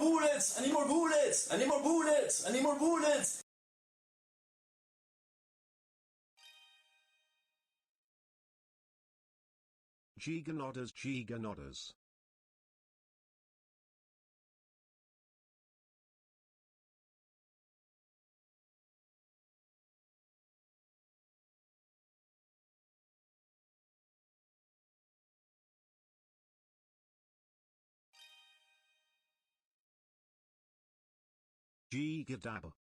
bullets! I need more bullets! I need more bullets! I need more bullets! GEEGA nodders, GEEGA nodders. GEEGA dab.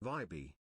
Vibe.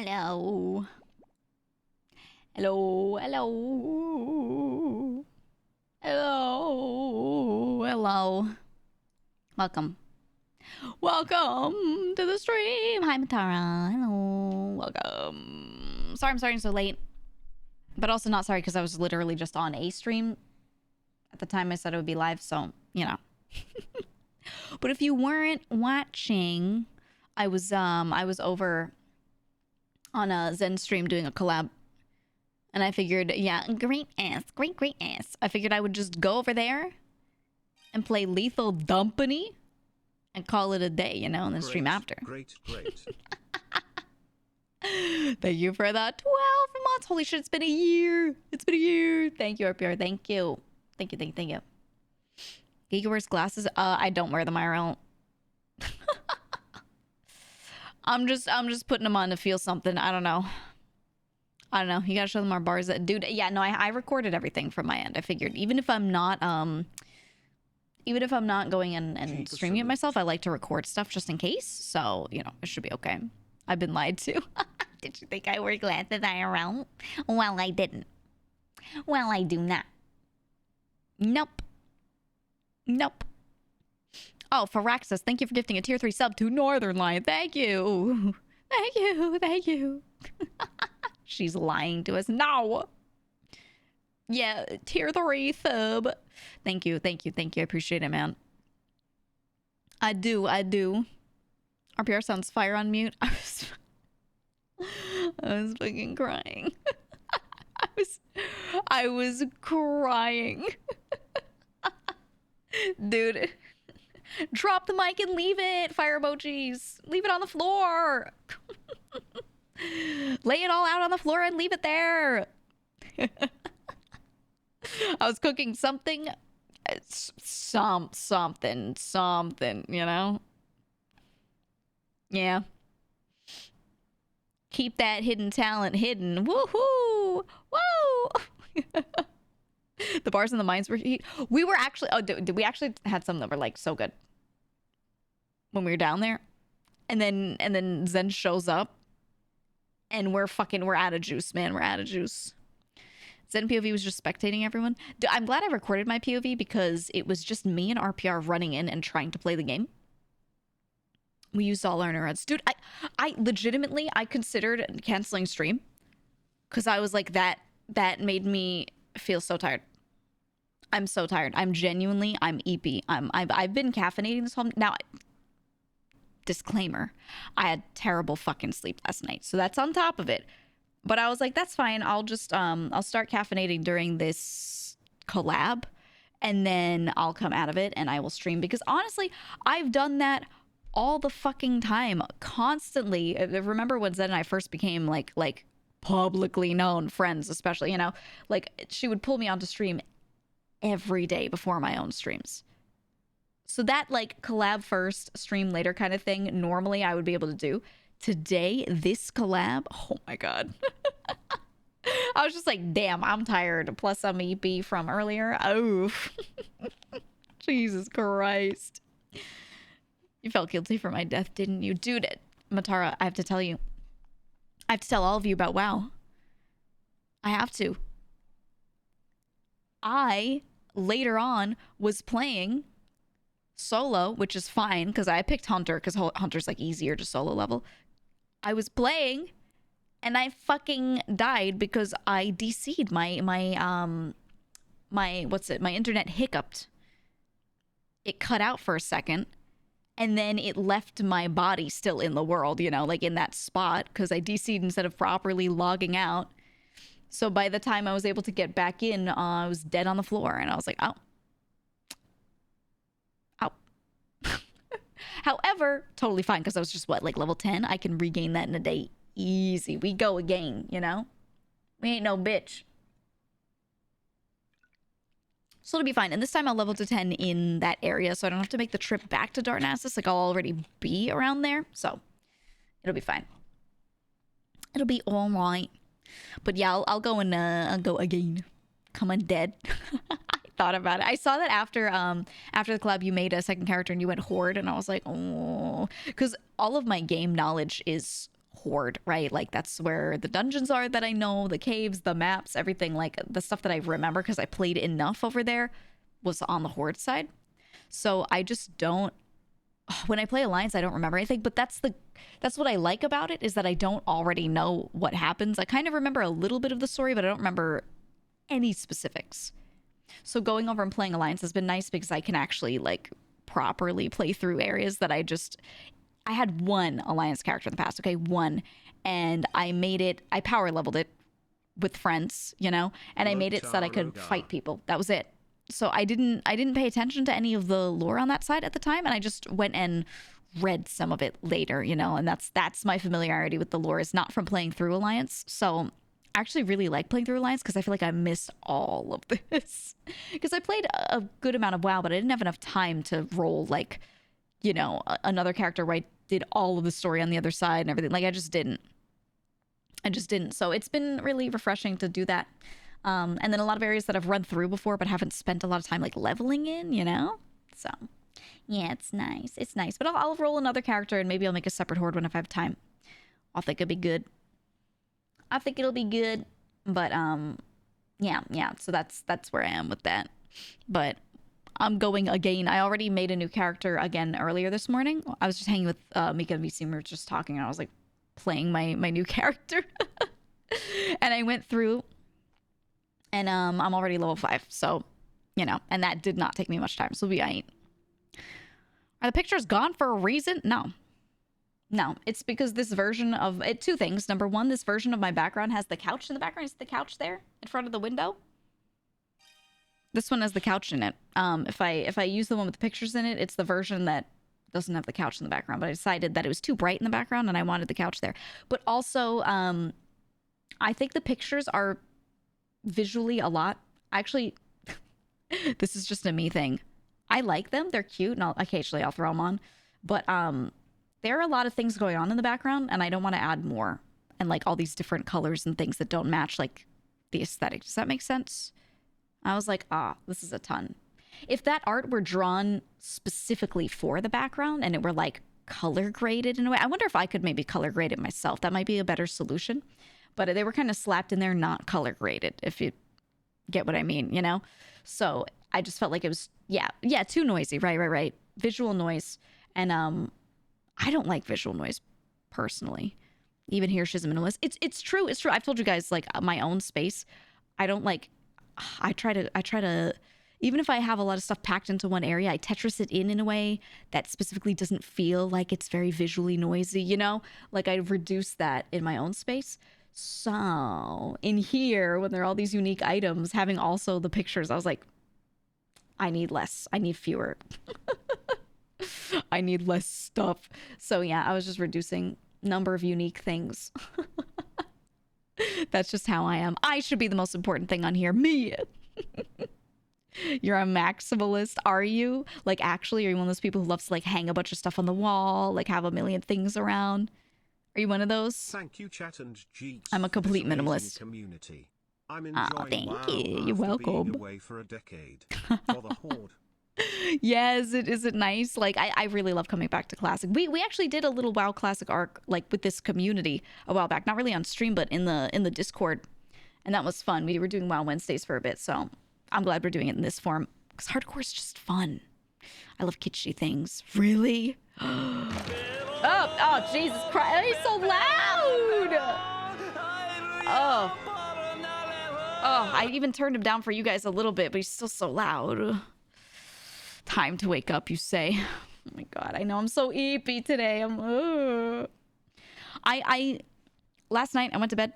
Hello. Hello. Hello. Hello. Hello. Welcome. Welcome to the stream. Hi, Matara. Hello. Welcome. Sorry I'm starting so late. But also not sorry because I was literally just on a stream at the time I said it would be live. So, you know. But if you weren't watching, I was over on a Zen stream doing a collab. And I figured, yeah, great ass. I figured I would just go over there and play Lethal Dumpany and call it a day, you know, and then stream after. Great. Thank you for the 12 months. Holy shit, it's been a year. Thank you, RPR. Thank you. Giga wears glasses. I don't wear them IRL. I'm just putting them on to feel something. I don't know. You gotta show them our bars. Dude, yeah, no, I recorded everything from my end. I figured even if I'm not going and streaming it myself, I like to record stuff just in case. So, you know, it should be okay. I've been lied to. Did you think I wear glasses IRL? Well, I didn't. Well, I do not. Nope. Oh, Faraxis, thank you for gifting a tier 3 sub to Northern Lion. Thank you. She's lying to us. No. Yeah, tier 3 sub. Thank you. I appreciate it, man. I do. RPR sounds fire on mute. I was fucking crying. I was crying. Dude. Drop the mic and leave it. Fire emojis. Leave it on the floor. Lay it all out on the floor and leave it there. I was cooking something, you know? Yeah. Keep that hidden talent hidden. Woohoo! Woo! The bars and the mines were heat. We were actually, we actually had some that were like so good when we were down there. And then Zen shows up and we're out of juice, man. We're out of juice. Zen POV was just spectating everyone. I'm glad I recorded my POV because it was just me and RPR running in and trying to play the game. We used all our neurods. Dude, I legitimately, I considered canceling stream because I was like, that made me feel so tired. I'm so tired. I'm EP. I've been caffeinating this whole, now, disclaimer, I had terrible fucking sleep last night. So that's on top of it. But I was like, that's fine. I'll just, I'll start caffeinating during this collab and then I'll come out of it and I will stream because honestly, I've done that all the fucking time, constantly. Remember when Zen and I first became like publicly known friends, especially, you know, like she would pull me onto stream every day before my own streams. So that like collab first, stream later kind of thing, normally I would be able to do. Today, this collab, oh my God. I was just like, damn, I'm tired. Plus I'm EP from earlier. Oh, Jesus Christ. You felt guilty for my death, didn't you? Dude, Matara, I have to tell you. I have to tell all of you about WoW. I have to. I, later on, was playing solo, which is fine, because I picked Hunter, because Hunter's, like, easier to solo level. I was playing, and I fucking died because I DC'd my internet hiccuped. It cut out for a second. And then it left my body still in the world, you know, like in that spot, because I DC'd instead of properly logging out. So by the time I was able to get back in, I was dead on the floor. And I was like, oh. Ow. However, totally fine, because I was just, what, like level 10? I can regain that in a day. Easy. We go again, you know? We ain't no bitch. So it'll be fine. And this time I'll level to 10 in that area, so I don't have to make the trip back to Darnassus. Like, I'll already be around there. So it'll be fine. It'll be all right. But yeah, I'll go and I'll go again. Come undead. I thought about it. I saw that after the collab you made a second character and you went Horde, and I was like, oh. Because all of my game knowledge is Horde, right? Like that's where the dungeons are that I know, the caves, the maps, everything, like the stuff that I remember because I played enough over there was on the Horde side. So I just don't, when I play Alliance, I don't remember anything, but that's what I like about it, is that I don't already know what happens. I kind of remember a little bit of the story, but I don't remember any specifics. So going over and playing Alliance has been nice because I can actually like properly play through areas that I had one Alliance character in the past, okay, one, and I power leveled it with friends, you know, and I made it so that I could fight people. That was it. So I didn't pay attention to any of the lore on that side at the time, and I just went and read some of it later, you know, and that's my familiarity with the lore, is not from playing through Alliance. So I actually really like playing through Alliance because I feel like I missed all of this. Because I played a good amount of WoW, but I didn't have enough time to roll, like, you know, another character where I did all of the story on the other side and everything. Like, I just didn't. So it's been really refreshing to do that. And then a lot of areas that I've run through before but haven't spent a lot of time, like, leveling in, you know? So, yeah, it's nice. It's nice. But I'll roll another character and maybe I'll make a separate Horde when I have time. I think it'll be good. But, yeah. So that's where I am with that. But I'm going again. I already made a new character again earlier this morning. I was just hanging with Mika and VC, and we were just talking, and I was like playing my new character. And I went through, and I'm already level 5, so, you know, and that did not take me much time, so we ain't. Are the pictures gone for a reason? No, it's because this version of it, two things. Number one, this version of my background has the couch in the background. Is the couch there in front of the window? This one has the couch in it. If I use the one with the pictures in it, it's the version that doesn't have the couch in the background. But I decided that it was too bright in the background and I wanted the couch there. But also, I think the pictures are visually a lot. Actually, this is just a me thing. I like them. They're cute, and occasionally I'll throw them on. But there are a lot of things going on in the background, and I don't want to add more. And like all these different colors and things that don't match like the aesthetic. Does that make sense? I was like, this is a ton. If that art were drawn specifically for the background and it were like color graded in a way, I wonder if I could maybe color grade it myself. That might be a better solution. But they were kind of slapped in there, not color graded, if you get what I mean, you know? So I just felt like it was, yeah, too noisy. Right. Visual noise. And I don't like visual noise personally. Even here, she's a minimalist. It's true. I've told you guys, like, my own space, I don't like, I try to, even if I have a lot of stuff packed into one area, I Tetris it in a way that specifically doesn't feel like it's very visually noisy, you know? Like, I reduce that in my own space. So in here, when there are all these unique items, having also the pictures, I was like, I need less. I need fewer. I need less stuff. So yeah, I was just reducing number of unique things. That's just how I am. I should be the most important thing on here. Me. You're a maximalist, are you? Like, actually, are you one of those people who loves to like hang a bunch of stuff on the wall, like have a million things around? Are you one of those? Thank you, chat and Jeeks. I'm a complete minimalist. Community. I'm enjoying thank you. You're welcome. Being away for a decade. For the Horde. Yes, is it nice? Like, I really love coming back to Classic. We actually did a little WoW Classic arc, like, with this community a while back. Not really on stream, but in the Discord. And that was fun. We were doing WoW Wednesdays for a bit, so I'm glad we're doing it in this form. Because hardcore is just fun. I love kitschy things. Really? Oh, Jesus Christ. He's so loud! Oh, I even turned him down for you guys a little bit, but he's still so loud. Time to wake up, you say. Oh my God, I know I'm so EEPY today. Last night I went to bed.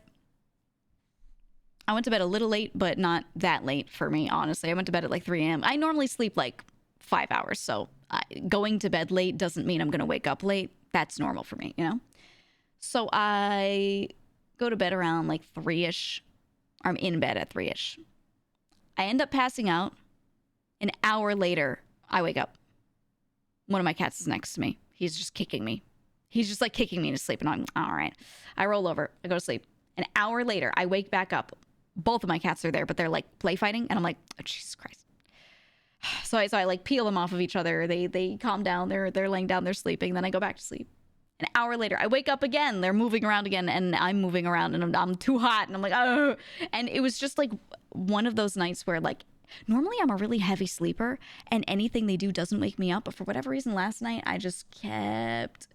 I went to bed a little late, but not that late for me, honestly. I went to bed at like 3 a.m. I normally sleep like 5 hours, so going to bed late doesn't mean I'm going to wake up late. That's normal for me, you know? So I go to bed around like 3-ish. I'm in bed at 3-ish. I end up passing out. An hour later, I wake up. One of my cats is next to me. He's just kicking me. He's just like kicking me to sleep. And I'm, all right. I roll over. I go to sleep. An hour later, I wake back up. Both of my cats are there, but they're like play fighting. And I'm like, oh, Jesus Christ. So I like peel them off of each other. They calm down. They're laying down. They're sleeping. Then I go back to sleep. An hour later, I wake up again. They're moving around again, and I'm moving around, and I'm too hot, and I'm like, oh. And it was just like one of those nights where, like, normally I'm a really heavy sleeper, and anything they do doesn't wake me up. But for whatever reason, last night I just kept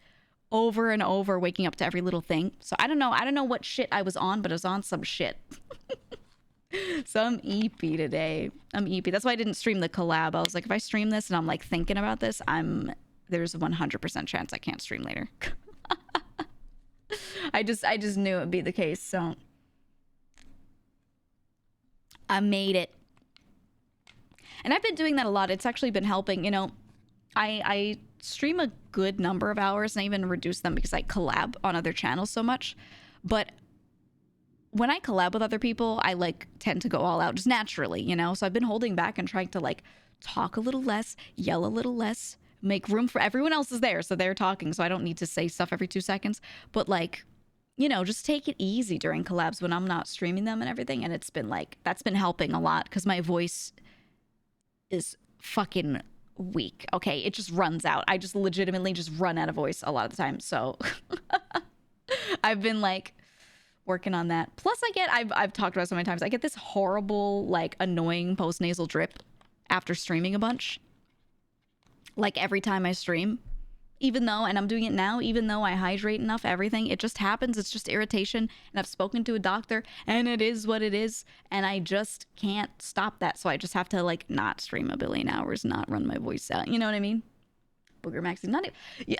over and over waking up to every little thing. So I don't know. I don't know what shit I was on, but I was on some shit. Some EP today. I'm EP. That's why I didn't stream the collab. I was like, if I stream this and I'm like thinking about this, there's a 100% chance I can't stream later. I just knew it would be the case. So I made it. And I've been doing that a lot. It's actually been helping. You know, I stream a good number of hours, and I even reduce them because I collab on other channels so much. But when I collab with other people, I like tend to go all out just naturally, you know? So I've been holding back and trying to like talk a little less, yell a little less, make room for everyone else is there. So they're talking. So I don't need to say stuff every 2 seconds. But like, you know, just take it easy during collabs when I'm not streaming them and everything. And it's been like, that's been helping a lot because my voice is fucking weak. Okay. It just runs out. I just legitimately just run out of voice a lot of the time. So I've been like, working on that. Plus I've talked about it so many times, I get this horrible, like annoying post-nasal drip after streaming a bunch. Like every time I stream, even though, and I'm doing it now, even though I hydrate enough, everything, it just happens. It's just irritation. And I've spoken to a doctor and it is what it is. And I just can't stop that. So I just have to like not stream a billion hours, not run my voice out. You know what I mean? Booger Maxi, not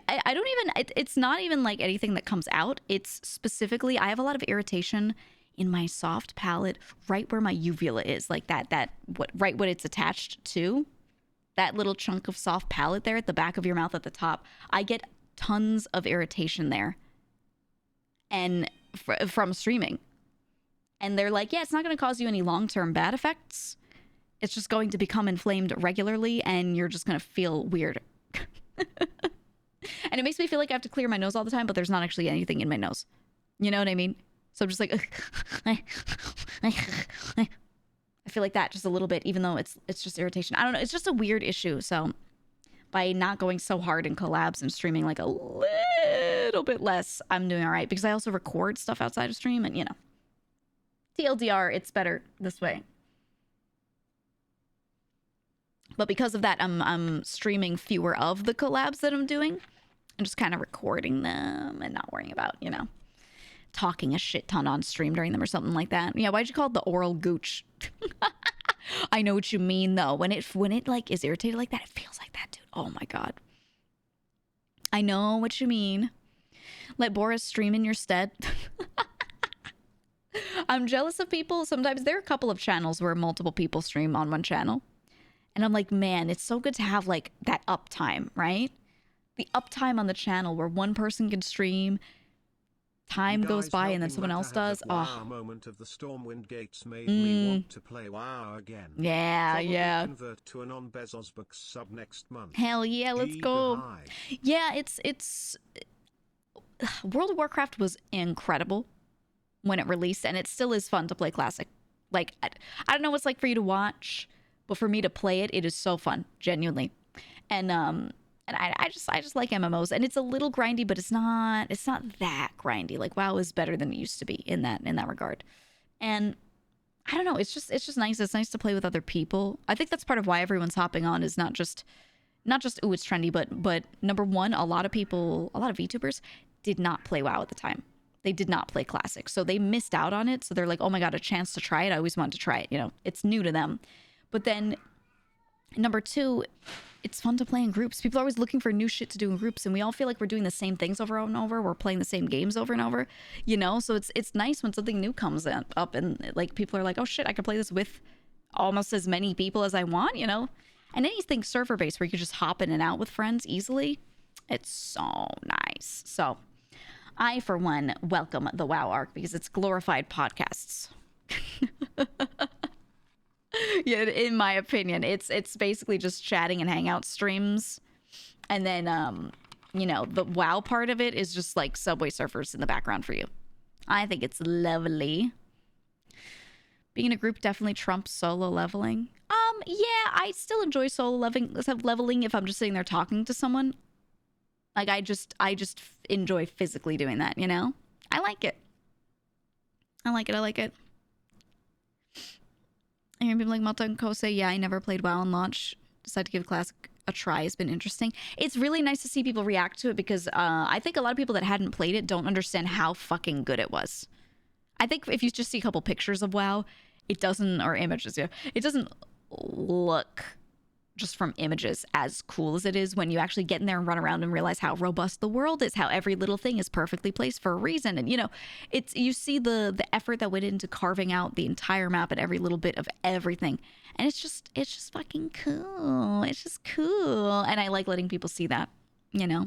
I don't even, it's not even like anything that comes out. It's specifically, I have a lot of irritation in my soft palate right where my uvula is, like right what it's attached to, that little chunk of soft palate there at the back of your mouth at the top. I get tons of irritation there, and from streaming. And they're like, yeah, it's not going to cause you any long-term bad effects. It's just going to become inflamed regularly, and you're just going to feel weird. And it makes me feel like I have to clear my nose all the time, but there's not actually anything in my nose. You know what I mean? So I'm just like, I feel like that just a little bit, even though it's just irritation. I don't know. It's just a weird issue. So by not going so hard in collabs and streaming like a little bit less, I'm doing all right, because I also record stuff outside of stream, and you know, TLDR, it's better this way. But because of that, I'm streaming fewer of the collabs that I'm doing and just kind of recording them and not worrying about, you know, talking a shit ton on stream during them or something like that. Yeah, why'd you call it the oral gooch? I know what you mean, though. When it like is irritated like that, it feels like that, dude. Oh my God. I know what you mean. Let Boris stream in your stead. I'm jealous of people. Sometimes there are a couple of channels where multiple people stream on one channel. And I'm like, man, it's so good to have like that uptime, right? The uptime on the channel where one person can stream, time goes by, and then someone else does. Wow moment of the Stormwind Gates made me want to play WoW again. Yeah, Probably yeah. Convert to a non-Bezosbucks sub next month. Hell yeah, let's go. Yeah, it's World of Warcraft was incredible when it released, and it still is fun to play Classic. Like, I don't know what it's like for you to watch, but for me to play it, it is so fun, genuinely. And I just like MMOs, and it's a little grindy, but it's not that grindy. Like WoW is better than it used to be in that regard. And I don't know, it's just nice. It's nice to play with other people. I think that's part of why everyone's hopping on, is not just ooh, it's trendy, but number one, a lot of VTubers did not play WoW at the time. They did not play Classic, so they missed out on it. So they're like, oh my God, a chance to try it. I always wanted to try it. You know, it's new to them. But then number two, it's fun to play in groups. People are always looking for new shit to do in groups, and we all feel like we're doing the same things over and over. We're playing the same games over and over, you know? So it's nice when something new comes up and like people are like, oh shit, I can play this with almost as many people as I want, you know? And anything server-based where you can just hop in and out with friends easily, it's so nice. So I, for one, welcome the WoW arc because it's glorified podcasts. Yeah, in my opinion, it's basically just chatting and hangout streams, and then you know, the WoW part of it is just like Subway Surfers in the background for you. I think it's lovely. Being in a group definitely trumps solo leveling. Yeah, I still enjoy solo leveling if I'm just sitting there talking to someone. Like I just enjoy physically doing that, you know? I like it. I like it. I hear people like Malta and Ko say, yeah, I never played WoW on launch. Decided to give Classic a try. It's been interesting. It's really nice to see people react to it because I think a lot of people that hadn't played it don't understand how fucking good it was. I think if you just see a couple pictures of WoW, it doesn't, or images, yeah, it doesn't look just from images as cool as it is when you actually get in there and run around and realize how robust the world is, how every little thing is perfectly placed for a reason. And, you know, it's, you see the effort that went into carving out the entire map and every little bit of everything. And it's just fucking cool. It's just cool. And I like letting people see that, you know,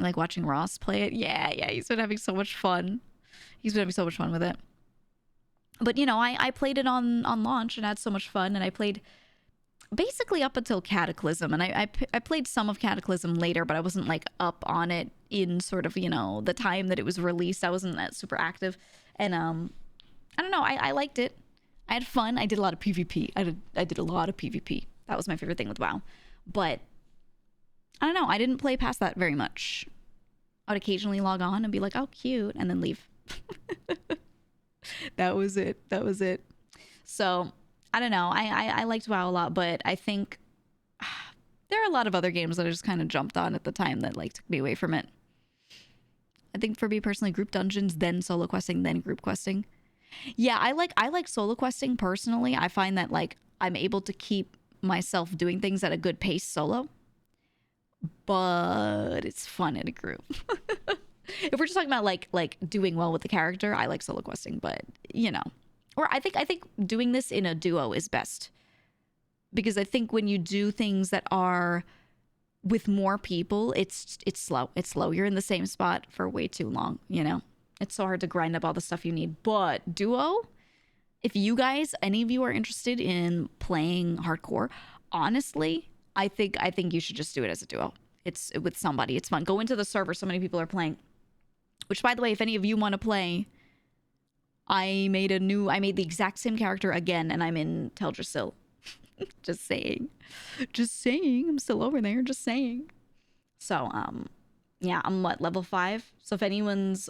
I like watching Ross play it. Yeah. He's been having so much fun. He's been having so much fun with it. But, you know, I played it on launch and had so much fun. And I played basically up until Cataclysm, and I played some of Cataclysm later, but I wasn't like up on it in sort of, you know, the time that it was released. I wasn't that super active, and I don't know, I liked it. I had fun. I did a lot of PvP. I did a lot of PvP. That was my favorite thing with WoW. But I don't know, I didn't play past that very much. I would occasionally log on and be like, oh, cute, and then leave. That was it. So I don't know. I liked WoW a lot, but I think there are a lot of other games that I just kind of jumped on at the time that like took me away from it. I think for me personally, group dungeons, then solo questing, then group questing. Yeah, I like solo questing personally. I find that like I'm able to keep myself doing things at a good pace solo, but it's fun in a group. If we're just talking about like doing well with the character, I like solo questing, but you know. Or I think doing this in a duo is best. Because I think when you do things that are with more people, it's slow. It's slow. You're in the same spot for way too long, you know? It's so hard to grind up all the stuff you need. But duo, if you guys, any of you are interested in playing hardcore, honestly, I think you should just do it as a duo. It's with somebody. It's fun. Go into the server. So many people are playing. Which, by the way, if any of you want to play, I made the exact same character again, and I'm in Teldrassil. Just saying. I'm still over there. Just saying. So, yeah, I'm level 5. So if anyone's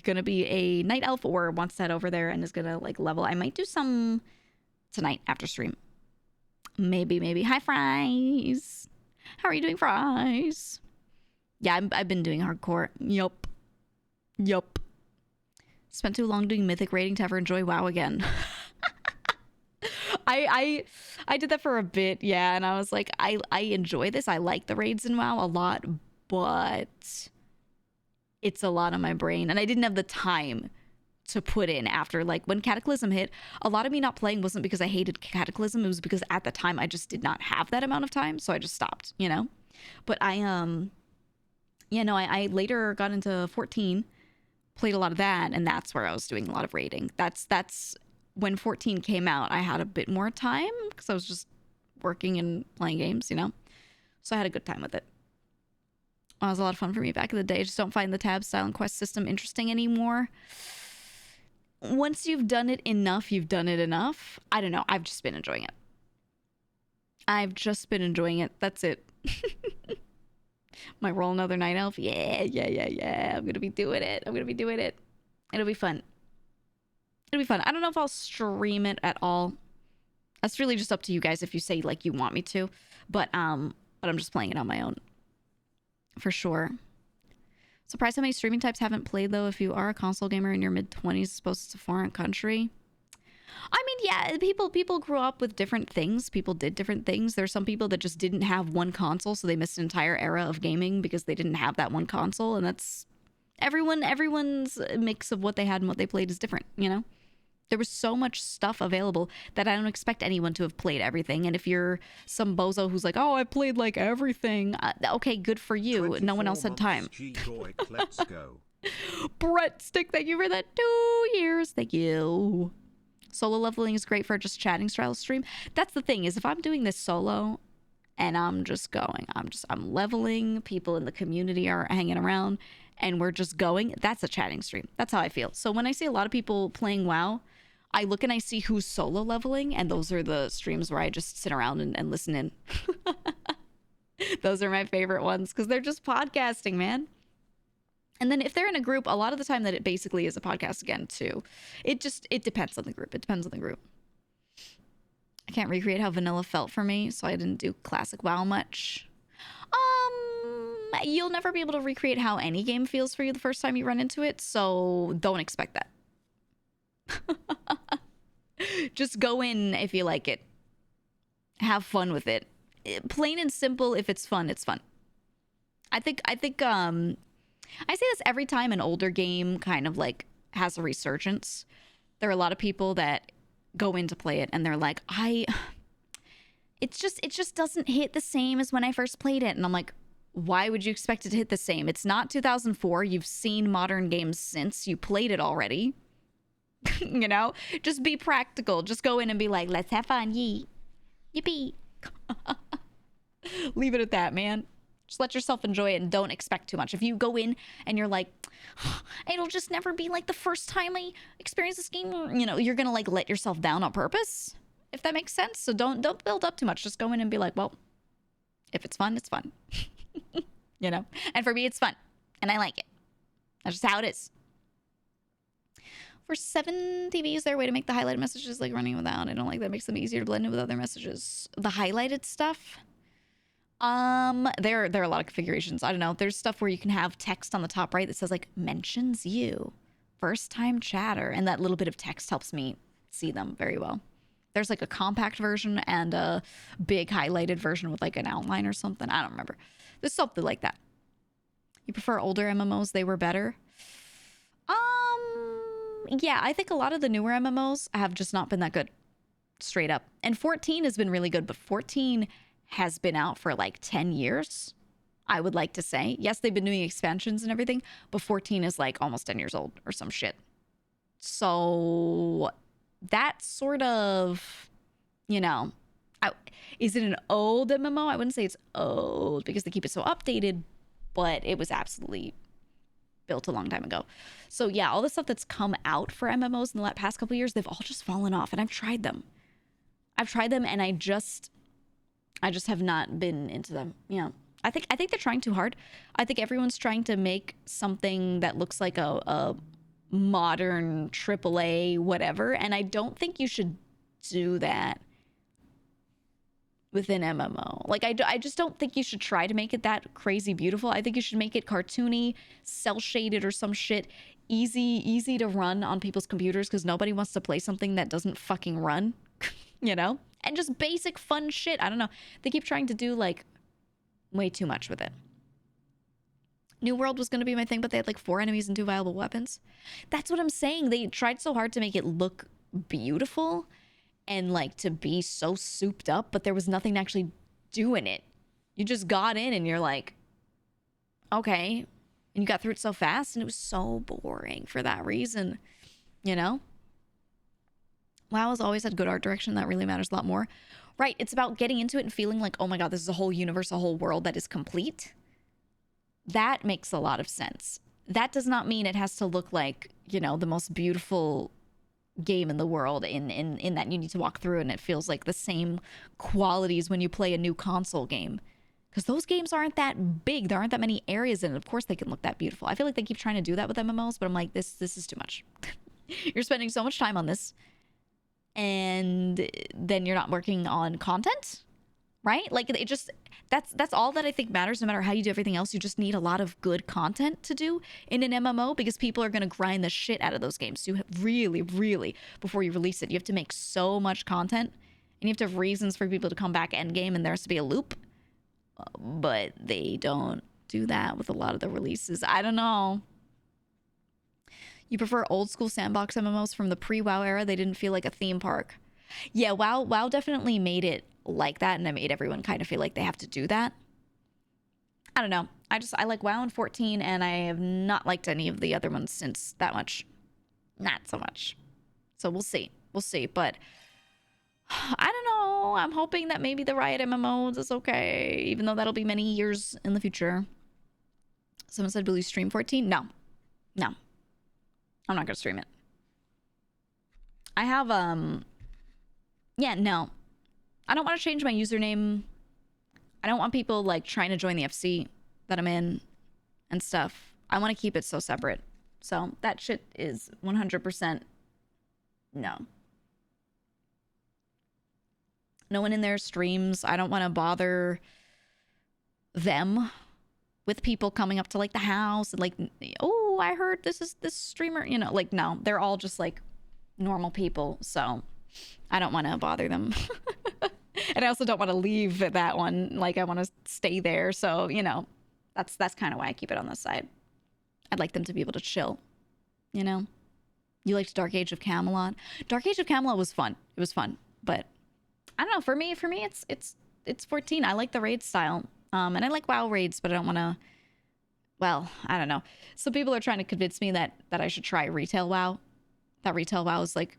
gonna be a night elf or wants to head over there and is gonna like level, I might do some tonight after stream. Maybe. Hi, Fries. How are you doing, Fries? Yeah, I've been doing hardcore. Yup. Spent too long doing mythic raiding to ever enjoy WoW again. I did that for a bit, yeah, and I was like, I enjoy this. I like the raids in WoW a lot, but it's a lot on my brain, and I didn't have the time to put in after, like, when Cataclysm hit. A lot of me not playing wasn't because I hated Cataclysm. It was because at the time I just did not have that amount of time, so I just stopped, you know? But I later got into 14, played a lot of that, and that's where I was doing a lot of raiding. That's when 14 came out. I had a bit more time because I was just working and playing games, you know? So I had a good time with it. It was a lot of fun for me back in the day. I just don't find the tab style and quest system interesting anymore. Once you've done it enough, you've done it enough. I don't know. I've just been enjoying it. That's it. Might roll another night elf. Yeah. I'm gonna be doing it. It'll be fun. I don't know if I'll stream it at all. That's really just up to you guys if you say like you want me to. But I'm just playing it on my own. For sure. Surprised how many streaming types haven't played though. If you are a console gamer in your mid-20s, supposed it's a foreign country. I mean, yeah, people grew up with different things. People did different things. There's some people that just didn't have one console, so they missed an entire era of gaming because they didn't have that one console. And that's everyone's mix of what they had and what they played is different, you know? There was so much stuff available that I don't expect anyone to have played everything. And if you're some bozo who's like, oh, I played like everything. Okay, good for you. No one else had time. Let's go. Brett Stick, thank you for that 2 years. Thank you. Solo leveling is great for just chatting style stream. That's the thing is if I'm doing this solo and I'm just going, I'm leveling, people in the community are hanging around and we're just going, that's a chatting stream. That's how I feel. So when I see a lot of people playing WoW, I look and I see who's solo leveling, and those are the streams where I just sit around and listen in. Those are my favorite ones because they're just podcasting, man. And then if they're in a group, a lot of the time that it basically is a podcast again too. It depends on the group. It depends on the group. I can't recreate how vanilla felt for me, so I didn't do classic WoW much. You'll never be able to recreate how any game feels for you the first time you run into it, so don't expect that. Just go in if you like it. Have fun with it. Plain and simple, if it's fun, it's fun. I think I say this every time an older game kind of like has a resurgence. There are a lot of people that go in to play it and they're like, it just doesn't hit the same as when I first played it. And I'm like, why would you expect it to hit the same? It's not 2004. You've seen modern games since. You played it already. You know? Just be practical. Just go in and be like, let's have fun. Yippee. Leave it at that, man. Just let yourself enjoy it and don't expect too much. If you go in and you're like, it'll just never be like the first time I experience this game, you know, you're gonna like let yourself down on purpose, if that makes sense. So don't build up too much. Just go in and be like, well, if it's fun, it's fun. You know? And for me, it's fun. And I like it. That's just how it is. For 7 TV, is there a way to make the highlighted messages like running without? I don't like that. It makes them easier to blend in with other messages. The highlighted stuff? There are a lot of configurations. I don't know. There's stuff where you can have text on the top right that says like mentions you, first time chatter, and that little bit of text helps me see them very well. There's like a compact version and a big highlighted version with like an outline or something. I don't remember. There's something like that. You prefer older MMOs? They were better. Yeah, I think a lot of the newer MMOs have just not been that good, straight up. And 14 has been really good, but 14 has been out for like 10 years, I would like to say. Yes, they've been doing expansions and everything, but 14 is like almost 10 years old or some shit. So that sort of, you know, is it an old MMO? I wouldn't say it's old because they keep it so updated, but it was absolutely built a long time ago. So yeah, all the stuff that's come out for MMOs in the past couple of years, they've all just fallen off, and I've tried them and I just have not been into them. Yeah. I think they're trying too hard. I think everyone's trying to make something that looks like a modern AAA whatever, and I don't think you should do that with an MMO. Like I just don't think you should try to make it that crazy beautiful. I think you should make it cartoony, cel shaded or some shit, easy to run on people's computers, because nobody wants to play something that doesn't fucking run. You know? And just basic fun shit. I don't know. They keep trying to do like way too much with it. New World was going to be my thing, but they had like 4 enemies and 2 viable weapons. That's what I'm saying. They tried so hard to make it look beautiful and like to be so souped up, but there was nothing to actually do in it. You just got in and you're like, okay. And you got through it so fast, and it was so boring for that reason, you know? WoW has always had good art direction. That really matters a lot more. Right. It's about getting into it and feeling like, oh my God, this is a whole universe, a whole world that is complete. That makes a lot of sense. That does not mean it has to look like, you know, the most beautiful game in the world in that you need to walk through and it feels like the same qualities when you play a new console game. Because those games aren't that big. There aren't that many areas in it. Of course they can look that beautiful. I feel like they keep trying to do that with MMOs, but I'm like, this is too much. You're spending so much time on this, and then you're not working on content, right? Like it just, that's all that I think matters. No matter how you do everything else, you just need a lot of good content to do in an MMO, because people are going to grind the shit out of those games. So you really, before you release it, you have to make so much content, and you have to have reasons for people to come back end game, and there has to be a loop. But they don't do that with a lot of the releases. I don't know. You prefer old school sandbox MMOs from the pre-WoW era? They didn't feel like a theme park. Yeah, WoW definitely made it like that, and it made everyone kind of feel like they have to do that. I don't know. I like WoW and 14, and I have not liked any of the other ones since that much. Not so much. So we'll see. But I don't know. I'm hoping that maybe the Riot MMOs is okay, even though that'll be many years in the future. Someone said, will you stream 14? No. I'm not gonna stream it. I have yeah, no. I don't want to change my username I don't want people like trying to join the FC that I'm in and stuff. I want to keep it so separate. So that shit is 100% no. No one in their streams. I don't want to bother them with people coming up to like the house and like, oh, I heard this streamer, you know, like, no, they're all just like normal people. So I don't want to bother them. And I also don't want to leave that one. Like, I want to stay there. So, you know, that's kind of why I keep it on this side. I'd like them to be able to chill, you know? You liked Dark Age of Camelot? Dark Age of Camelot was fun. It was fun. But I don't know. For me, it's 14. I like the raid style. And I like WoW raids, but I don't want to, well, I don't know. Some people are trying to convince me that I should try retail WoW. That retail WoW is like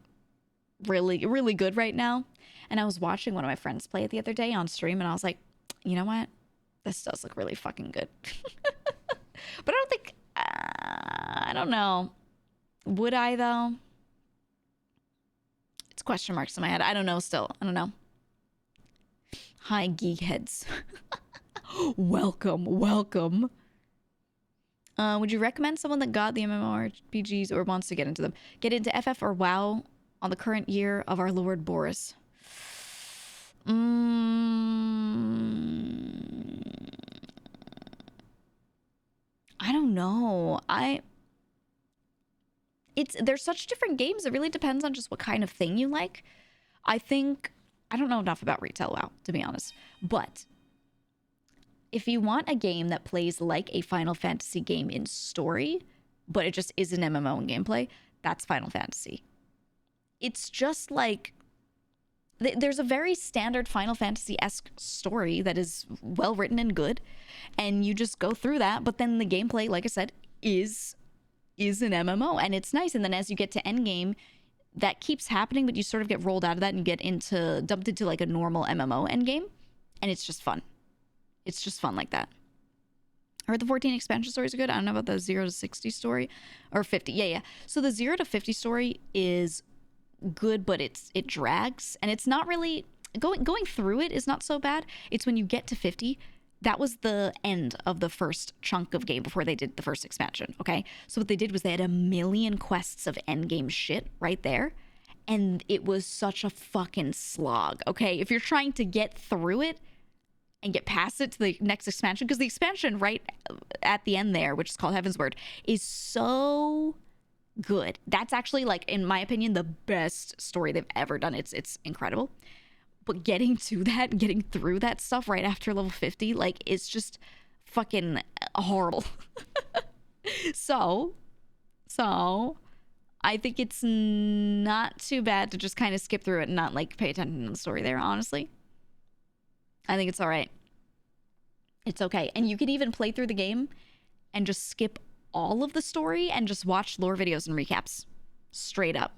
really, really good right now. And I was watching one of my friends play it the other day on stream, and I was like, you know what? This does look really fucking good. But I don't think, I don't know. Would I though? It's question marks in my head. I don't know still. I don't know. Hi, geekheads. Welcome, welcome. Would you recommend someone that got the MMORPGs or wants to get into them? Get into FF or WoW on the current year of our Lord Boris? I don't know. There's such different games. It really depends on just what kind of thing you like. I don't know enough about retail WoW, to be honest. But if you want a game that plays like a Final Fantasy game in story, but it just is an MMO in gameplay, that's Final Fantasy. It's just like, there's a very standard Final Fantasy-esque story that is well written and good, and you just go through that, but then the gameplay, like I said, is an MMO, and it's nice. And then as you get to endgame, that keeps happening, but you sort of get rolled out of that and get dumped into like a normal MMO endgame, and it's just fun. It's just fun like that. I heard the 14 expansion stories are good. I don't know about the 0 to 60 story, or 50. Yeah. So the 0 to 50 story is good, but it drags, and it's not really going through it is not so bad. It's when you get to 50, that was the end of the first chunk of game before they did the first expansion. Okay, so what they did was they had 1,000,000 quests of endgame shit right there, and it was such a fucking slog. Okay, if you're trying to get through it and get past it to the next expansion, because the expansion right at the end there, which is called Heavensward, is so good. That's actually, like, in my opinion, the best story they've ever done. It's incredible. But getting to that, getting through that stuff right after level 50, like, it's just fucking horrible. So I think it's not too bad to just kind of skip through it and not, like, pay attention to the story there, honestly. I think it's all right. It's okay. And you can even play through the game and just skip all of the story and just watch lore videos and recaps. Straight up.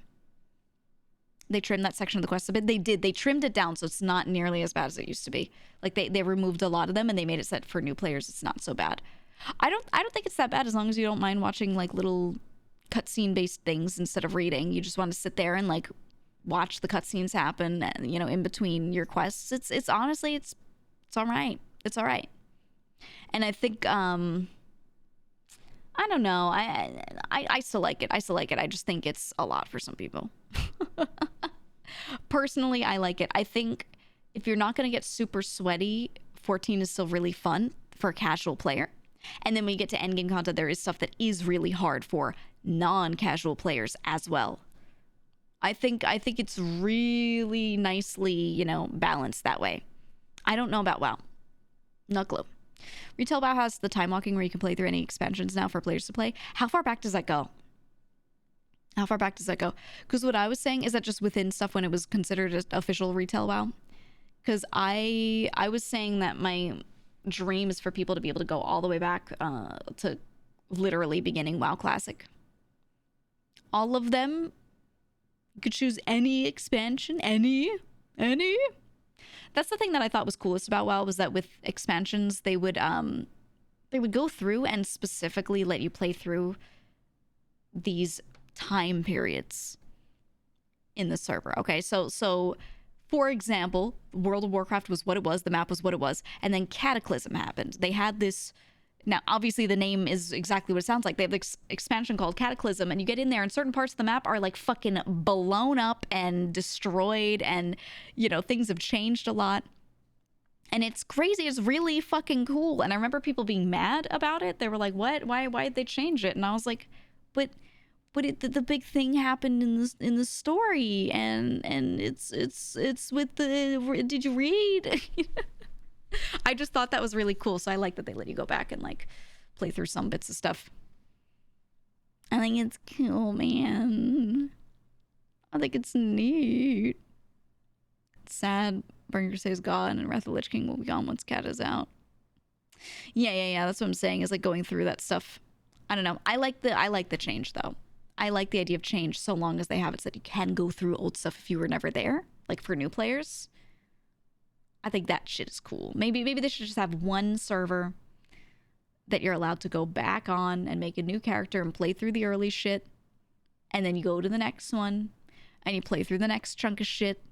They trimmed that section of the quest a bit. They did. They trimmed it down so it's not nearly as bad as it used to be. Like, they removed a lot of them and they made it set for new players. It's not so bad. I don't think it's that bad as long as you don't mind watching, like, little cutscene based things instead of reading. You just want to sit there and, like, watch the cutscenes happen, you know, in between your quests. It's honestly, it's all right. It's all right. And I think I don't know. I still like it. I just think it's a lot for some people. Personally, I like it. I think if you're not going to get super sweaty, 14 is still really fun for a casual player. And then when you get to endgame content, there is stuff that is really hard for non-casual players as well. I think it's really nicely, you know, balanced that way. I don't know about WoW. No clue. Retail WoW has the time walking where you can play through any expansions now for players to play. How far back does that go? Because what I was saying is that just within stuff when it was considered an official retail WoW. Because I was saying that my dream is for people to be able to go all the way back to literally beginning WoW Classic. All of them. You could choose any expansion, any. That's the thing that I thought was coolest about WoW, was that with expansions, they would go through and specifically let you play through these time periods in the server. Okay, so For example, World of Warcraft was what it was, the map was what it was, and then Cataclysm happened. They had this. Now, obviously, the name is exactly what it sounds like. They have this expansion called Cataclysm, and you get in there, and certain parts of the map are like fucking blown up and destroyed, and, you know, things have changed a lot. And it's crazy. It's really fucking cool. And I remember people being mad about it. They were like, what? Why did they change it? And I was like, but the big thing happened in the story, and it's with the. Did you read? I just thought that was really cool, so I like that they let you go back and like play through some bits of stuff. I think it's cool, man. I think it's neat. It's sad. Burning Crusade is gone, and Wrath of the Lich King will be gone once Cat is out. Yeah. That's what I'm saying. Is like going through that stuff. I don't know. I like the change though. I like the idea of change so long as they have it so that you can go through old stuff if you were never there, like for new players. I think that shit is cool. Maybe they should just have one server that you're allowed to go back on and make a new character and play through the early shit. And then you go to the next one and you play through the next chunk of shit.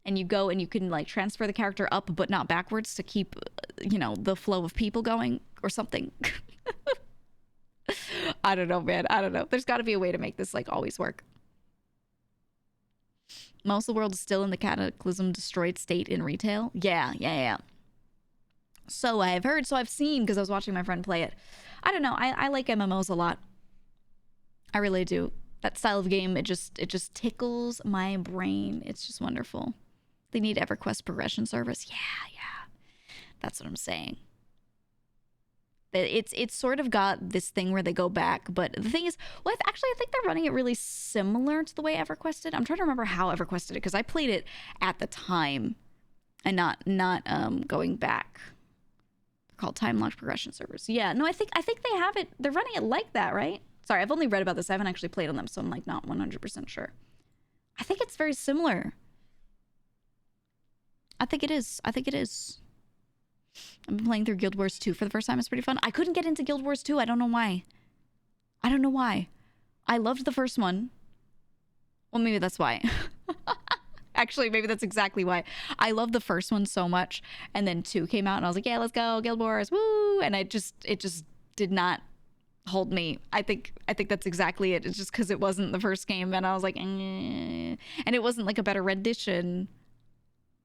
And you go and you can like transfer the character up but not backwards to keep, you know, the flow of people going or something. I don't know, man. I don't know. There's got to be a way to make this like always work. Most of the world is still in the Cataclysm destroyed state in retail. Yeah. So I've heard, so I've seen, because I was watching my friend play it. I don't know. I like MMOs a lot. I really do. That style of game, it just tickles my brain. It's just wonderful. They need EverQuest progression service. Yeah. That's what I'm saying. It's sort of got this thing where they go back, but the thing is, well, I think they're running it really similar to the way EverQuest did. I'm trying to remember how EverQuest did it because I played it at the time, and not going back. They're called time locked progression servers. Yeah, no, I think they have it. They're running it like that, right? Sorry, I've only read about this. I haven't actually played on them, so I'm like not 100% sure. I think it's very similar. I think it is. I've been playing through Guild Wars 2 for the first time. It's pretty fun. I couldn't get into Guild Wars 2. I don't know why. I loved the first one. Well, maybe that's why. Actually, maybe that's exactly why. I loved the first one so much. And then 2 came out and I was like, yeah, let's go. Guild Wars. Woo! And it just did not hold me. I think that's exactly it. It's just because it wasn't the first game. And I was like, and it wasn't like a better rendition.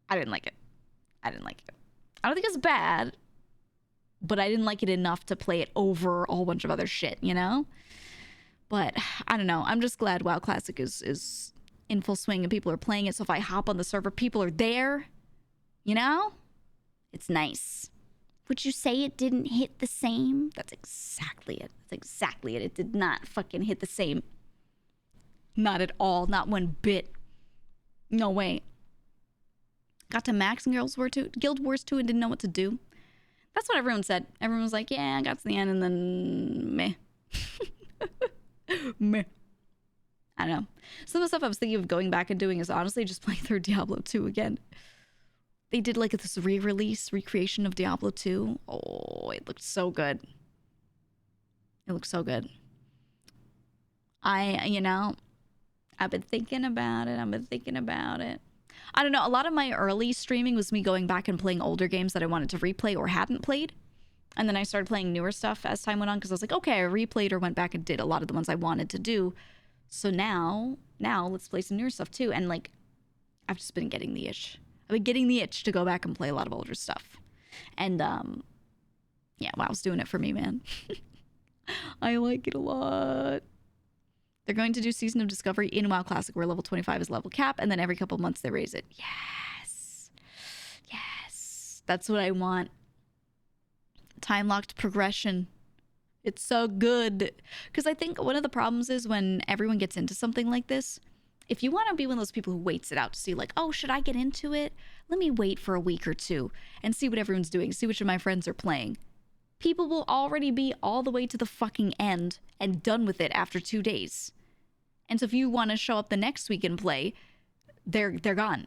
I didn't like it. I don't think it's bad, but I didn't like it enough to play it over a whole bunch of other shit, you know? But I don't know. I'm just glad WoW Classic is in full swing and people are playing it. So if I hop on the server, people are there, you know? It's nice. Would you say it didn't hit the same? That's exactly it. It did not fucking hit the same. Not at all. Not one bit. No way. Got to max in Guild Wars 2 and didn't know what to do. That's what everyone said. Everyone was like, yeah, I got to the end and then meh. Meh. I don't know. Some of the stuff I was thinking of going back and doing is honestly just playing through Diablo 2 again. They did like this recreation of Diablo 2. Oh, it looked so good. I've been thinking about it. I don't know. A lot of my early streaming was me going back and playing older games that I wanted to replay or hadn't played. And then I started playing newer stuff as time went on because I was like, okay, I replayed or went back and did a lot of the ones I wanted to do. So now let's play some newer stuff too. And like, I've just been getting the itch. I've been getting the itch to go back and play a lot of older stuff. And yeah, WoW's doing it for me, man. I like it a lot. They're going to do Season of Discovery in WoW Classic where level 25 is level cap, and then every couple months they raise it. Yes. That's what I want. Time-locked progression. It's so good. Because I think one of the problems is when everyone gets into something like this, if you want to be one of those people who waits it out to see like, oh, should I get into it? Let me wait for a week or two and see what everyone's doing, see which of my friends are playing. People will already be all the way to the fucking end and done with it after 2 days. And so if you want to show up the next week and play, they're gone.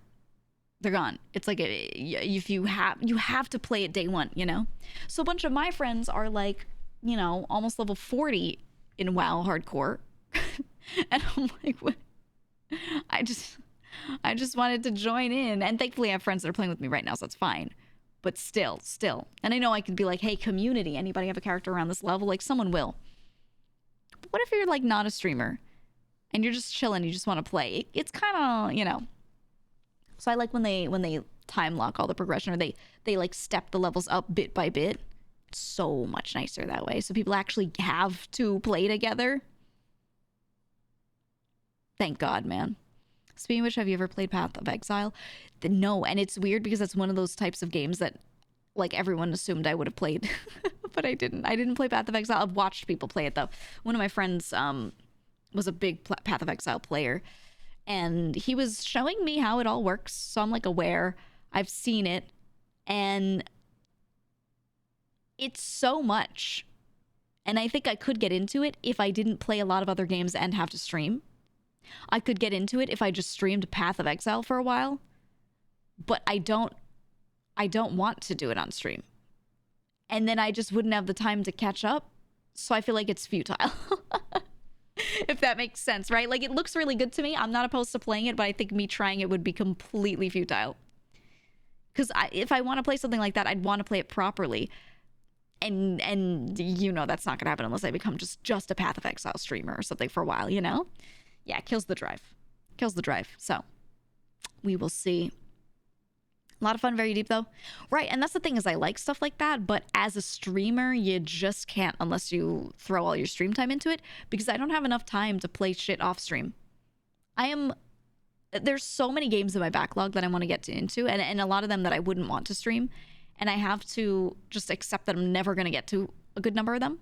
They're gone. It's like if you have to play it day one, you know? So a bunch of my friends are like, you know, almost level 40 in WoW hardcore. And I'm like, what? I just wanted to join in. And thankfully I have friends that are playing with me right now, so that's fine. But still. And I know I could be like, hey, community, anybody have a character around this level? Like, someone will. But what if you're, like, not a streamer? And you're just chilling, you just want to play. It's kind of, you know. So I like when they time lock all the progression, or they like step the levels up bit by bit. It's so much nicer that way. So people actually have to play together. Thank God, man. Speaking of which, have you ever played Path of Exile? No, and it's weird because it's one of those types of games that like everyone assumed I would have played, but I didn't. I didn't play Path of Exile. I've watched people play it though. One of my friends was a big Path of Exile player, and he was showing me how it all works. So I'm like aware. I've seen it, and it's so much. And I think I could get into it if I didn't play a lot of other games and have to stream. I could get into it if I just streamed Path of Exile for a while, but I don't want to do it on stream. And then I just wouldn't have the time to catch up. So I feel like it's futile. If that makes sense, right? Like, it looks really good to me. I'm not opposed to playing it, but I think me trying it would be completely futile. Because if I want to play something like that, I'd want to play it properly. And you know that's not going to happen unless I become just a Path of Exile streamer or something for a while, you know? Yeah, kills the drive. Kills the drive. So, we will see. A lot of fun, very deep though. Right, and that's the thing is I like stuff like that, but as a streamer, you just can't unless you throw all your stream time into it, because I don't have enough time to play shit off stream. There's so many games in my backlog that I want to get into, and a lot of them that I wouldn't want to stream, and I have to just accept that I'm never going to get to a good number of them.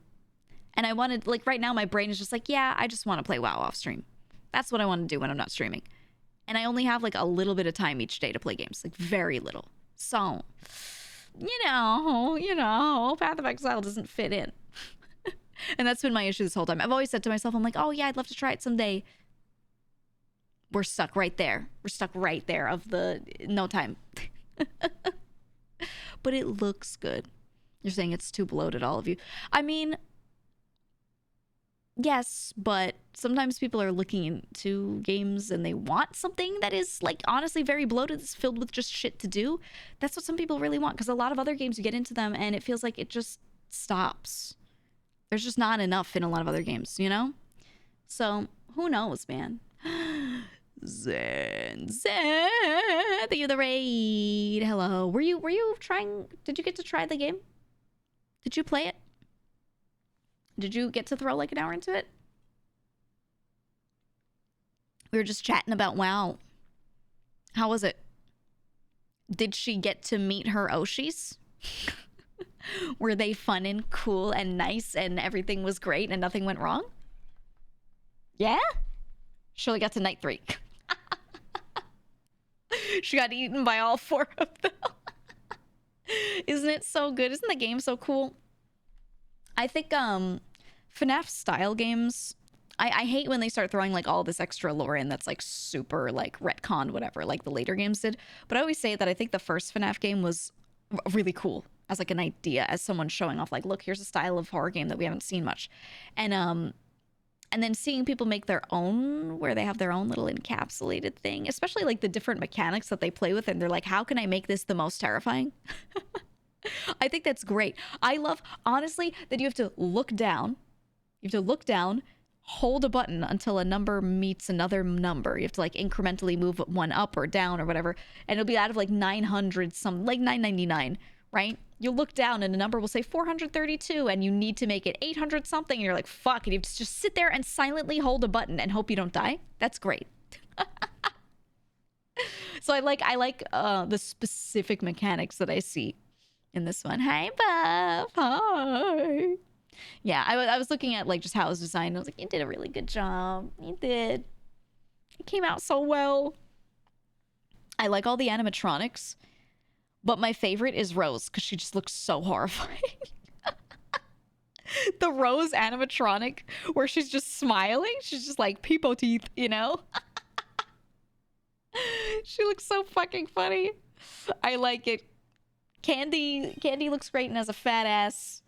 And I wanted, like right now, my brain is just like, yeah, I just want to play WoW off stream. That's what I want to do when I'm not streaming. And I only have like a little bit of time each day to play games, like very little. So, you know, Path of Exile doesn't fit in. And that's been my issue this whole time. I've always said to myself, I'm like, oh yeah, I'd love to try it someday. We're stuck right there. We're stuck right there of the no time. But it looks good. You're saying it's too bloated, all of you. I mean, yes, but sometimes people are looking into games and they want something that is like honestly very bloated, it's filled with just shit to do. That's what some people really want, because a lot of other games you get into them and it feels like it just stops. There's just not enough in a lot of other games, you know? So who knows, man? Zen, thank you the raid. Hello. Were you trying? Did you get to try the game? Did you play it? Did you get to throw like an hour into it? We were just chatting about WoW. How was it? Did she get to meet her Oshis? Were they fun and cool and nice and everything was great and nothing went wrong? Yeah? She only got to night 3. She got eaten by all 4 of them. Isn't it so good? Isn't the game so cool? I think FNAF style games, I hate when they start throwing like all this extra lore in that's like super like retconned, whatever, like the later games did. But I always say that I think the first FNAF game was really cool as like an idea, as someone showing off like, look, here's a style of horror game that we haven't seen much. And then seeing people make their own, where they have their own little encapsulated thing, especially like the different mechanics that they play with, and they're like, how can I make this the most terrifying? I think that's great. I love, honestly, that you have to look down. You have to look down, hold a button until a number meets another number. You have to like incrementally move one up or down or whatever. And it'll be out of like 900 some, like 999, right? You'll look down and a number will say 432 and you need to make it 800 something. And you're like, fuck. And you have to just sit there and silently hold a button and hope you don't die. That's great. So I like the specific mechanics that I see in this one. Hi, Buff. Hi. Yeah, I was looking at like just how it was designed. I was like, you did a really good job. You did. It came out so well. I like all the animatronics, but my favorite is Rose because she just looks so horrifying. The Rose animatronic where she's just smiling. She's just like peepo teeth, you know? She looks so fucking funny. I like it. Candy looks great and has a fat ass.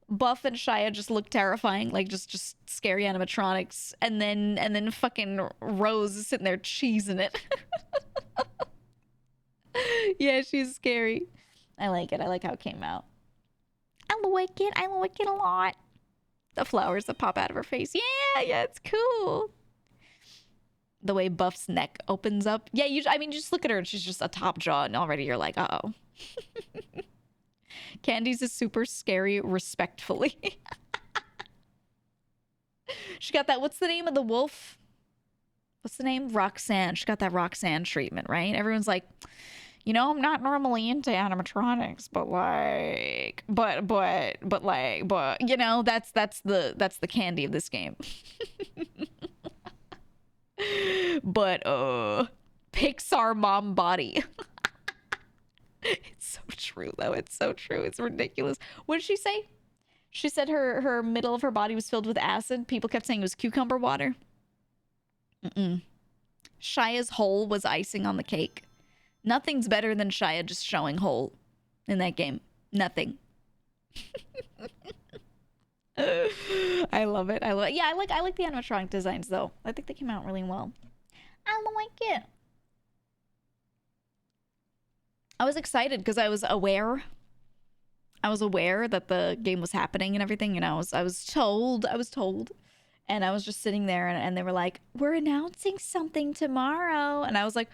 Buff and Shia just look terrifying, like just scary animatronics, and then fucking Rose is sitting there cheesing it. Yeah, she's scary. I like it. I like how it came out. I like it. I like it a lot. The flowers that pop out of her face. Yeah, it's cool. The way Buff's neck opens up. Yeah, I mean, just look at her and she's just a top jaw, and already you're like, uh-oh. Candy's is super scary respectfully. She got that, what's the name of the wolf? What's the name? Roxanne. She got that Roxanne treatment, right? Everyone's like, you know, I'm not normally into animatronics, but like, you know, that's the Candy of this game. But Pixar mom body. It's so true though. It's so true. It's ridiculous. What did she say? She said her middle of her body was filled with acid. People kept saying it was cucumber water. Shia's hole was icing on the cake. Nothing's better than Shia just showing hole in that game. Nothing. I love it. Yeah, I like the animatronic designs though. I think they came out really well. I like it. I was excited because I was aware that the game was happening and everything. You know, I was told. And I was just sitting there and they were like, we're announcing something tomorrow. And I was like,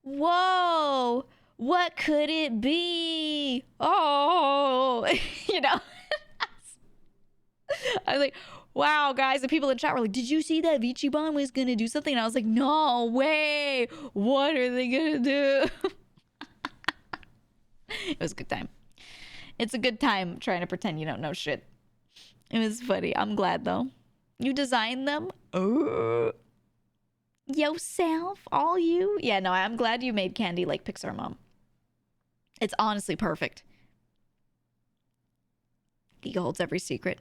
whoa, what could it be? Oh, you know. I was like, wow, guys. The people in chat were like, did you see that Vichibon was going to do something? And I was like, no way. What are they going to do? It was a good time. It's a good time trying to pretend you don't know shit. It was funny. I'm glad, though. You designed them? Oh. Yourself? All you? Yeah, no, I'm glad you made Candy like Pixar Mom. It's honestly perfect. He holds every secret.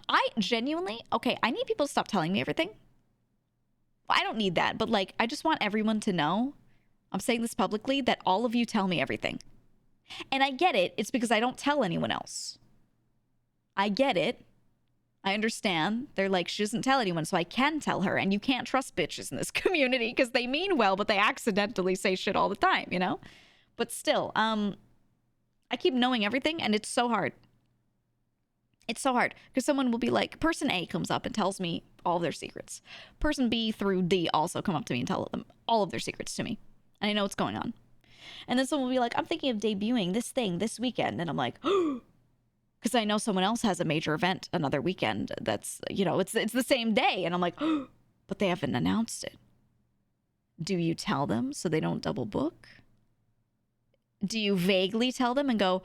I genuinely... Okay, I need people to stop telling me everything. Well, I don't need that, but like, I just want everyone to know, I'm saying this publicly, that all of you tell me everything. And I get it. It's because I don't tell anyone else. I get it. I understand. They're like, she doesn't tell anyone, so I can tell her. And you can't trust bitches in this community because they mean well, but they accidentally say shit all the time, you know? But still, I keep knowing everything, and it's so hard. It's so hard because someone will be like, person A comes up and tells me all of their secrets. Person B through D also come up to me and tell them all of their secrets to me. And I know what's going on. And then someone will be like, I'm thinking of debuting this thing this weekend. And I'm like, because I know someone else has a major event another weekend that's, you know, it's the same day. And I'm like, but they haven't announced it. Do you tell them so they don't double book? Do you vaguely tell them and go,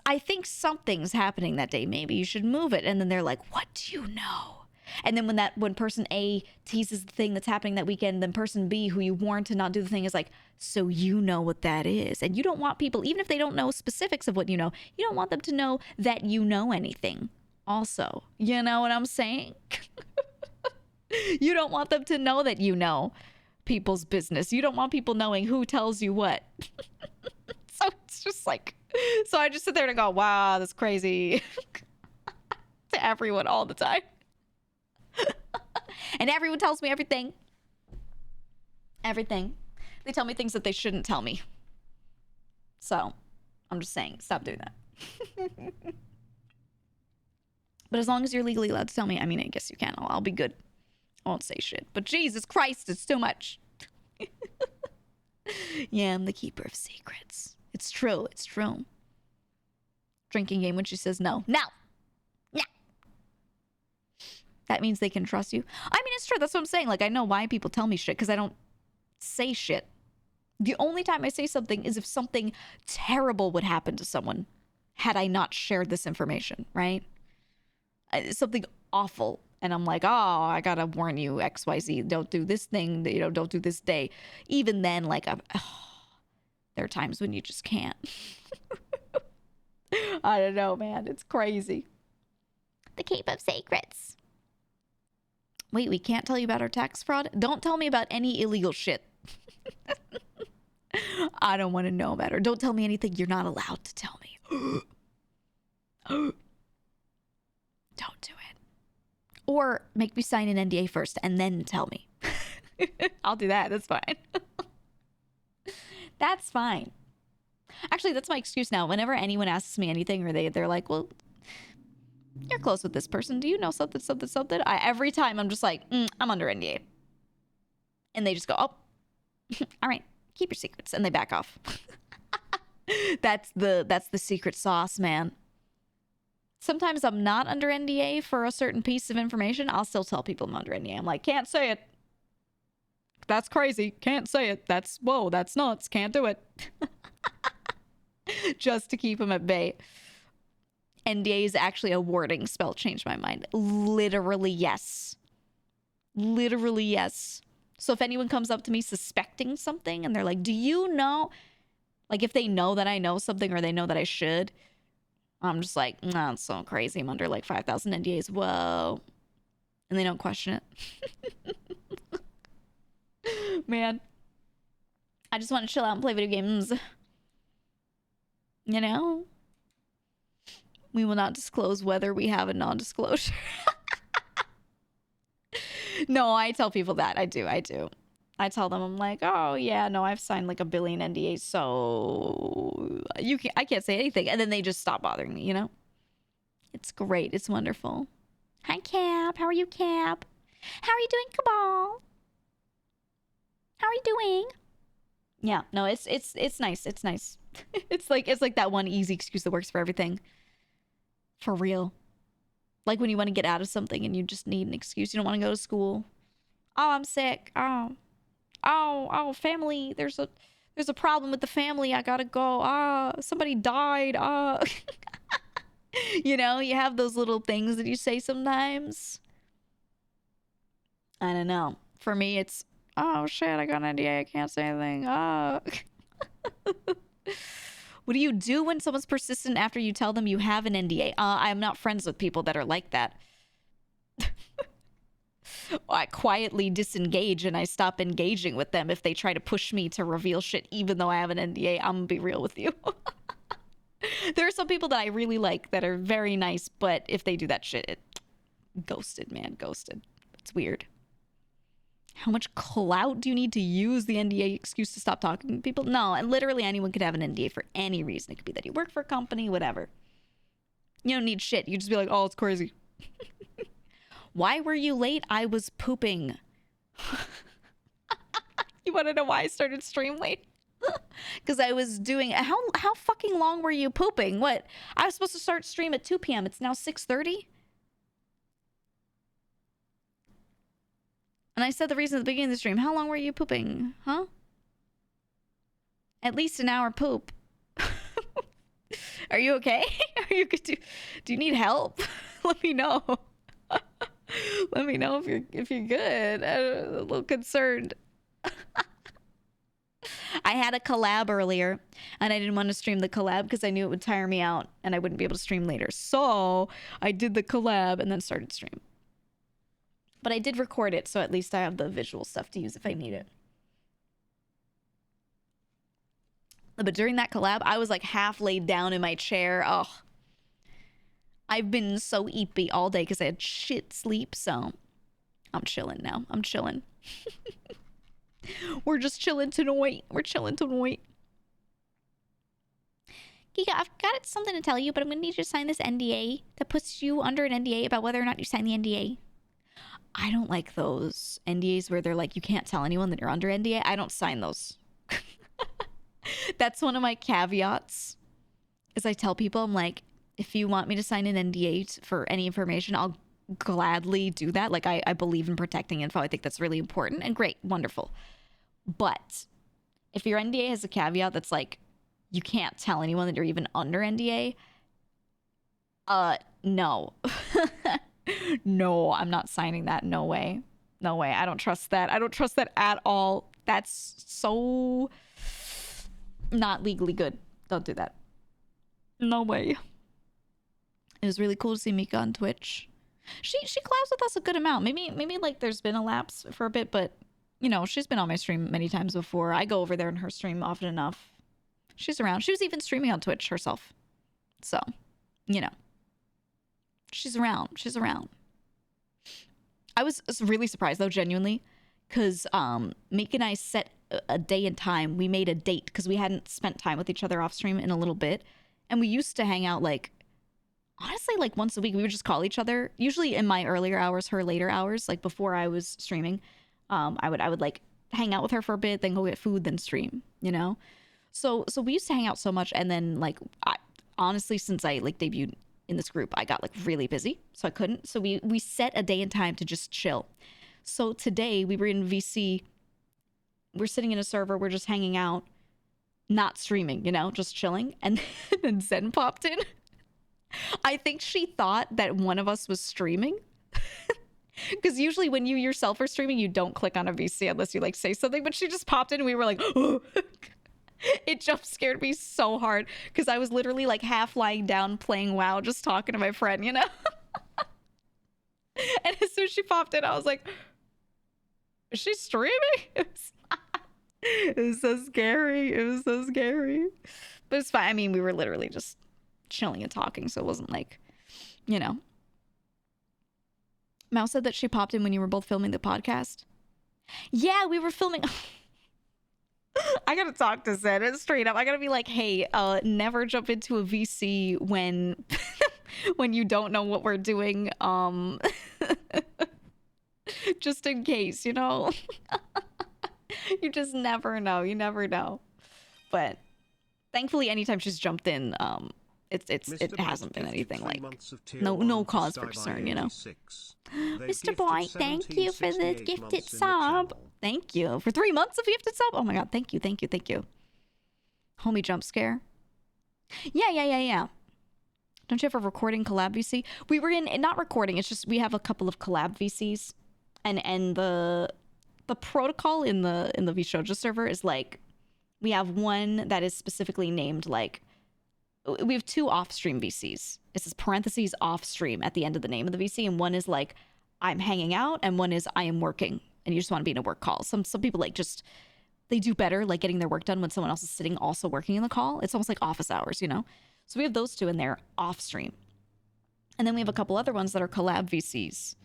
I think something's happening that day. Maybe you should move it. And then they're like, what do you know? And then when person A teases the thing that's happening that weekend, then person B, who you warned to not do the thing, is like, so you know what that is. And you don't want people, even if they don't know specifics of what you know, you don't want them to know that you know anything also. You know what I'm saying? You don't want them to know that you know people's business. You don't want people knowing who tells you what. So it's just like, so I just sit there and go, wow, that's crazy. To everyone all the time. And everyone tells me everything. Everything. They tell me things that they shouldn't tell me. So, I'm just saying, stop doing that. But as long as you're legally allowed to tell me, I mean, I guess you can. I'll be good. I won't say shit. But Jesus Christ, it's too much. Yeah, I'm the keeper of secrets. It's true. It's true. Drinking game when she says no. No! No! That means they can trust you. I mean, it's true. That's what I'm saying. Like, I know why people tell me shit, because I don't say shit. The only time I say something is if something terrible would happen to someone had I not shared this information, right? Something awful. And I'm like, oh, I gotta warn you, XYZ. Don't do this thing. You know, don't do this day. Even then, like, there are times when you just can't. I don't know, man. It's crazy. The Cape of Secrets. Wait, we can't tell you about our tax fraud? Don't tell me about any illegal shit. I don't want to know about her. Don't tell me anything you're not allowed to tell me. Or make me sign an NDA first and then tell me. I'll do that. That's fine. That's fine. Actually, that's my excuse now. Whenever anyone asks me anything or they're like, well, you're close with this person. Do you know something, something, something? Every time I'm just like, I'm under NDA. And they just go, oh, all right, keep your secrets. And they back off. That's the secret sauce, man. Sometimes I'm not under NDA for a certain piece of information. I'll still tell people I'm under NDA. I'm like, can't say it. That's crazy. Can't say it. Whoa, that's nuts. Can't do it. Just to keep them at bay. NDA is actually a wording spell. Changed my mind. Literally, yes. Literally, yes. So if anyone comes up to me suspecting something and they're like, do you know? Like if they know that I know something or they know that I should, I'm just like, no, it's so crazy. I'm under like 5,000 NDAs. Whoa. And they don't question it. Man. I just want to chill out and play video games. You know? We will not disclose whether we have a non-disclosure. No, I tell people that. I do. I tell them, I'm like, oh yeah, no, I've signed like 1 billion NDAs, so I can't say anything. And then they just stop bothering me, you know? It's great. It's wonderful. Hi, Cap. How are you, Cap? How are you doing, Cabal? How are you doing? Yeah, no, it's nice. It's nice. It's like that one easy excuse that works for everything. For real. Like when you want to get out of something and you just need an excuse. You don't want to go to school. Oh, I'm sick. Oh, family. There's a problem with the family. I gotta go. Somebody died. You know, you have those little things that you say sometimes. I don't know. For me, it's, oh shit, I got an NDA. I can't say anything. What do you do when someone's persistent after you tell them you have an NDA? I'm not friends with people that are like that. I quietly disengage and I stop engaging with them if they try to push me to reveal shit even though I have an NDA. I'm gonna be real with you. There are some people that I really like that are very nice, but if they do that shit, ghosted, man, ghosted. It's weird. How much clout do you need to use the NDA excuse to stop talking to people? No, and literally anyone could have an NDA for any reason. It could be that you work for a company, whatever. You don't need shit. You just be like, oh, it's crazy. Why were you late? I was pooping. You want to know why I started stream late? Because I was doing... How fucking long were you pooping? What? I was supposed to start stream at 2 p.m. It's now 6:30? And I said the reason at the beginning of the stream. How long were you pooping? Huh? At least an hour poop. Are you okay? Are you good? Do you need help? Let me know. Let me know if you're good. I'm a little concerned. I had a collab earlier and I didn't want to stream the collab because I knew it would tire me out and I wouldn't be able to stream later. So I did the collab and then started stream. But I did record it, so at least I have the visual stuff to use if I need it. But during that collab, I was like half laid down in my chair. Oh, I've been so EEPY all day because I had shit sleep, so I'm chilling now. I'm chilling. We're just chilling tonight. We're chilling tonight. Giga, I've got something to tell you, but I'm going to need you to sign this NDA that puts you under an NDA about whether or not you sign the NDA. I don't like those NDAs where they're like, you can't tell anyone that you're under NDA. I don't sign those. That's one of my caveats is I tell people, I'm like, if you want me to sign an NDA for any information, I'll gladly do that. Like I believe in protecting info. I think that's really important and great. Wonderful. But if your NDA has a caveat that's like, you can't tell anyone that you're even under NDA, no. No, I'm not signing that. No way. No way. I don't trust that. I don't trust that at all. That's so not legally good. Don't do that. No way. It was really cool to see Mika on Twitch. She collabs with us a good amount. Maybe like there's been a lapse for a bit, but you know, she's been on my stream many times before. I go over there in her stream often enough. She's around. She was even streaming on Twitch herself. So, you know. She's around. She's around. I was really surprised though, genuinely, because Meek and I set a day and time. We made a date because we hadn't spent time with each other off stream in a little bit, and we used to hang out like honestly like once a week. We would just call each other, usually in my earlier hours, her later hours, like before I was streaming. I would like hang out with her for a bit, then go get food, then stream, you know. So we used to hang out so much, and then like honestly, since I like debuted in this group, I got like really busy, so I couldn't. So we set a day and time to just chill. So today we were in VC, we're sitting in a server, we're just hanging out, not streaming, you know, just chilling, and then Zen popped in. I think she thought that one of us was streaming. Because usually when you yourself are streaming, you don't click on a VC unless you like say something, but she just popped in and we were like, oh. It jump scared me so hard because I was literally like half lying down playing WoW, just talking to my friend, you know? And as soon as she popped in, I was like, is she streaming? It was so scary. It was so scary. But it's fine. I mean, we were literally just chilling and talking, so it wasn't like, you know. Mouse said that she popped in when you were both filming the podcast. Yeah, we were filming. I gotta talk to Zen. It's straight up. I gotta be like, hey, never jump into a VC when when you don't know what we're doing. Just in case, you know. You just never know. You never know. But thankfully, anytime she's jumped in, it hasn't been anything like no cause for concern, you know. Mr. Boy, thank you for the gifted sub. Thank you for 3 months of gifted sub. Oh my god, thank you. Homie jump scare. Yeah. Don't you have a recording collab VC? We were in, not recording, it's just we have a couple of collab VCs, and the protocol in the VShoja server is like, we have one that is specifically named like, we have 2 off-stream VCs. It says parentheses off-stream at the end of the name of the VC, and one is like, I'm hanging out, and one is I am working, and you just want to be in a work call. Some people like just, they do better like getting their work done when someone else is sitting also working in the call. It's almost like office hours, you know? So we have those 2 and they're off-stream. And then we have a couple other ones that are collab VCs.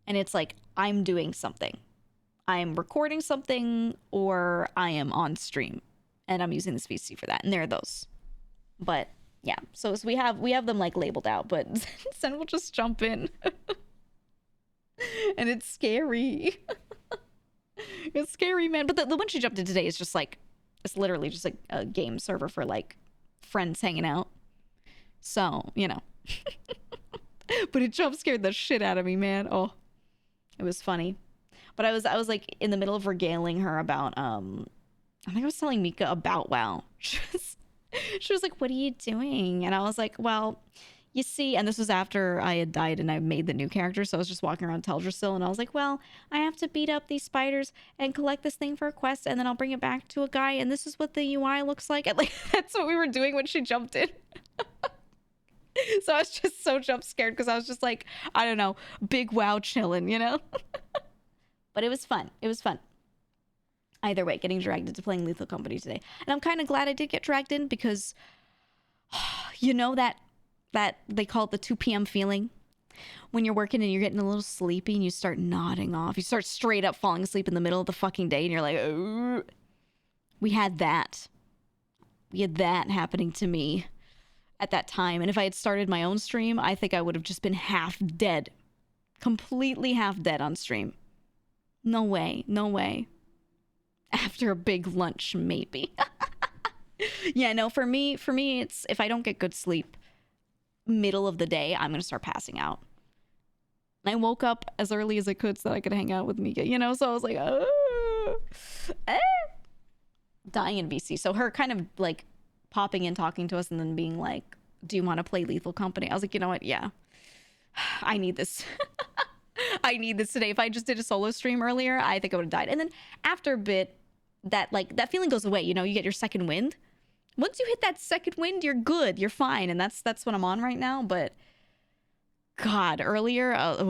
And it's like, I'm doing something. I'm recording something, or I am on stream, and I'm using this VC for that. And there are those. But yeah, so we have them like labeled out, but Zen will just jump in. And it's scary. It's scary, man. But the one she jumped in today is just like, it's literally just like a game server for like friends hanging out. So, you know. But it jump scared the shit out of me, man. Oh, it was funny. But I was like in the middle of regaling her about, I think I was telling Mika about WoW. She was like, what are you doing? And I was like, well, you see, and this was after I had died and I made the new character, so I was just walking around Teldrassil, and I was like, well, I have to beat up these spiders and collect this thing for a quest, and then I'll bring it back to a guy, and this is what the UI looks like. And like, that's what we were doing when she jumped in. So I was just so jump scared because I was just like, I don't know, big WoW chilling, you know? But it was fun. It was fun. Either way, getting dragged into playing Lethal Company today. And I'm kind of glad I did get dragged in because, you know, that they call it the 2 p.m. feeling? When you're working and you're getting a little sleepy and you start nodding off. You start straight up falling asleep in the middle of the fucking day and you're like, oh. We had that. We had that happening to me at that time. And if I had started my own stream, I think I would have just been half dead. Completely half dead on stream. No way. No way. After a big lunch, maybe. Yeah, no, for me, it's if I don't get good sleep, middle of the day, I'm going to start passing out. I woke up as early as I could so that I could hang out with Mika, you know? So I was like, dying in VC. So her kind of like popping in, talking to us, and then being like, do you want to play Lethal Company? I was like, you know what? Yeah, I need this. I need this today. If I just did a solo stream earlier, I think I would have died. And then after a bit, that feeling goes away. You know, you get your second wind. Once you hit that second wind, you're good. You're fine. And that's what I'm on right now. But God, earlier, it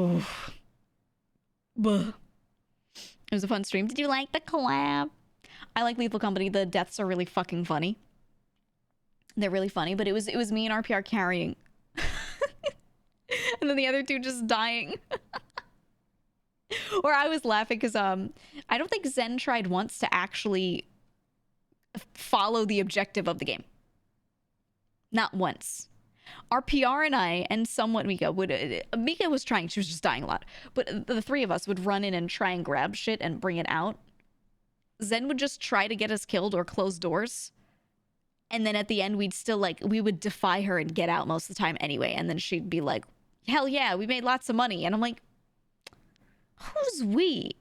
was a fun stream. Did you like the collab? I like Lethal Company. The deaths are really fucking funny. They're really funny. But it was me and RPR carrying. And then the other two just dying. Or I was laughing because I don't think Zen tried once to actually follow the objective of the game. Not once. Our PR and I, and somewhat Mika would... Mika was trying, she was just dying a lot. But the three of us would run in and try and grab shit and bring it out. Zen would just try to get us killed or close doors. And then at the end, we'd still, like, we would defy her and get out most of the time anyway. And then she'd be like, hell yeah, we made lots of money. And I'm like, who's we?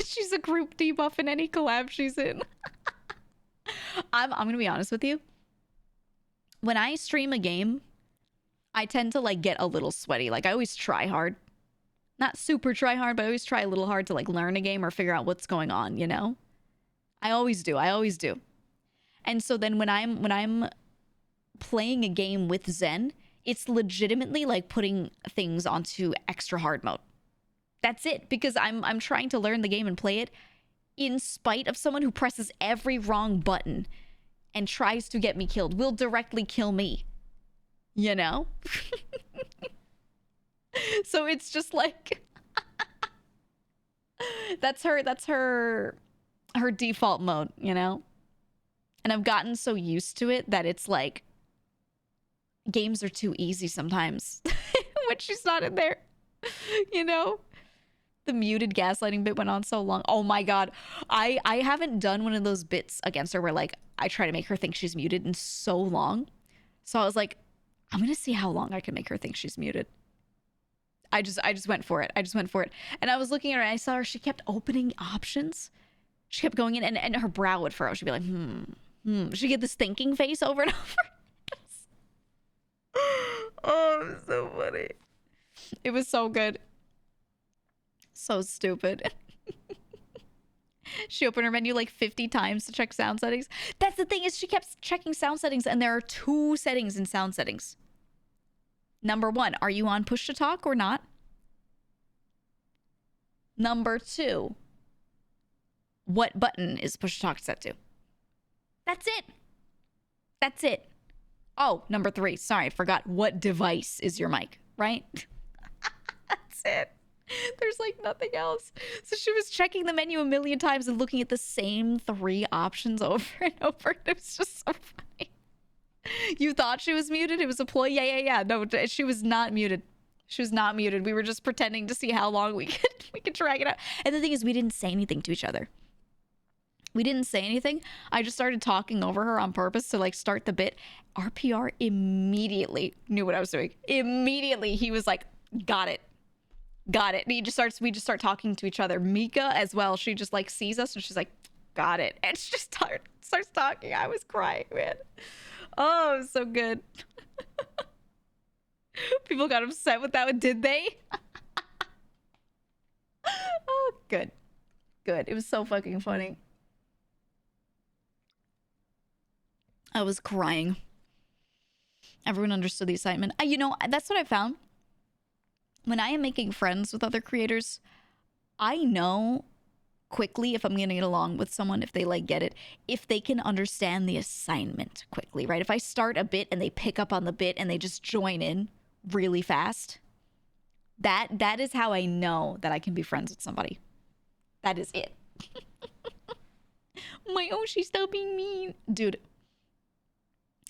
She's a group debuff in any collab she's in. I'm gonna be honest with you. When I stream a game, I tend to like get a little sweaty. Like I always try hard. Not super try hard, but I always try a little hard to like learn a game or figure out what's going on, you know? I always do. And so then when I'm playing a game with Zen, it's legitimately like putting things onto extra hard mode. That's it, because I'm trying to learn the game and play it in spite of someone who presses every wrong button and tries to get me killed, will directly kill me. You know? So it's just like that's her default mode, you know? And I've gotten so used to it that it's like games are too easy sometimes when she's not in there. You know? The muted gaslighting bit went on so long. Oh my god. I haven't done one of those bits against her where like I try to make her think she's muted in so long. So I was like, I'm gonna see how long I can make her think she's muted. I just went for it. And I was looking at her and I saw her, she kept opening options. She kept going in and her brow would furrow. She'd be like, She'd get this thinking face over and over. Oh, it was so funny. It was so good. So stupid. She opened her menu like 50 times to check sound settings. That's the thing, is she kept checking sound settings, and there are 2 settings in sound settings. Number 1, are you on push to talk or not? Number 2, what button is push to talk set to? That's it. Oh, number 3, sorry, I forgot. What device is your mic, right? That's it. There's like nothing else. So she was checking the menu a million times and looking at the same 3 options over and over. It was just so funny. You thought she was muted? It was a ploy? Yeah. No, she was not muted. We were just pretending to see how long we could drag it out. And the thing is, we didn't say anything to each other. I just started talking over her on purpose to like start the bit. RPR immediately knew what I was doing. Immediately, he was like, got it. And we just start talking to each other. Mika as well. She just like sees us and she's like, got it. And she just starts talking. I was crying, man. Oh, it was so good. People got upset with that one, did they? Oh, good. It was so fucking funny. I was crying. Everyone understood the excitement. You know, that's what I found. When I am making friends with other creators, I know quickly if I'm going to get along with someone, if they like get it, if they can understand the assignment quickly, right? If I start a bit and they pick up on the bit and they just join in really fast, that is how I know that I can be friends with somebody. That is it. She's still being mean. Dude,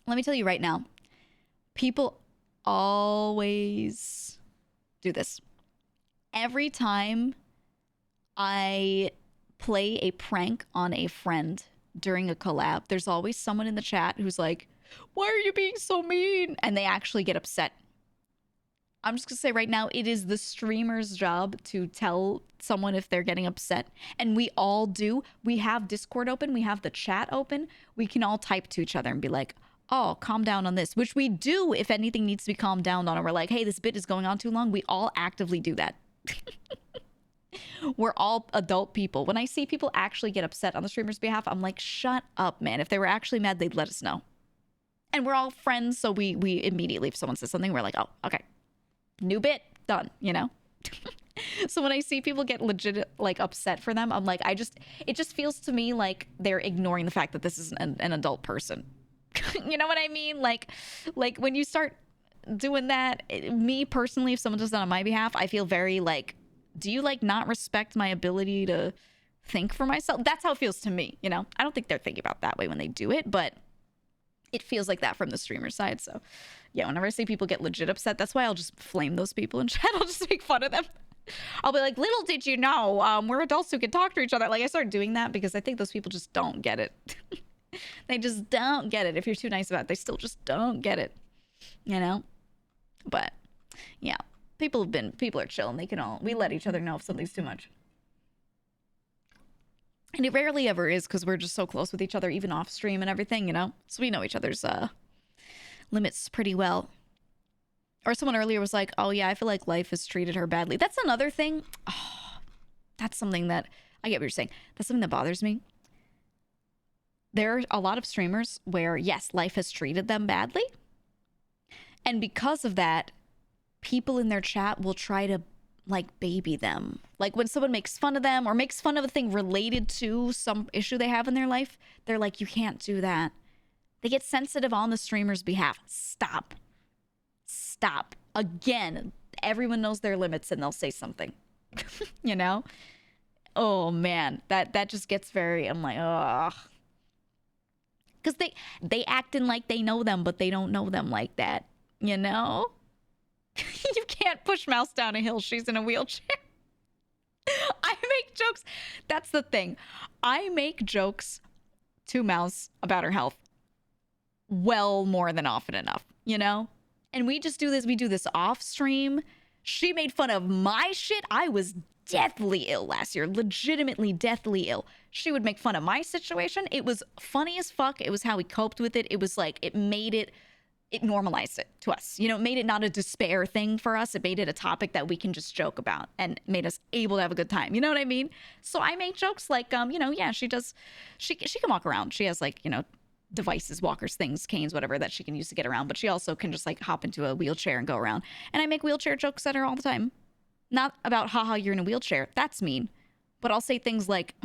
let me tell you right now, people always do this. Every time I play a prank on a friend during a collab, there's always someone in the chat who's like, why are you being so mean? And they actually get upset. I'm just gonna say right now, it is the streamer's job to tell someone if they're getting upset. And we all do. We have Discord open. We have the chat open. We can all type to each other and be like, oh, calm down on this, which we do if anything needs to be calmed down on, or we're like, hey, this bit is going on too long. We all actively do that. We're all adult people. When I see people actually get upset on the streamer's behalf, I'm like, shut up, man. If they were actually mad, they'd let us know. And we're all friends, so we immediately, if someone says something, we're like, oh, okay. New bit, done, you know? So when I see people get legit, like, upset for them, I'm like, it just feels to me like they're ignoring the fact that this is an adult person. You know what I mean? Like when you start doing that. Me personally, if someone does that on my behalf, I feel very like, do you like not respect my ability to think for myself? That's how it feels to me, you know? I don't think they're thinking about that way when they do it, but it feels like that from the streamer side. So yeah, whenever I see people get legit upset, that's why I'll just flame those people in chat. I'll just make fun of them. I'll be like, little did you know, we're adults who can talk to each other. Like, I start doing that because I think those people just don't get it. They just don't get it. If you're too nice about it, they still just don't get it, you know? But yeah, people are chilling. We let each other know if something's too much. And it rarely ever is, because we're just so close with each other, even off stream and everything, you know? So we know each other's limits pretty well. Or someone earlier was like, oh yeah, I feel like life has treated her badly. That's another thing. Oh, that's something that, I get what you're saying. That's something that bothers me. There are a lot of streamers where, yes, life has treated them badly. And because of that, people in their chat will try to like baby them. Like when someone makes fun of them or makes fun of a thing related to some issue they have in their life, they're like, you can't do that. They get sensitive on the streamer's behalf. Stop. Stop. Again, everyone knows their limits and they'll say something. You know? Oh man, that just gets very, I'm like, ugh. Because they acting like they know them, but they don't know them like that. You know? You can't push Mouse down a hill. She's in a wheelchair. I make jokes. That's the thing. I make jokes to Mouse about her health well more than often enough, you know? And we just do this. We do this off stream. She made fun of my shit. I was deathly ill last year. Legitimately deathly ill. She would make fun of my situation. It was funny as fuck. It was how we coped with it. It was like, it normalized it to us. You know, it made it not a despair thing for us. It made it a topic that we can just joke about and made us able to have a good time. You know what I mean? So I make jokes like, you know, yeah, she can walk around. She has like, you know, devices, walkers, things, canes, whatever that she can use to get around. But she also can just like hop into a wheelchair and go around. And I make wheelchair jokes at her all the time. Not about, haha, you're in a wheelchair. That's mean. But I'll say things like,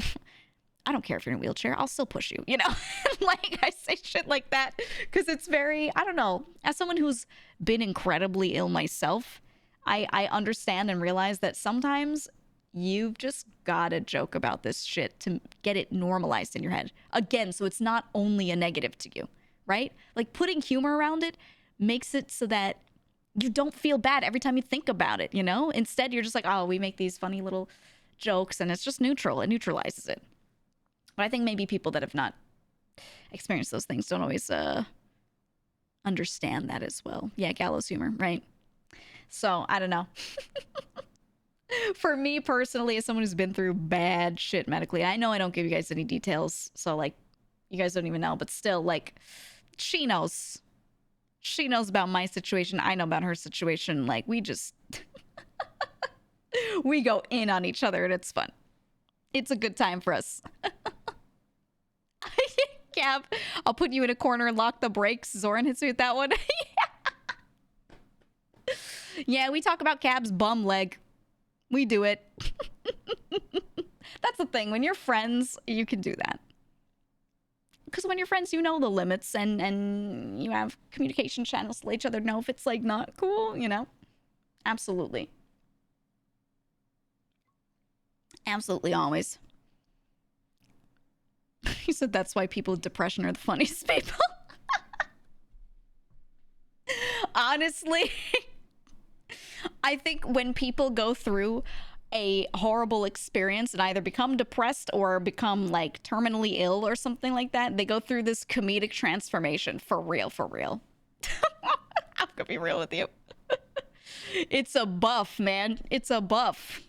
I don't care if you're in a wheelchair. I'll still push you, you know? Like, I say shit like that because it's very, I don't know. As someone who's been incredibly ill myself, I understand and realize that sometimes you've just got to joke about this shit to get it normalized in your head. Again, so it's not only a negative to you, right? Like, putting humor around it makes it so that you don't feel bad every time you think about it, you know? Instead, you're just like, oh, we make these funny little jokes and it's just neutral. It neutralizes it. But I think maybe people that have not experienced those things don't always understand that as well. Yeah, gallows humor, right? So, I don't know. For me personally, as someone who's been through bad shit medically, I know I don't give you guys any details. So, like, you guys don't even know. But still, like, she knows. She knows about my situation. I know about her situation. Like, we just... we go in on each other and it's fun. It's a good time for us. Cab, I'll put you in a corner and lock the brakes. Zoran hits me with that one. Yeah, we talk about Cab's bum leg. We do it. That's the thing. When you're friends, you can do that. Because when you're friends, you know the limits and you have communication channels to let each other know if it's like not cool, you know? Absolutely. Absolutely, always. He said that's why people with depression are the funniest people. Honestly, I think when people go through a horrible experience and either become depressed or become like terminally ill or something like that, they go through this comedic transformation. For real, for real. I'm gonna be real with you. It's a buff, man. It's a buff.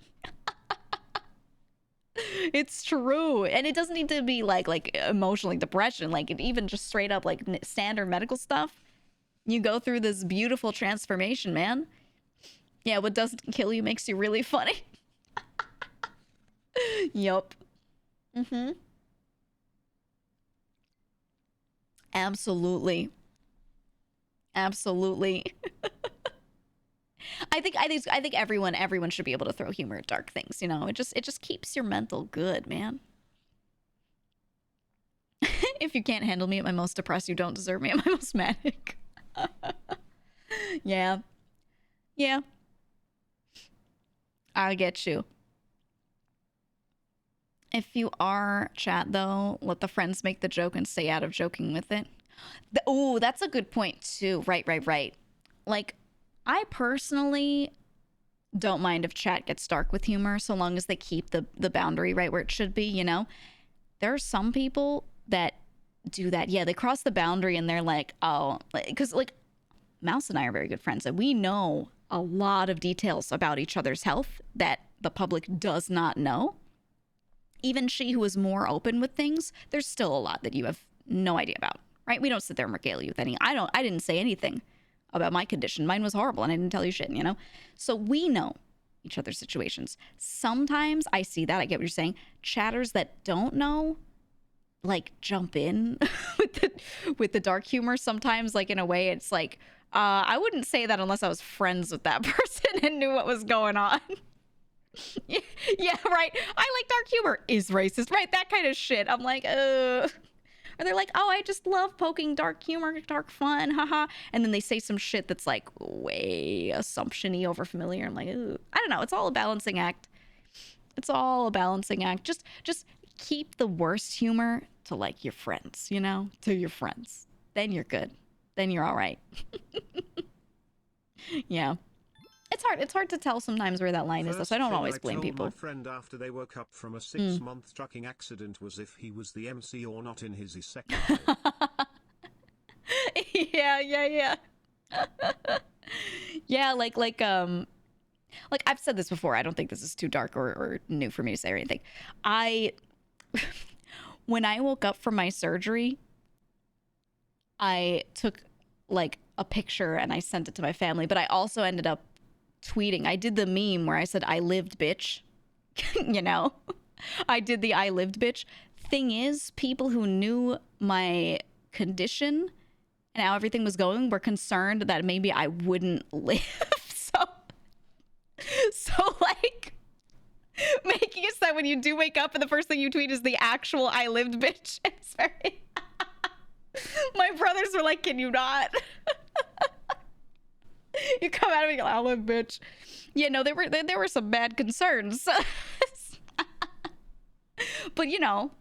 It's true. And it doesn't need to be like emotionally depression, like even just straight up like standard medical stuff. You go through this beautiful transformation, man. Yeah, what doesn't kill you makes you really funny. Yup. Mm-hmm. Absolutely. Absolutely. I think everyone should be able to throw humor at dark things, you know? It just keeps your mental good, man. If you can't handle me at my most depressed, you don't deserve me at my most manic. Yeah. Yeah. I get you. If you are chat though, let the friends make the joke and stay out of joking with it. Oh, that's a good point too. Right, right, right. Like, I personally don't mind if chat gets dark with humor so long as they keep the boundary right where it should be, you know? There are some people that do that. Yeah, they cross the boundary and they're like, oh, because like Mouse and I are very good friends and we know a lot of details about each other's health that the public does not know. Even she who is more open with things, there's still a lot that you have no idea about, right? We don't sit there and regale you with any. I didn't say anything about my condition. Mine was horrible and I didn't tell you shit, you know? So we know each other's situations. Sometimes I see that. I get what you're saying. Chatters that don't know, like, jump in with the dark humor. Sometimes, like, in a way, it's like, I wouldn't say that unless I was friends with that person and knew what was going on. Yeah, right. I like dark humor is racist, right? That kind of shit. I'm like, Or they're like, oh, I just love poking dark humor, dark fun, haha. And then they say some shit that's like way assumption-y, over familiar. I'm like, ooh. I don't know. It's all a balancing act. It's all a balancing act. Just keep the worst humor to like your friends, you know, to your friends. Then you're good. Then you're all right. Yeah. It's hard to tell sometimes where that line is, though, so I don't always blame people. My friend after they woke up from a 6-month trucking accident was if he was the MC or not in his second. Yeah. Yeah, like I've said this before. I don't think this is too dark or new for me to say or anything. When I woke up from my surgery, I took like a picture and I sent it to my family, but I also ended up tweeting. I did the meme where I said, I lived, bitch. You know? I did the I lived, bitch. Thing is, people who knew my condition and how everything was going were concerned that maybe I wouldn't live. So like, making it so that when you do wake up and the first thing you tweet is the actual I lived, bitch. It's very... My brothers were like, can you not? You come out of me, I live, bitch. Yeah, no, there were some bad concerns. But you know,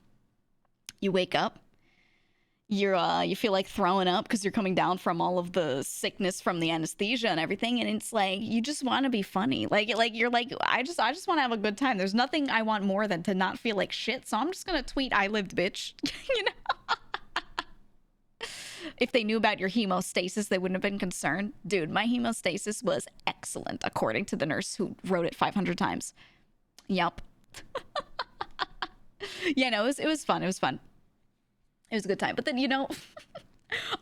you wake up, you feel like throwing up because you're coming down from all of the sickness from the anesthesia and everything, and it's like you just want to be funny. Like you're like, I just want to have a good time. There's nothing I want more than to not feel like shit. So I'm just gonna tweet I lived, bitch. You know. If they knew about your hemostasis, they wouldn't have been concerned. Dude, my hemostasis was excellent, according to the nurse who wrote it 500 times. Yup. Yeah, no, it was fun. It was fun. It was a good time. But then, you know,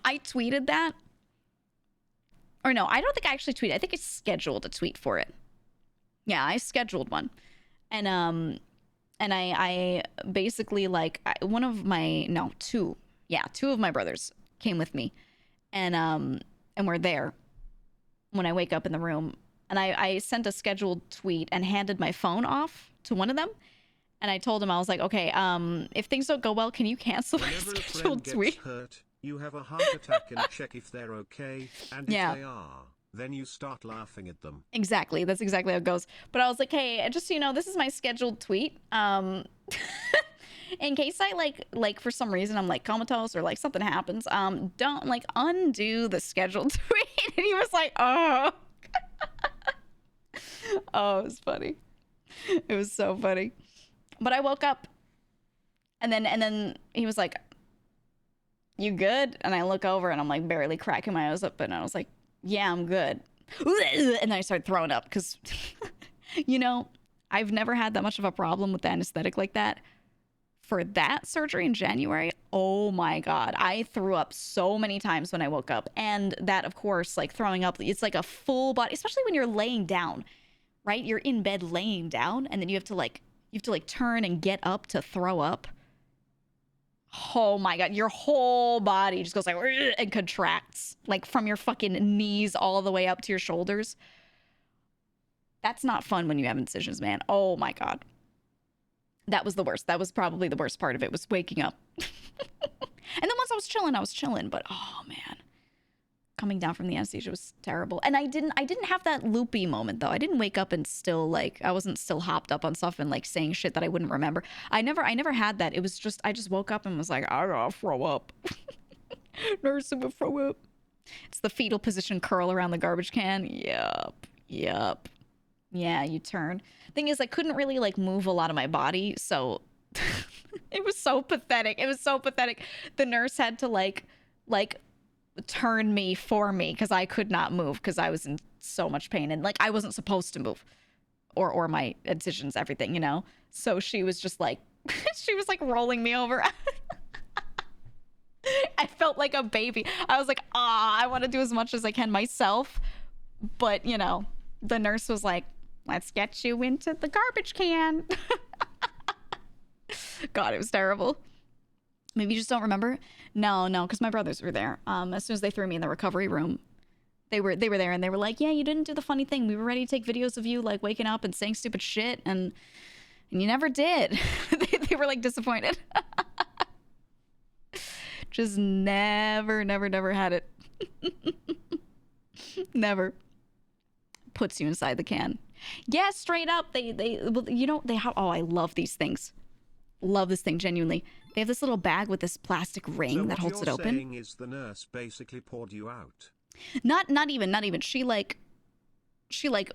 I tweeted that. Or no, I don't think I actually tweeted. I think I scheduled a tweet for it. Yeah, I scheduled one. And I basically, like, two of my brothers came with me, and we're there when I wake up in the room, and I sent a scheduled tweet and handed my phone off to one of them, and I told him, I was like, okay, if things don't go well, can you cancel my scheduled tweet? Hurt, you have a heart attack and check if they're okay, and if they are, then you start laughing at them. Exactly, that's exactly how it goes. But I was like, hey, just so you know, this is my scheduled tweet. In case I like for some reason I'm like comatose or like something happens, don't like undo the scheduled tweet. And he was like, oh. Oh, it was funny. It was so funny. But I woke up and then he was like, you good? And I look over and I'm like barely cracking my eyes up, and I was like, yeah, I'm good. And then I started throwing up because you know, I've never had that much of a problem with the anesthetic like that. For that surgery in January, oh my God, I threw up so many times when I woke up. And that, of course, like throwing up, it's like a full body, especially when you're laying down, right? You're in bed laying down, and then you have to turn and get up to throw up. Oh my God, your whole body just goes like and contracts, like from your fucking knees all the way up to your shoulders. That's not fun when you have incisions, man. Oh my God. That was the worst. That was probably the worst part of it, was waking up. And then once I was chilling, but oh man. coming down from the anesthesia was terrible. And I didn't have that loopy moment though. I didn't wake up and still like, I wasn't still hopped up on stuff and like saying shit that I wouldn't remember. I never had that. It was just, I just woke up and was like, I gotta throw up. Nurse, I'm gonna throw up. It's the fetal position curl around the garbage can. Yup. Yeah, you turn. Thing is, I couldn't really like move a lot of my body, so it was so pathetic. It was so pathetic. The nurse had to like turn me for me because I could not move because I was in so much pain and like I wasn't supposed to move, or my incisions, everything, you know. So she was just like, she was like rolling me over. I felt like a baby. I was like, I want to do as much as I can myself, but you know, the nurse was like, let's get you into the garbage can. God, it was terrible. Maybe you just don't remember? No, because my brothers were there. As soon as they threw me in the recovery room, they were there and they were like, yeah, you didn't do the funny thing. We were ready to take videos of you like waking up and saying stupid shit, and you never did. They were like disappointed. Just never had it. Never. Puts you inside the can. Yeah, straight up. Well, you know, they have, oh, I love these things. Love this thing, genuinely. They have this little bag with this plastic ring that holds it open. So what you're saying is the nurse basically poured you out? Not even. She like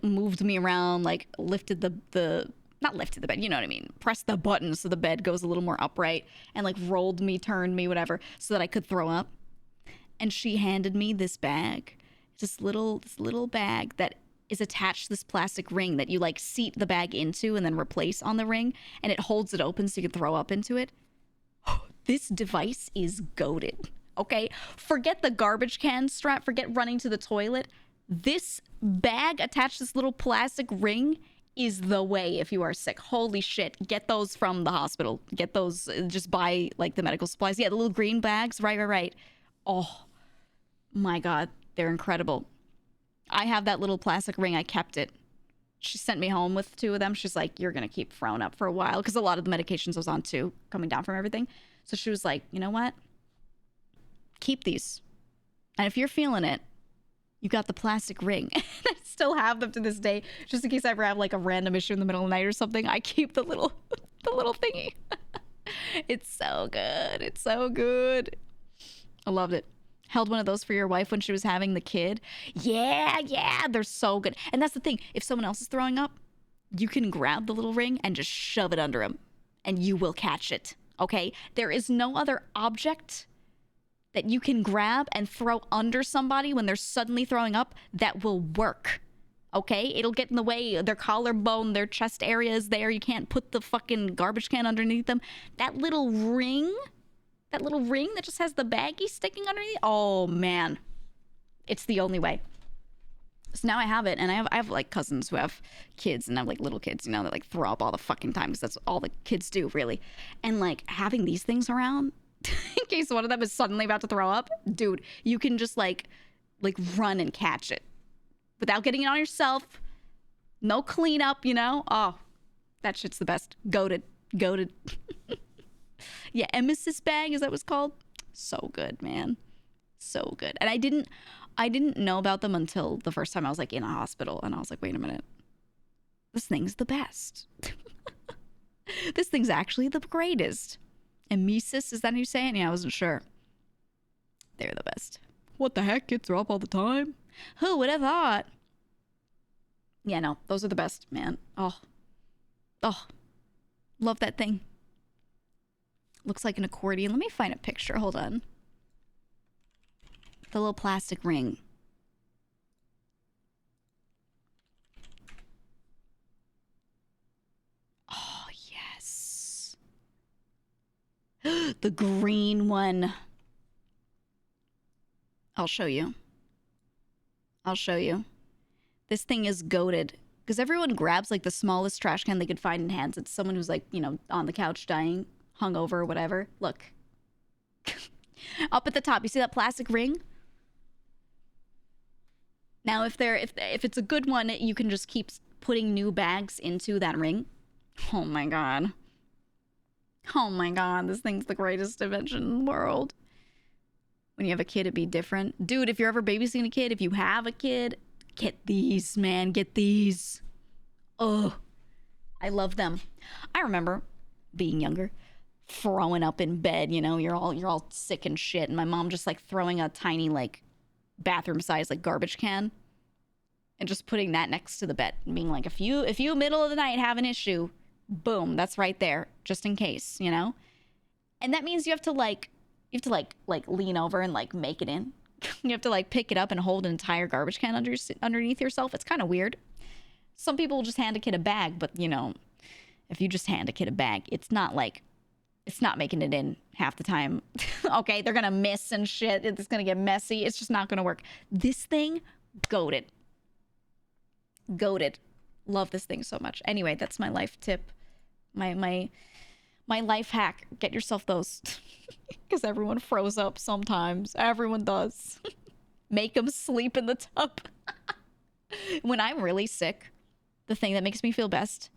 moved me around, like lifted the not lifted the bed, you know what I mean? Pressed the button so the bed goes a little more upright and like rolled me, turned me, whatever, so that I could throw up. And she handed me this bag, this little bag that is attached to this plastic ring that you like seat the bag into and then replace on the ring, and it holds it open so you can throw up into it. This device is goated. Okay, forget the garbage can strap, forget running to the toilet. This bag attached to this little plastic ring is the way if you are sick. Holy shit. Get those from the hospital. Get those, just buy like the medical supplies. Yeah, the little green bags. Right. Oh my God. They're incredible. I have that little plastic ring. I kept it. She sent me home with 2 of them. She's like, you're going to keep throwing up for a while. Because a lot of the medications I was on too, coming down from everything. So she was like, you know what? Keep these. And if you're feeling it, you got the plastic ring. I still have them to this day, just in case I ever have like a random issue in the middle of the night or something. I keep the little thingy. It's so good. It's so good. I loved it. Held one of those for your wife when she was having the kid. Yeah, they're so good. And that's the thing. If someone else is throwing up, you can grab the little ring and just shove it under him, and you will catch it. Okay? There is no other object that you can grab and throw under somebody when they're suddenly throwing up that will work. Okay? It'll get in the way. Their collarbone, their chest area is there. You can't put the fucking garbage can underneath them. That little ring that just has the baggie sticking underneath. Oh, man. It's the only way. So now I have it, and I have like cousins who have kids, and I have like little kids, you know, that like throw up all the fucking time because that's all the kids do, really. And like having these things around in case one of them is suddenly about to throw up, dude, you can just like run and catch it without getting it on yourself. No cleanup, you know? Oh, that shit's the best. Goated. Yeah, emesis bag, is that what it's called? So good, man. So good. And I didn't know about them until the first time I was like in a hospital, and I was like, wait a minute. This thing's the best. This thing's actually the greatest. Emesis, is that how you say it? Yeah, I wasn't sure. They're the best. What the heck? Kids throw up all the time? Who would have thought? Yeah, no, those are the best, man. Oh, love that thing. Looks like an accordion. Let me find a picture. Hold on. The little plastic ring. Oh, yes. The green one. I'll show you. This thing is goated. Because everyone grabs like the smallest trash can they could find and hands it to someone who's like, you know, on the couch dying, hungover or whatever. Look. Up at the top, you see that plastic ring? Now, if it's a good one, you can just keep putting new bags into that ring. Oh my god. Oh my god, this thing's the greatest invention in the world. When you have a kid, it'd be different. Dude, if you're ever babysitting a kid, if you have a kid, get these, man. Get these. Oh, I love them. I remember being younger, throwing up in bed, you know, you're all sick and shit, and my mom just like throwing a tiny like bathroom size like garbage can and just putting that next to the bed and being like, if you middle of the night have an issue, boom, that's right there, just in case, you know? And that means you have to like lean over and like make it in. You have to like pick it up and hold an entire garbage can underneath yourself. It's kind of weird. Some people will just hand a kid a bag, but you know, if you just hand a kid a bag, it's not making it in half the time. Okay, they're gonna miss and shit. It's gonna get messy. It's just not gonna work. This thing, goated. Love this thing so much. Anyway, that's my life tip. My life hack. Get yourself those. Because everyone froze up sometimes. Everyone does. Make them sleep in the tub. When I'm really sick, the thing that makes me feel best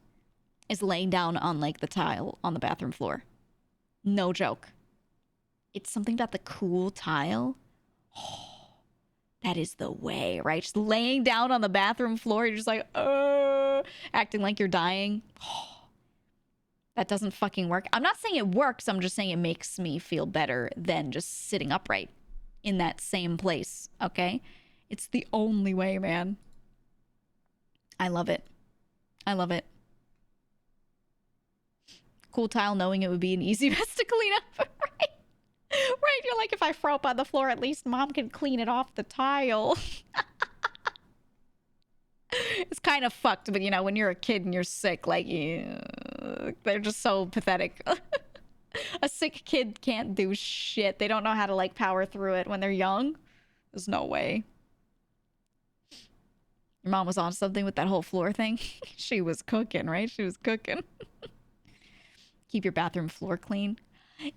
is laying down on like the tile on the bathroom floor. No joke. It's something about the cool tile. Oh, that is the way, right? Just laying down on the bathroom floor, you're just like, acting like you're dying. Oh, that doesn't fucking work. I'm not saying it works. I'm just saying it makes me feel better than just sitting upright in that same place, okay? It's the only way, man. I love it. I love it. Cool tile, knowing it would be an easy mess to clean up, right? Right, you're like, if I throw up on the floor, at least mom can clean it off the tile. It's kind of fucked, but you know, when you're a kid and you're sick, like, they're just so pathetic. A sick kid can't do shit. They don't know how to like power through it when they're young. There's no way. Your mom was on something with that whole floor thing. She was cooking, right? She was cooking. Keep your bathroom floor clean.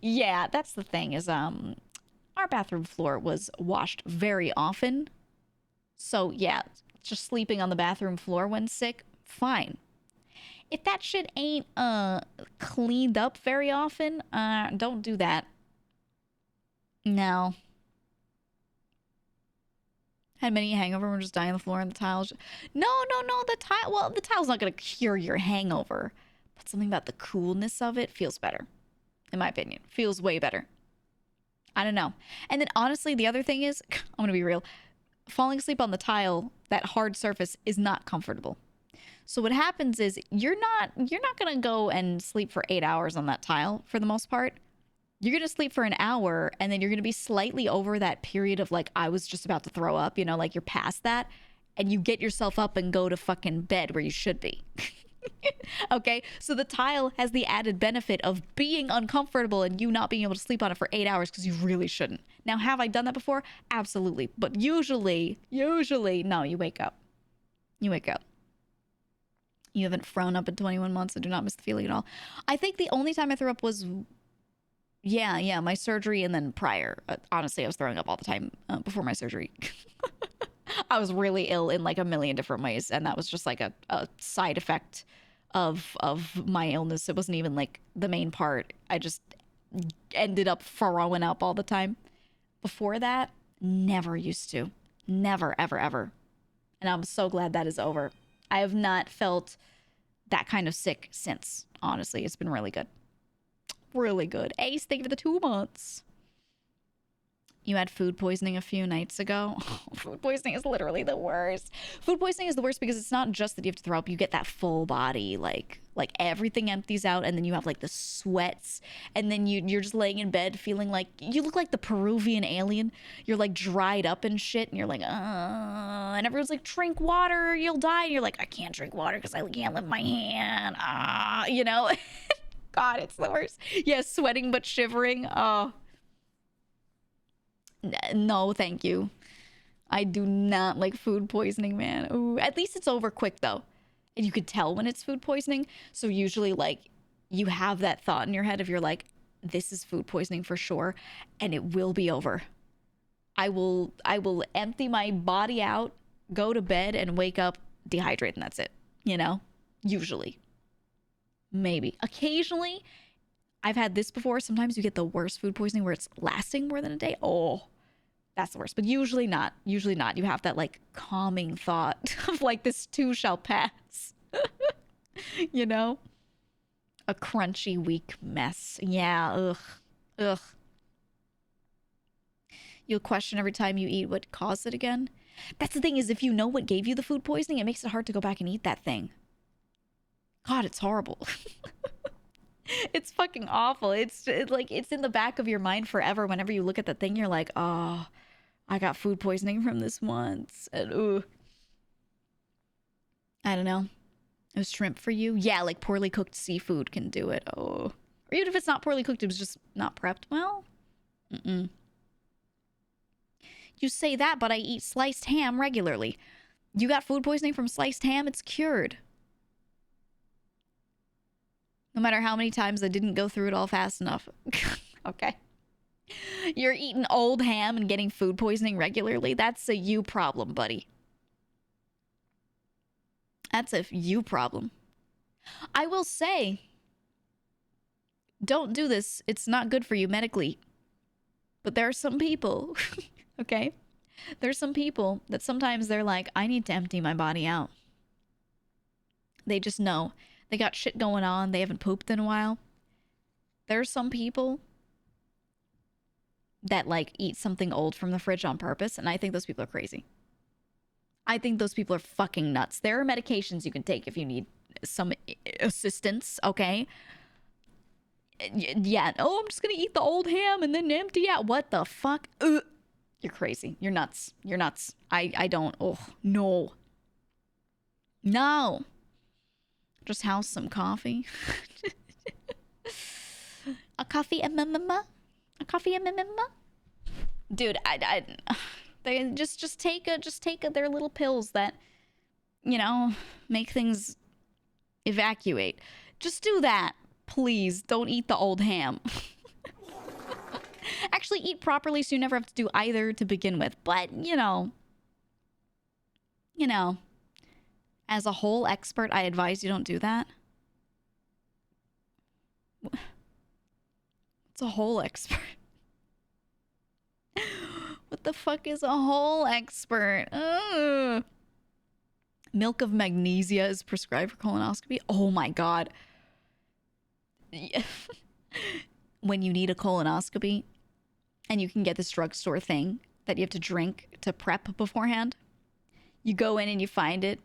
Yeah, that's the thing is, our bathroom floor was washed very often. So yeah, just sleeping on the bathroom floor when sick, fine. If that shit ain't cleaned up very often, don't do that. No. Had many hangover and just dying on the floor and the tiles. No, the tile. Well, the tile's not gonna cure your hangover, but something about the coolness of it feels better, in my opinion. Feels way better. I don't know. And then honestly, the other thing is, I'm gonna be real. Falling asleep on the tile, that hard surface, is not comfortable. So what happens is you're not gonna go and sleep for 8 hours on that tile for the most part. You're gonna sleep for an hour, and then you're gonna be slightly over that period of like, I was just about to throw up, you know, like you're past that, and you get yourself up and go to fucking bed where you should be. Okay, so the tile has the added benefit of being uncomfortable and you not being able to sleep on it for 8 hours because you really shouldn't. Now, have I done that before? Absolutely. But usually, no, you wake up. You wake up. You haven't thrown up in 21 months. I do not miss the feeling at all. I think the only time I threw up was, yeah, my surgery and then prior. Honestly, I was throwing up all the time before my surgery. I was really ill in like a million different ways, and that was just like a side effect of my illness. It wasn't even like the main part. I just ended up throwing up all the time. Before that, never used to. Never, ever, ever. And I'm so glad that is over. I have not felt that kind of sick since. Honestly, it's been really good. Really good. Ace, thank you for the 2 months. You had food poisoning a few nights ago. Food poisoning is literally the worst. Food poisoning is the worst because it's not just that you have to throw up. You get that full body, like everything empties out, and then you have like the sweats, and then you're just laying in bed feeling like you look like the Peruvian alien. You're like dried up and shit, and you're like, and everyone's like, drink water, you'll die. And you're like, I can't drink water because I can't lift my hand. You know? God, it's the worst. Yeah, sweating but shivering. Oh. No, thank you. I do not like food poisoning, man. Ooh, at least it's over quick, though. And you could tell when it's food poisoning. So usually, like, you have that thought in your head if you're like, this is food poisoning for sure, and it will be over. I will empty my body out, go to bed, and wake up dehydrated, and that's it. You know? Usually. Maybe. Occasionally, I've had this before. Sometimes you get the worst food poisoning where it's lasting more than a day. Oh, That's the worst. But usually not. Usually not. You have that like calming thought of like this too shall pass. You know? A crunchy, weak mess. Yeah, ugh. Ugh. You'll question every time you eat what caused it again. That's the thing, is if you know what gave you the food poisoning, it makes it hard to go back and eat that thing. God, it's horrible. It's fucking awful. It's like it's in the back of your mind forever. Whenever you look at the thing, you're like, oh, I got food poisoning from this once. And ooh. I don't know. It was shrimp for you? Yeah, like poorly cooked seafood can do it. Oh. Or even if it's not poorly cooked, it was just not prepped well. Mm-mm. You say that, but I eat sliced ham regularly. You got food poisoning from sliced ham? It's cured. No matter how many times I didn't go through it all fast enough. Okay. You're eating old ham and getting food poisoning regularly? That's a you problem, buddy. That's a you problem. I will say, don't do this. It's not good for you medically. But there are some people, okay? There's some people that sometimes they're like, I need to empty my body out. They just know. They got shit going on. They haven't pooped in a while. There are some people that like eat something old from the fridge on purpose, and I think those people are crazy. I think those people are fucking nuts. There are medications you can take if you need some assistance, okay? Yeah, oh, I'm just gonna eat the old ham and then empty out. What the fuck? You're crazy. You're nuts. You're nuts. I don't. Oh, no. No. Just house some coffee. A coffee, a coffee, dude. They just take their little pills that, you know, make things evacuate. Just do that, please. Don't eat the old ham. Actually, eat properly so you never have to do either to begin with. But you know, as a whole expert, I advise you don't do that. It's a whole expert. What the fuck is a whole expert? Ugh. Milk of magnesia is prescribed for colonoscopy. Oh my god. When you need a colonoscopy and you can get this drugstore thing that you have to drink to prep beforehand, you go in and you find it.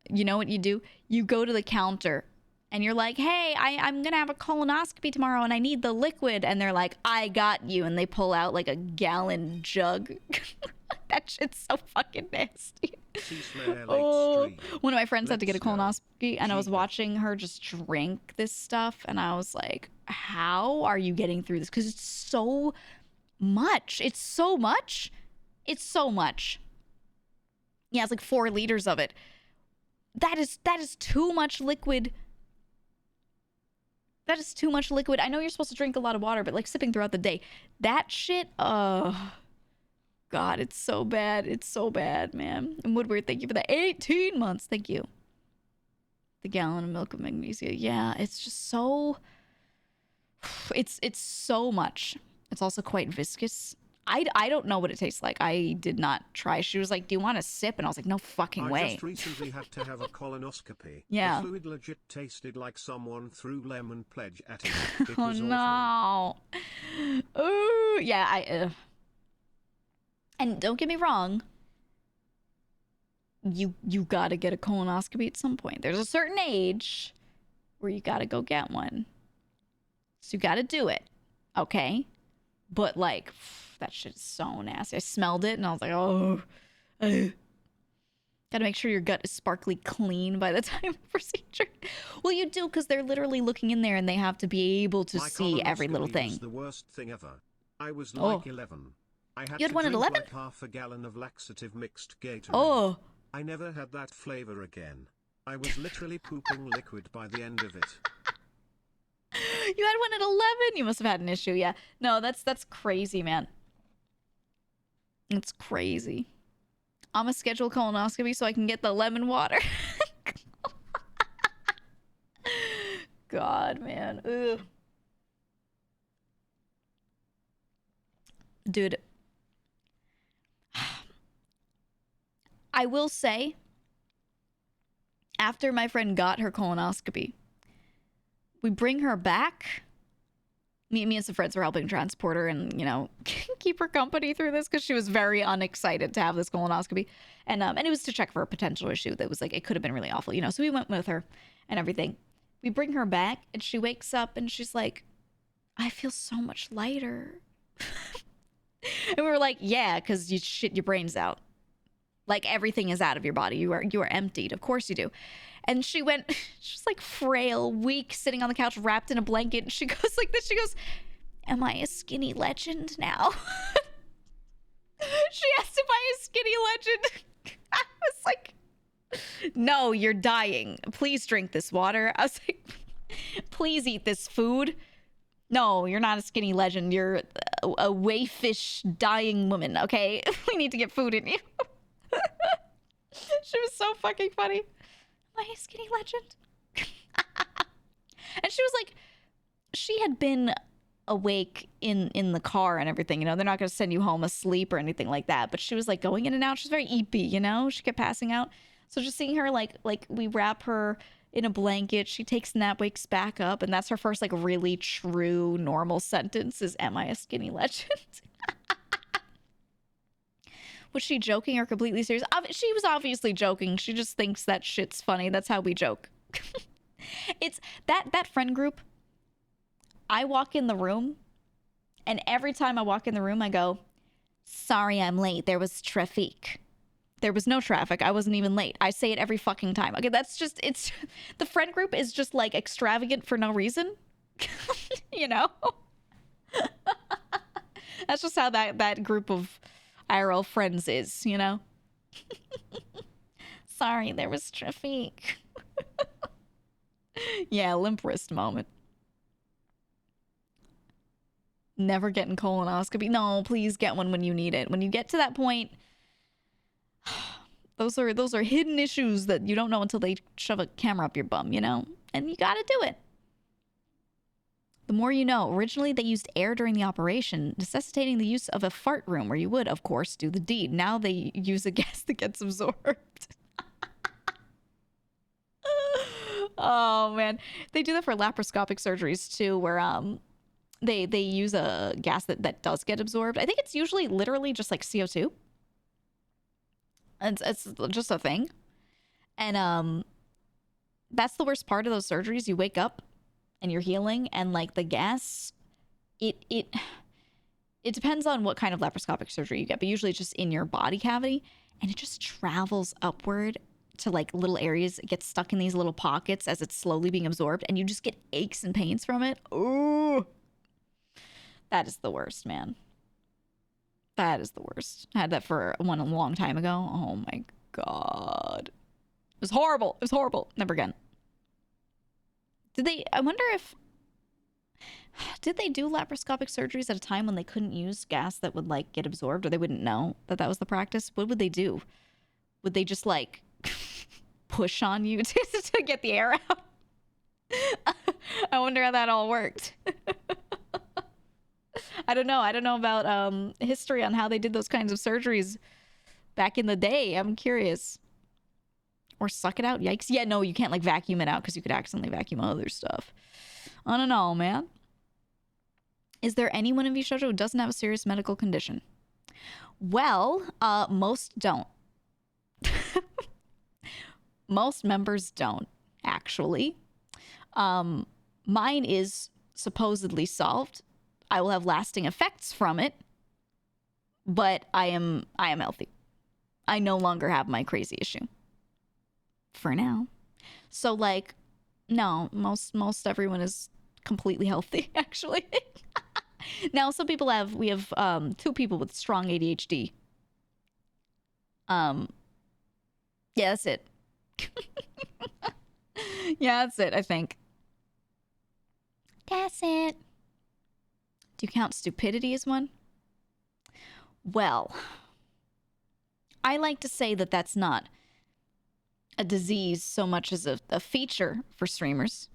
You know what you do? You go to the counter and you're like, hey, I'm going to have a colonoscopy tomorrow and I need the liquid. And they're like, I got you. And they pull out like a gallon jug. That shit's so fucking nasty. Oh, one of my friends had to get a colonoscopy and I was watching her just drink this stuff. And I was like, how are you getting through this? Because it's so much. It's so much. It's so much. Yeah, it's like 4 liters of it. That is too much liquid. That is too much liquid. I know you're supposed to drink a lot of water, but like sipping throughout the day. That shit, God, it's so bad. It's so bad, man. And Woodward, thank you for the 18 months. Thank you. The gallon of milk of magnesia. Yeah, it's just so... It's so much. It's also quite viscous. I don't know what it tastes like. I did not try. She was like, do you want a sip? And I was like, no fucking way. I just recently had to have a colonoscopy. Yeah. The fluid legit tasted like someone threw lemon pledge at it. It Oh was no. Ooh, yeah, and don't get me wrong. You gotta get a colonoscopy at some point. There's a certain age where you gotta go get one. So you gotta do it. Okay? But like... that shit is so nasty. I smelled it and I was like, oh. Gotta make sure your gut is sparkly clean by the time of procedure. Well, you do, because they're literally looking in there and they have to be able to see every little thing. Was the worst thing ever. I was like 11. I had you had to one at drink 11? like half a gallon of laxative mixed Gatorade. Oh. I never had that flavor again. I was literally pooping liquid by the end of it. You had one at 11? You must have had an issue, yeah. No, that's crazy, man. It's crazy. I'm gonna schedule colonoscopy so I can get the lemon water. God, man. Ugh. Dude, I will say, after my friend got her colonoscopy, we bring her back. Me and some friends were helping transport her and, you know, keep her company through this because she was very unexcited to have this colonoscopy. And it was to check for a potential issue that was like, it could have been really awful, you know. So we went with her and everything. We bring her back and she wakes up and she's like, I feel so much lighter. And we were like, yeah, because you shit your brains out. Like everything is out of your body. You are emptied. Of course you do. And she went, she's like frail, weak, sitting on the couch, wrapped in a blanket. And she goes like this. She goes, am I a skinny legend now? She asked if I a skinny legend. I was like, no, you're dying. Please drink this water. I was like, please eat this food. No, you're not a skinny legend. You're a wayfish dying woman, okay? We need to get food in you. She was so fucking funny. Am I a skinny legend? And she was like, she had been awake in the car and everything, you know. They're not going to send you home asleep or anything like that. But she was like going in and out. She's very EEPY, you know. She kept passing out. So just seeing her like we wrap her in a blanket, she takes a nap, wakes back up, and that's her first like really true normal sentence is, am I a skinny legend? Was she joking or completely serious? She was obviously joking. She just thinks that shit's funny. That's how we joke. It's that friend group. I walk in the room, and every time I walk in the room, I go, sorry I'm late. There was traffic. There was no traffic. I wasn't even late. I say it every fucking time. Okay, that's just, it's, the friend group is just like extravagant for no reason. You know? That's just how that group of IRL friends is, you know? Sorry, there was traffic. Yeah, limp wrist moment. Never getting colonoscopy. No, please get one when you need it. When you get to that point, those are hidden issues that you don't know until they shove a camera up your bum, you know? And you gotta do it. The more you know. Originally, they used air during the operation, necessitating the use of a fart room where you would, of course, do the deed. Now they use a gas that gets absorbed. Oh, man. They do that for laparoscopic surgeries, too, where they use a gas that does get absorbed. I think it's usually literally just like CO2. It's just a thing. And that's the worst part of those surgeries. You wake up and you're healing, and like the gas, it depends on what kind of laparoscopic surgery you get, but usually it's just in your body cavity, and it just travels upward to like little areas. It gets stuck in these little pockets as it's slowly being absorbed, and you just get aches and pains from it. Ooh, that is the worst, man. That is the worst. I had that for one a long time ago. Oh my God. It was horrible. It was horrible. Never again. I wonder if, did they do laparoscopic surgeries at a time when they couldn't use gas that would like get absorbed, or they wouldn't know that was the practice? What would they do? Would they just like push on you to get the air out? I wonder how that all worked. I don't know. I don't know about history on how they did those kinds of surgeries back in the day. I'm curious. Or suck it out. Yikes. Yeah, no, you can't like vacuum it out because you could accidentally vacuum other stuff. I don't know, man. Is there anyone in Vishojo who doesn't have a serious medical condition? Well, most don't. Most members don't, actually. Mine is supposedly solved. I will have lasting effects from it, but I am healthy. I no longer have my crazy issue. For now. So like, no, most everyone is completely healthy, actually. Now some people we have 2 people with strong ADHD. Yeah, that's it. Yeah, that's it, I think. That's it. Do you count stupidity as one? Well, I like to say that that's not a disease so much as a feature for streamers.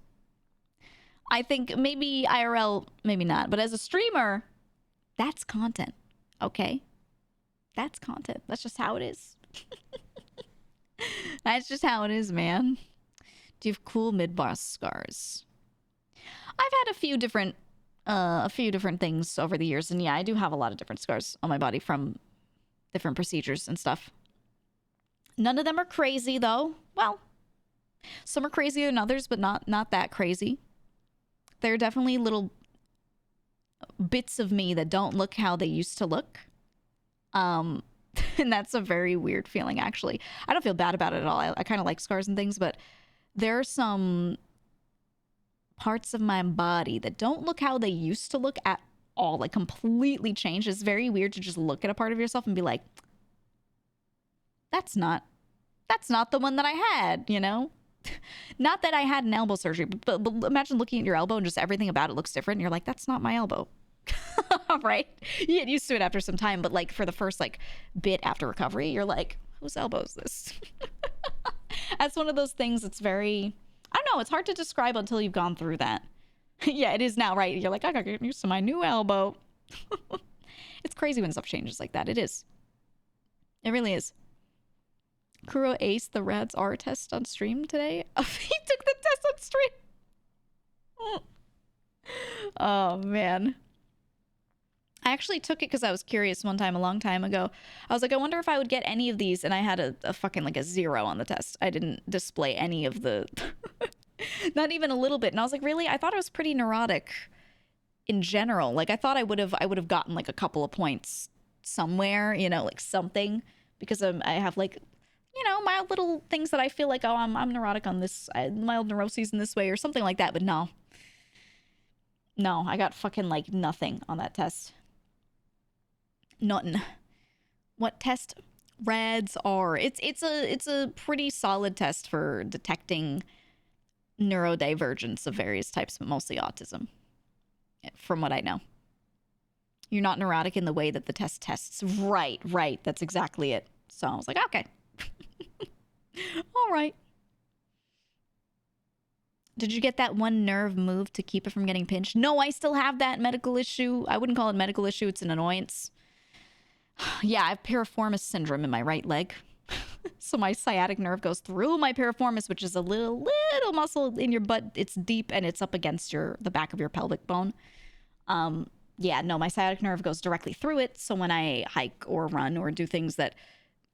I think maybe IRL, maybe not, but as a streamer, that's content, okay? That's content. That's just how it is. That's just how it is, man. Do you have cool mid-boss scars? I've had a few different things over the years, and yeah, I do have a lot of different scars on my body from different procedures and stuff. None of them are crazy, though. Well, some are crazier than others, but not that crazy. There are definitely little bits of me that don't look how they used to look. And that's a very weird feeling, actually. I don't feel bad about it at all. I kind of like scars and things, but there are some parts of my body that don't look how they used to look at all, like completely changed. It's very weird to just look at a part of yourself and be like, that's not the one that I had, you know? Not that I had an elbow surgery, but imagine looking at your elbow and just everything about it looks different. And you're like, that's not my elbow. Right? You get used to it after some time, but like for the first like bit after recovery, you're like, whose elbow is this? That's one of those things that's very, I don't know, it's hard to describe until you've gone through that. Yeah, it is now, right? You're like, I gotta get used to my new elbow. It's crazy when stuff changes like that. It is. It really is. Kuro aced the Rad's R test on stream today. Oh, he took the test on stream. Oh, man. I actually took it because I was curious one time a long time ago. I was like, I wonder if I would get any of these. And I had a fucking like a 0 on the test. I didn't display any of the... Not even a little bit. And I was like, really? I thought I was pretty neurotic in general. Like, I thought I would have gotten like a couple of points somewhere, you know, like something. Because I have like, you know, mild little things that I feel like, oh, I'm neurotic on this, mild neuroses in this way or something like that. But no. No, I got fucking like nothing on that test. Nothing. What test? Rads are. It's a pretty solid test for detecting neurodivergence of various types, but mostly autism, from what I know. You're not neurotic in the way that the test tests. Right. That's exactly it. So I was like, okay. All right. Did you get that one nerve moved to keep it from getting pinched? No, I still have that medical issue. I wouldn't call it medical issue. It's an annoyance. Yeah, I have piriformis syndrome in my right leg. So my sciatic nerve goes through my piriformis, which is a little muscle in your butt. It's deep and it's up against the back of your pelvic bone. Yeah, no, my sciatic nerve goes directly through it. So when I hike or run or do things that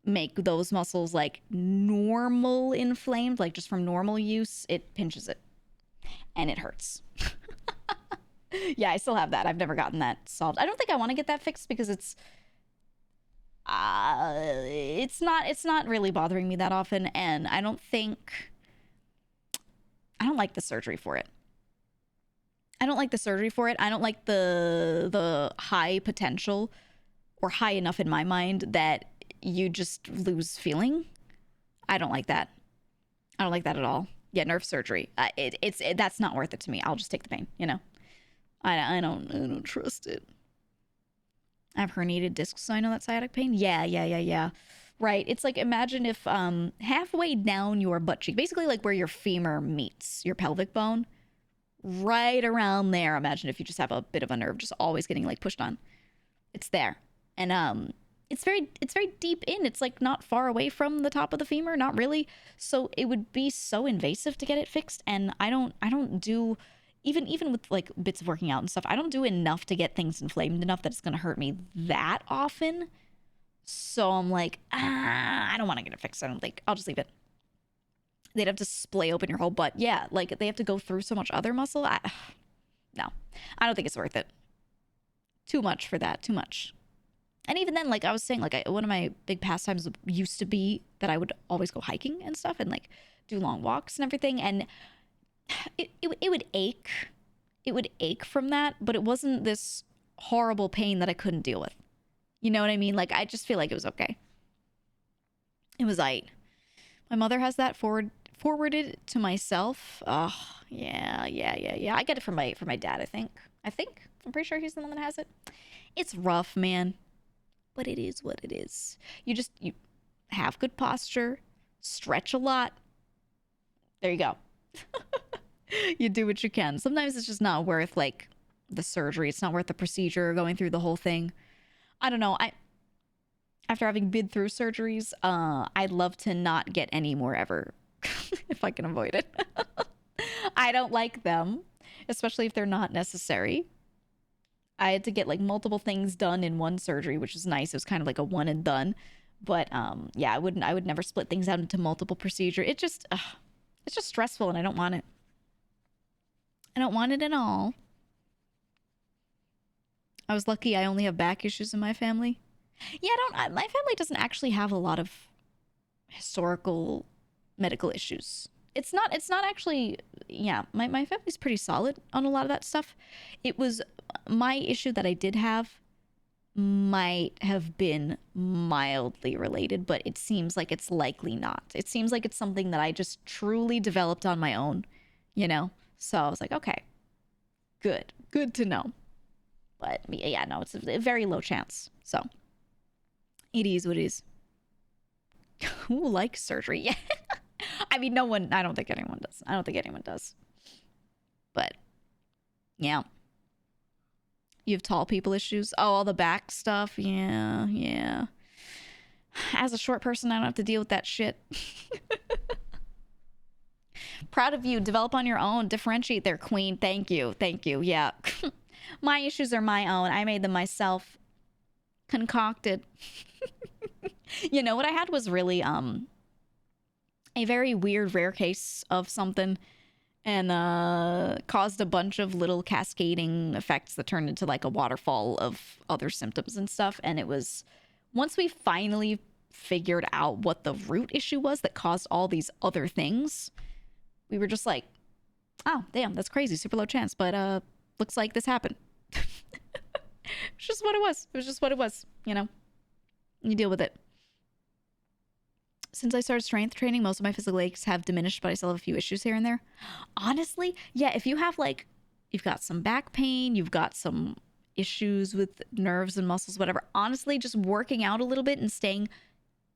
make those muscles like normal inflamed, like just from normal use, it pinches it and it hurts. Yeah, I still have that. I've never gotten that solved. I don't think I want to get that fixed because it's not really bothering me that often, and I don't like the surgery for it. I don't like the high potential or high enough in my mind that you just lose feeling. I don't like that. I don't like that at all. Yeah, nerve surgery. That's not worth it to me. I'll just take the pain, you know. I don't trust it. I have herniated discs, so I know that sciatic pain. Yeah. Right. It's like, imagine if halfway down your butt cheek, basically like where your femur meets your pelvic bone, right around there. Imagine if you just have a bit of a nerve just always getting like pushed on. It's there. And it's very deep in. It's like not far away from the top of the femur, not really. So it would be so invasive to get it fixed. And I don't do, even with like bits of working out and stuff, I don't do enough to get things inflamed enough that it's going to hurt me that often. So I'm like, I don't want to get it fixed. I don't think. I'll just leave it. They'd have to splay open your whole butt. Yeah, like they have to go through so much other muscle. No, I don't think it's worth it. Too much for that. Too much. And even then, like I was saying, like one of my big pastimes used to be that I would always go hiking and stuff and like do long walks and everything. And it would ache. It would ache from that, but it wasn't this horrible pain that I couldn't deal with. You know what I mean? Like, I just feel like it was okay. It was aight. My mother has that forwarded to myself. Oh, yeah. I get it from my dad, I think. I'm pretty sure he's the one that has it. It's rough, man. But it is what it is. You have good posture, stretch a lot. There you go. You do what you can. Sometimes it's just not worth like the surgery. It's not worth the procedure, going through the whole thing. I don't know. after having been through surgeries, I'd love to not get any more ever if I can avoid it. I don't like them, especially if they're not necessary. I had to get like multiple things done in one surgery, which was nice. It was kind of like a one and done. But yeah, I would never split things out into multiple procedure. It's just stressful and I don't want it. I don't want it at all. I was lucky I only have back issues in my family. Yeah, my family doesn't actually have a lot of historical medical issues. It's not actually, yeah, my family's pretty solid on a lot of that stuff. It was my issue that I did have might have been mildly related, but it seems like it's likely not. It seems like it's something that I just truly developed on my own, you know? So I was like, okay, good to know. But yeah, no, it's a very low chance. So it is what it is. Who likes surgery? Yeah. I mean, no one, I don't think anyone does. I don't think anyone does. But yeah. You have tall people issues. Oh, all the back stuff. Yeah. As a short person, I don't have to deal with that shit. Proud of you. Develop on your own. Differentiate there, queen. Thank you. Yeah. My issues are my own. I made them myself. Concocted. You know, what I had was really a very weird rare case of something, and caused a bunch of little cascading effects that turned into like a waterfall of other symptoms and stuff. And it was, once we finally figured out what the root issue was that caused all these other things, we were just like, oh damn, that's crazy, super low chance, but looks like this happened. It's just what it was. It was just what it was, you know? You deal with it. Since I started strength training, most of my physical aches have diminished, but I still have a few issues here and there. Honestly, yeah, if you have like, you've got some back pain, you've got some issues with nerves and muscles, whatever, honestly, just working out a little bit and staying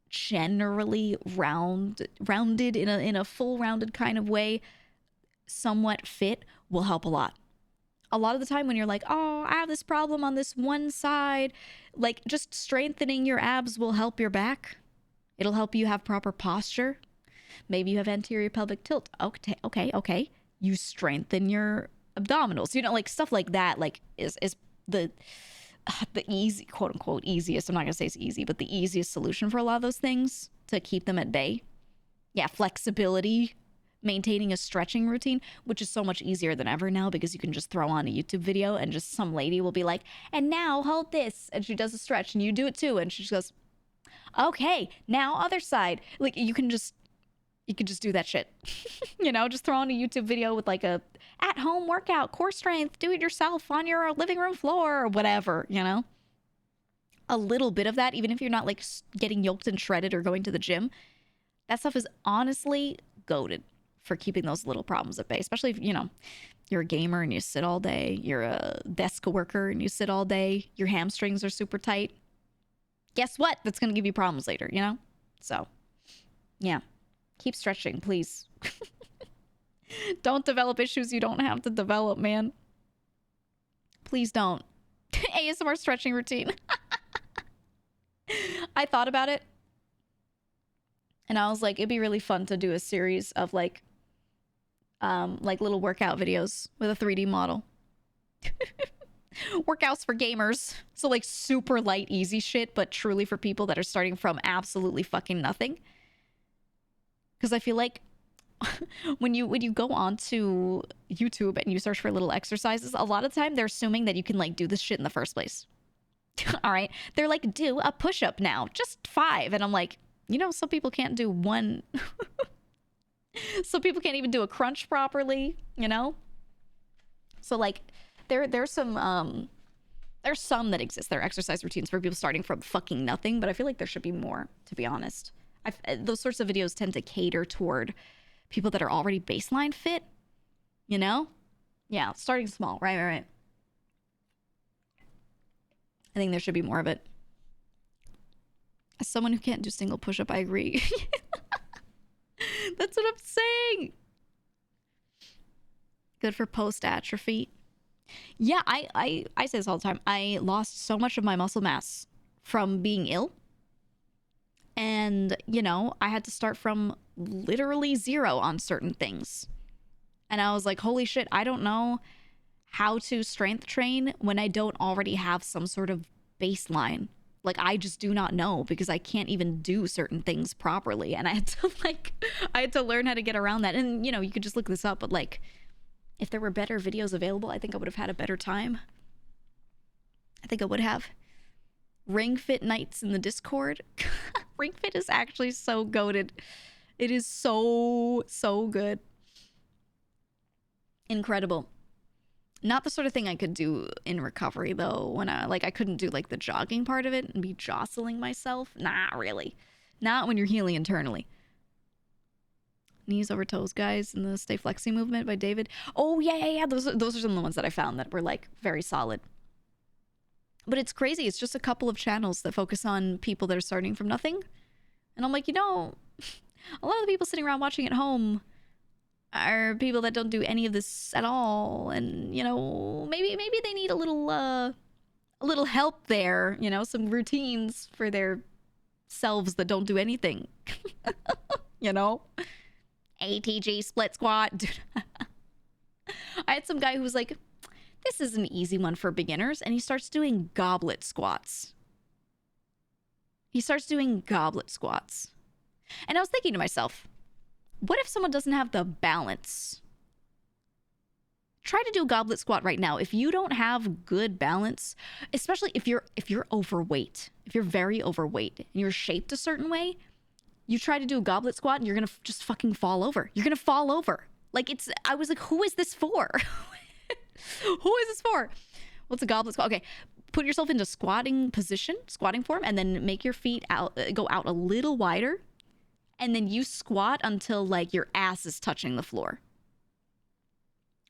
generally rounded in a full rounded kind of way, somewhat fit, will help a lot. A lot of the time when you're like, oh, I have this problem on this one side, like just strengthening your abs will help your back. It'll help you have proper posture. Maybe you have anterior pelvic tilt. Okay. You strengthen your abdominals. You know, like stuff like that, like is the easy, quote unquote, easiest. I'm not gonna say it's easy, but the easiest solution for a lot of those things to keep them at bay. Yeah, flexibility, maintaining a stretching routine, which is so much easier than ever now because you can just throw on a YouTube video and just some lady will be like, and now hold this. And she does a stretch and you do it too. And she just goes, okay, now other side. Like you can just do that shit. You know, just throw on a YouTube video with like a at-home workout, core strength, do it yourself on your living room floor or whatever, you know? A little bit of that, even if you're not like getting yoked and shredded or going to the gym, that stuff is honestly goated for keeping those little problems at bay, especially if, you know, you're a gamer and you sit all day, you're a desk worker and you sit all day, your hamstrings are super tight. Guess what? That's going to give you problems later, you know? So, yeah. Keep stretching, please. Don't develop issues you don't have to develop, man. Please don't. ASMR stretching routine. I thought about it. And I was like, it'd be really fun to do a series of like little workout videos with a 3D model. Workouts for gamers. So like super light, easy shit, but truly for people that are starting from absolutely fucking nothing. Because I feel like when you go onto YouTube and you search for little exercises, a lot of the time they're assuming that you can like do this shit in the first place. All right. They're like, do a push-up now, just 5. And I'm like, you know, some people can't do one. Some people can't even do a crunch properly, you know? So like there's some that exist. There are exercise routines for people starting from fucking nothing, but I feel like there should be more, to be honest. Those sorts of videos tend to cater toward people that are already baseline fit, you know? Yeah, starting small. Right. I think there should be more of it. As someone who can't do single push-up, I agree. That's what I'm saying. Good for post-atrophy. Yeah, I say this all the time. I lost so much of my muscle mass from being ill And, you know, I had to start from literally zero on certain things. And I was like, holy shit, I don't know how to strength train when I don't already have some sort of baseline. Like, I just do not know because I can't even do certain things properly. And I had to I had to learn how to get around that. And, you know, you could just look this up, but like, if there were better videos available, I think I would have had a better time. I think I would have. Ring Fit Nights in the Discord. Ring Fit is actually so goated. It is so, so good. Incredible. Not the sort of thing I could do in recovery, though, when I couldn't do like the jogging part of it and be jostling myself. Not really. Not when you're healing internally. Knees over toes, guys, in the Stay Flexi movement by David. Oh, yeah. Those are some of the ones that I found that were like very solid. But it's crazy. It's just a couple of channels that focus on people that are starting from nothing. And I'm like, you know, a lot of the people sitting around watching at home are people that don't do any of this at all. And, you know, maybe they need a little help there, you know, some routines for their selves that don't do anything. You know? ATG split squat. Dude. I had some guy who was like, this is an easy one for beginners. And he starts doing goblet squats. And I was thinking to myself, what if someone doesn't have the balance? Try to do a goblet squat right now. If you don't have good balance, especially if you're overweight, if you're very overweight and you're shaped a certain way, you try to do a goblet squat and you're going to just fucking fall over. You're going to fall over. Like I was like, who is this for? Who is this for? What's a goblet squat? Okay, put yourself into squatting position, squatting form, and then make your feet go out a little wider. And then you squat until like your ass is touching the floor.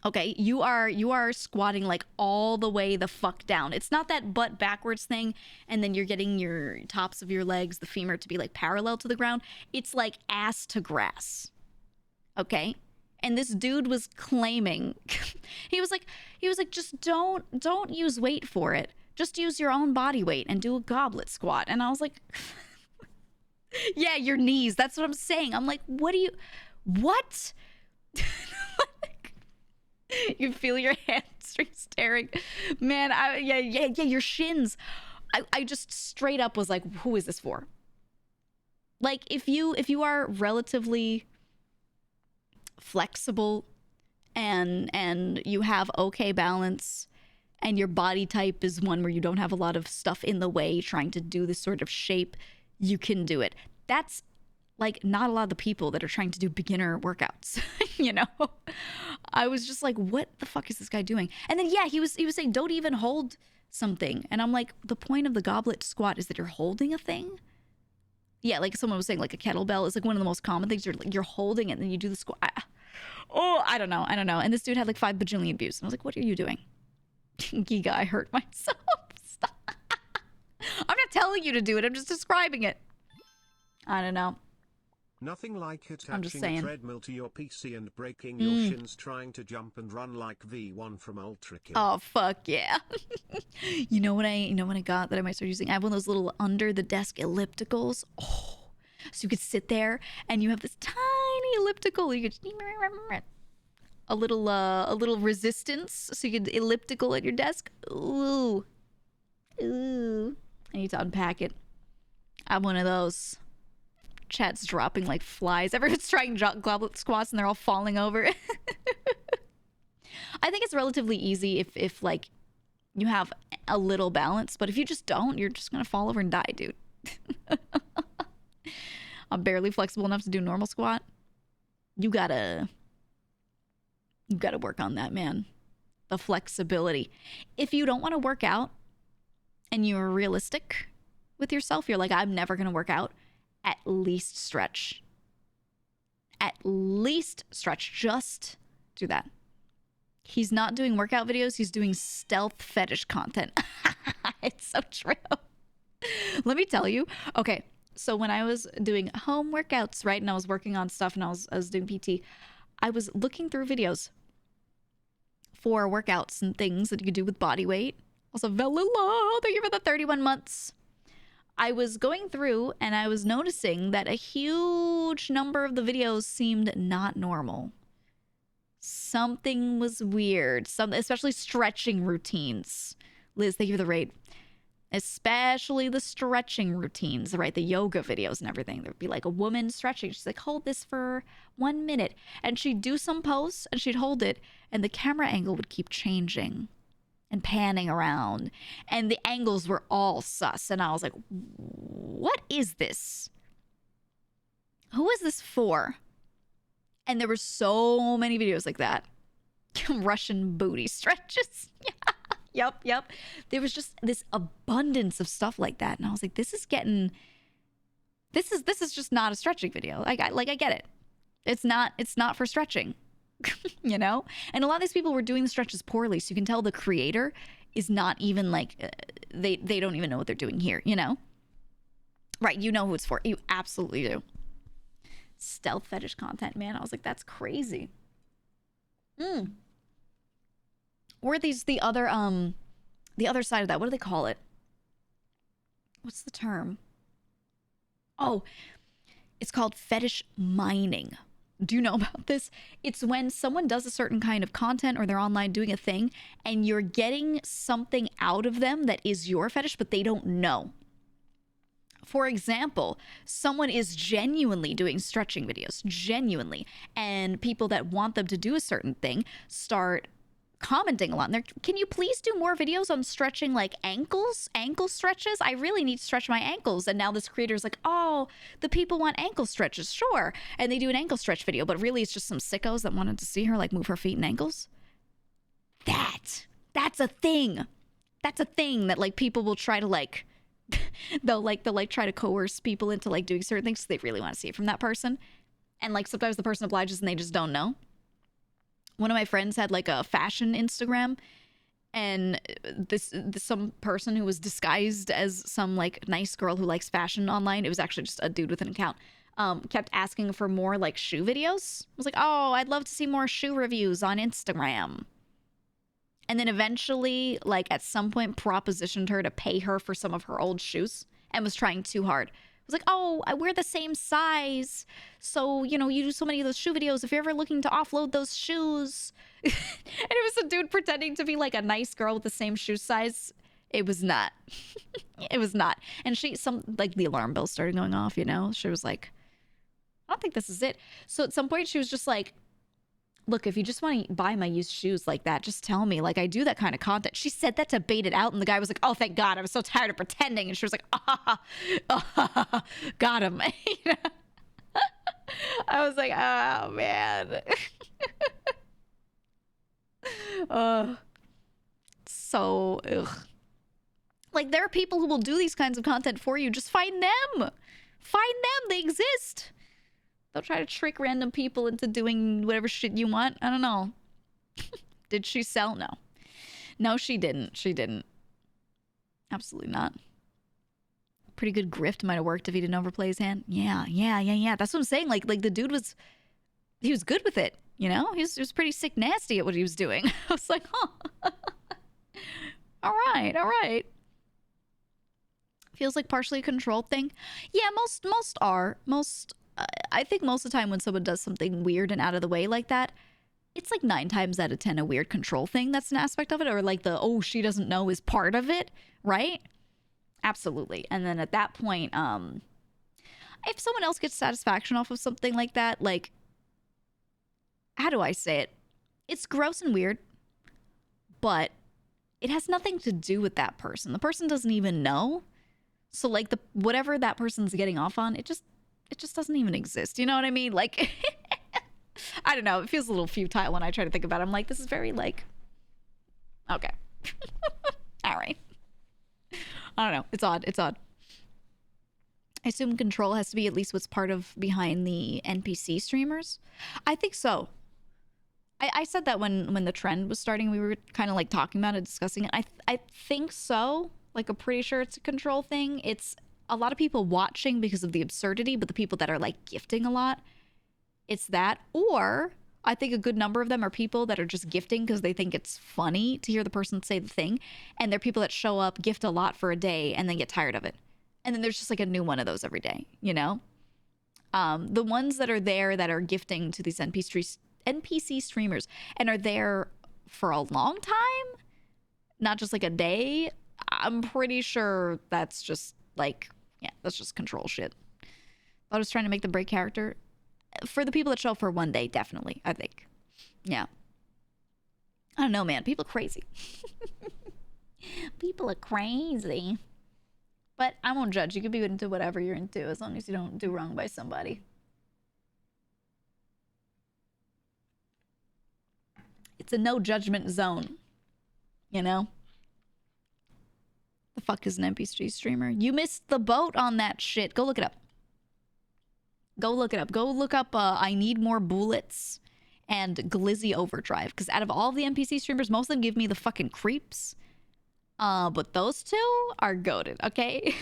Okay, you are squatting like all the way the fuck down. It's not that butt backwards thing, and then you're getting your tops of your legs, the femur, to be like parallel to the ground. It's like ass to grass. Okay? And this dude was claiming, he was like, just don't use weight for it. Just use your own body weight and do a goblet squat. And I was like, yeah, your knees. That's what I'm saying. I'm like, what? You feel your hamstrings tearing. Man, yeah, your shins. I just straight up was like, who is this for? Like, if you are relatively flexible and you have okay balance and your body type is one where you don't have a lot of stuff in the way trying to do this sort of shape, you can do it. That's like not a lot of the people that are trying to do beginner workouts. You know, I was just like, what the fuck is this guy doing? And then yeah, he was saying don't even hold something, and I'm like, the point of the goblet squat is that you're holding a thing. Yeah, like someone was saying, like a kettlebell is like one of the most common things. You're holding it and then you do the squat. I don't know. And this dude had like 5 bajillion views. And I was like, what are you doing? Giga, I hurt myself. Stop. I'm not telling you to do it. I'm just describing it. I don't know. Nothing like I'm just attaching saying. a treadmill to your PC and breaking your shins trying to jump and run like V1 from Ultra Kill. Oh fuck yeah. You know what I got that I might start using? I have one of those little under the desk ellipticals. Oh, so you could sit there and you have this tiny elliptical. You could a little resistance, so you could elliptical at your desk. Ooh. I need to unpack it. I have one of those. Chat's dropping like flies. Everyone's trying goblet squats and they're all falling over. I think it's relatively easy if like you have a little balance, but if you just don't, you're just gonna fall over and die, dude. I'm barely flexible enough to do normal squat. You gotta work on that, man. The flexibility. If you don't want to work out and you're realistic with yourself, you're like, I'm never gonna work out. At least stretch. Just do that. He's not doing workout videos. He's doing stealth fetish content. It's so true. Let me tell you. Okay, so when I was doing home workouts, right, and I was working on stuff and I was doing PT, I was looking through videos for workouts and things that you could do with body weight. Also, Velila, thank you for the 31 months. I was going through and I was noticing that a huge number of the videos seemed not normal. Something was weird. Especially stretching routines. Liz, thank you for the raid. Especially the stretching routines, right? The yoga videos and everything. There'd be like a woman stretching. She's like, hold this for 1 minute. And she'd do some posts and she'd hold it. And the camera angle would keep changing and panning around. And the angles were all sus. And I was like, what is this? Who is this for? And there were so many videos like that. Russian booty stretches. Yep. There was just this abundance of stuff like that. And I was like, this is just not a stretching video. I get it. It's not for stretching. You know? And a lot of these people were doing the stretches poorly, so you can tell the creator is not even like they don't even know what they're doing here, you know? Right, you know who it's for. You absolutely do. Stealth fetish content, man. I was like, that's crazy. Or these the other side of that. What do they call it? What's the term? Oh, it's called fetish mining. Do you know about this? It's when someone does a certain kind of content or they're online doing a thing and you're getting something out of them that is your fetish, but they don't know. For example, someone is genuinely doing stretching videos, genuinely, and people that want them to do a certain thing start commenting a lot. And they're, can you please do more videos on stretching like ankle stretches? I really need to stretch my ankles. And now this creator's like, oh, the people want ankle stretches. Sure. And they do an ankle stretch video, but really it's just some sickos that wanted to see her like move her feet and ankles. That's a thing. That's a thing that like people will try to like, they'll try to coerce people into like doing certain things because they really want to see it from that person. And like sometimes the person obliges and they just don't know. One of my friends had like a fashion Instagram, and this some person who was disguised as some like nice girl who likes fashion online. It was actually just a dude with an account. Kept asking for more like shoe videos. I was like, oh, I'd love to see more shoe reviews on Instagram. And then eventually, like at some point, propositioned her to pay her for some of her old shoes and was trying too hard. I was like, oh, I wear the same size. So, you know, you do so many of those shoe videos. If you're ever looking to offload those shoes. And it was a dude pretending to be like a nice girl with the same shoe size. It was not. It was not. And like the alarm bell started going off, you know? She was like, I don't think this is it. So at some point she was just like, look, if you just want to buy my used shoes like that, just tell me. Like, I do that kind of content. She said that to bait it out, and the guy was like, oh, thank God. I was so tired of pretending. And she was like, got him. I was like, oh, man. Ugh. Like, there are people who will do these kinds of content for you. Just find them. Find them. They exist. They'll try to trick random people into doing whatever shit you want. I don't know. Did she sell? No. No, she didn't. She didn't. Absolutely not. Pretty good grift might have worked if he didn't overplay his hand. Yeah. That's what I'm saying. Like the dude was good with it, you know? He was pretty sick nasty at what he was doing. I was like, huh. All right. Feels like partially a controlled thing. Yeah, most are. I think most of the time when someone does something weird and out of the way like that, it's like 9 times out of 10 a weird control thing that's an aspect of it, or like the, oh, she doesn't know is part of it, right? Absolutely. And then at that point, if someone else gets satisfaction off of something like that, like, how do I say it? It's gross and weird, but it has nothing to do with that person. The person doesn't even know. So like whatever that person's getting off on, it just doesn't even exist. You know what I mean? Like, I don't know. It feels a little futile when I try to think about it. I'm like, this is very like, okay. All right. I don't know. It's odd. I assume control has to be at least what's part of behind the NPC streamers. I think so. I said that when the trend was starting, we were kind of like talking about it, discussing it. I think so. Like, I'm pretty sure it's a control thing. It's a lot of people watching because of the absurdity, but the people that are like gifting a lot, it's that. Or I think a good number of them are people that are just gifting because they think it's funny to hear the person say the thing. And they're people that show up, gift a lot for a day, and then get tired of it. And then there's just like a new one of those every day, you know? The ones that are there that are gifting to these NPC streamers and are there for a long time, not just like a day, I'm pretty sure that's just like, yeah, that's just control shit. I was trying to make the break character. For the people that show up for one day, definitely, I think. Yeah. I don't know, man. People are crazy. People are crazy. But I won't judge. You can be into whatever you're into as long as you don't do wrong by somebody. It's a no judgment zone. You know? The fuck is an NPC streamer? You missed the boat on that shit. Go look it up. Go look it up. Go look up I Need More Bullets and Glizzy Overdrive. Because out of all the NPC streamers, most of them give me the fucking creeps. But those two are goated, okay?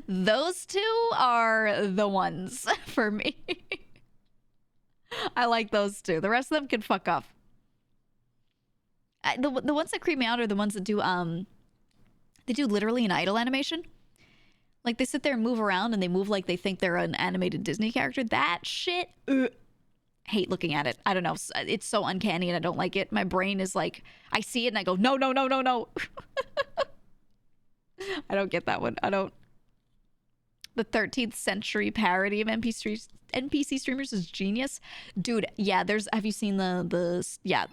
Those two are the ones for me. I like those two. The rest of them can fuck off. The ones that creep me out are the ones that do, they do literally an idle animation. Like, they sit there and move around, and they move like they think they're an animated Disney character. That shit, hate looking at it. I don't know. It's so uncanny, and I don't like it. My brain is like, I see it, and I go, no, no, no, no, no. I don't get that one. I don't. The 13th century parody of NPC streamers is genius. Dude, yeah, have you seen the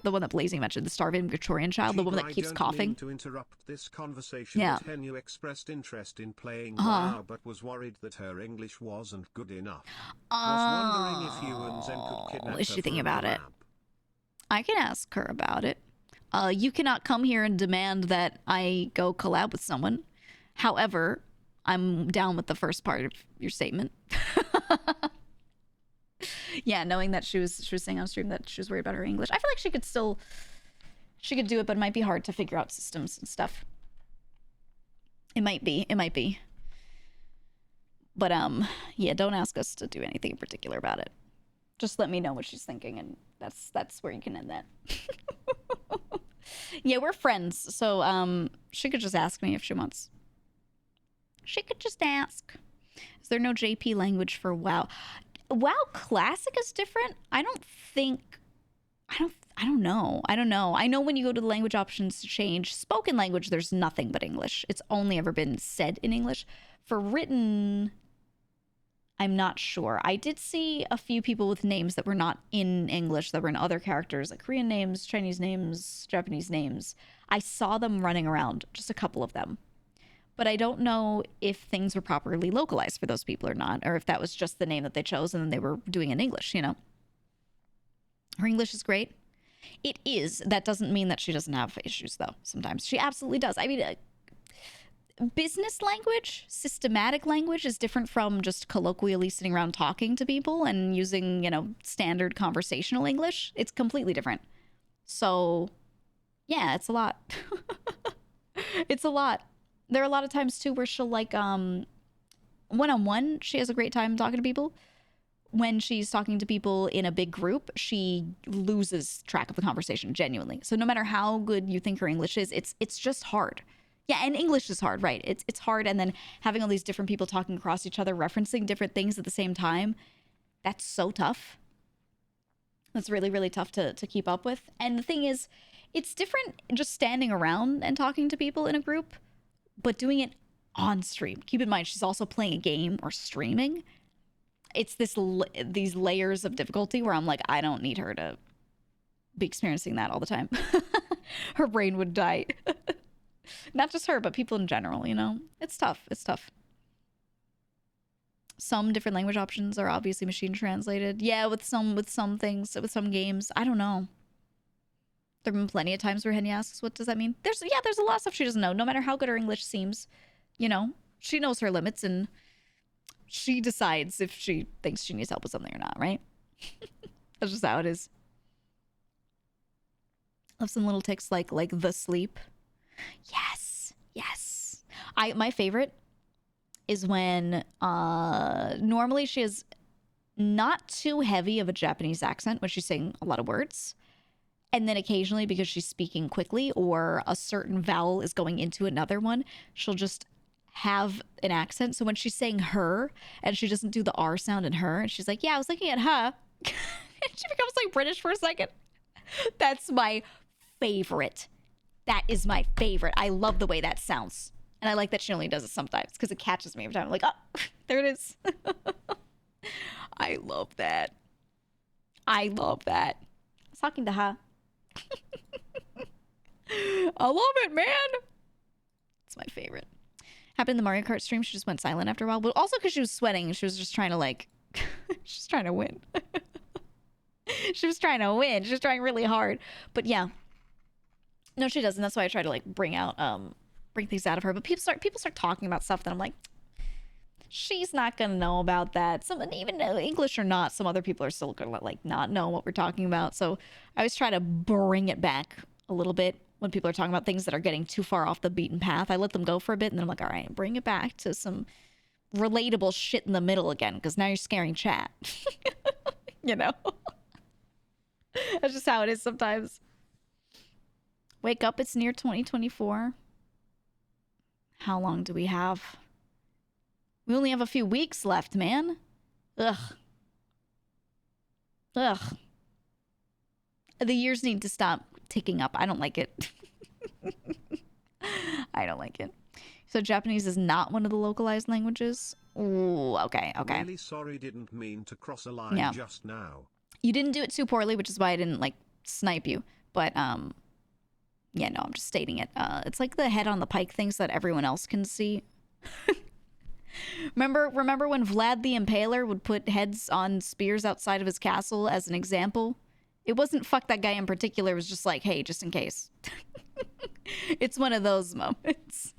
one that Blazing mentioned, the starving Victorian child, the woman that keeps coughing? To interrupt this conversation, yeah. but Henu expressed interest in playing WoW, but was worried that her English wasn't good enough. Was wondering if you and Zen could kidnap is she her thinking for a about it? collab. I can ask her about it. You cannot come here and demand that I go collab with someone. However, I'm down with the first part of your statement. Yeah, knowing that she was saying on stream that she was worried about her English. I feel like she could do it, but it might be hard to figure out systems and stuff. It might be. But yeah, don't ask us to do anything in particular about it. Just let me know what she's thinking, and that's where you can end that. Yeah, we're friends, so she could just ask me if she wants. She could just ask. Is there no JP language for WoW? WoW Classic is different. I don't know. I know when you go to the language options to change spoken language, there's nothing but English. It's only ever been said in English. For written, I'm not sure. I did see a few people with names that were not in English, that were in other characters, like Korean names, Chinese names, Japanese names. I saw them running around, just a couple of them. But I don't know if things were properly localized for those people or not, or if that was just the name that they chose and then they were doing in English, you know? Her English is great. It is. That doesn't mean that she doesn't have issues, though, sometimes. She absolutely does. I mean, business language, systematic language is different from just colloquially sitting around talking to people and using, you know, standard conversational English. It's completely different. So, yeah, it's a lot. It's a lot. There are a lot of times, too, where she'll, like, one-on-one, she has a great time talking to people. When she's talking to people in a big group, she loses track of the conversation, genuinely. So no matter how good you think her English is, it's just hard. Yeah, and English is hard, right? It's hard, and then having all these different people talking across each other, referencing different things at the same time, that's so tough. That's really, really tough to keep up with. And the thing is, it's different just standing around and talking to people in a group, but doing it on stream. Keep in mind, she's also playing a game or streaming. It's these layers of difficulty where I'm like, I don't need her to be experiencing that all the time. Her brain would die. Not just her, but people in general, you know? It's tough. It's tough. Some different language options are obviously machine translated. Yeah, with some things, with some games. I don't know. There have been plenty of times where Henny asks, what does that mean? There's a lot of stuff she doesn't know, no matter how good her English seems. You know, she knows her limits, and she decides if she thinks she needs help with something or not, right? That's just how it is. Love some little ticks like the sleep. Yes. My favorite is when normally she has not too heavy of a Japanese accent when she's saying a lot of words. And then occasionally, because she's speaking quickly or a certain vowel is going into another one, she'll just have an accent. So when she's saying her and she doesn't do the R sound in her, and she's like, yeah, I was looking at her. And she becomes like British for a second. That's my favorite. That is my favorite. I love the way that sounds. And I like that she only does it sometimes because it catches me every time. I'm like, oh, there it is. I love that. I love that. I was talking to her. I love it, man. It's my favorite. Happened in the Mario Kart stream. She just went silent after a while. But also because she was sweating. She was just trying to like... she's trying to win. She was trying to win. She was trying really hard. But yeah. No, she doesn't. That's why I try to like bring things out of her. But people start talking about stuff that I'm like, she's not gonna know about that. Even English or not, some other people are still gonna like not know what we're talking about. So I always try to bring it back a little bit when people are talking about things that are getting too far off the beaten path. I let them go for a bit, and then I'm like, all right, bring it back to some relatable shit in the middle again, because now you're scaring chat. You know? That's just how it is sometimes. Wake up, it's near 2024. How long do we have? We only have a few weeks left, man. Ugh. Ugh. The years need to stop ticking up. I don't like it. I don't like it. So Japanese is not one of the localized languages? Ooh, okay. Really sorry, didn't mean to cross a line just now. You didn't do it too poorly, which is why I didn't, like, snipe you. But, yeah, no, I'm just stating it. It's like the head on the pike thing so that everyone else can see. Remember when Vlad the Impaler would put heads on spears outside of his castle as an example? It wasn't fuck that guy in particular. It was just like, hey, just in case. It's one of those moments.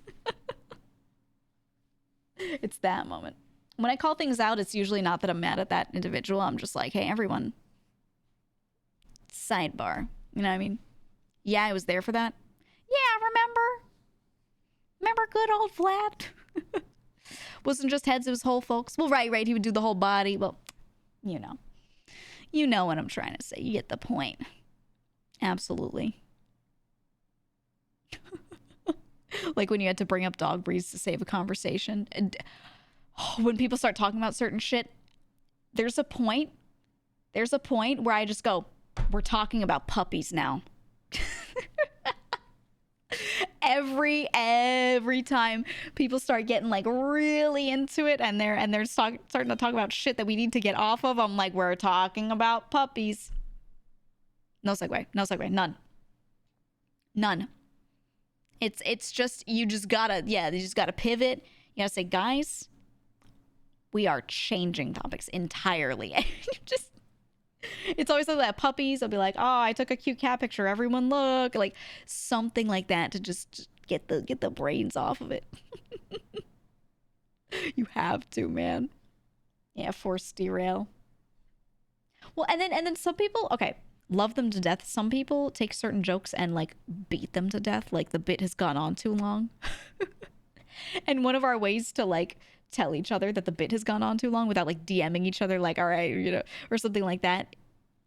It's that moment. When I call things out, it's usually not that I'm mad at that individual. I'm just like, hey, everyone. Sidebar. You know what I mean? Yeah, I was there for that. Yeah, remember? Remember good old Vlad? Wasn't just heads, it was whole folks. Well, right. He would do the whole body. Well, you know. You know what I'm trying to say. You get the point. Absolutely. Like when you had to bring up dog breeds to save a conversation. And when people start talking about certain shit, there's a point where I just go, we're talking about puppies now. Every time people start getting like really into it and they're starting to talk about shit that we need to get off of, I'm like, we're talking about puppies. No segue, none. It's just you just gotta pivot. You gotta say, guys, we are changing topics entirely. It's always like that. Puppies, I'll be like, oh, I took a cute cat picture, everyone look, like something like that to just get the brains off of it. You have to, man. Yeah, force derail. Well, and then some people, okay, love them to death. Some people take certain jokes and like beat them to death, like the bit has gone on too long. And one of our ways to like tell each other that the bit has gone on too long without like DMing each other like, all right, you know, or something like that,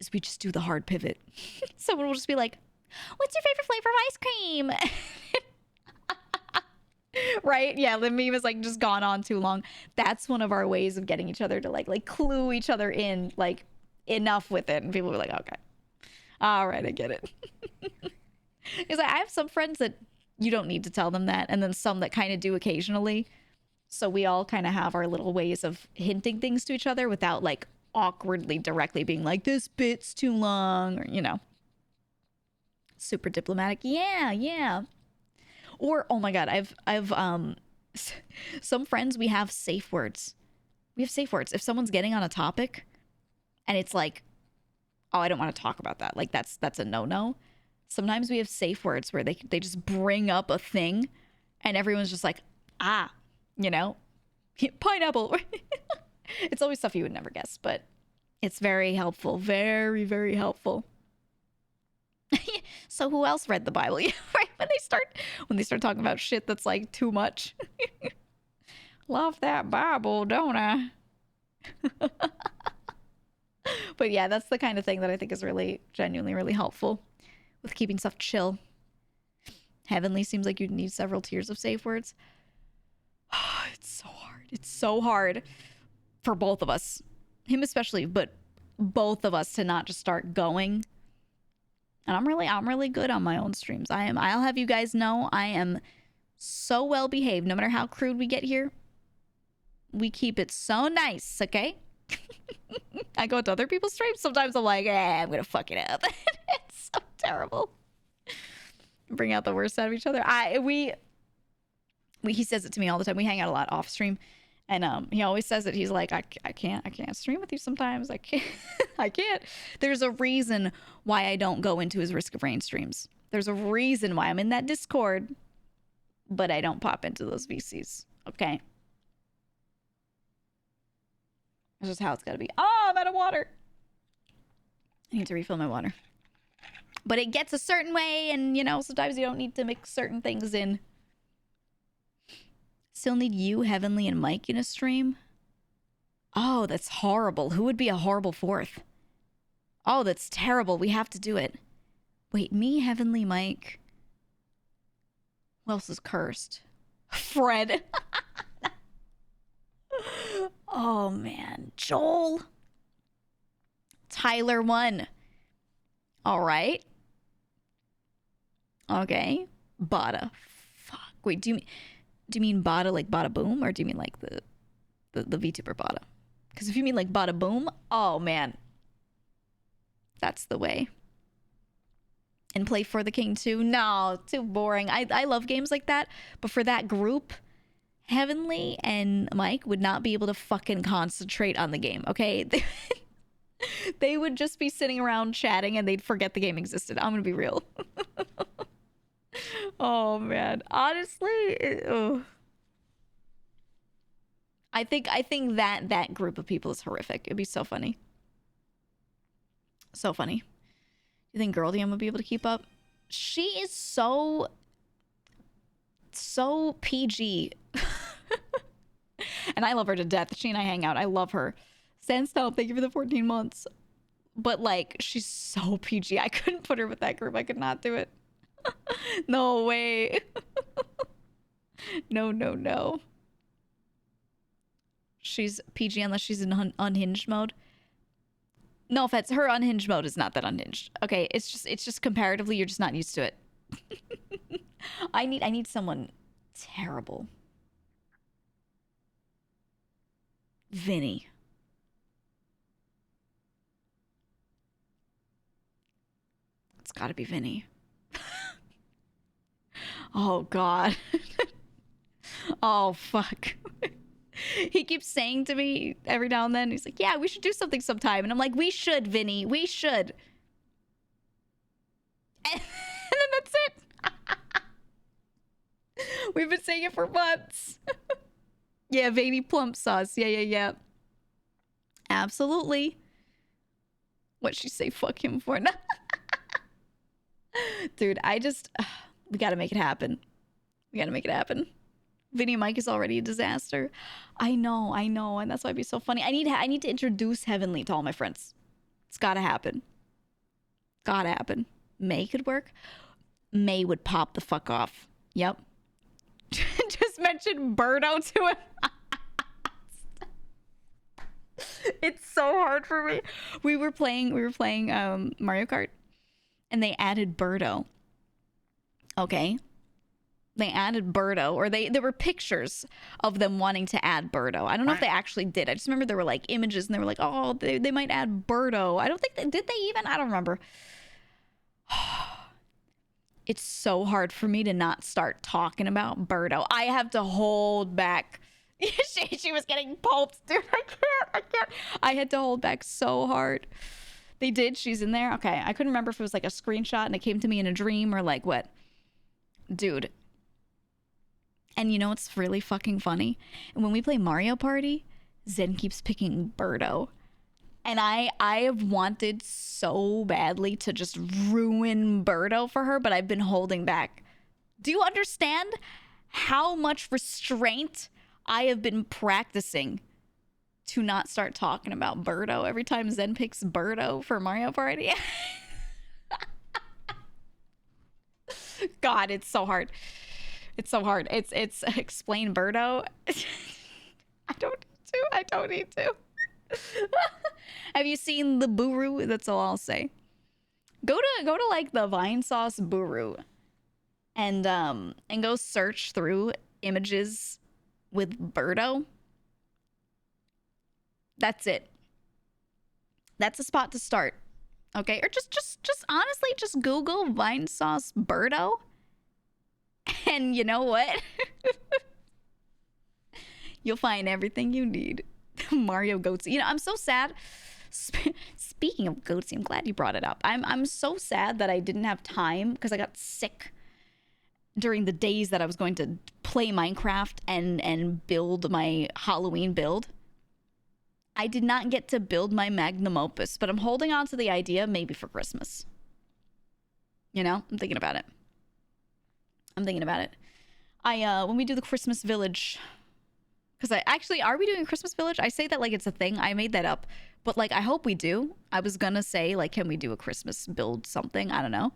is we just do the hard pivot. Someone will just be like, what's your favorite flavor of ice cream? Right? Yeah, the meme is like just gone on too long. That's one of our ways of getting each other to like clue each other in like enough with it. And people are like, okay, all right, I get it. Because I have some friends that you don't need to tell them that, and then some that kind of do occasionally. So we all kind of have our little ways of hinting things to each other without like awkwardly directly being like, this bit's too long, or, you know, super diplomatic. Yeah. Or, oh my God, I've some friends, we have safe words. If someone's getting on a topic and it's like, oh, I don't want to talk about that. Like that's a no-no. Sometimes we have safe words where they just bring up a thing and everyone's just like, ah, you know, pineapple. It's always stuff you would never guess, but it's very helpful. Very, very helpful. So who else read the Bible? Yeah, right. When they start talking about shit that's like too much. Love that Bible, don't I? But yeah, that's the kind of thing that I think is really genuinely really helpful with keeping stuff chill. Heavenly seems like you'd need several tiers of safe words. It's so hard. It's so hard for both of us. Him especially, but both of us to not just start going. And I'm really good on my own streams. I'll have you guys know I am so well behaved. No matter how crude we get here, we keep it so nice, okay? I go to other people's streams. Sometimes I'm like, I'm gonna fuck it up. It's so terrible. Bring out the worst out of each other. He says it to me all the time. We hang out a lot off stream, and he always says it. He's like, I can't stream with you sometimes. I can't. I can't. There's a reason why I don't go into his Risk of Rain streams. There's a reason why I'm in that Discord, but I don't pop into those VCs. Okay. That's just how it's got to be. Oh, I'm out of water. I need to refill my water. But it gets a certain way, and, you know, sometimes you don't need to mix certain things in. Still need you, Heavenly, and Mike in a stream? Oh, that's horrible. Who would be a horrible fourth? Oh, that's terrible. We have to do it. Wait, me, Heavenly, Mike. Who else is cursed? Fred. Oh, man. Joel. Tyler won. All right. Okay. Bada. Fuck. Wait, do you mean Bada like Bada Boom, or do you mean like the VTuber Bada? Because if you mean like Bada Boom, oh man, that's the way. And play for the King too? No, too boring. I love games like that, but for that group, Heavenly and Mike would not be able to fucking concentrate on the game. Okay. They would just be sitting around chatting and they'd forget the game existed. I'm gonna be real. Oh man, honestly, I think that group of people is horrific. It'd be so funny, so funny. You think Girl DM would be able to keep up? She is so PG, and I love her to death. She and I hang out. I love her. Sandstone, thank you for the 14 months. But like, she's so PG. I couldn't put her with that group. I could not do it. No way. No. She's PG unless she's in unhinged mode. No offense, her unhinged mode is not that unhinged. Okay, it's just comparatively you're just not used to it. I need someone terrible. Vinny. It's got to be Vinny. Oh, God. Oh, fuck. He keeps saying to me every now and then, he's like, yeah, we should do something sometime. And I'm like, we should, Vinny. We should. And then that's it. We've been saying it for months. Yeah, veiny plump sauce. Yeah. Absolutely. What'd she say? Fuck him for? Dude, we gotta make it happen. Vinny Mike is already a disaster. I know, and that's why it'd be so funny. I need to introduce Heavenly to all my friends. It's gotta happen. May could work. May would pop the fuck off. Yep. Just mention Birdo to him. It's so hard for me. We were playing Mario Kart, and they added Birdo. Okay. They added Birdo, or there were pictures of them wanting to add Birdo. I don't know if they actually did. I just remember there were like images, and they were like, oh, they might add Birdo. I don't think did they even? I don't remember. It's so hard for me to not start talking about Birdo. I have to hold back. She was getting pulped, dude. I can't. I had to hold back so hard. They did. She's in there. Okay. I couldn't remember if it was like a screenshot and it came to me in a dream or like what. Dude. And you know what's really fucking funny? And when we play Mario Party, Zen keeps picking Birdo. And I have wanted so badly to just ruin Birdo for her, but I've been holding back. Do you understand how much restraint I have been practicing to not start talking about Birdo every time Zen picks Birdo for Mario Party? God, it's so hard. It's so hard. It's explain Birdo. I don't need to. Have you seen the Buru? That's all I'll say. Go to like the Vine Sauce Buru and go search through images with Birdo. That's it. That's a spot to start. Okay? Or just honestly just Google Vine Sauce Birdo. And you know what? You'll find everything you need. Mario Goatsy. You know, I'm so sad. Speaking of Goatsy, I'm glad you brought it up. I'm so sad that I didn't have time because I got sick during the days that I was going to play Minecraft and build my Halloween build. I did not get to build my magnum opus, but I'm holding on to the idea maybe for Christmas. You know, I'm thinking about it. When we do the Christmas village, because are we doing a Christmas village? I say that like it's a thing. I made that up, but like I hope we do. I was gonna say like, can we do a Christmas build something? I don't know,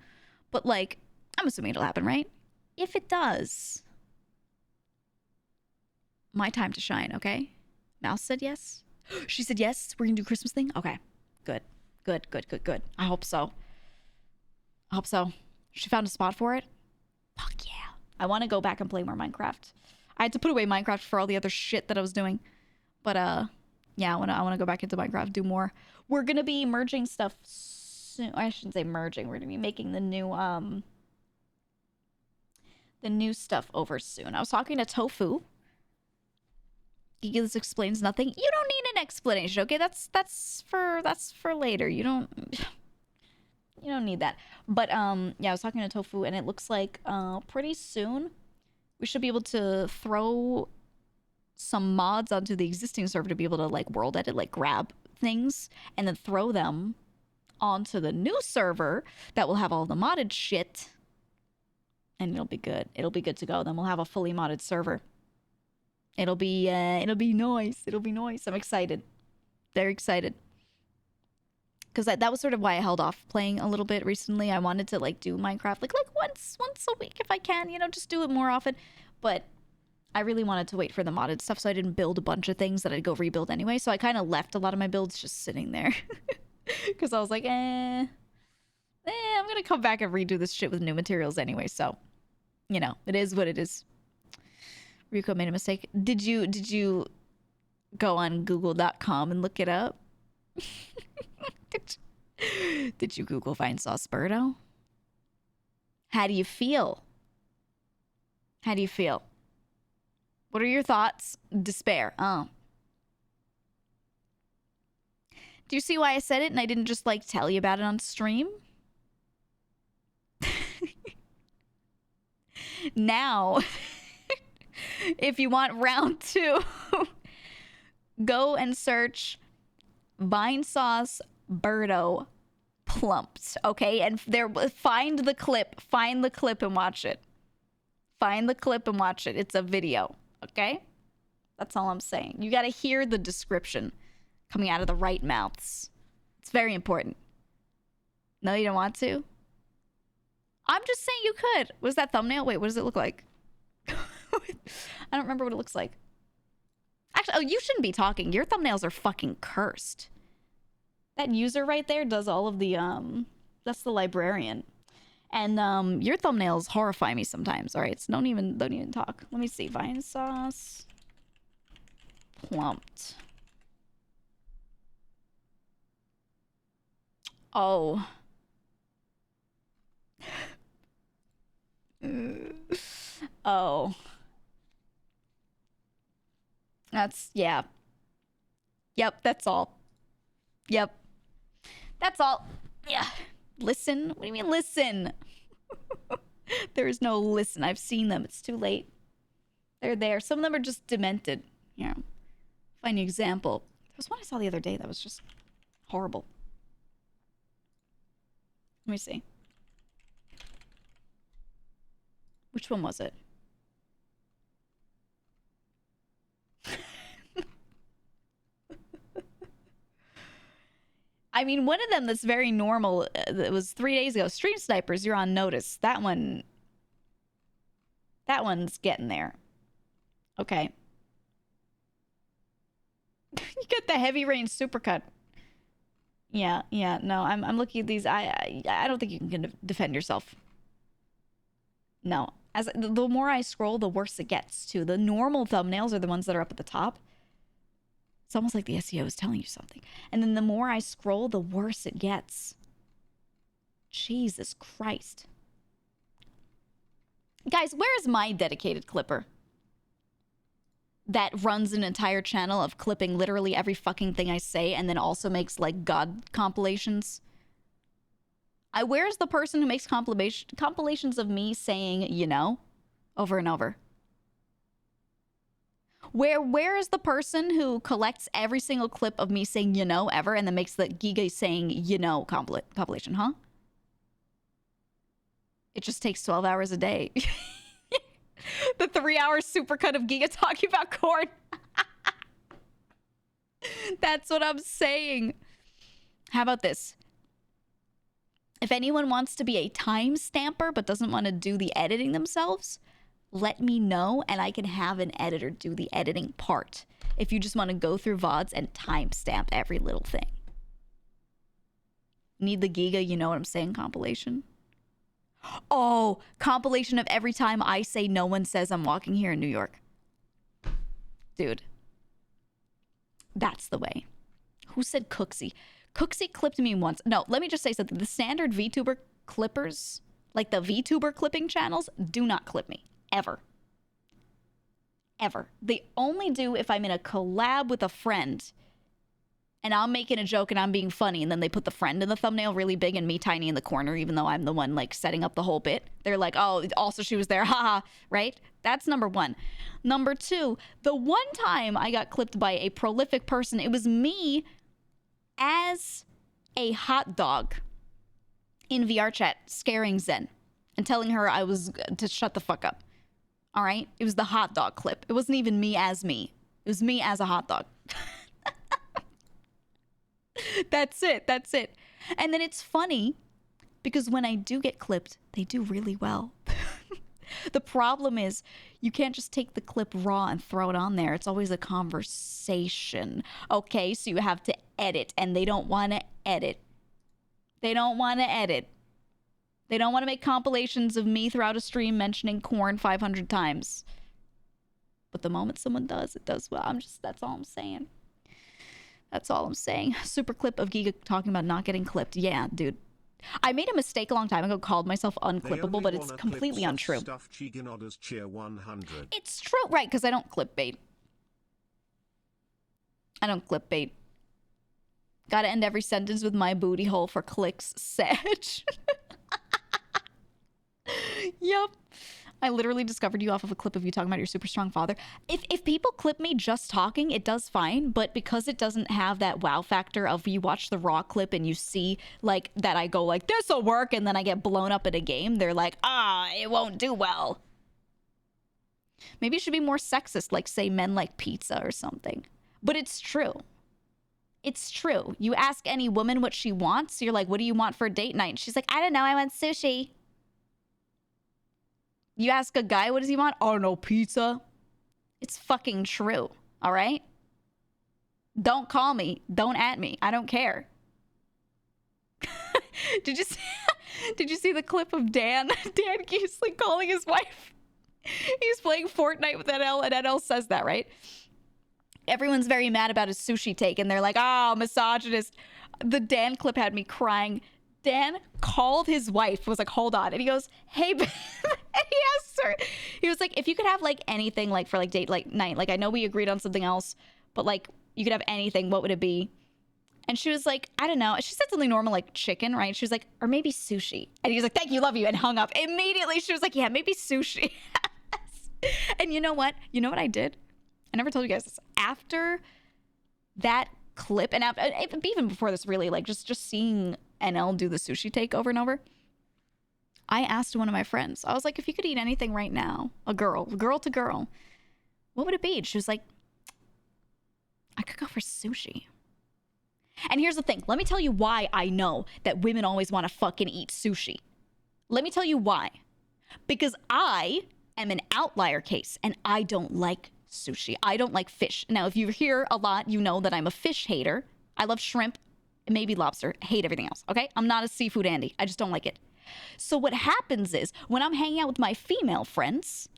but like I'm assuming it'll happen, right? If it does, my time to shine. Okay, Mouse said yes. She said yes. We're gonna do a Christmas thing. Okay, good. I hope so. She found a spot for it. Fuck yeah. I want to go back and play more Minecraft. I had to put away Minecraft for all the other shit that I was doing. But yeah, I want to go back into Minecraft, do more. We're going to be merging stuff soon. I shouldn't say merging. We're going to be making the new stuff over soon. I was talking to Tofu. This explains nothing. You don't need an explanation, okay? That's for later. You don't need that. But yeah, I was talking to Tofu and it looks like pretty soon we should be able to throw some mods onto the existing server to be able to like world edit, like grab things and then throw them onto the new server that will have all the modded shit. And it'll be good. It'll be good to go. Then we'll have a fully modded server. It'll be nice. It'll be nice. I'm excited. Very excited. Because that was sort of why I held off playing a little bit recently. I wanted to like do Minecraft like once a week if I can, you know, just do it more often. But I really wanted to wait for the modded stuff so I didn't build a bunch of things that I'd go rebuild anyway. So I kind of left a lot of my builds just sitting there. Because I was like, I'm going to come back and redo this shit with new materials anyway. So, you know, it is what it is. Rico made a mistake. Did you go on google.com and look it up? Did you Google Vine Sauce Birdo? How do you feel? What are your thoughts? Despair. Oh. Do you see why I said it and I didn't just like tell you about it on stream? Now, if you want round 2, go and search Vine Sauce Birdo plumped, okay? And find the clip and watch it. It's a video, okay? That's all I'm saying. You got to hear the description coming out of the right mouths. It's very important. No, you don't want to? I'm just saying you could. What is that thumbnail? Wait, what does it look like? I don't remember what it looks like. Actually, you shouldn't be talking. Your thumbnails are fucking cursed. That user right there does all of the, that's the librarian. And, your thumbnails horrify me sometimes, alright? So don't even talk. Let me see. Vine Sauce. Plumped. Oh. Oh. That's, yeah. Yep, that's all. Yep. That's all. Yeah. Listen? What do you mean listen? There is no listen. I've seen them. It's too late. They're there. Some of them are just demented. Yeah. Find an example. There was one I saw the other day that was just horrible. Let me see. Which one was it? I mean, one of them that's very normal, it was 3 days ago. Stream Snipers, you're on notice. That one That one's getting there. Okay. You get the heavy rain supercut. Yeah, no, I'm looking at these. I don't think you can defend yourself. No. As the more I scroll, the worse it gets too. The normal thumbnails are the ones that are up at the top. It's almost like the SEO is telling you something. And then the more I scroll, the worse it gets. Jesus Christ. Guys, where is my dedicated clipper? That runs an entire channel of clipping literally every fucking thing I say and then also makes like God compilations. Where's the person who makes compilations of me saying, you know, over and over? Where is the person who collects every single clip of me saying, you know, ever, and then makes the GEEGA saying, you know, compilation, huh? It just takes 12 hours a day. The 3-hour supercut of GEEGA talking about corn. That's what I'm saying. How about this? If anyone wants to be a time stamper but doesn't want to do the editing themselves, let me know and I can have an editor do the editing part. If you just want to go through VODs and timestamp every little thing. Need the GEEGA, you know what I'm saying, compilation? Oh, compilation of every time I say no one says I'm walking here in New York. Dude. That's the way. Who said Cooksy? Cooksy clipped me once. No, let me just say something. The standard VTuber clippers, like the VTuber clipping channels, do not clip me. Ever. Ever. They only do if I'm in a collab with a friend and I'm making a joke and I'm being funny, and then they put the friend in the thumbnail really big and me tiny in the corner, even though I'm the one like setting up the whole bit. They're like, oh, also she was there, haha, right? That's number one. Number two, the one time I got clipped by a prolific person, it was me as a hot dog in VR chat scaring Zen and telling her I was to shut the fuck up. All right? It was the hot dog clip. It wasn't even me as me. It was me as a hot dog. That's it. That's it. And then it's funny because when I do get clipped, they do really well. The problem is you can't just take the clip raw and throw it on there. It's always a conversation. Okay, so you have to edit, and they don't want to edit. They don't want to edit. They don't want to make compilations of me throughout a stream mentioning corn 500 times. But the moment someone does, it does well. That's all I'm saying. That's all I'm saying. Super clip of GEEGA talking about not getting clipped. Yeah, dude. I made a mistake a long time ago, called myself unclippable, but it's completely untrue. It's true, right, because I don't clickbait. I don't clickbait. Gotta end every sentence with my booty hole for clicks, Sedge. Yup. I literally discovered you off of a clip of you talking about your super strong father. If people clip me just talking, it does fine. But because it doesn't have that wow factor of you watch the raw clip and you see like that I go like, this'll work, and then I get blown up in a game, they're like, it won't do well. Maybe it should be more sexist, like say men like pizza or something. But it's true. It's true. You ask any woman what she wants, you're like, what do you want for a date night? And she's like, I don't know, I want sushi. You ask a guy, what does he want? Oh, no, pizza. It's fucking true, all right? Don't call me. Don't at me. I don't care. Did you see the clip of Dan? Dan keeps like calling his wife. He's playing Fortnite with NL, and NL says that, right? Everyone's very mad about his sushi take, and they're like, misogynist. The Dan clip had me crying. Dan called his wife, was like, hold on. And he goes, hey, babe. And he asked her, he was like, if you could have like anything like for like date like night, like I know we agreed on something else, but like you could have anything, what would it be? And she was like, I don't know. She said something normal like chicken, right? She was like, or maybe sushi. And he was like, thank you, love you, and hung up. Immediately she was like, yeah, maybe sushi. And you know what? You know what I did? I never told you guys this. After that clip, and after, even before this really, like just seeing NL do the sushi take over and over, I asked one of my friends, I was like, if you could eat anything right now, a girl to girl, what would it be? And she was like, I could go for sushi. And here's the thing. Let me tell you why I know that women always want to fucking eat sushi. Let me tell you why. Because I am an outlier case, and I don't like sushi. I don't like fish. Now, if you're here a lot, you know that I'm a fish hater. I love shrimp, maybe lobster. I hate everything else, okay? I'm not a seafood Andy. I just don't like it. So what happens is, when I'm hanging out with my female friends,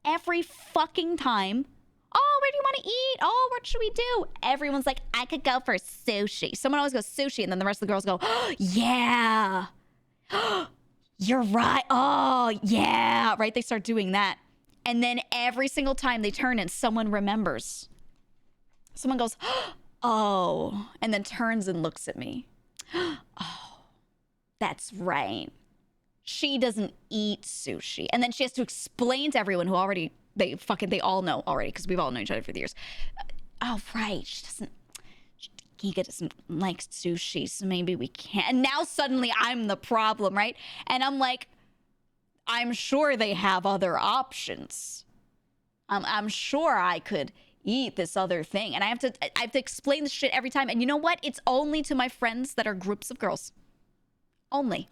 every fucking time, oh, where do you want to eat? Oh, what should we do? Everyone's like, I could go for sushi. Someone always goes sushi, and then the rest of the girls go, oh, yeah. You're right. Oh, yeah. Right? They start doing that. And then every single time they turn and someone remembers. Someone goes, oh, and then turns and looks at me. Oh, that's right. She doesn't eat sushi. And then she has to explain to everyone who already, they all know already, because we've all known each other for the years. Oh, right. Giga doesn't like sushi, so maybe we can't. And now suddenly I'm the problem, right? And I'm like, I'm sure they have other options. I'm sure I could eat this other thing. And I have to explain this shit every time. And you know what? It's only to my friends that are groups of girls. Only.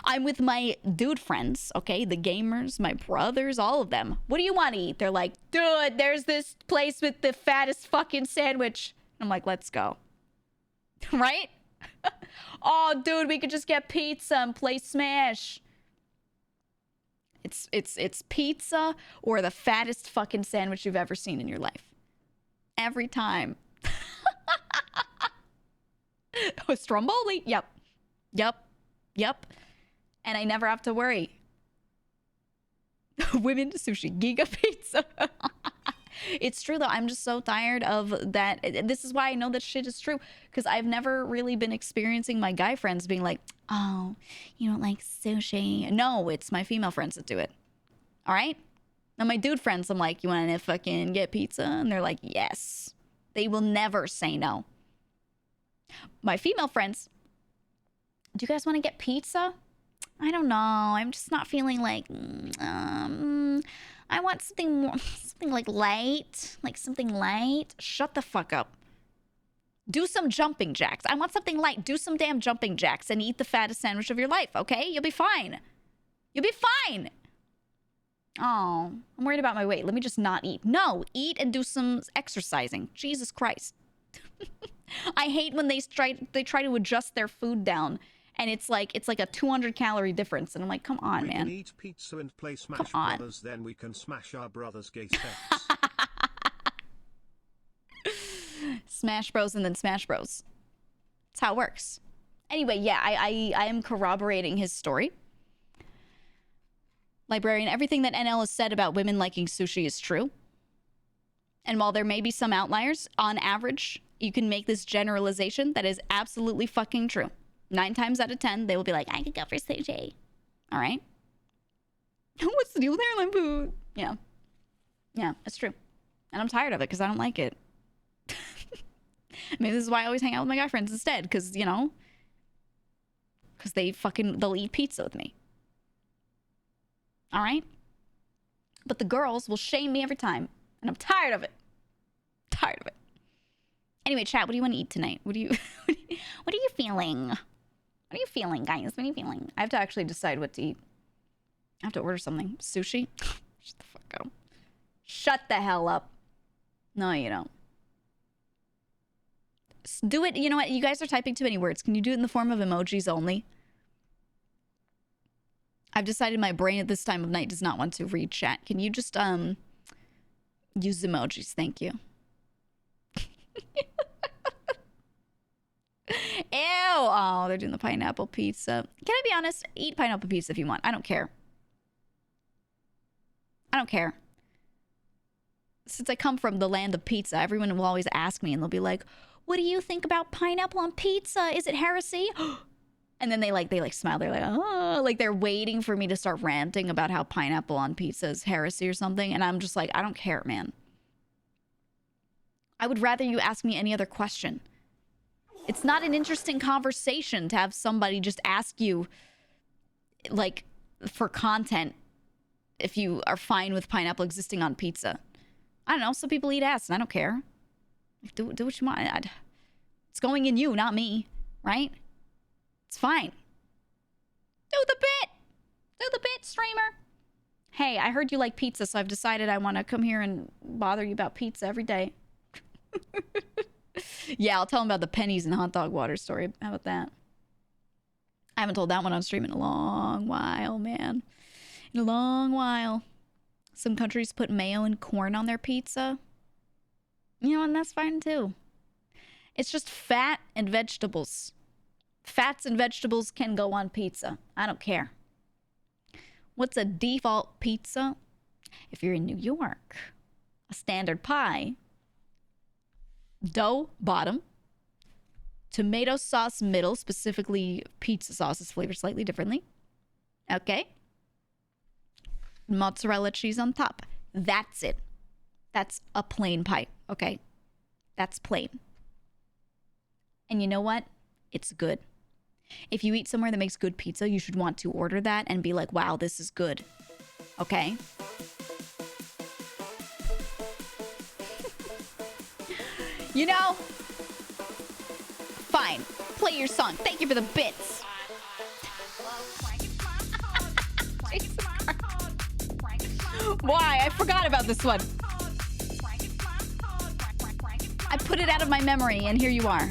I'm with my dude friends, okay? The gamers, my brothers, all of them. What do you want to eat? They're like, dude, there's this place with the fattest fucking sandwich. I'm like, let's go. Right? Oh, dude, we could just get pizza and play Smash. It's pizza or the fattest fucking sandwich you've ever seen in your life. Every time. Oh, Stromboli? Yep. And I never have to worry. Women sushi, Giga pizza. It's true though. I'm just so tired of that. This is why I know that shit is true, because I've never really been experiencing my guy friends being like, oh, you don't like sushi. No, it's my female friends that do it. All right? Now my dude friends, I'm like, you want to fucking get pizza? And they're like, yes. They will never say no. My female friends, do you guys want to get pizza? I don't know. I'm just not feeling like, I want something more, something like light, Shut the fuck up. Do some jumping jacks. I want something light. Do some damn jumping jacks and eat the fattest sandwich of your life, okay? You'll be fine. Oh, I'm worried about my weight. Let me just not eat. No, eat and do some exercising. Jesus Christ. I hate when they try to adjust their food down, and it's like a 200-calorie difference, and I'm like, come on, man. We can eat pizza and play Smash Brothers, then we can smash our brothers' gay sex. Smash Bros and then Smash Bros. That's how it works. Anyway, yeah, I am corroborating his story. Librarian, everything that NL has said about women liking sushi is true. And while there may be some outliers, on average, you can make this generalization that is absolutely fucking true. 9 times out of 10, they will be like, I could go for sushi. All right? What's the deal with airline food? Yeah. Yeah, it's true. And I'm tired of it because I don't like it. Maybe this is why I always hang out with my guy friends instead, because, you know, because they'll eat pizza with me. All right? But the girls will shame me every time, and I'm tired of it. Anyway, chat, what do you want to eat tonight? What are you feeling? What are you feeling, guys? What are you feeling? I have to actually decide what to eat. I have to order something. Sushi? Shut the fuck up. Shut the hell up. No, you don't. Do it. You know what? You guys are typing too many words. Can you do it in the form of emojis only? I've decided my brain at this time of night does not want to read chat. Can you just use emojis? Thank you. Ew. Oh, they're doing the pineapple pizza. Can I be honest? Eat pineapple pizza if you want. I don't care. Since I come from the land of pizza, everyone will always ask me, and they'll be like, what do you think about pineapple on pizza? Is it heresy? And then they smile. They're like, oh, like they're waiting for me to start ranting about how pineapple on pizza is heresy or something. And I'm just like, I don't care, man. I would rather you ask me any other question. It's not an interesting conversation to have somebody just ask you, like, for content, if you are fine with pineapple existing on pizza. I don't know. Some people eat ass, and I don't care. Do what you want. It's going in you, not me, right? It's fine. Do the bit, streamer. Hey, I heard you like pizza, so I've decided I want to come here and bother you about pizza every day. Yeah, I'll tell him about the pennies and hot dog water story. How about that? I haven't told that one on stream in a long while, man. In a long while. Some countries put mayo and corn on their pizza. You know, and that's fine too. It's just fat and vegetables. Fats and vegetables can go on pizza. I don't care. What's a default pizza? If you're in New York, a standard pie, dough bottom, tomato sauce middle, specifically pizza sauce is flavored slightly differently. Okay. Mozzarella cheese on top. That's it. That's a plain pie. Okay. That's plain. And you know what? It's good. If you eat somewhere that makes good pizza, you should want to order that and be like, wow, this is good. Okay? You know? Fine. Play your song. Thank you for the bits. Why? I forgot about this one. I put it out of my memory, and here you are.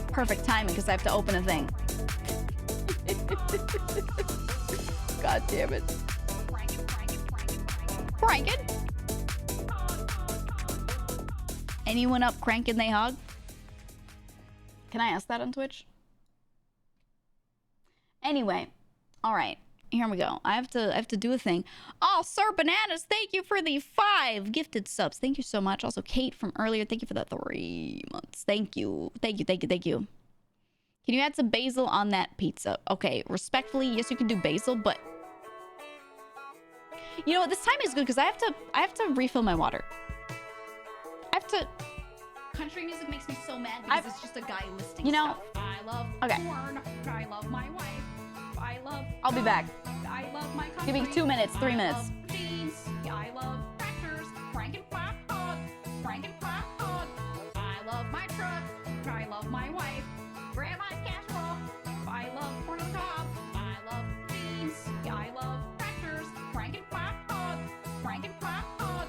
Perfect timing, because I have to open a thing. God damn it. Cranking? Anyone up cranking they hog? Can I ask that on Twitch? Anyway, all right. Here we go. I have to do a thing. Oh, Sir Bananas, thank you for the 5 gifted subs. Thank you so much. Also, Kate from earlier, thank you for the 3 months. Thank you. Thank you, thank you, thank you. Can you add some basil on that pizza? Okay, respectfully, yes, you can do basil, but you know what? This time is good because I have to refill my water. I have to. Country music makes me so mad because it's just a guy listing You know. stuff. I love corn. I love my wife. I love. I'll be back. I love my country. Give me 2 minutes, 3 minutes. I love jeans. I love tractors. Crank and clap hog. Crank and clap hog. I love my truck. I love my wife. Grandma's casserole. I love corn on the cob. I love jeans. I love tractors. Crank and clap hog. Crank and clap hog.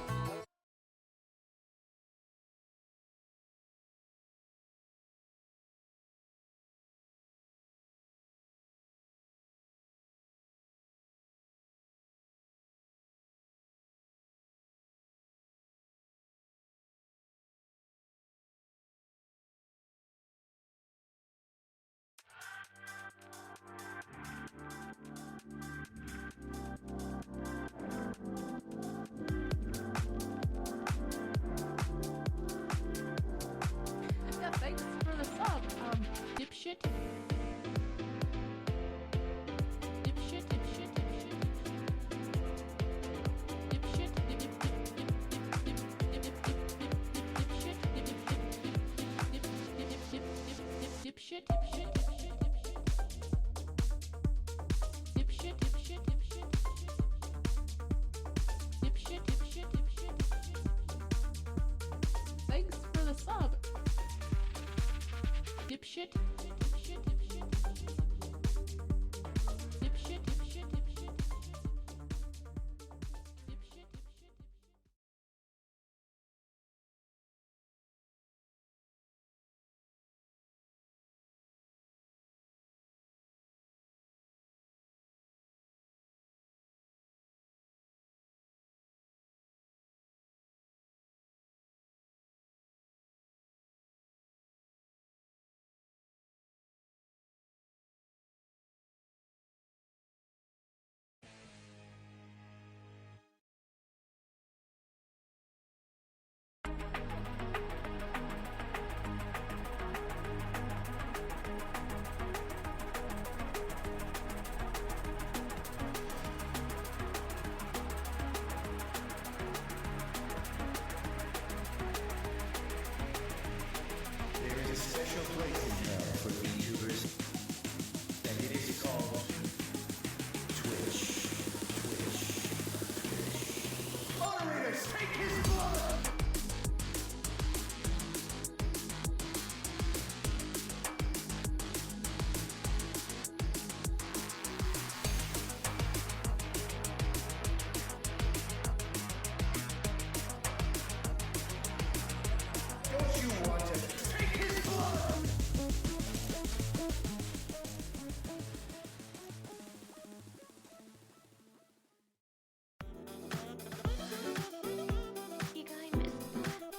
Yeah, thanks for the sub, dipshit. Dipshit, dipshit, dipshit. Dipshit, dip, dip, dip, dip, dip, dip, dip, dip, dip, dip, dip, dipshit, dipshit, dipshit, dipshit, dipshit, dipshit, dipshit, dipshit, dipshit. Thanks for the sub. Dipshit.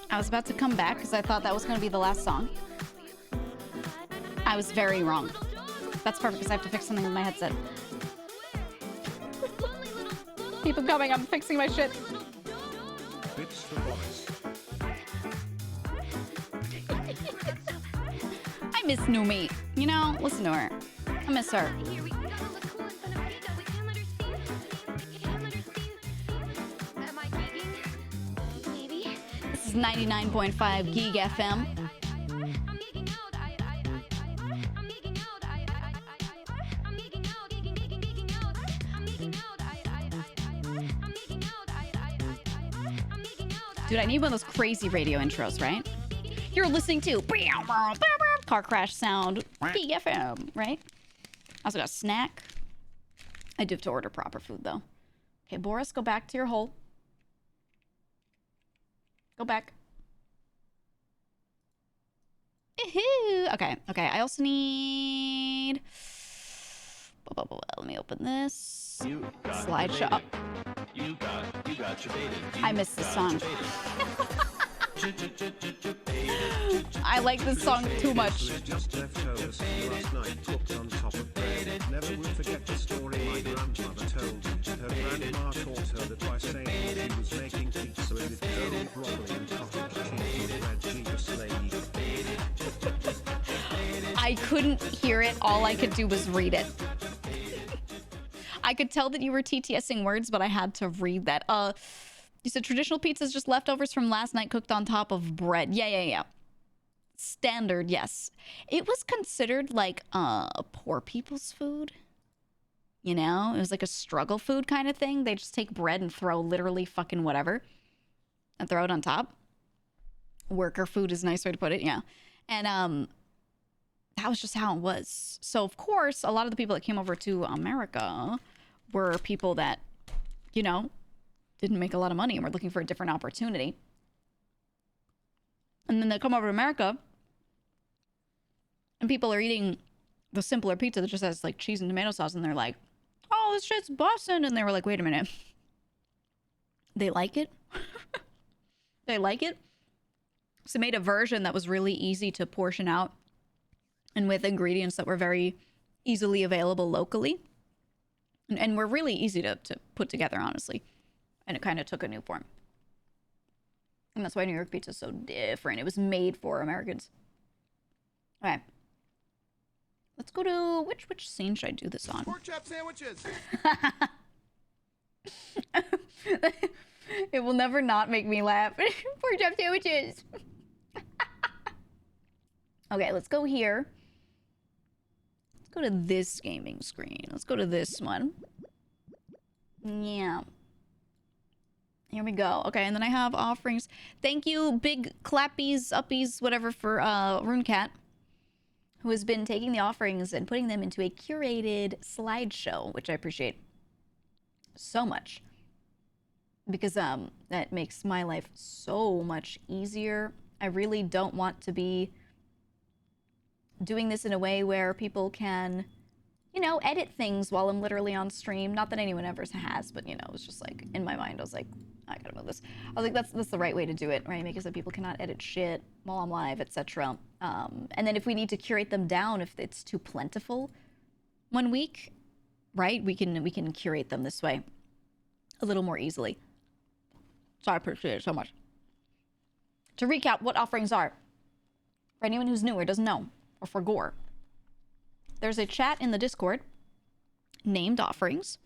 I was about to come back because I thought that was going to be the last song. I was very wrong. That's perfect because I have to fix something with my headset. Keep them coming. I'm fixing my shit. Bits for boys. I miss Numi. You know, listen to her. I miss her. This is 99.5 Geeg FM. Dude, I need one of those crazy radio intros, right? You're listening to car crash sound, Geeg FM, right? I also got a snack. I do have to order proper food, though. Okay, Boris, go back to your hole. Go back. Okay, okay. I also need... Let me open this. Slideshow. I missed this song. I like this song too much. Just leftovers from last night cooked on top of bread. Never will forget the story my grandmother told. Her grandma taught her that by saying she was making pizza with cold broccoli and cottage cheese with red GEEGA slave. I couldn't hear it. All I could do was read it. I could tell that you were TTSing words, but I had to read that. You said traditional pizza is just leftovers from last night cooked on top of bread. Yeah. Standard, yes. It was considered like poor people's food. You know, it was like a struggle food kind of thing. They just take bread and throw literally fucking whatever and throw it on top. Worker food is a nice way to put it, yeah. And that was just how it was. So, of course, a lot of the people that came over to America were people that, you know, didn't make a lot of money and were looking for a different opportunity. And then they come over to America and people are eating the simpler pizza that just has like cheese and tomato sauce and they're like, oh, this shit's bussin'. And they were like, wait a minute. They like it? They like it? So they made a version that was really easy to portion out and with ingredients that were very easily available locally. And were really easy to put together, honestly. And it kind of took a new form. And that's why New York pizza is so different. It was made for Americans. All right. Let's go to... Which scene should I do this on? Pork chop sandwiches. It will never not make me laugh. Pork chop sandwiches. Okay, let's go here. Let's go to this gaming screen. Let's go to this one. Yeah. Here we go. Okay, and then I have offerings. Thank you, big clappies, uppies, whatever, for RuneCat, who has been taking the offerings and putting them into a curated slideshow, which I appreciate so much. Because that makes my life so much easier. I really don't want to be doing this in a way where people can, you know, edit things while I'm literally on stream. Not that anyone ever has, but, you know, it was just like, in my mind, I was like, I gotta move this. I was like, that's the right way to do it, right? Make it so people cannot edit shit while I'm live, etc. And then if we need to curate them down, if it's too plentiful one week, right? We can curate them this way a little more easily. So I appreciate it so much. To recap what offerings are, for anyone who's new or doesn't know, or for Gore, there's a chat in the Discord named offerings.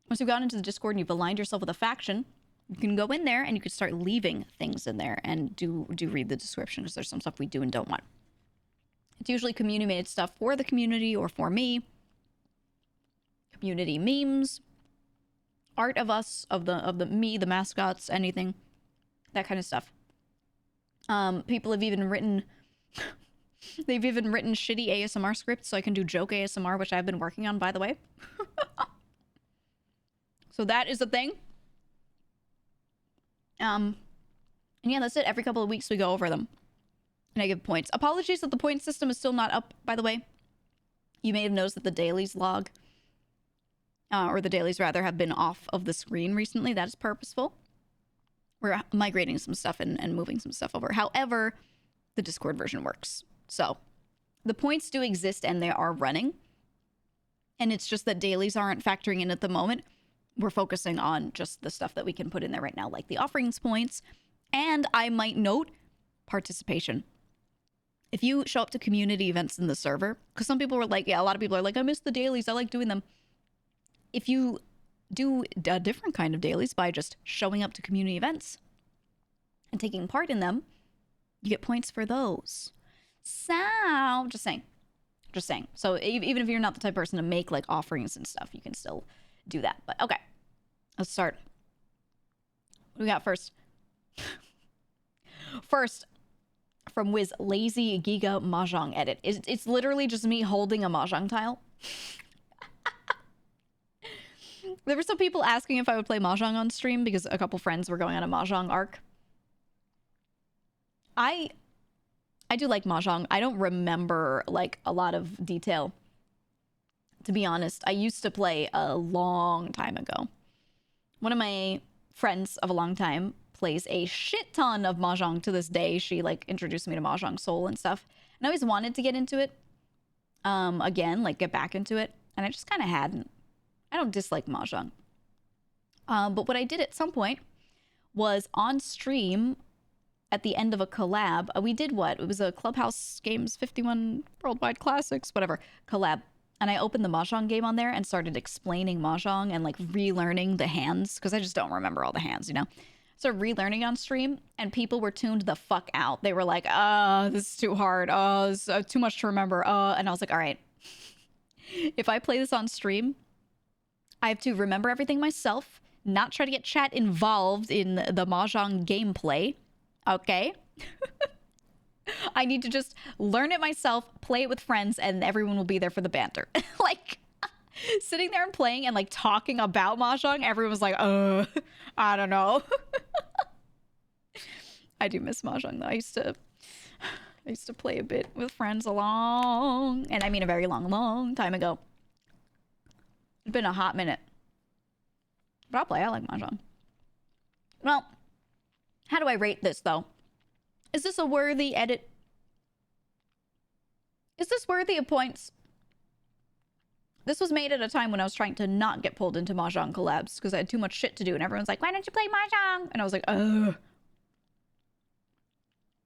Once you've gone into the Discord and you've aligned yourself with a faction, you can go in there and you can start leaving things in there and do read the description, because there's some stuff we do and don't want. It's usually community-made stuff for the community or for me. Community memes, art of us, of the me, the mascots, anything, that kind of stuff. People have even written, they've even written shitty ASMR scripts so I can do joke ASMR, which I've been working on, by the way. So that is a thing. And yeah, that's it. Every couple of weeks we go over them. And I give points. Apologies that the point system is still not up, by the way. You may have noticed that the dailies log, or the dailies rather, have been off of the screen recently. That is purposeful. We're migrating some stuff and moving some stuff over. However, the Discord version works. So the points do exist and they are running. And it's just that dailies aren't factoring in at the moment. We're focusing on just the stuff that we can put in there right now, like the offerings points. And I might note participation. If you show up to community events in the server, because some people were like, yeah, a lot of people are like, I miss the dailies. I like doing them. If you do a different kind of dailies by just showing up to community events and taking part in them, you get points for those. So, just saying. So even if you're not the type of person to make like offerings and stuff, you can still do that. But okay, let's start. What do we got first? First, from Wiz, lazy Giga Mahjong edit. It's literally just me holding a Mahjong tile. There were some people asking if I would play Mahjong on stream because a couple friends were going on a Mahjong arc. I do like Mahjong. I don't remember like a lot of detail. To be honest, I used to play a long time ago. One of my friends of a long time plays a shit ton of Mahjong to this day. She like introduced me to Mahjong Soul and stuff. And I always wanted to get into it. Again, like get back into it. And I just kind of hadn't. I don't dislike Mahjong. But what I did at some point was on stream at the end of a collab. We did what? It was a Clubhouse Games 51 Worldwide Classics, whatever, collab. And I opened the Mahjong game on there and started explaining Mahjong and like relearning the hands because I just don't remember all the hands, you know? So relearning on stream and people were tuned the fuck out. They were like, this is too hard. This is too much to remember. And I was like, all right, if I play this on stream, I have to remember everything myself, not try to get chat involved in the Mahjong gameplay. Okay. I need to just learn it myself, play it with friends, and everyone will be there for the banter. Like, sitting there and playing and like talking about Mahjong, everyone was like, I don't know. I do miss Mahjong though. I used to play a bit with friends a very long time ago. It's been a hot minute. But I'll play. I like Mahjong. Well, how do I rate this, though? Is this a worthy edit? Is this worthy of points? This was made at a time when I was trying to not get pulled into Mahjong collabs because I had too much shit to do. And everyone's like, why don't you play Mahjong? And I was like, ugh.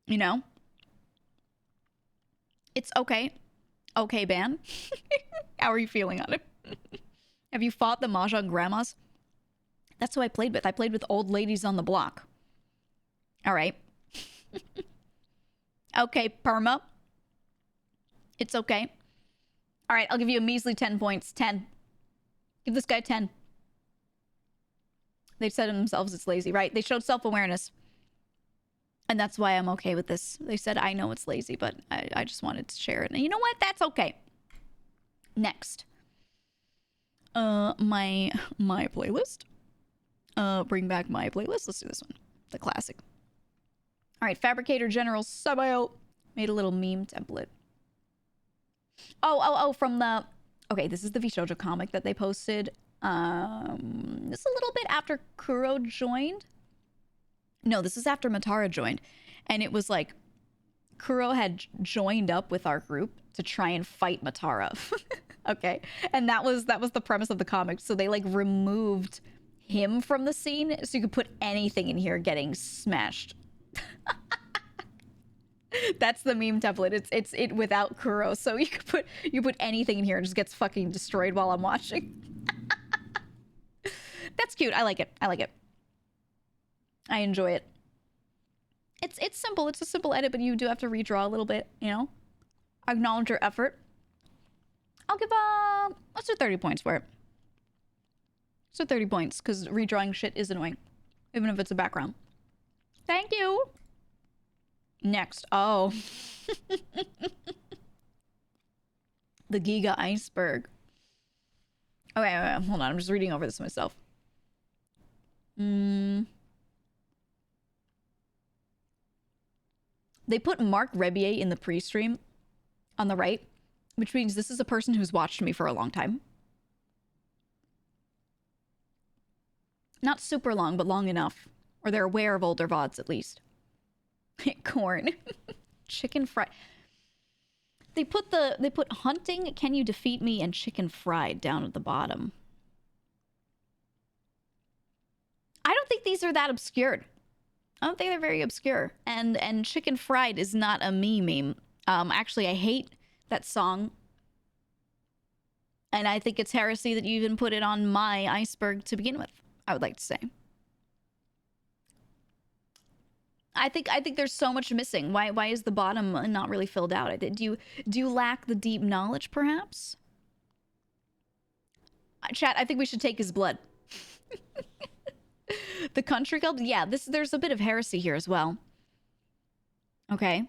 You know? It's okay. Okay, ban. How are you feeling on it? Have you fought the Mahjong grandmas? That's who I played with. I played with old ladies on the block. All right. Okay, Perma. It's okay. All right, I'll give you a measly 10 points. 10. Give this guy 10. They said themselves it's lazy, right? They showed self-awareness. And that's why I'm okay with this. They said, I know it's lazy, but I just wanted to share it. And you know what? That's okay. Next. My playlist. Bring back my playlist. Let's do this one. The classic. All right, Fabricator General Sabayo made a little meme template. From the... Okay, this is the Vishoujo comic that they posted. This is a little bit after Kuro joined. No, this is after Matara joined. And it was like, Kuro had joined up with our group to try and fight Matara. Okay? And that was the premise of the comic. So they like removed him from the scene so you could put anything in here getting smashed. That's the meme template. It's it without Kuro. So you put anything in here and it just gets fucking destroyed while I'm watching. That's cute. I like it. I enjoy it. It's simple. It's a simple edit, but you do have to redraw a little bit, you know? Acknowledge your effort. I'll give let's do 30 points for it. So 30 points, because redrawing shit is annoying. Even if it's a background. Thank you. Next. Oh. The Giga Iceberg. Okay, hold on. I'm just reading over this myself. They put Mark Rebier in the pre-stream on the right, which means this is a person who's watched me for a long time. Not super long, but long enough. Or they're aware of older VODs, at least. Corn. Chicken fried. They put hunting, can you defeat me, and chicken fried down at the bottom. I don't think these are that obscured. I don't think they're very obscure. And chicken fried is not a me meme. Actually, I hate that song. And I think it's heresy that you even put it on my iceberg to begin with, I would like to say. I think there's so much missing. Why is the bottom not really filled out? Do you lack the deep knowledge, perhaps? Chat, I think we should take his blood. The country club? Yeah, there's a bit of heresy here as well. Okay.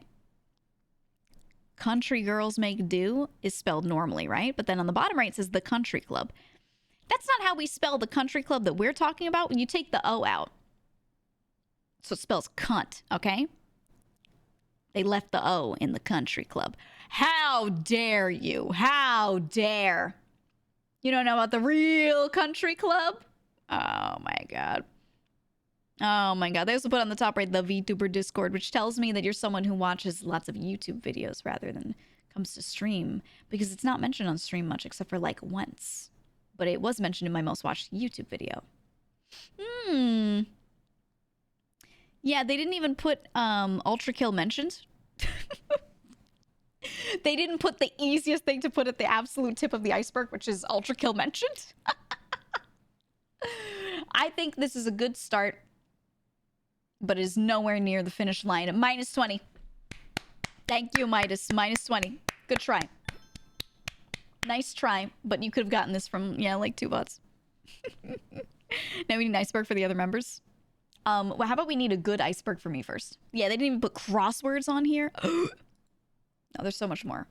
Country girls make do is spelled normally, right? But then on the bottom right it says the country club. That's not how we spell the country club that we're talking about. When you take the O out. So it spells cunt, okay? They left the O in the country club. How dare you? How dare? You don't know about the real country club? Oh my god. Oh my god. They also put on the top right the VTuber Discord, which tells me that you're someone who watches lots of YouTube videos rather than comes to stream, because it's not mentioned on stream much except for like once. But it was mentioned in my most watched YouTube video. Yeah, they didn't even put Ultra Kill mentioned. They didn't put the easiest thing to put at the absolute tip of the iceberg, which is Ultra Kill mentioned. I think this is a good start, but is nowhere near the finish line. Minus 20. Thank you, Midas. Minus 20. Good try. Nice try, but you could have gotten this from, yeah, like 2 bots. Now we need an iceberg for the other members. Well, how about we need a good iceberg for me first? Yeah, they didn't even put crosswords on here. No, there's so much more.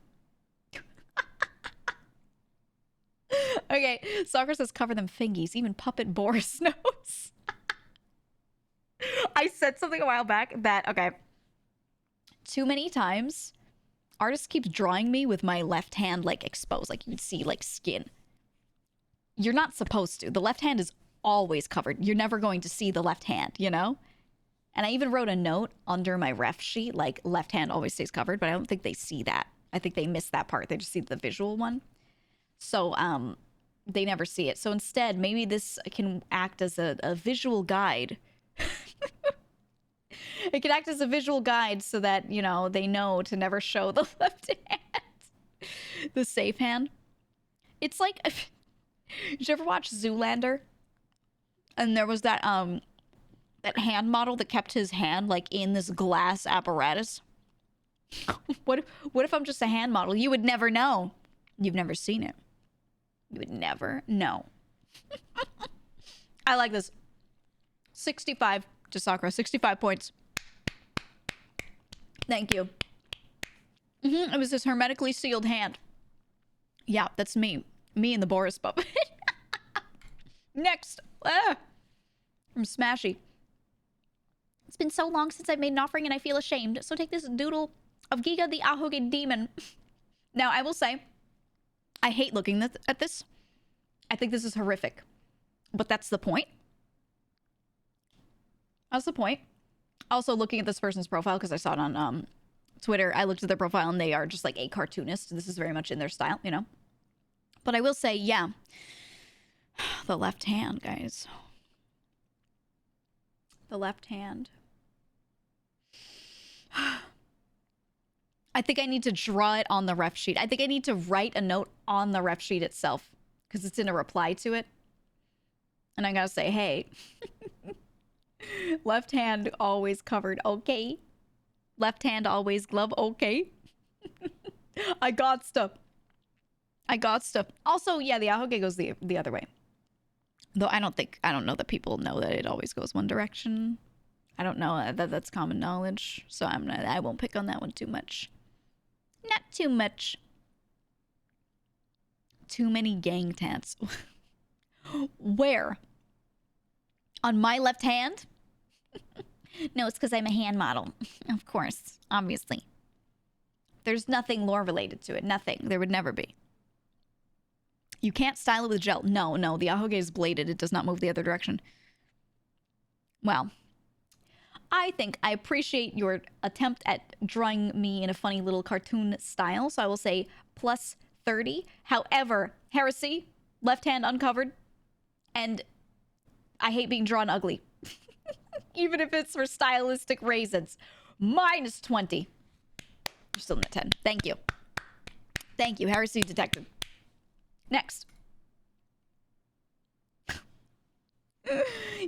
Okay, Soccer says cover them fingies. Even Puppet Boris knows. I said something a while back that, okay, too many times, artist keeps drawing me with my left hand, like, exposed. Like, you would see, like, skin. You're not supposed to. The left hand is always covered. You're never going to see the left hand, you know? And I even wrote a note under my ref sheet, like, left hand always stays covered, but I don't think they see that. I think they miss that part. They just see the visual one. So, they never see it. So instead, maybe this can act as a visual guide. It can act as a visual guide so that, you know, they know to never show the left hand. The safe hand. It's like, did you ever watch Zoolander? And there was that that hand model that kept his hand like in this glass apparatus. What if I'm just a hand model? You would never know. You've never seen it. You would never know. I like this. 65 to Sakura. 65 points. Thank you. It was this hermetically sealed hand. Yeah, that's me. Me and the Boris puppet. Next. From Smashy. It's been so long since I've made an offering and I feel ashamed. So take this doodle of Giga the Ahoge demon. Now, I will say, I hate looking at this. I think this is horrific. But that's the point. That's the point. Also, looking at this person's profile, because I saw it on Twitter, I looked at their profile and they are just like a cartoonist. This is very much in their style, you know? But I will say, yeah. The left hand, guys. The left hand. I think I need to draw it on the ref sheet. I think I need to write a note on the ref sheet itself because it's in a reply to it. And I gotta say, hey, left hand always covered, okay? Left hand always glove, okay? I got stuff. I got stuff. Also, yeah, the ahoge goes the other way. Though I don't know that people know that it always goes one direction. I don't know that's common knowledge. So I won't pick on that one too much. Not too much. Too many gang tats. Where? On my left hand? No, it's because I'm a hand model. Of course. Obviously. There's nothing lore related to it. Nothing. There would never be. You can't style it with gel. No. The ahoge is bladed. It does not move the other direction. Well, I appreciate your attempt at drawing me in a funny little cartoon style. So I will say plus 30. However, heresy, left hand uncovered, and I hate being drawn ugly. Even if it's for stylistic reasons. Minus 20. You're still in the 10. Thank you. Thank you. Heresy detected. Next.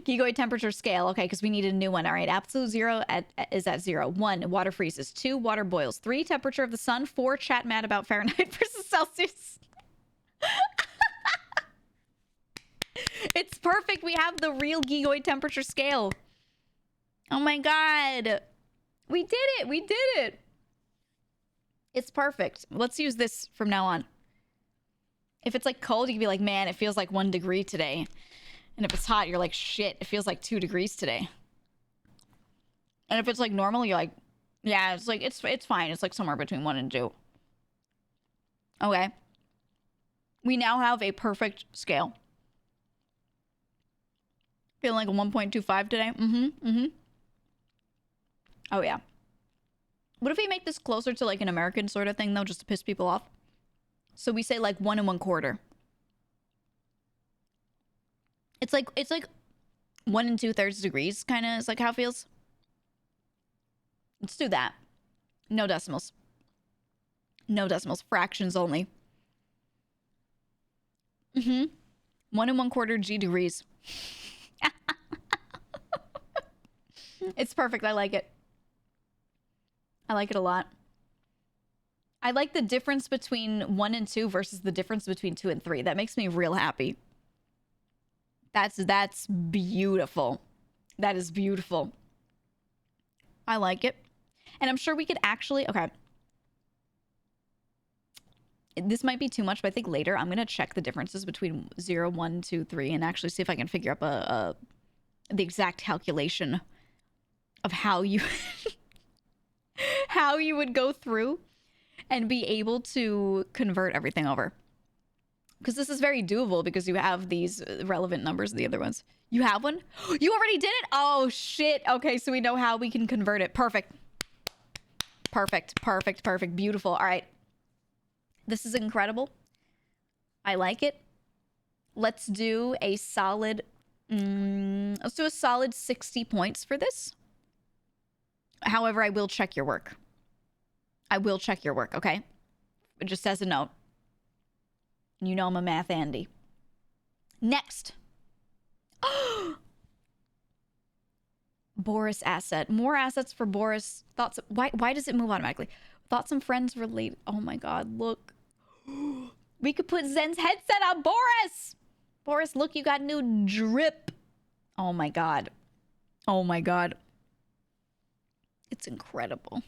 Gigoid temperature scale. Okay, because we need a new one. All right. Absolute zero is at 0. 1. Water freezes. 2. Water boils. 3. Temperature of the sun. 4. Chat mad about Fahrenheit versus Celsius. It's perfect. We have the real Gigoid temperature scale. Oh my god. We did it. We did it. It's perfect. Let's use this from now on. If it's like cold, you can be like, man, it feels like 1 degree today. And if it's hot, you're like, shit, it feels like 2 degrees today. And if it's like normal, you're like, yeah, it's like, it's fine. It's like somewhere between 1 and 2. Okay. We now have a perfect scale. Feeling like a 1.25 today? Oh, yeah. What if we make this closer to like an American sort of thing, though, just to piss people off? So we say like 1 1/4. It's like 1 2/3 degrees, kind of is like how it feels. Let's do that. No decimals. No decimals. Fractions only. 1 1/4 G degrees. It's perfect. I like it. I like it a lot. I like the difference between 1 and 2 versus the difference between 2 and 3. That makes me real happy. That's beautiful. That is beautiful. I like it. And I'm sure we could actually... Okay. This might be too much, but I think later I'm going to check the differences between 0, 1, 2, 3 and actually see if I can figure up the exact calculation of how you... how you would go through and be able to convert everything over. Because this is very doable because you have these relevant numbers, the other ones. You have one? You already did it? Oh, shit. Okay, so we know how we can convert it. Perfect. Perfect, perfect, perfect. Beautiful. All right. This is incredible. I like it. Let's do a solid... let's do a solid 60 points for this. However, I will check your work. I will check your work, okay? Just as a note. You know I'm a math Andy. Next. Boris asset. More assets for Boris. Thoughts. Why does it move automatically? Thoughts and friends relate. Oh my god, look. We could put Zen's headset on Boris. Boris, look, you got new drip. Oh my god. Oh my god. It's incredible.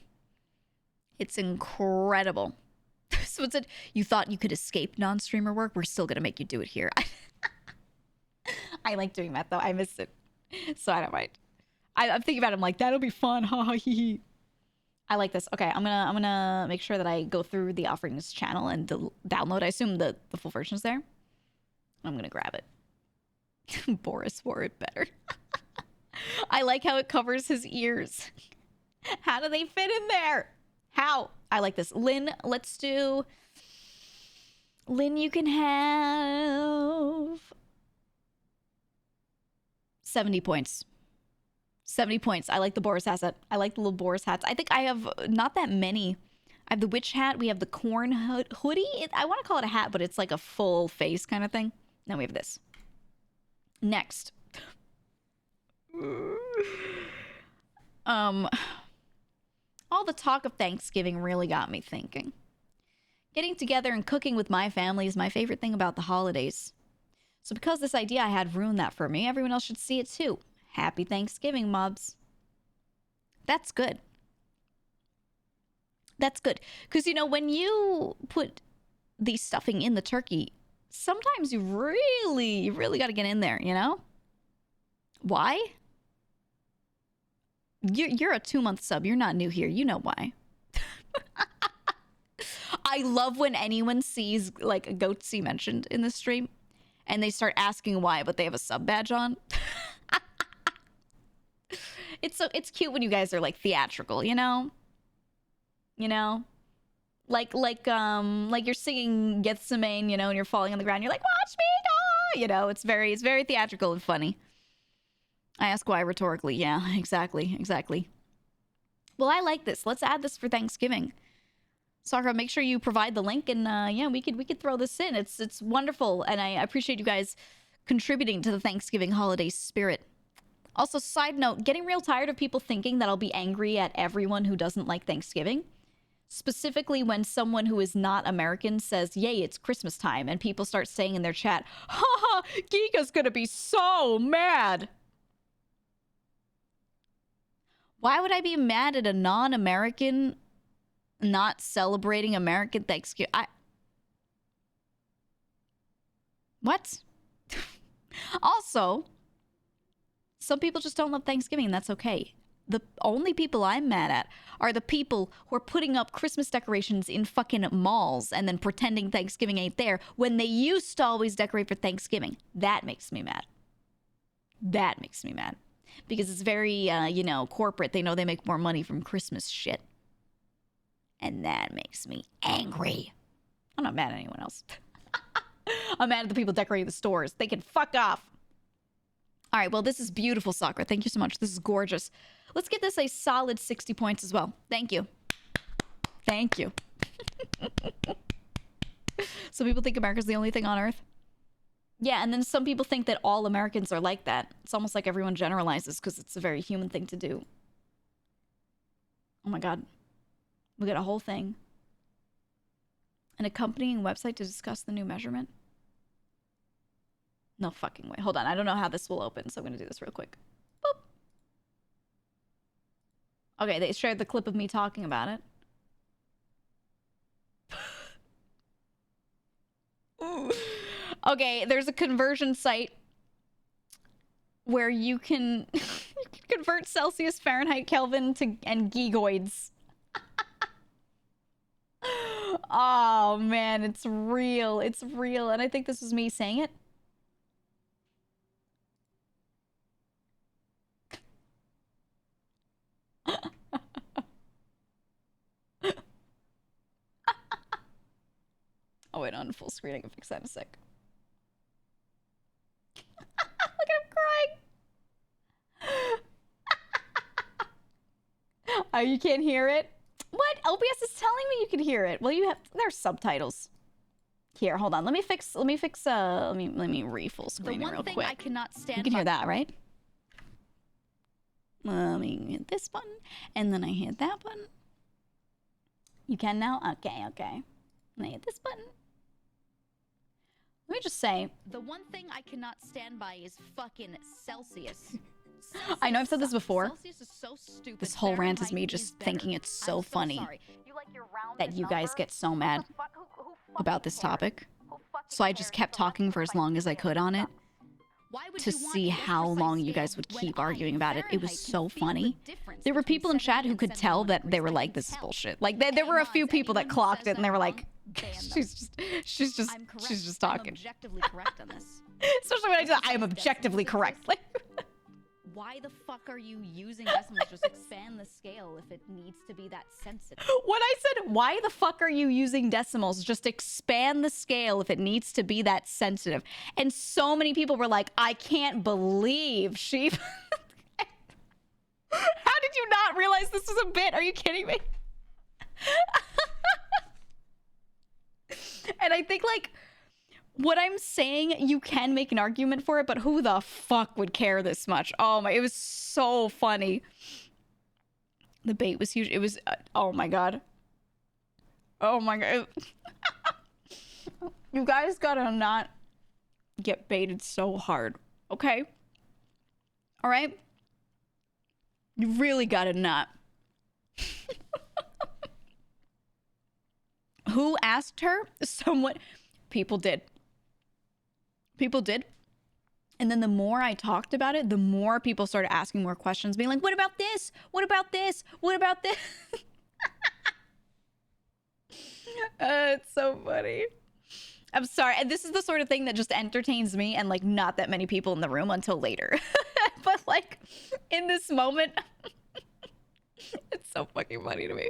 It's incredible. So it's you thought you could escape non-streamer work? We're still gonna make you do it here. I like doing that though. I miss it, so I don't mind. I'm thinking about it. I'm like, that'll be fun. Ha ha hee hee. I like this. Okay, I'm gonna make sure that I go through the offerings channel and download. I assume the full version is there. I'm gonna grab it. Boris wore it better. I like how it covers his ears. How do they fit in there? How? I like this. Lynn, let's do... Lynn, you can have... 70 points. 70 points. I like the Boris asset. I like the little Boris hats. I think I have not that many. I have the witch hat. We have the corn hoodie. I want to call it a hat, but it's like a full face kind of thing. Then we have this. Next. All the talk of Thanksgiving really got me thinking. Getting together and cooking with my family is my favorite thing about the holidays. So because this idea I had ruined that for me, everyone else should see it too. Happy Thanksgiving, mobs. That's good. That's good. Because, you know, when you put the stuffing in the turkey, sometimes you really got to get in there, you know? Why? You're a 2-month sub. You're not new here. You know why. I love when anyone sees like a goatsy mentioned in the stream and they start asking why, but they have a sub badge on. it's cute when you guys are like theatrical, you know? You know? Like you're singing Gethsemane, you know, and you're falling on the ground. You're like, watch me go! You know, it's very theatrical and funny. I ask why rhetorically. Yeah, exactly. Well, I like this. Let's add this for Thanksgiving. Sakura, make sure you provide the link, and yeah, we could throw this in. It's wonderful, and I appreciate you guys contributing to the Thanksgiving holiday spirit. Also, side note, getting real tired of people thinking that I'll be angry at everyone who doesn't like Thanksgiving. Specifically when someone who is not American says, yay, it's Christmas time, and people start saying in their chat, haha, Giga's gonna be so mad. Why would I be mad at a non-American not celebrating American Thanksgiving? What? Also, some people just don't love Thanksgiving, and that's okay. The only people I'm mad at are the people who are putting up Christmas decorations in fucking malls and then pretending Thanksgiving ain't there when they used to always decorate for Thanksgiving. That makes me mad. That makes me mad. Because it's very, you know, corporate. They know they make more money from Christmas shit. And that makes me angry. I'm not mad at anyone else. I'm mad at the people decorating the stores. They can fuck off. All right, well, this is beautiful, Sakura. Thank you so much. This is gorgeous. Let's give this a solid 60 points as well. Thank you. Thank you. Some people think America's the only thing on Earth. Yeah, and then some people think that all Americans are like that. It's almost like everyone generalizes because it's a very human thing to do. Oh my God. We got a whole thing. An accompanying website to discuss the new measurement. No fucking way. Hold on. I don't know how this will open, so I'm going to do this real quick. Boop. Okay, they shared the clip of me talking about it. Okay, there's a conversion site where you can, you can convert Celsius, Fahrenheit, Kelvin to and gigoids. Oh man, it's real. It's real. And I think this was me saying it. Oh wait, on full screen, I can fix that in a sec. Look at him crying. Oh, you can't hear it? What? OBS is telling me you can hear it. Well, you have, there's subtitles. Here, hold on. Let me re-full screen it real quick. I cannot stand. You can hear that, right? Let me hit this button, and then I hit that button. You can now? Okay. And I hit this button. Let me just say, the one thing I cannot stand by is fucking Celsius. I know I've said this before. Celsius is so stupid. This whole rant is me just thinking it's so funny that you guys get so mad about this topic. So I just kept talking for as long as I could on it to see how long you guys would keep arguing about it. It was so funny. There were people in chat who could tell that they were like, this is bullshit. Like there were a few people that clocked it and they were like, she's just talking. I'm objectively correct on this. Especially when I said I am objectively correct. Like, why the fuck are you using decimals? Just expand the scale if it needs to be that sensitive. When I said, why the fuck are you using decimals? Just expand the scale if it needs to be that sensitive. And so many people were like, I can't believe she... How did you not realize this was a bit? Are you kidding me? And I think, like, what I'm saying, you can make an argument for it, but who the fuck would care this much? Oh my, it was so funny. The bait was huge. It was, oh my God. Oh my God. You guys gotta not get baited so hard, okay? All right? You really gotta not. Who asked her? Someone. People did. People did. And then the more I talked about it, the more people started asking more questions, being like, what about this? What about this? What about this? It's so funny. I'm sorry. And this is the sort of thing that just entertains me and like not that many people in the room until later. But like in this moment, it's so fucking funny to me.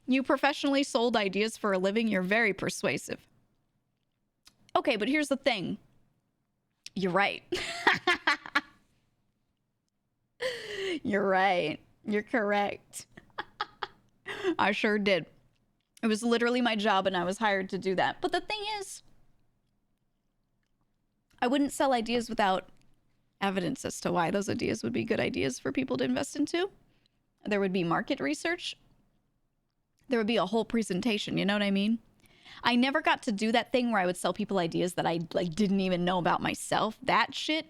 You professionally sold ideas for a living. You're very persuasive. Okay, but here's the thing. You're right. You're right. You're correct. I sure did. It was literally my job and I was hired to do that. But the thing is, I wouldn't sell ideas without evidence as to why those ideas would be good ideas for people to invest into. There would be market research. There would be a whole presentation, you know what I mean? I never got to do that thing where I would sell people ideas that I like didn't even know about myself. That shit.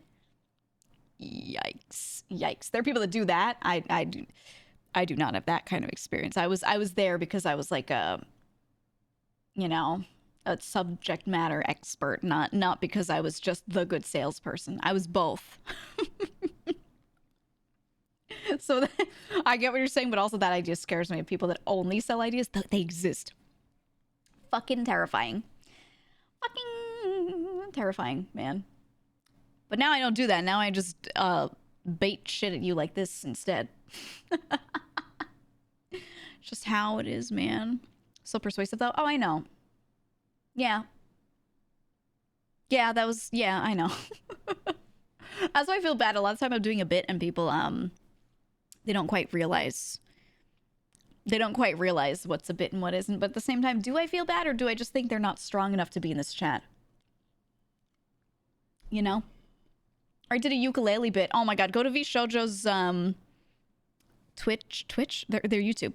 Yikes. Yikes. There are people that do that. I do not have that kind of experience. I was there because I was like a subject matter expert, not because I was just the good salesperson. I was both. So I get what you're saying, but also that idea scares me of people that only sell ideas. They exist. Fucking terrifying. Fucking terrifying, man. But now I don't do that. Now I just bait shit at you like this instead. Just how it is, man. So persuasive though. Oh, I know. Yeah. Yeah, I know. That's why I feel bad. A lot of time I'm doing a bit and people, they don't quite realize what's a bit and what isn't. But at the same time, do I feel bad or do I just think they're not strong enough to be in this chat? You know? Or I did a ukulele bit. Oh my god, go to V Shoujo's Twitch? Their YouTube.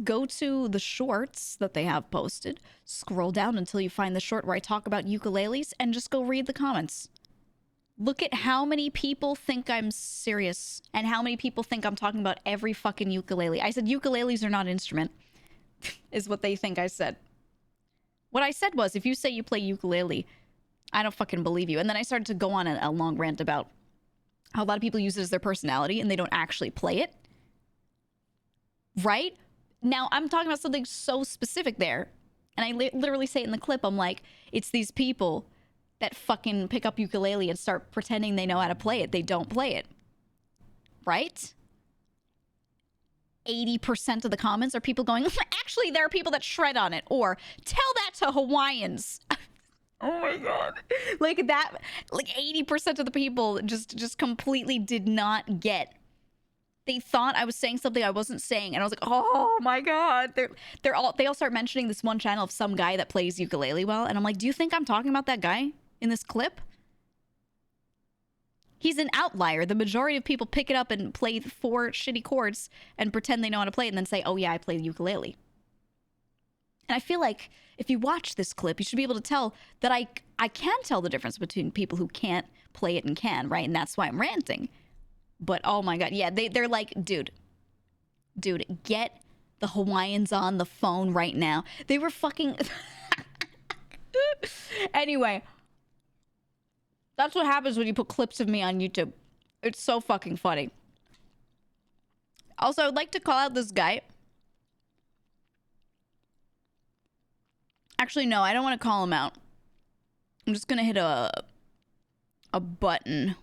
Go to the shorts that they have posted. Scroll down until you find the short where I talk about ukuleles and just go read the comments. Look at how many people think I'm serious and how many people think I'm talking about every fucking ukulele. I said ukuleles are not an instrument, is what they think I said. What I said was, if you say you play ukulele, I don't fucking believe you. And then I started to go on a long rant about how a lot of people use it as their personality and they don't actually play it. Right? Now, I'm talking about something so specific there. And I literally say it in the clip, I'm like, it's these people that fucking pick up ukulele and start pretending they know how to play it. They don't play it. Right? 80% of the comments are people going, actually, there are people that shred on it. Or, tell that to Hawaiians. Oh my god. Like that, like 80% of the people just completely did not get. They thought I was saying something I wasn't saying, and I was like, "Oh my god!" They all start mentioning this one channel of some guy that plays ukulele well, and I'm like, "Do you think I'm talking about that guy in this clip?" He's an outlier. The majority of people pick it up and play 4 shitty chords and pretend they know how to play it, and then say, "Oh yeah, I play the ukulele." And I feel like if you watch this clip, you should be able to tell that I can tell the difference between people who can't play it and can, right? And that's why I'm ranting. But oh my god, yeah, they're like, dude, get the Hawaiians on the phone right now. They were fucking... Anyway, that's what happens when you put clips of me on YouTube. It's so fucking funny. Also, I'd like to call out this guy. Actually, no, I don't want to call him out. I'm just gonna hit a button.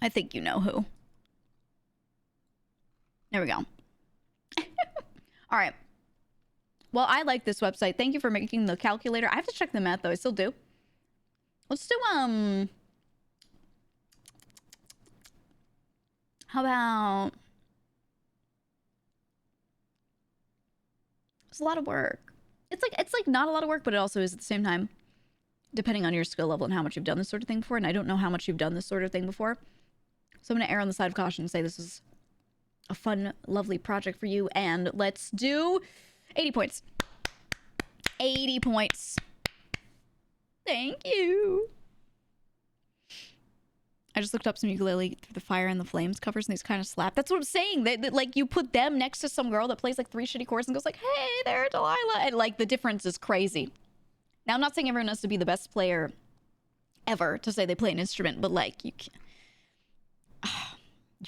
I think you know who. There we go. All right. Well, I like this website. Thank you for making the calculator. I have to check the math, though. I still do. Let's do, how about... It's a lot of work. It's like not a lot of work, but it also is at the same time, depending on your skill level and how much you've done this sort of thing before. And I don't know how much you've done this sort of thing before. So I'm going to err on the side of caution and say this is a fun, lovely project for you. And let's do 80 points. 80 points. Thank you. I just looked up some ukulele through the fire and the flames covers and these kind of slap. That's what I'm saying. They, like you put them next to some girl that plays like 3 shitty chords and goes like, hey there, Delilah. And like the difference is crazy. Now, I'm not saying everyone has to be the best player ever to say they play an instrument, but like you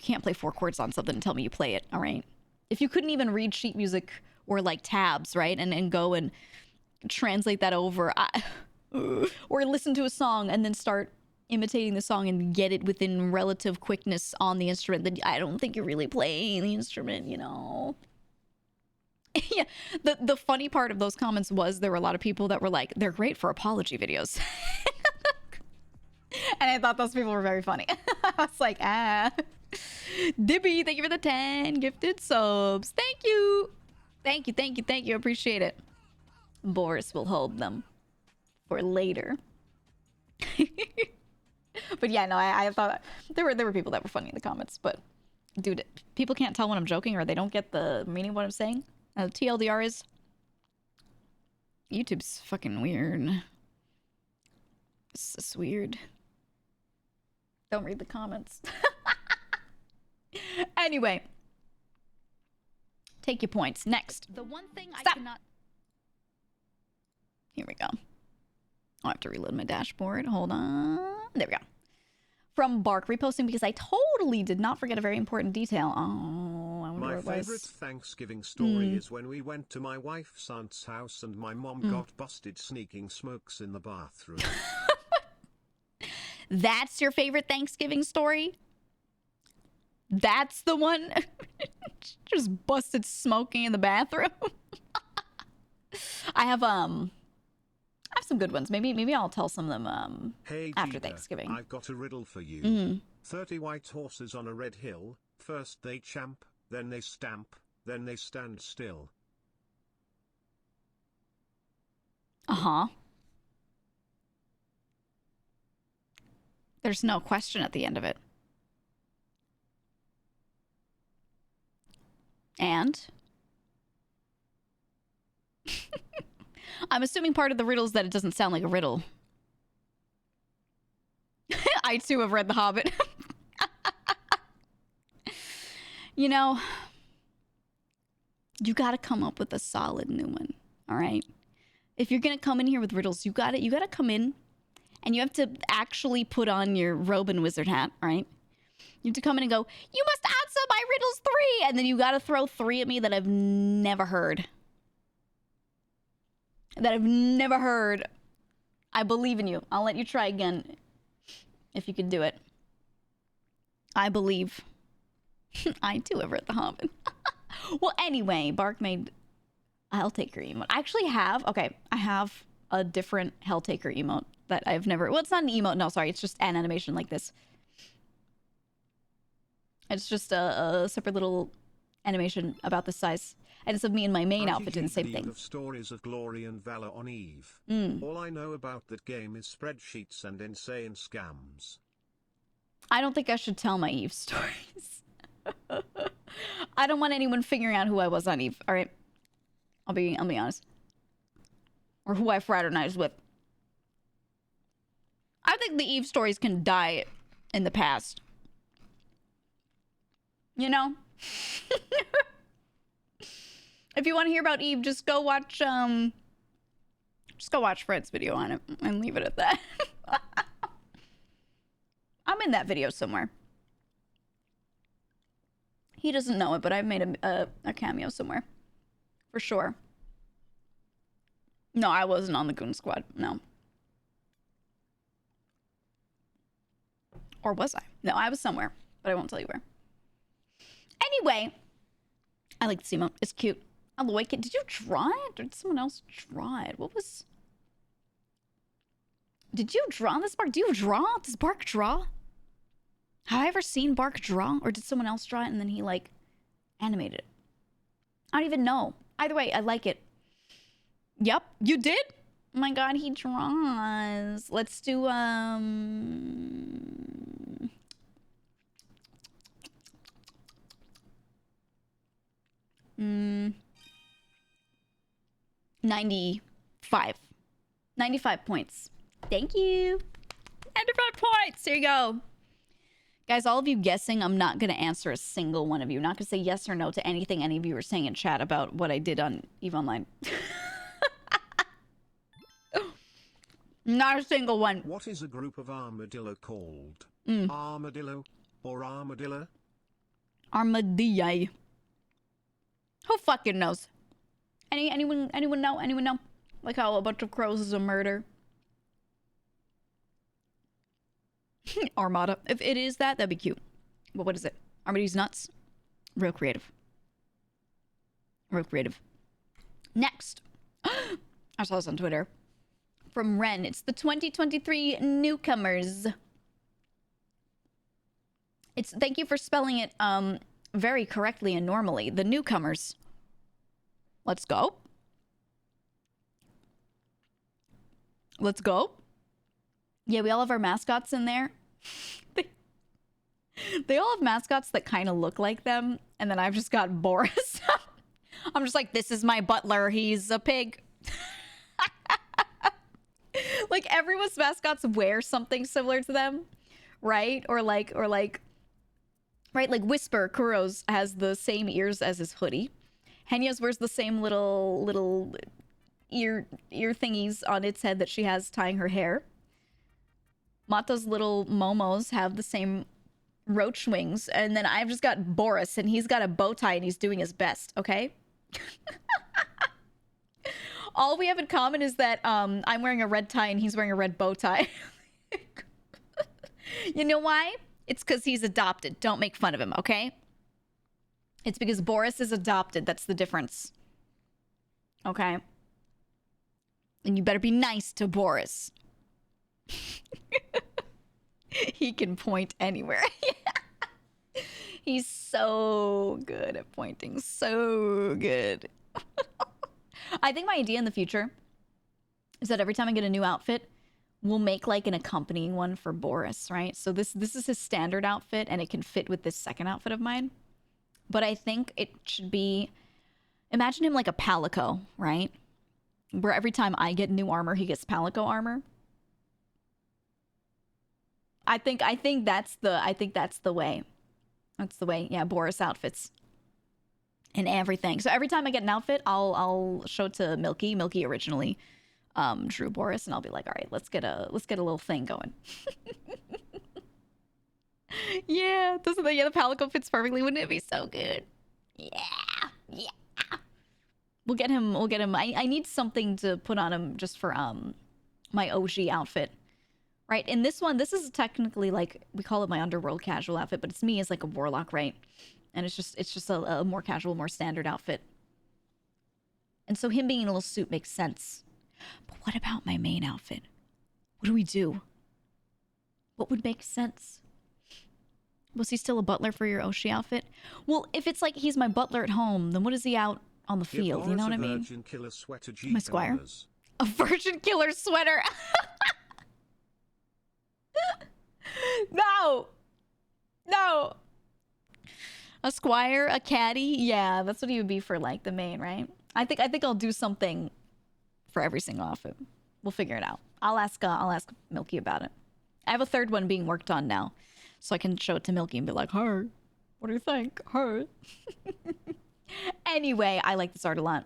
can't play 4 chords on something and tell me you play it, all right? If you couldn't even read sheet music or like tabs, right? And go and translate that over. Or listen to a song and then start imitating the song and get it within relative quickness on the instrument, then I don't think you're really playing the instrument, you know. Yeah, the funny part of those comments was there were a lot of people that were like, they're great for apology videos. And I thought those people were very funny. I was like, Dibby, thank you for the 10 gifted subs. Thank you. Thank you, thank you, thank you. Appreciate it. Boris will hold them for later. But yeah, no, I thought there were people that were funny in the comments, but dude, people can't tell when I'm joking or they don't get the meaning of what I'm saying. TLDR is YouTube's fucking weird. It's just weird. Don't read the comments. Anyway, take your points. Next. The one thing Stop. I cannot. Here we go. I'll have to reload my dashboard. Hold on. There we go. From Bark, reposting because I totally did not forget a very important detail. Oh, I wonder My what it was. favorite Thanksgiving story is when we went to my wife's aunt's house and my mom got busted sneaking smokes in the bathroom. That's your favorite Thanksgiving story? That's the one? Just busted smoking in the bathroom? I have some good ones. Maybe I'll tell some of them Hey, after Giga, Thanksgiving. I've got a riddle for you. 30 white horses on a red hill. First they champ, then they stamp, then they stand still. Uh-huh. There's no question at the end of it. And? I'm assuming part of the riddle is that it doesn't sound like a riddle. I too have read The Hobbit. You know, you gotta come up with a solid new one, all right? If you're gonna come in here with riddles, you gotta come in and you have to actually put on your robe and wizard hat, right? You have to come in and go, you must answer my riddles 3, and then you gotta throw 3 at me that I've never heard. I believe in you. I'll let you try again if you can do it. I believe. I too have read The Hobbit. Well, anyway, Bark made a Helltaker emote. I actually have, I have a different Helltaker emote that I've never, well, it's not an emote, no, sorry, it's just an animation like this. It's just a separate little animation about this size. And it's of me in my main outfit doing the same thing. Of stories of glory and valor on Eve. All I know about that game is spreadsheets and insane scams. I don't think I should tell my Eve stories. I don't want anyone figuring out who I was on Eve, all right? I'll be honest. Or who I fraternized with. I think the Eve stories can die in the past. You know? If you want to hear about Eve, just go watch Fred's video on it and leave it at that. I'm in that video somewhere. He doesn't know it, but I've made a cameo somewhere. For sure. No, I wasn't on the Goon Squad. No. Or was I? No, I was somewhere, but I won't tell you where. Anyway, I like this emote. It's cute. I like it. Did you draw it? Or did someone else draw it? What was... Did you draw this, Bark? Do you draw? Does Bark draw? Have I ever seen Bark draw? Or did someone else draw it and then he, like, animated it? I don't even know. Either way, I like it. Yep, you did? Oh my god, he draws. Let's do, 95. 95 points. Thank you. 95 points. There you go. Guys, all of you guessing, I'm not going to answer a single one of you. I'm not going to say yes or no to anything any of you were saying in chat about what I did on EVE Online. Not a single one. What is a group of armadillo called? Armadillo or armadillo? Armadillo. Who fucking knows? Anyone know? Anyone know? Like how a bunch of crows is a murder. Armada. If it is that, that'd be cute. But what is it? Armada's nuts? Real creative. Real creative. Next. I saw this on Twitter. From Ren. It's the 2023 newcomers. It's thank you for spelling it very correctly and normally. The newcomers. Let's go. Let's go. Yeah, we all have our mascots in there. They all have mascots that kind of look like them. And then I've just got Boris. I'm just like, this is my butler. He's a pig. Like everyone's mascots wear something similar to them. Right? Or like, right? Like Whisper, Kuro's has the same ears as his hoodie. Henya's wears the same little ear thingies on its head that she has tying her hair. Mata's little momos have the same roach wings. And then I've just got Boris, and he's got a bow tie, and he's doing his best, okay? All we have in common is that I'm wearing a red tie, and he's wearing a red bow tie. You know why? It's because he's adopted. Don't make fun of him, okay? It's because Boris is adopted. That's the difference. Okay? And you better be nice to Boris. He can point anywhere. He's so good at pointing. So good. I think my idea in the future is that every time I get a new outfit, we'll make like an accompanying one for Boris, right? So this is his standard outfit, and it can fit with this second outfit of mine. But I think it should be, imagine him like a Palico, right? Where every time I get new armor, he gets Palico armor. I think that's the way. That's the way. Yeah, Boris outfits and everything. So every time I get an outfit, I'll show it to Milky. Milky originally drew Boris, and I'll be like, all right, let's get a little thing going. Yeah, the Palico fits perfectly. Wouldn't it be so good? Yeah. We'll get him. I need something to put on him just for my OG outfit. Right, in this one, this is technically like, we call it my underworld casual outfit, but it's me as like a warlock, right? And it's just a more casual, more standard outfit. And so him being in a little suit makes sense. But what about my main outfit? What do we do? What would make sense? Was he still a butler for your Oshi outfit? Well, if it's like he's my butler at home, then what is he out on the field? You know what I mean? My squire? A virgin killer sweater! No. A squire, a caddy, yeah, that's what he would be for like the main, right? I think I'll do something for every single outfit. We'll figure it out. I'll ask Milky about it. I have a third one being worked on now, so I can show it to Milky and be like, "Her, what do you think? Her." Anyway, I like this art a lot.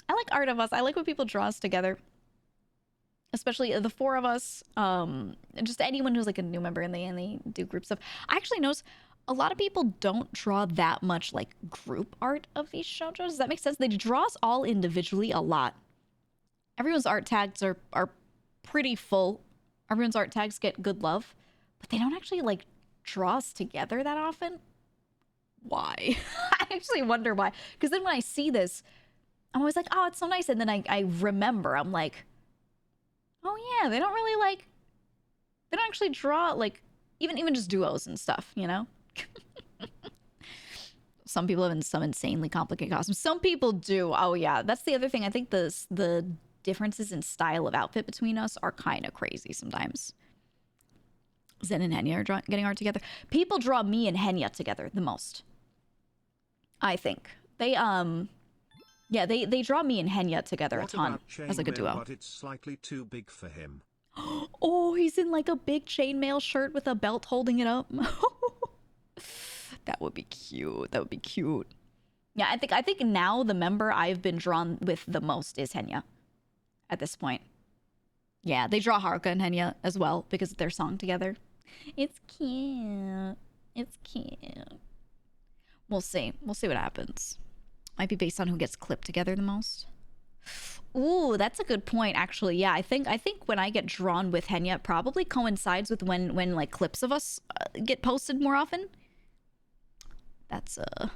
I like art of us. I like when people draw us together. Especially the four of us, just anyone who's like a new member and they do group stuff. I actually notice a lot of people don't draw that much like group art of these shoujos. Does that make sense? They draw us all individually a lot. Everyone's art tags are pretty full. Everyone's art tags get good love, but they don't actually like draw us together that often. Why? I actually wonder why. Because then when I see this, I'm always like, oh, it's so nice. And then I remember, I'm like, oh yeah, they don't actually draw like even just duos and stuff, you know? Some people have some insanely complicated costumes. Some people do. Oh yeah, that's the other thing. I think the differences in style of outfit between us are kind of crazy sometimes. Zen and Henya are getting art together. People draw me and Henya together the most. I think they yeah, they draw me and Henya together a ton as like a duo. But it's slightly too big for him. Oh, he's in like a big chainmail shirt with a belt holding it up. That would be cute. That would be cute. Yeah, I think now the member I've been drawn with the most is Henya at this point. Yeah, they draw Haruka and Henya as well because of their song together. It's cute. It's cute. We'll see. We'll see what happens. Might be based on who gets clipped together the most. Ooh, that's a good point, actually. Yeah, I think when I get drawn with Henya, it probably coincides with when like clips of us get posted more often. That's a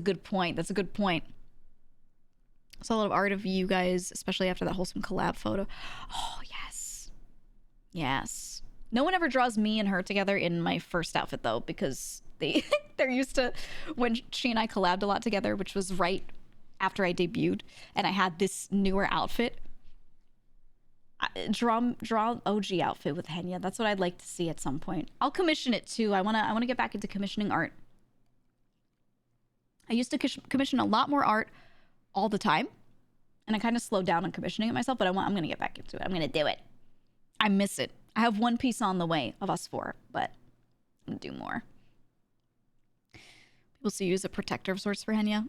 good point. That's a good point. Saw a lot of art of you guys, especially after that wholesome collab photo. Oh, yes. Yes. No one ever draws me and her together in my first outfit, though, because they're used to when she and I collabed a lot together, which was right after I debuted, and I had this newer outfit. Draw OG outfit with Henya. That's what I'd like to see at some point. I'll commission it, too. I wanna get back into commissioning art. I used to commission a lot more art all the time, and I kind of slowed down on commissioning it myself, but I'm gonna get back into it. I'm gonna do it. I miss it. I have one piece on the way of us four, but I'm gonna do more. People still use a protector of sorts for Henya.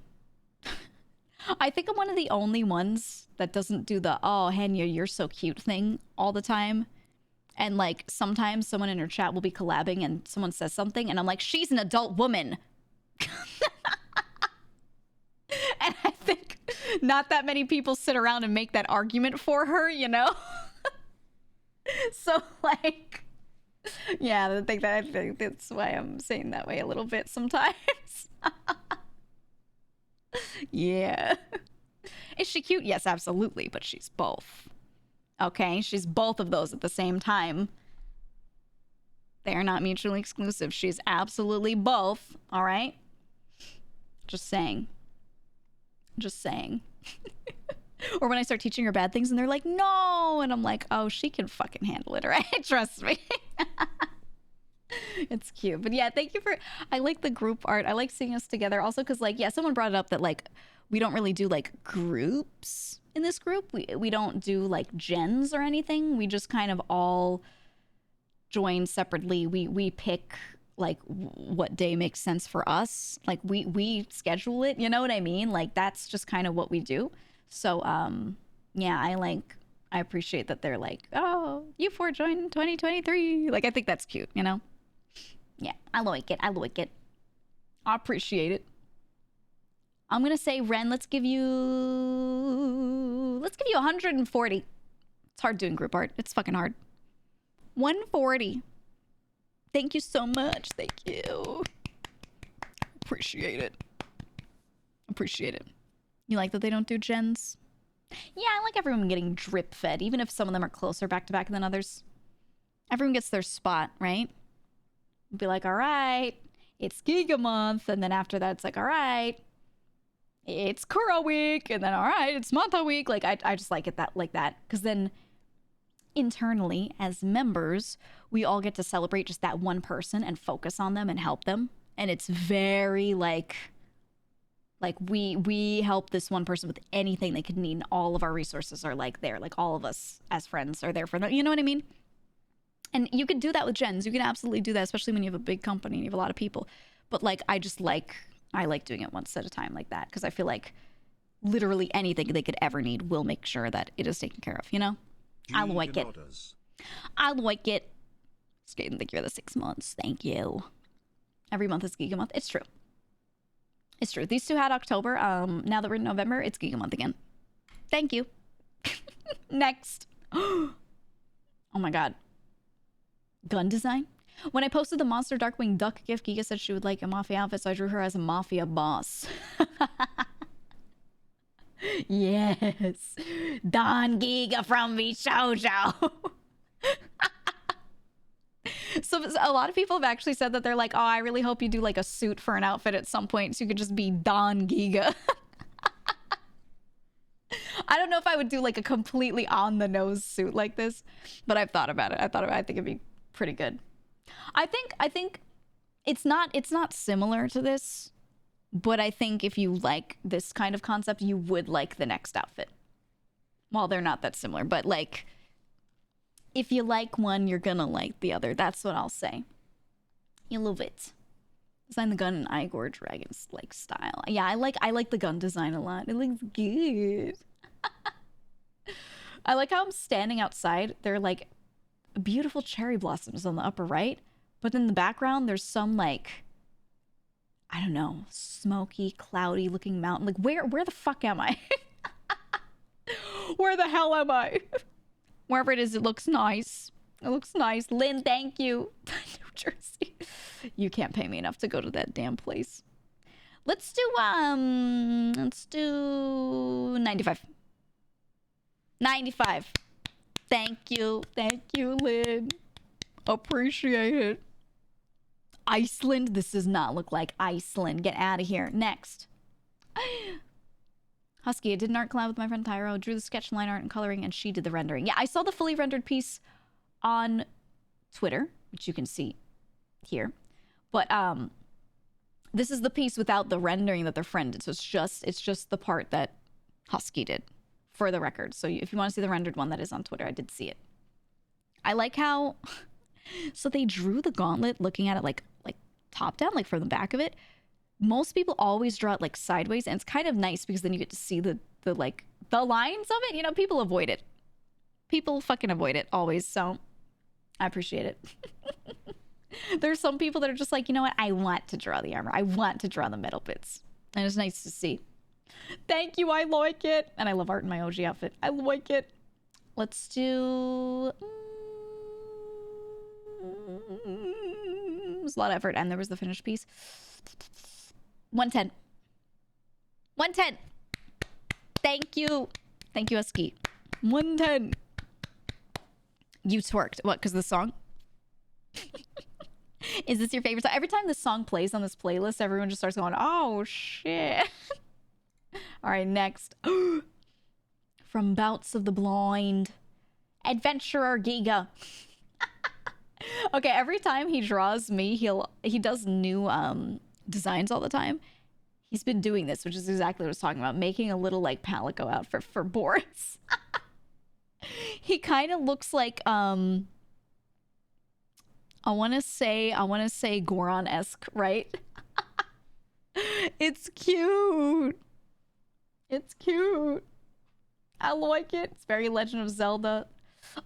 I think I'm one of the only ones that doesn't do the, oh, Henya, you're so cute thing all the time. And like sometimes someone in her chat will be collabing and someone says something and I'm like, she's an adult woman. And I think not that many people sit around and make that argument for her, you know? So like, yeah, I think that's why I'm saying that way a little bit sometimes. Yeah. Is she cute? Yes, absolutely, but she's both. Okay, she's both of those at the same time. They are not mutually exclusive. She's absolutely both, all right? Just saying. Just saying. Or when I start teaching her bad things and they're like, no, and I'm like, oh, she can fucking handle it, right? Trust me. It's cute. But yeah, thank you for, I like the group art. I like seeing us together also because like, yeah, someone brought it up that like, we don't really do like groups in this group. We don't do like gens or anything. We just kind of all join separately. We pick like what day makes sense for us. Like we schedule it, you know what I mean? Like that's just kind of what we do. So yeah, I appreciate that they're like, oh, you four joined 2023. Like I think that's cute, you know? Yeah, I like it. I like it. I appreciate it. I'm gonna say, Ren, let's give you 140. It's hard doing group art. It's fucking hard. 140. Thank you so much. Thank you. Appreciate it. Appreciate it. You like that they don't do gens? Yeah, I like everyone getting drip fed, even if some of them are closer back to back than others. Everyone gets their spot, right? Be like, all right, it's GEEGA month, and then after that, it's like, all right, it's Kuro week, and then all right, it's Manta week. Like I just like it like that, because then internally as members, we all get to celebrate just that one person and focus on them and help them, and it's very like we help this one person with anything they could need, and all of our resources are like there, like all of us as friends are there for them. You know what I mean? And you could do that with gens. You can absolutely do that, especially when you have a big company and you have a lot of people. But like, I like doing it one at a time like that, because I feel like literally anything they could ever need will make sure that it is taken care of, you know? I like it. I like it. Skaten, thank you for the 6 months. Thank you. Every month is GEEGA month. It's true. It's true. These two had October. Now that we're in November, it's GEEGA month again. Thank you. Next. Oh my god. Gun design? When I posted the Monster Darkwing Duck gift, Giga said she would like a mafia outfit, so I drew her as a mafia boss. Yes. Don Giga from Shoujo. So a lot of people have actually said that they're like, oh, I really hope you do like a suit for an outfit at some point so you could just be Don Giga. I don't know if I would do like a completely on the nose suit like this, but I've thought about it. I think it'd be pretty good. I think it's not similar to this, but I think if you like this kind of concept, you would like the next outfit. Well, they're not that similar, but like if you like one, you're gonna like the other. That's what I'll say. You love it. Design the gun in Igor Dragon's like style. Yeah, I like the gun design a lot. It looks good. I like how I'm standing outside. They're like beautiful cherry blossoms on the upper right, but in the background there's some like, I don't know, smoky, cloudy looking mountain. Like where the fuck am I? Where the hell am I? Wherever it is, it looks nice. It looks nice. Lynn, thank you. New Jersey. You can't pay me enough to go to that damn place. Let's do 95. 95. Thank you. Thank you, Lynn. Appreciate it. Iceland? This does not look like Iceland. Get out of here. Next. Husky, I did an art collab with my friend Tyro, drew the sketch, line art, and coloring, and she did the rendering. Yeah, I saw the fully rendered piece on Twitter, which you can see here. But this is the piece without the rendering that their friend did. So it's just the part that Husky did, for the record. So if you want to see the rendered one, that is on Twitter. I did see it. I like how so they drew the gauntlet looking at it like top down, like from the back of it. Most people always draw it like sideways, and it's kind of nice because then you get to see the like the lines of it. You know, people avoid it. People fucking avoid it always. So I appreciate it. There's some people that are just like, you know what? I want to draw the armor. I want to draw the metal bits. And it's nice to see. Thank you. I like it. And I love art in my OG outfit. I like it. Let's do... It was a lot of effort. And there was the finished piece. 110. 110. Thank you. Thank you, Husky. 110. You twerked. What? Because of the song? Is this your favorite song? Every time this song plays on this playlist, everyone just starts going, oh, shit. All right, next. From Bouts of the Blind. Adventurer GEEGA. Okay, every time he draws me, he does new designs all the time. He's been doing this, which is exactly what I was talking about. Making a little, like, Palico outfit for Boris. He kind of looks like, I want to say Goron-esque, right? It's cute. It's cute. I like it. It's very Legend of Zelda.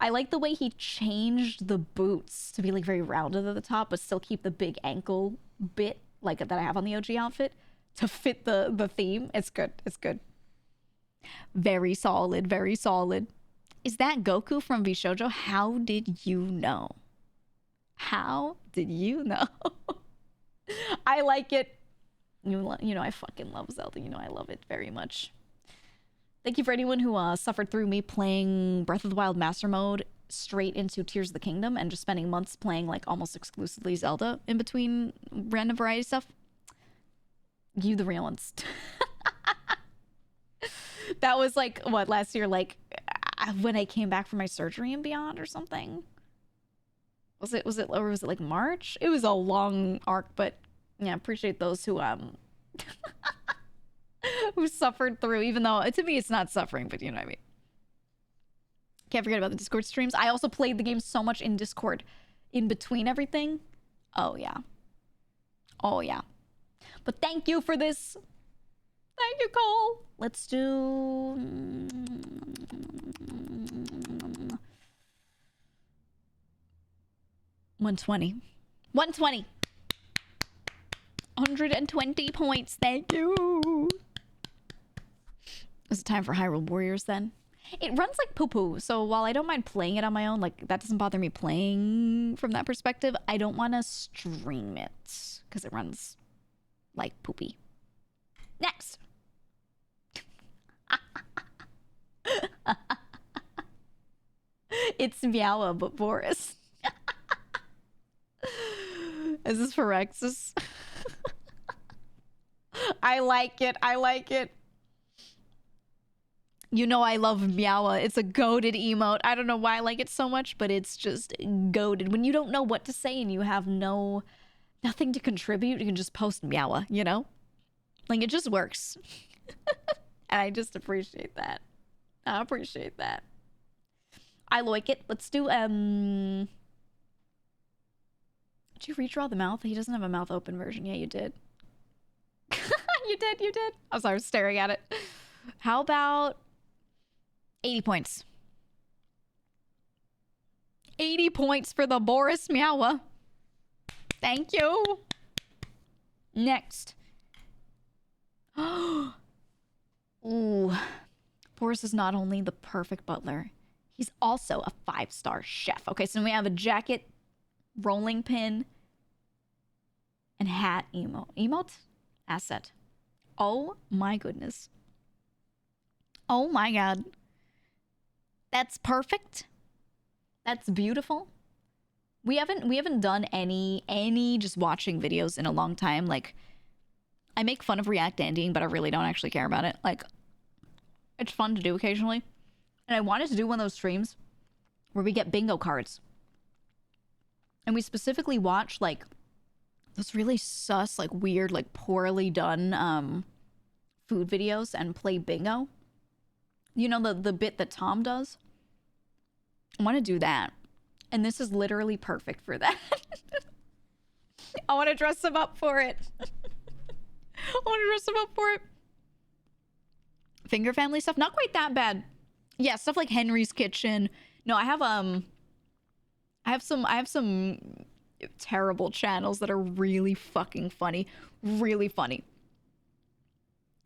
I like the way he changed the boots to be like very rounded at the top, but still keep the big ankle bit like that I have on the OG outfit to fit the theme. It's good. It's good. Very solid. Very solid. Is that Goku from VShojo? How did you know? How did you know? I like it. You know, I fucking love Zelda. You know, I love it very much. Thank you for anyone who suffered through me playing Breath of the Wild Master Mode straight into Tears of the Kingdom and just spending months playing like almost exclusively Zelda in between random variety stuff. You the real ones. That was like, what, last year? Like when I came back from my surgery and beyond or something. Was it like March? It was a long arc, but yeah, appreciate those who who suffered through, even though to me it's not suffering, but you know what I mean. Can't forget about the Discord streams. I also played the game so much in Discord in between everything. Oh yeah. Oh yeah. But thank you for this. Thank you, Cole. Let's do 120. 120. 120 points. Thank you. Is it time for Hyrule Warriors then? It runs like poo-poo. So while I don't mind playing it on my own, like that doesn't bother me playing from that perspective, I don't want to stream it because it runs like poopy. Next. It's Meowa, but Boris. Is this Phyrexis? I like it. I like it. You know I love Meowa. It's a goated emote. I don't know why I like it so much, but it's just goated. When you don't know what to say and you have nothing to contribute, you can just post Meowa, you know? Like, it just works. And I just appreciate that. I appreciate that. I like it. Let's do, did you redraw the mouth? He doesn't have a mouth open version. Yeah, you did. You did. I'm sorry, I was staring at it. How about 80 points? 80 points for the Boris Meowa. Thank you. Next. Ooh. Boris is not only the perfect butler, he's also a 5-star chef. Okay, so we have a jacket, rolling pin, and hat emote asset. Oh my goodness. Oh my god. That's perfect. That's beautiful. We haven't done any just watching videos in a long time. Like, I make fun of React ending, but I really don't actually care about it. Like, it's fun to do occasionally. And I wanted to do one of those streams where we get bingo cards. And we specifically watch, like, those really sus, like, weird, like, poorly done food videos and play bingo. You know, the bit that Tom does? I want to do that. And this is literally perfect for that. I want to dress him up for it. I want to dress him up for it. Finger family stuff, not quite that bad. Yeah, stuff like Henry's Kitchen. No, I have some terrible channels that are really fucking funny. Really funny.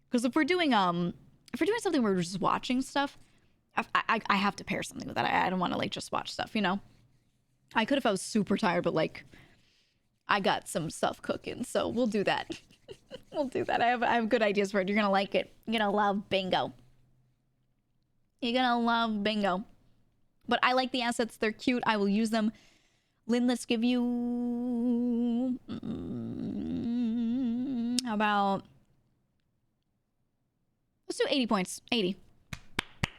Because if we're doing something where we're just watching stuff, I have to pair something with that. I don't want to like just watch stuff, you know? I could if I was super tired, but like I got some stuff cooking, so we'll do that. We'll do that. I have good ideas for it. You're gonna like it. You're gonna love bingo. You're gonna love bingo. But I like the assets. They're cute. I will use them. Lynn, let's give you how about, let's do 80 points. 80.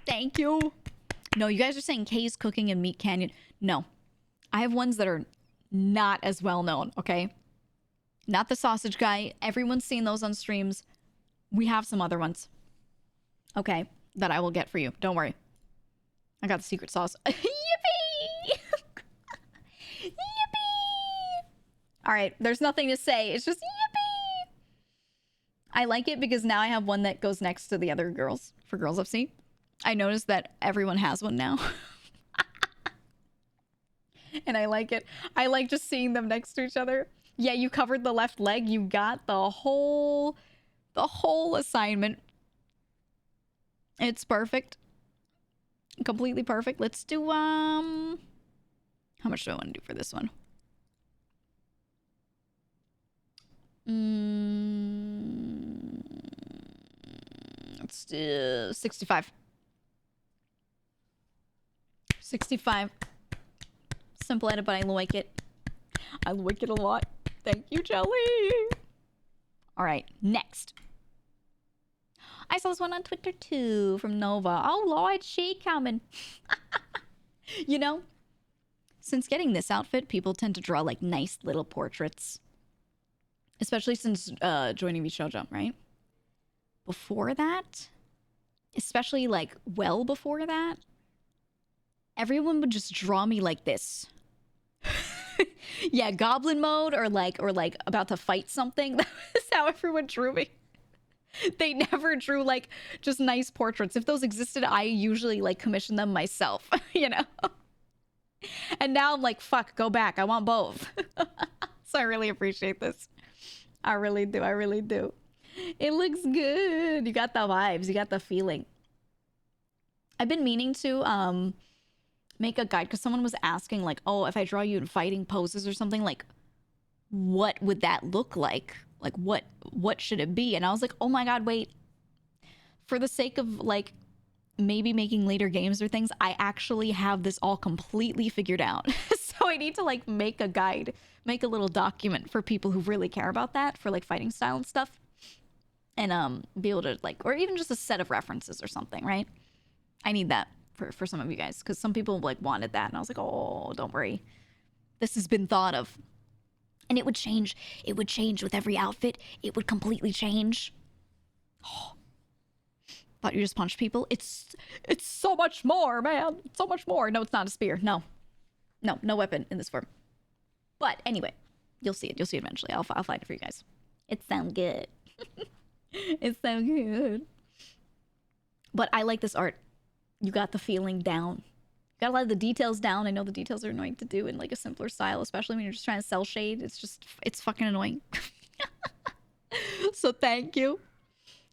Thank you. No, you guys are saying Kay's Cooking and Meat Canyon. No. I have ones that are not as well known, okay? Not the sausage guy. Everyone's seen those on streams. We have some other ones. Okay, that I will get for you. Don't worry. I got the secret sauce. Yippee! Yippee! All right, there's nothing to say. It's just yippee! I like it because now I have one that goes next to the other girls for Girls FC. I noticed that everyone has one now. And I like it. I like just seeing them next to each other. Yeah, you covered the left leg. You got the whole assignment. It's perfect. Completely perfect. Let's do, how much do I want to do for this one? Let's do 65. 65. Simple edit, but I like it. I like it a lot. Thank you, Jelly. All right, next. I saw this one on Twitter too from Nova. Oh Lord, she coming. You know, since getting this outfit, people tend to draw like nice little portraits. Especially since joining Shoujo, right? Before that, especially like well before that, everyone would just draw me like this. Yeah, goblin mode or like about to fight something. That was how everyone drew me. They never drew like just nice portraits. If those existed, I usually like commissioned them myself, you know? And now I'm like, fuck, go back. I want both. So I really appreciate this. I really do. I really do. It looks good. You got the vibes. You got the feeling. I've been meaning to make a guide because someone was asking like, oh, if I draw you in fighting poses or something, like what would that look like? Like what should it be? And I was like, oh my god, wait. For the sake of like maybe making later games or things, I actually have this all completely figured out. So I need to like make a guide, make a little document for people who really care about that, for like fighting style and stuff. And be able to like, or even just a set of references or something, right? I need that for some of you guys, because some people like wanted that, and I was like, oh, don't worry, this has been thought of. And it would change with every outfit. It would completely change. Oh. Thought you just punched people? It's so much more, man. It's so much more. No, it's not a spear. No weapon in this form. But anyway, you'll see it eventually. I'll find it for you guys. It sounds good. It's so good. But I like this art. You got the feeling down. Got a lot of the details down. I know the details are annoying to do in like a simpler style, especially when you're just trying to sell shade. It's fucking annoying. So thank you.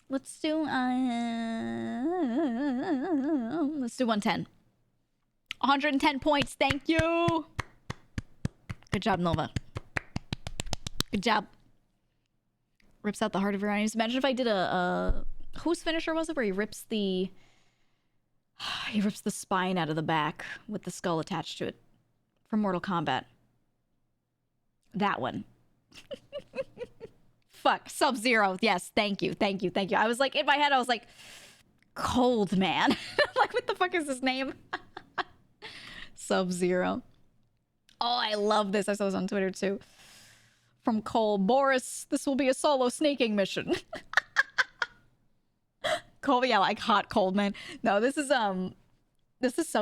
Let's do 110. 110 points. Thank you. Good job, Nova. Good job. Rips out the heart of your enemies. Imagine if I did a whose finisher was it where he rips the spine out of the back with the skull attached to it from Mortal Kombat. That one. Fuck. Sub-Zero. Yes, thank you. Thank you. Thank you. I was like, in my head, I was like, Cold Man. Like, what the fuck is his name? Sub-Zero. Oh, I love this. I saw this on Twitter too. From Cole. Boris, this will be a solo snaking mission. Cole, yeah, like hot cold man. No, this is so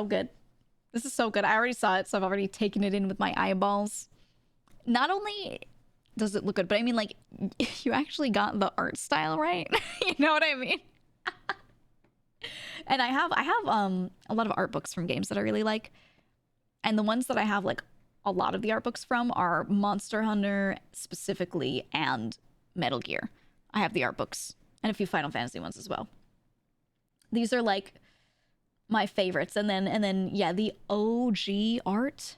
good. This is so good. I already saw it, so I've already taken it in with my eyeballs. Not only does it look good, but I mean, like, you actually got the art style right. You know what I mean? And I have a lot of art books from games that I really like. And the ones that I have, like, a lot of the art books from are Monster Hunter specifically and Metal Gear. I have the art books and a few Final Fantasy ones as well. These are like my favorites. And then yeah, the OG art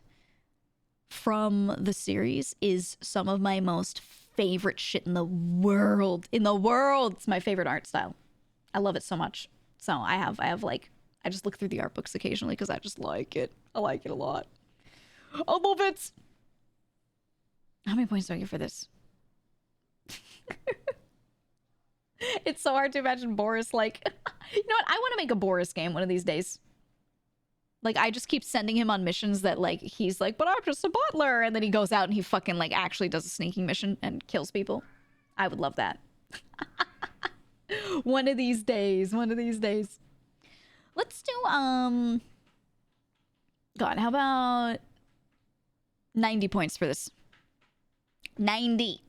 from the series is some of my most favorite shit in the world. It's my favorite art style. I love it so much. So I have like, I just look through the art books occasionally because I just like it. I like it a lot. I love it. How many points do I get for this? It's so hard to imagine Boris like... You know what? I want to make a Boris game one of these days. Like, I just keep sending him on missions that, like, he's like, but I'm just a butler. And then he goes out and he fucking, like, actually does a sneaking mission and kills people. I would love that. One of these days. One of these days. Let's do, God, how about 90 points for this? 90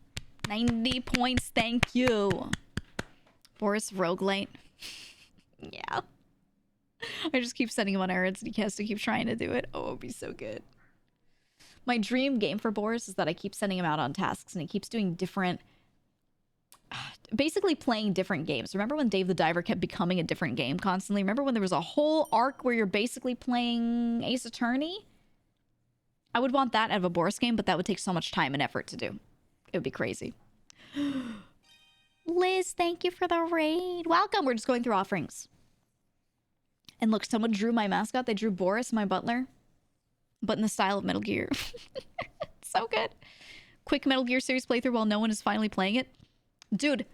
points, thank you. Boris roguelite. Yeah. I just keep sending him on errands and he has to keep trying to do it. Oh, it'd be so good. My dream game for Boris is that I keep sending him out on tasks and he keeps doing different... Basically playing different games. Remember when Dave the Diver kept becoming a different game constantly? Remember when there was a whole arc where you're basically playing Ace Attorney? I would want that out of a Boris game, but that would take so much time and effort to do. It would be crazy. Liz, thank you for the raid. Welcome. We're just going through offerings. And look, someone drew my mascot. They drew Boris, my butler, but in the style of Metal Gear. So good. Quick Metal Gear series playthrough while no one is finally playing it. Dude,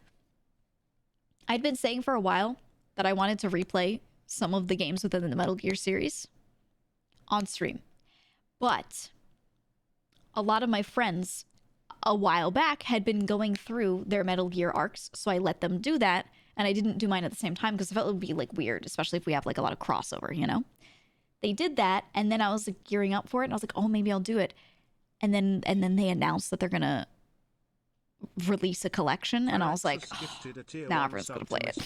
I'd been saying for a while that I wanted to replay some of the games within the Metal Gear series on stream. But a lot of my friends a while back had been going through their Metal Gear arcs, so I let them do that, and I didn't do mine at the same time because I felt it would be like weird, especially if we have like a lot of crossover, you know? They did that, and then I was like gearing up for it, and I was like, oh, maybe I'll do it. And then they announced that they're gonna release a collection, and I was like, oh, now everyone's gonna play it.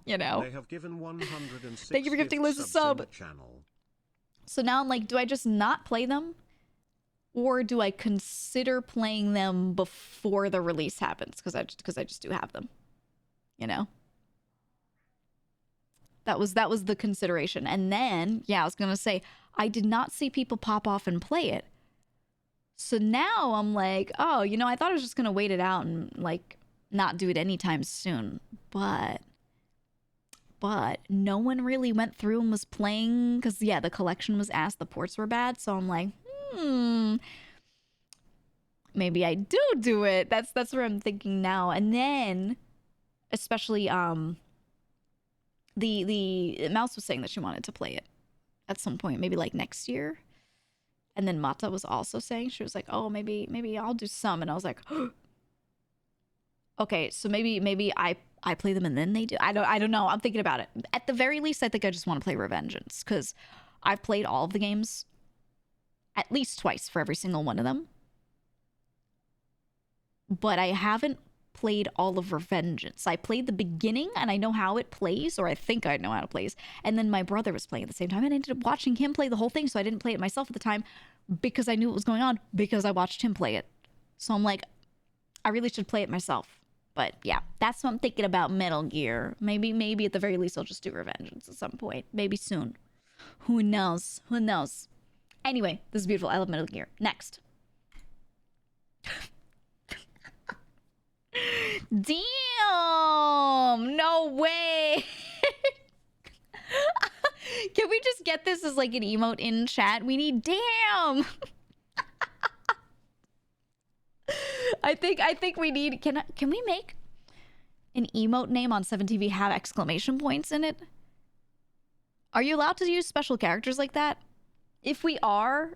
You know? They have given 106 Thank you for gifting Liz a sub. So now I'm like, do I just not play them? Or do I consider playing them before the release happens? Because I just do have them. You know? That was the consideration. And then, yeah, I was gonna say, I did not see people pop off and play it. So now I'm like, oh, you know, I thought I was just gonna wait it out and like not do it anytime soon. But no one really went through and was playing because, yeah, the collection was ass, the ports were bad. So I'm like, maybe I do it. That's where I'm thinking now. And then, especially, the Mouse was saying that she wanted to play it at some point, maybe like next year. And then Mata was also saying, she was like, oh, maybe I'll do some. And I was like, okay, so maybe I play them and then they do. I don't know. I'm thinking about it. At the very least, I think I just want to play Revengeance because I've played all of the games at least twice for every single one of them. But I haven't played all of Revengeance. I played the beginning and I know how it plays, or I think I know how it plays. And then my brother was playing at the same time and I ended up watching him play the whole thing. So I didn't play it myself at the time because I knew what was going on because I watched him play it. So I'm like, I really should play it myself. But yeah, that's what I'm thinking about Metal Gear. Maybe at the very least I'll just do Revengeance at some point. Maybe soon. Who knows? Who knows? Anyway, this is beautiful. I love Metal Gear. Next. Damn! No way! Can we just get this as like an emote in chat? We need damn! I think we need... Can we make an emote name on 7TV have exclamation points in it? Are you allowed to use special characters like that? If we are,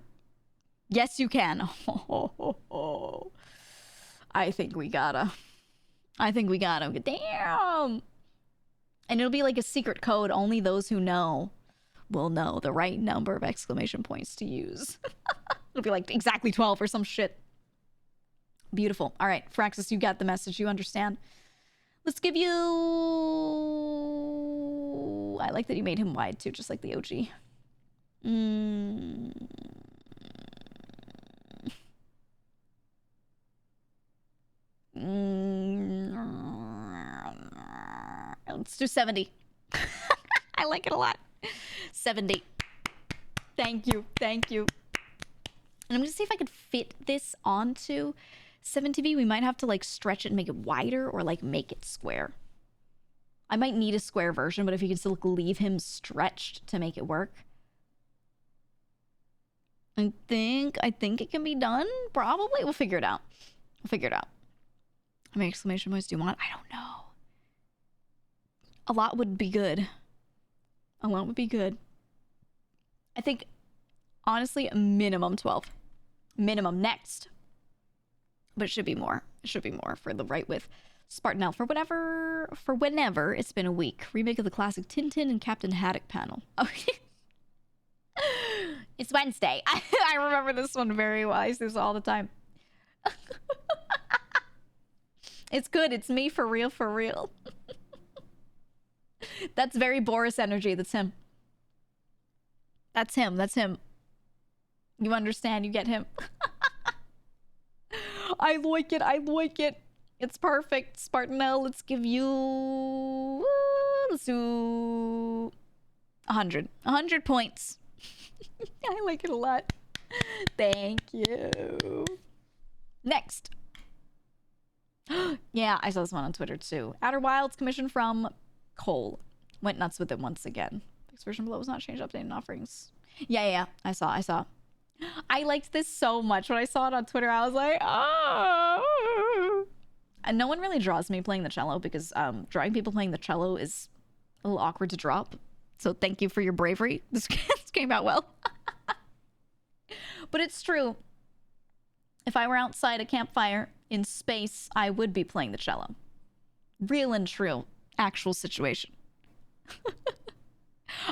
yes, you can. I think we gotta. Damn. And it'll be like a secret code. Only those who know will know the right number of exclamation points to use. It'll be like exactly 12 or some shit. Beautiful. All right, Fraxis, you got the message. You understand. Let's give you... I like that you made him wide too, just like the OG. Let's do 70. I like it a lot. 70. Thank you. Thank you. And I'm gonna see if I could fit this onto 7TV. We might have to like stretch it and make it wider or like make it square. I might need a square version, but if you can still leave him stretched to make it work. I think it can be done. Probably. We'll figure it out. How many exclamation points do you want? I don't know. A lot would be good. I think, honestly, a minimum 12. Minimum. Next. But it should be more. For the right width. Spartan Elf. For whenever it's been a week. Remake of the classic Tintin and Captain Haddock panel. Okay. It's Wednesday. I remember this one very well. I see this all the time. It's good. It's me for real. That's very Boris energy. That's him. You understand? You get him. I like it. It's perfect. Spartanelle, let's give you... let's do... 100. 100 points. I like it a lot. Thank you. Next. Yeah, I saw this one on Twitter too. Outer Wilds commission from Cole. Went nuts with it once again. This version below was not changed, updated offerings. Yeah. I saw. I liked this so much. When I saw it on Twitter, I was like, oh. And no one really draws me playing the cello because drawing people playing the cello is a little awkward to drop. So thank you for your bravery. This came out well. But it's true. If I were outside a campfire in space, I would be playing the cello. Real and true. Actual situation.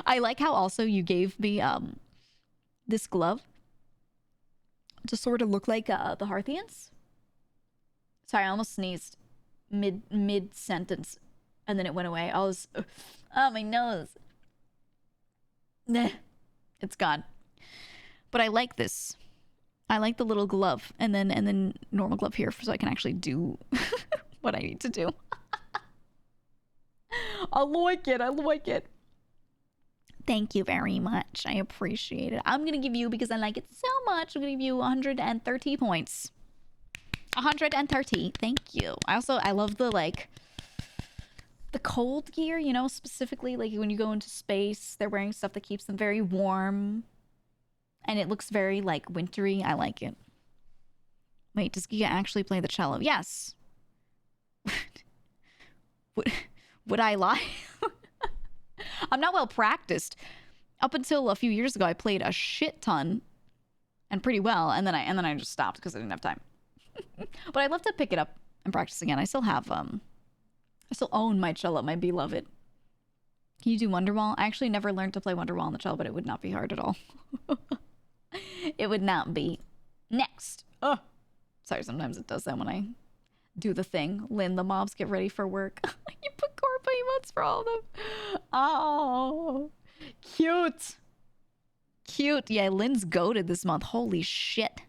I like how also you gave me this glove to sort of look like the Harthians. Sorry, I almost sneezed mid sentence, and then it went away. I was, oh, my nose. It's gone. But I like this. I like the little glove, and then normal glove here, so I can actually do what I need to do. I like it. Thank you very much. I appreciate it. I'm gonna give you, because I like it so much, I'm gonna give you 130 points. 130. Thank you. I love the cold gear, you know, specifically like when you go into space, they're wearing stuff that keeps them very warm. And it looks very like wintry. I like it. Wait, does Giga actually play the cello? Yes. Would I lie? I'm not well practiced. Up until a few years ago, I played a shit ton and pretty well, and then I just stopped because I didn't have time. But I'd love to pick it up and practice again. I still have I still own my cello, my beloved. Can you do Wonderwall? I actually never learned to play Wonderwall on the cello, but it would not be hard at all. It would not be. Next. Oh, sorry, sometimes it does that when I do the thing. Lynn, the mobs get ready for work. You put Corpo emotes for all of them. Oh, cute. Yeah, Lynn's goated this month. Holy shit.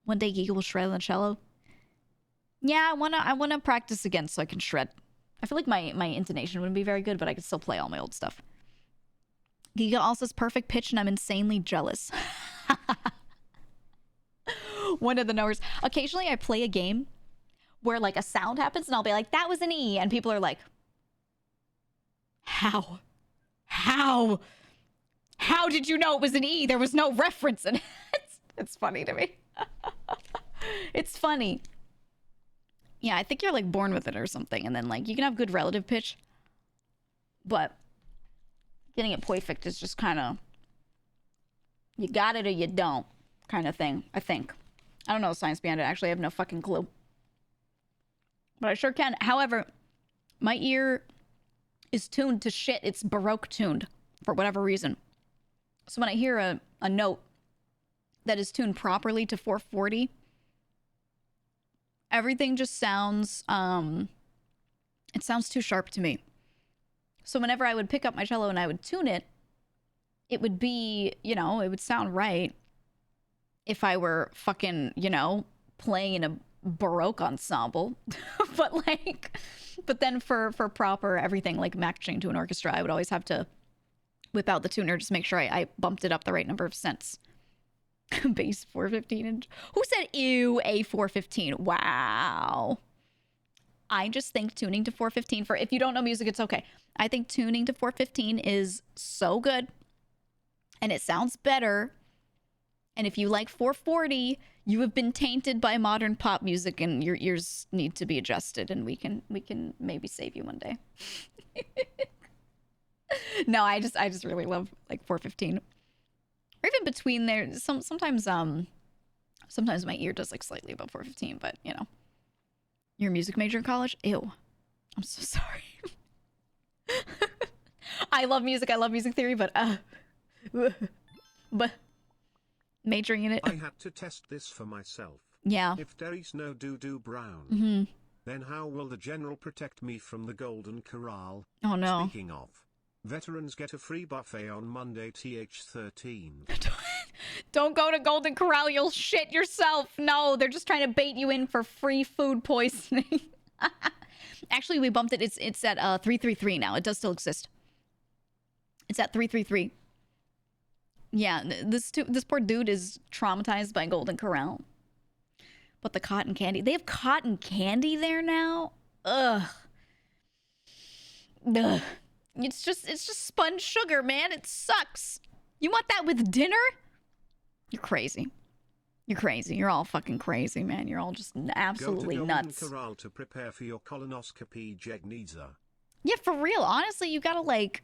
One day Giga will shred on the cello. Yeah, I wanna practice again so I can shred. I feel like my intonation wouldn't be very good, but I could still play all my old stuff. Giga also says perfect pitch, and I'm insanely jealous. One of the knowers. Occasionally, I play a game where like a sound happens, and I'll be like, "That was an E," and people are like, "How? How? How did you know it was an E? There was no reference in it." It's funny to me. It's funny. Yeah, I think you're like born with it or something, and then like you can have good relative pitch, but getting it perfect is just kind of you got it or you don't kind of thing. I think. I don't know the science behind it. Actually, I have no fucking clue. But I sure can. However, my ear is tuned to shit. It's Baroque tuned for whatever reason. So when I hear a note that is tuned properly to 440, everything just sounds, it sounds too sharp to me. So whenever I would pick up my cello and I would tune it, it would be, you know, it would sound right if I were fucking, you know, playing in a Baroque ensemble. But then for proper everything, like matching to an orchestra, I would always have to whip out the tuner, just make sure I bumped it up the right number of cents. Bass 415 inch. Who said ew a 415? Wow. I just think tuning to 415 for, if you don't know music, it's okay. I think tuning to 415 is so good and it sounds better. And if you like 440, you have been tainted by modern pop music and your ears need to be adjusted, and we can maybe save you one day. No, I just really love like 415. Or even between there, sometimes my ear does like slightly above 415, but you know. You're a music major in college? Ew. I'm so sorry. I love music theory, but majoring in it. I had to test this for myself. Yeah. If there is no doo-doo brown, then how will the general protect me from the Golden Corral? Oh no. Speaking of, veterans get a free buffet on Monday TH13. Don't go to Golden Corral, you'll shit yourself. No, they're just trying to bait you in for free food poisoning. Actually, we bumped it. It's at 333 now. It does still exist. It's at 333. Yeah, this poor dude is traumatized by Golden Corral. But the cotton candy, they have cotton candy there now? Ugh. Ugh. It's just spun sugar, man. It sucks. You want that with dinner? You're crazy. You're crazy. You're all fucking crazy, man. You're all just absolutely Go to nuts. Golden Corral to prepare for your colonoscopy, Jegniza. Yeah, for real. Honestly, you gotta like,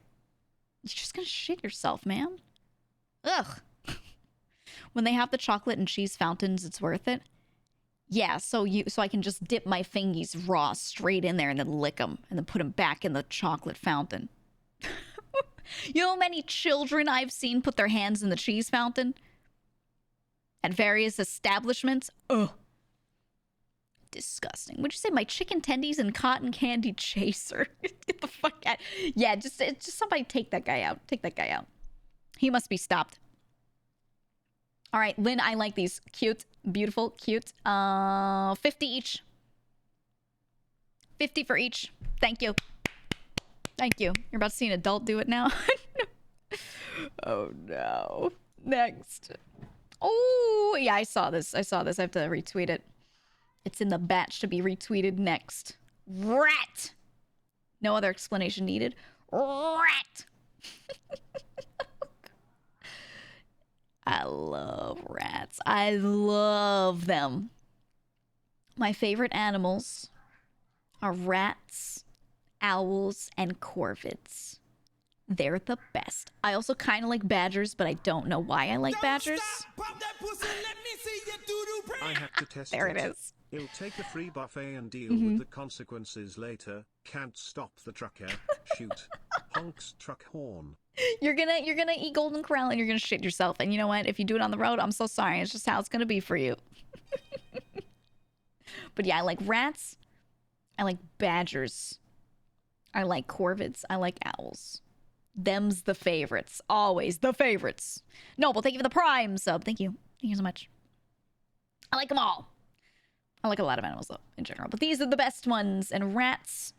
you're just gonna shit yourself, man. Ugh. When they have the chocolate and cheese fountains, it's worth it. Yeah, so I can just dip my fingies raw straight in there and then lick them and then put them back in the chocolate fountain. You know how many children I've seen put their hands in the cheese fountain at various establishments? Ugh. Disgusting. Would you say my chicken tendies and cotton candy chaser? Get the fuck out. Yeah, just somebody take that guy out. Take that guy out. He must be stopped. All right, Lynn, I like these. Cute, beautiful, cute. 50 each. 50 for each. Thank you. Thank you. You're about to see an adult do it now. Oh no. Next. Oh, yeah, I saw this. I have to retweet it. It's in the batch to be retweeted next. Rat. No other explanation needed. Rat. I love rats. I love them. My favorite animals are rats, owls, and corvids. They're the best. I also kind of like badgers, but I don't know why I like badgers. I had to test There it is. He'll take a free buffet and deal with the consequences later. Can't stop the trucker. Shoot. Honks truck horn. You're gonna eat Golden Corral and you're gonna shit yourself. And you know what? If you do it on the road, I'm so sorry. It's just how it's gonna be for you. But yeah, I like rats. I like badgers. I like corvids. I like owls. Them's the favorites. Always the favorites. Noble, thank you for the Prime sub. Thank you. Thank you so much. I like them all. I like a lot of animals though, in general. But these are the best ones. And rats.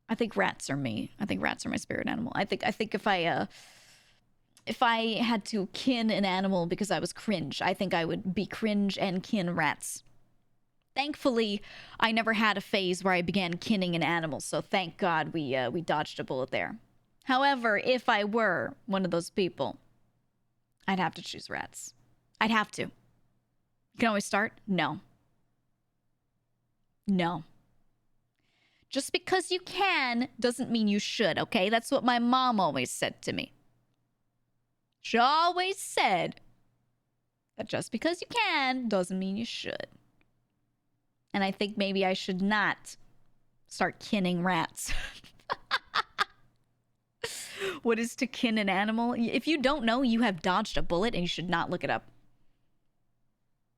I think rats are me. I think rats are my spirit animal. I think if I had to kin an animal because I was cringe, I think I would be cringe and kin rats. Thankfully, I never had a phase where I began kinning an animal, so thank God we dodged a bullet there. However, if I were one of those people, I'd have to choose rats. I'd have to. You can always start? No. No. Just because you can doesn't mean you should, okay? That's what my mom always said to me. She always said that just because you can doesn't mean you should. And I think maybe I should not start kinning rats. What is to kin an animal? If you don't know, you have dodged a bullet and you should not look it up.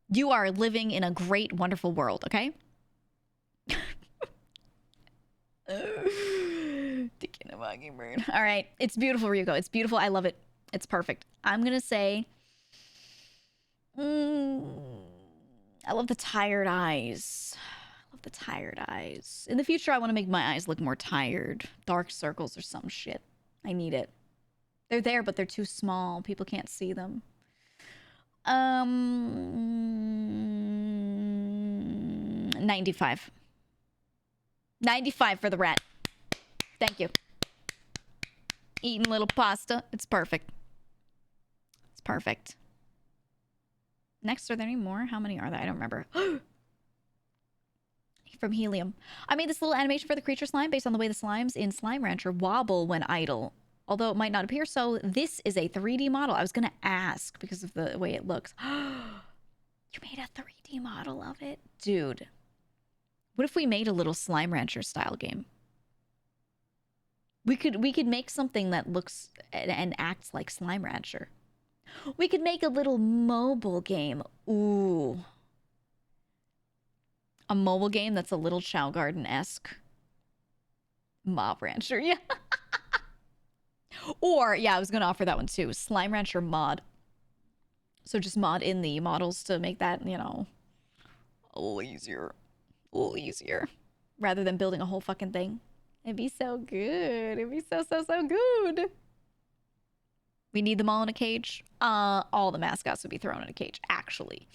You are living in a great, wonderful world, okay? To kin a mockingbird. All right. It's beautiful, Ryuko. It's beautiful. I love it. It's perfect. I'm going to say... I love the tired eyes. I love the tired eyes. In the future, I want to make my eyes look more tired. Dark circles or some shit. I need it. They're there, but they're too small. People can't see them. 95. 95 for the rat. Thank you. Eating little pasta. It's perfect. It's perfect. Next, are there any more? How many are there? I don't remember. From Helium. I made this little animation for the creature slime based on the way the slimes in Slime Rancher wobble when idle. Although it might not appear so, this is a 3D model. I was going to ask because of the way it looks. You made a 3D model of it? Dude. What if we made a little Slime Rancher style game? We could make something that looks and acts like Slime Rancher. We could make a little mobile game. Ooh. A mobile game that's a little Chow Garden-esque. Mob Rancher, yeah. Or, yeah, I was going to offer that one too. Slime Rancher mod. So just mod in the models to make that, you know, a little easier. A little easier. Rather than building a whole fucking thing. It'd be so good. It'd be so good. We need them all in a cage. All the mascots would be thrown in a cage, actually.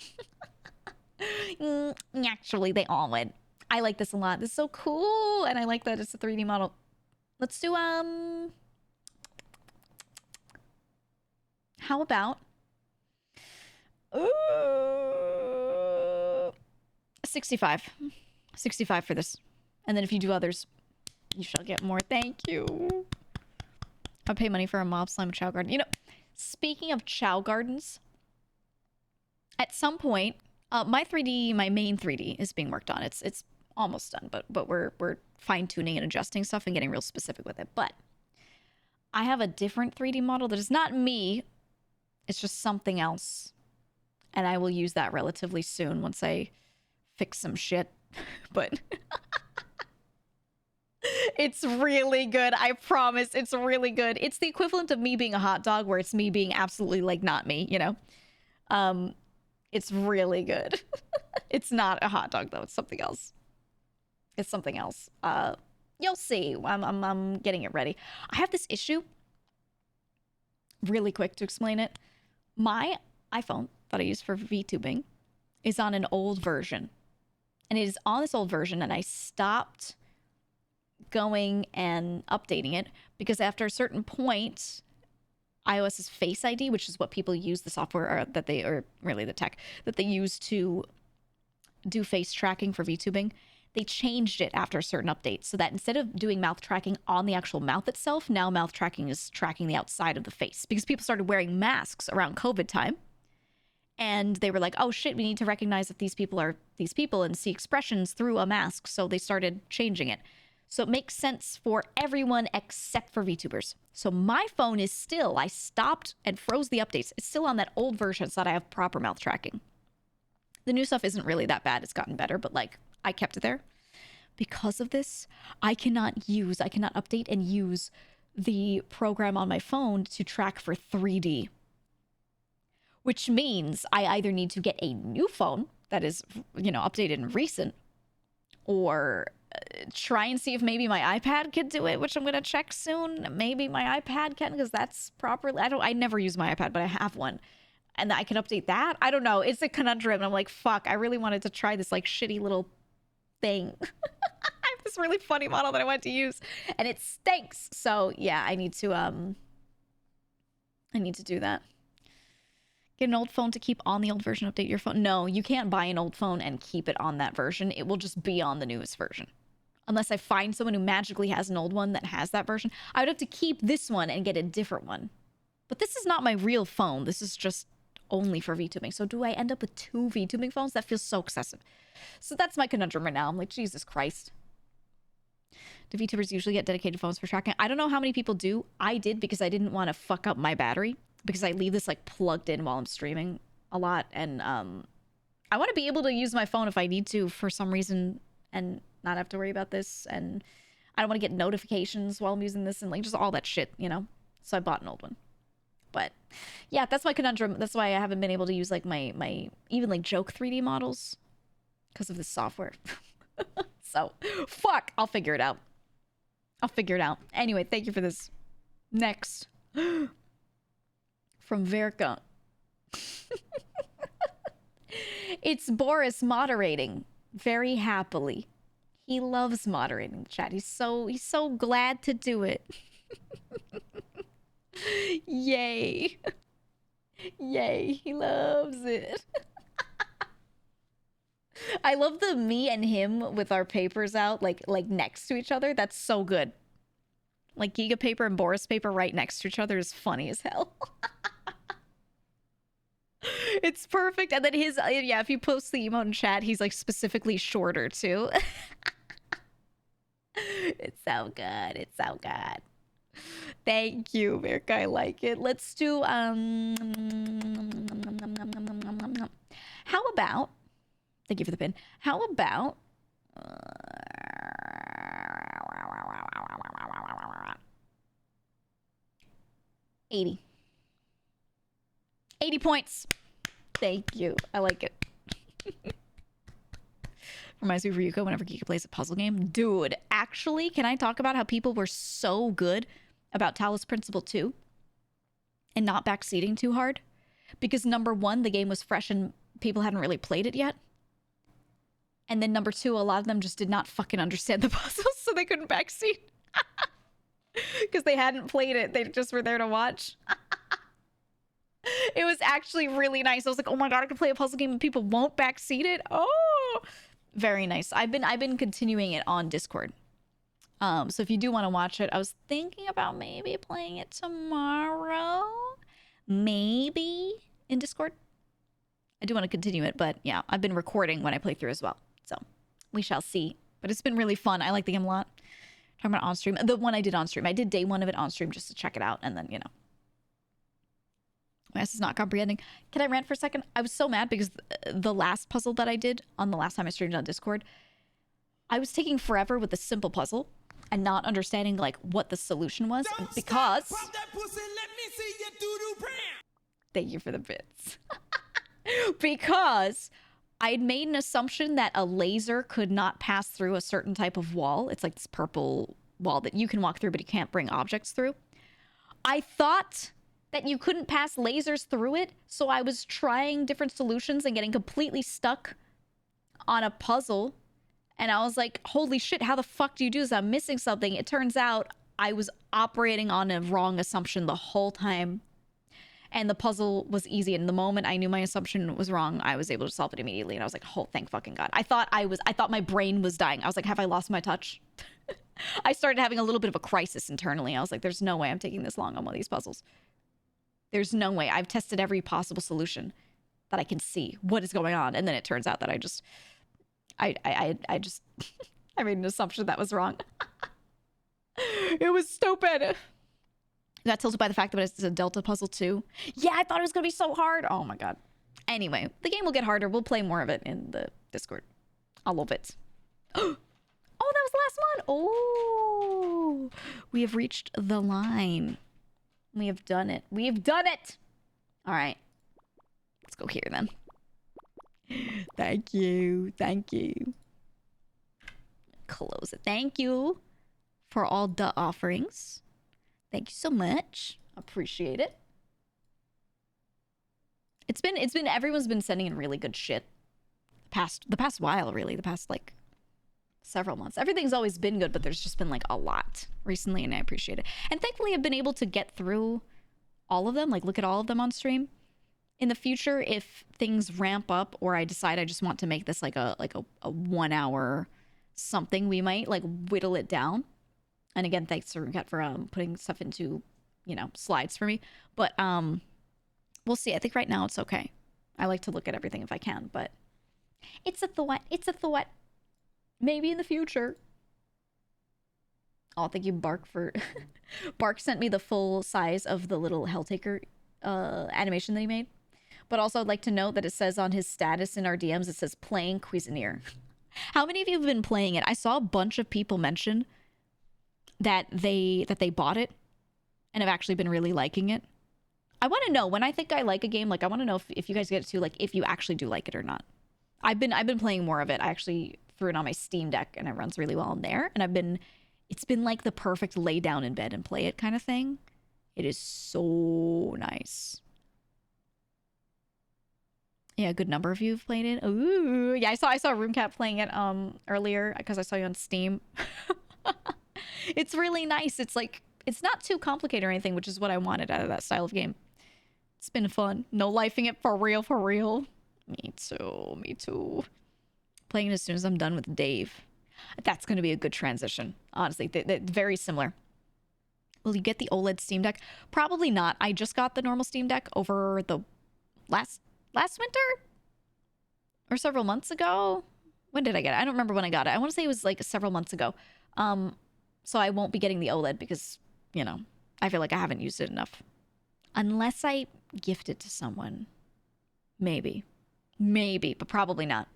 Actually, they all would. I like this a lot. This is so cool. And I like that it's a 3D model. Let's do, how about... 65. 65 for this. And then if you do others, you shall get more. Thank you. I'll pay money for a mob slime Chow Garden. You know, speaking of Chow Gardens, at some point, my main 3D is being worked on. It's almost done, but we're fine-tuning and adjusting stuff and getting real specific with it. But I have a different 3D model that is not me. It's just something else. And I will use that relatively soon once I fix some shit. But it's really good. I promise. It's really good. It's the equivalent of me being a hot dog where it's me being absolutely like not me, you know? It's really good. It's not a hot dog though. It's something else. It's something else. You'll see. I'm getting it ready. I have this issue. Really quick to explain it. My iPhone that I use for VTubing is on an old version. And it is on this old version, and I stopped going and updating it because after a certain point, iOS's Face ID, which is what people use the software, or really the tech, that they use to do face tracking for VTubing, they changed it after a certain update so that instead of doing mouth tracking on the actual mouth itself, now mouth tracking is tracking the outside of the face because people started wearing masks around COVID time. And they were like, oh shit, we need to recognize if these people are these people and see expressions through a mask. So they started changing it. So it makes sense for everyone except for VTubers. So my phone is still, I stopped and froze the updates. It's still on that old version so that I have proper mouth tracking. The new stuff isn't really that bad. It's gotten better, but like I kept it there. Because of this, I cannot update and use the program on my phone to track for 3D. Which means I either need to get a new phone that is, you know, updated and recent, or try and see if maybe my iPad could do it, which I'm gonna check soon. Maybe my iPad can, because that's properly. I never use my iPad, but I have one, and I can update that. I don't know. It's a conundrum. And I'm like, fuck. I really wanted to try this like shitty little thing. I have this really funny model that I want to use, and it stinks. So yeah, I need to do that. Get an old phone to keep on the old version, update your phone. No, you can't buy an old phone and keep it on that version. It will just be on the newest version. Unless I find someone who magically has an old one that has that version. I would have to keep this one and get a different one. But this is not my real phone. This is just only for VTubing. So do I end up with 2 VTubing phones? That feels so excessive. So that's my conundrum right now. I'm like, Jesus Christ. Do VTubers usually get dedicated phones for tracking? I don't know how many people do. I did because I didn't want to fuck up my battery. Because I leave this like plugged in while I'm streaming a lot. And I want to be able to use my phone if I need to for some reason and not have to worry about this. And I don't want to get notifications while I'm using this and like just all that shit, you know? So I bought an old one. But yeah, that's my conundrum. That's why I haven't been able to use like my even like joke 3D models because of this software. So fuck, I'll figure it out. Anyway, thank you for this. Next. From Verka. It's Boris moderating very happily. He loves moderating the chat. He's so glad to do it. Yay. Yay, he loves it. I love the me and him with our papers out like next to each other. That's so good. Like Giga paper and Boris paper right next to each other is funny as hell. It's perfect. And then his, yeah, if you post the emote in chat, he's like specifically shorter too. It's so good. It's so good. Thank you, Mirka. I like it. Let's do, how about, thank you for the pin. How about, 80 points. Thank you. I like it. Reminds me of Ryuko whenever Kika plays a puzzle game. Dude, actually, can I talk about how people were so good about Talos Principle 2 and not backseating too hard? Because number one, the game was fresh and people hadn't really played it yet. And then number two, a lot of them just did not fucking understand the puzzles, so they couldn't backseat. Because they hadn't played it. They just were there to watch. It was actually really nice. I was like, oh my god, I can play a puzzle game and people won't backseat it. Oh, very nice. I've been continuing it on Discord. So if you do want to watch it, I was thinking about maybe playing it tomorrow. Maybe in Discord. I do want to continue it, but yeah, I've been recording when I play through as well. So we shall see. But it's been really fun. I like the game a lot. Talking about on stream. The one I did on stream. I did day one of it on stream just to check it out. And then, you know. My ass is not comprehending. Can I rant for a second? I was so mad because the last puzzle that I did on the last time I streamed on Discord, I was taking forever with the simple puzzle and not understanding like what the solution was because... Thank you for the bits. Because I had made an assumption that a laser could not pass through a certain type of wall. It's like this purple wall that you can walk through, but you can't bring objects through. I thought that you couldn't pass lasers through it, so I was trying different solutions and getting completely stuck on a puzzle. And I was like, holy shit, how the fuck do you do this? I'm missing something. It turns out I was operating on a wrong assumption the whole time. And the puzzle was easy. And the moment I knew my assumption was wrong, I was able to solve it immediately. And I was like, oh, thank fucking God. I thought my brain was dying. I was like, have I lost my touch? I started having a little bit of a crisis internally. I was like, there's no way I'm taking this long on one of these puzzles. There's no way. I've tested every possible solution that I can see. What is going on? And then it turns out that I made an assumption that was wrong. It was stupid. Got tilted by the fact that it's a Delta puzzle too. Yeah, I thought it was going to be so hard. Oh my God. Anyway, the game will get harder. We'll play more of it in the Discord. I love it. Oh, that was the last one. Oh, we have reached the line. We have done it. We have done it. All right. Let's go here then. Thank you. Thank you. Close it. Thank you for all the offerings. Thank you so much. Appreciate it. It's been everyone's been sending in really good shit. The past while, really. The past like several months. Everything's always been good, but there's just been like a lot recently, and I appreciate it. And thankfully I've been able to get through all of them, like look at all of them on stream. In the future, if things ramp up or I decide I just want to make this like a 1 hour something, we might like whittle it down. And again, thanks to Rukat for putting stuff into, you know, slides for me. But we'll see. I think right now it's okay. I like to look at everything if I can, but it's a thought. It's a thought. Maybe in the future. Oh, thank you, Bark, for... Bark sent me the full size of the little Helltaker animation that he made. But also, I'd like to note that it says on his status in our DMs, it says playing Cuisinier. How many of you have been playing it? I saw a bunch of people mention that they bought it and have actually been really liking it. I want to know, when I think I like a game, like I want to know if you guys get it too, like if you actually do like it or not. I've been playing more of it. I actually threw it on my Steam Deck and it runs really well in there. And it's been like the perfect lay down in bed and play it kind of thing. It is so nice. Yeah, a good number of you have played it. Ooh, yeah, I saw Roomcat playing it earlier because I saw you on Steam. It's really nice. It's like, it's not too complicated or anything, which is what I wanted out of that style of game. It's been fun. No lifing it for real, for real. Me too, me too. Playing it as soon as I'm done with Dave. That's going to be a good transition, honestly. They're very similar. Will you get the OLED Steam Deck? Probably not. I just got the normal Steam Deck over the last winter? Or several months ago? When did I get it? I don't remember when I got it. I want to say it was like several months ago. So I won't be getting the OLED because, you know, I feel like I haven't used it enough. Unless I gift it to someone. Maybe. Maybe, but probably not.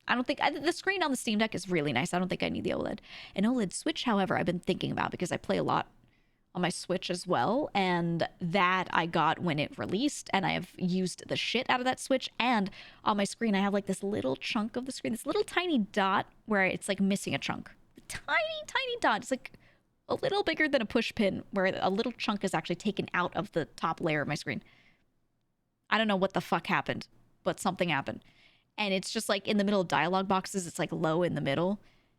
I don't think... the screen on the Steam Deck is really nice. I don't think I need the OLED. An OLED Switch, however, I've been thinking about because I play a lot on my Switch as well. And that I got when it released. And I have used the shit out of that Switch. And on my screen, I have like this little chunk of the screen. This little tiny dot where it's like missing a chunk. Tiny, tiny dot. It's like a little bigger than a push pin where a little chunk is actually taken out of the top layer of my screen. I don't know what the fuck happened, but something happened. And it's just like in the middle of dialogue boxes, it's like low in the middle.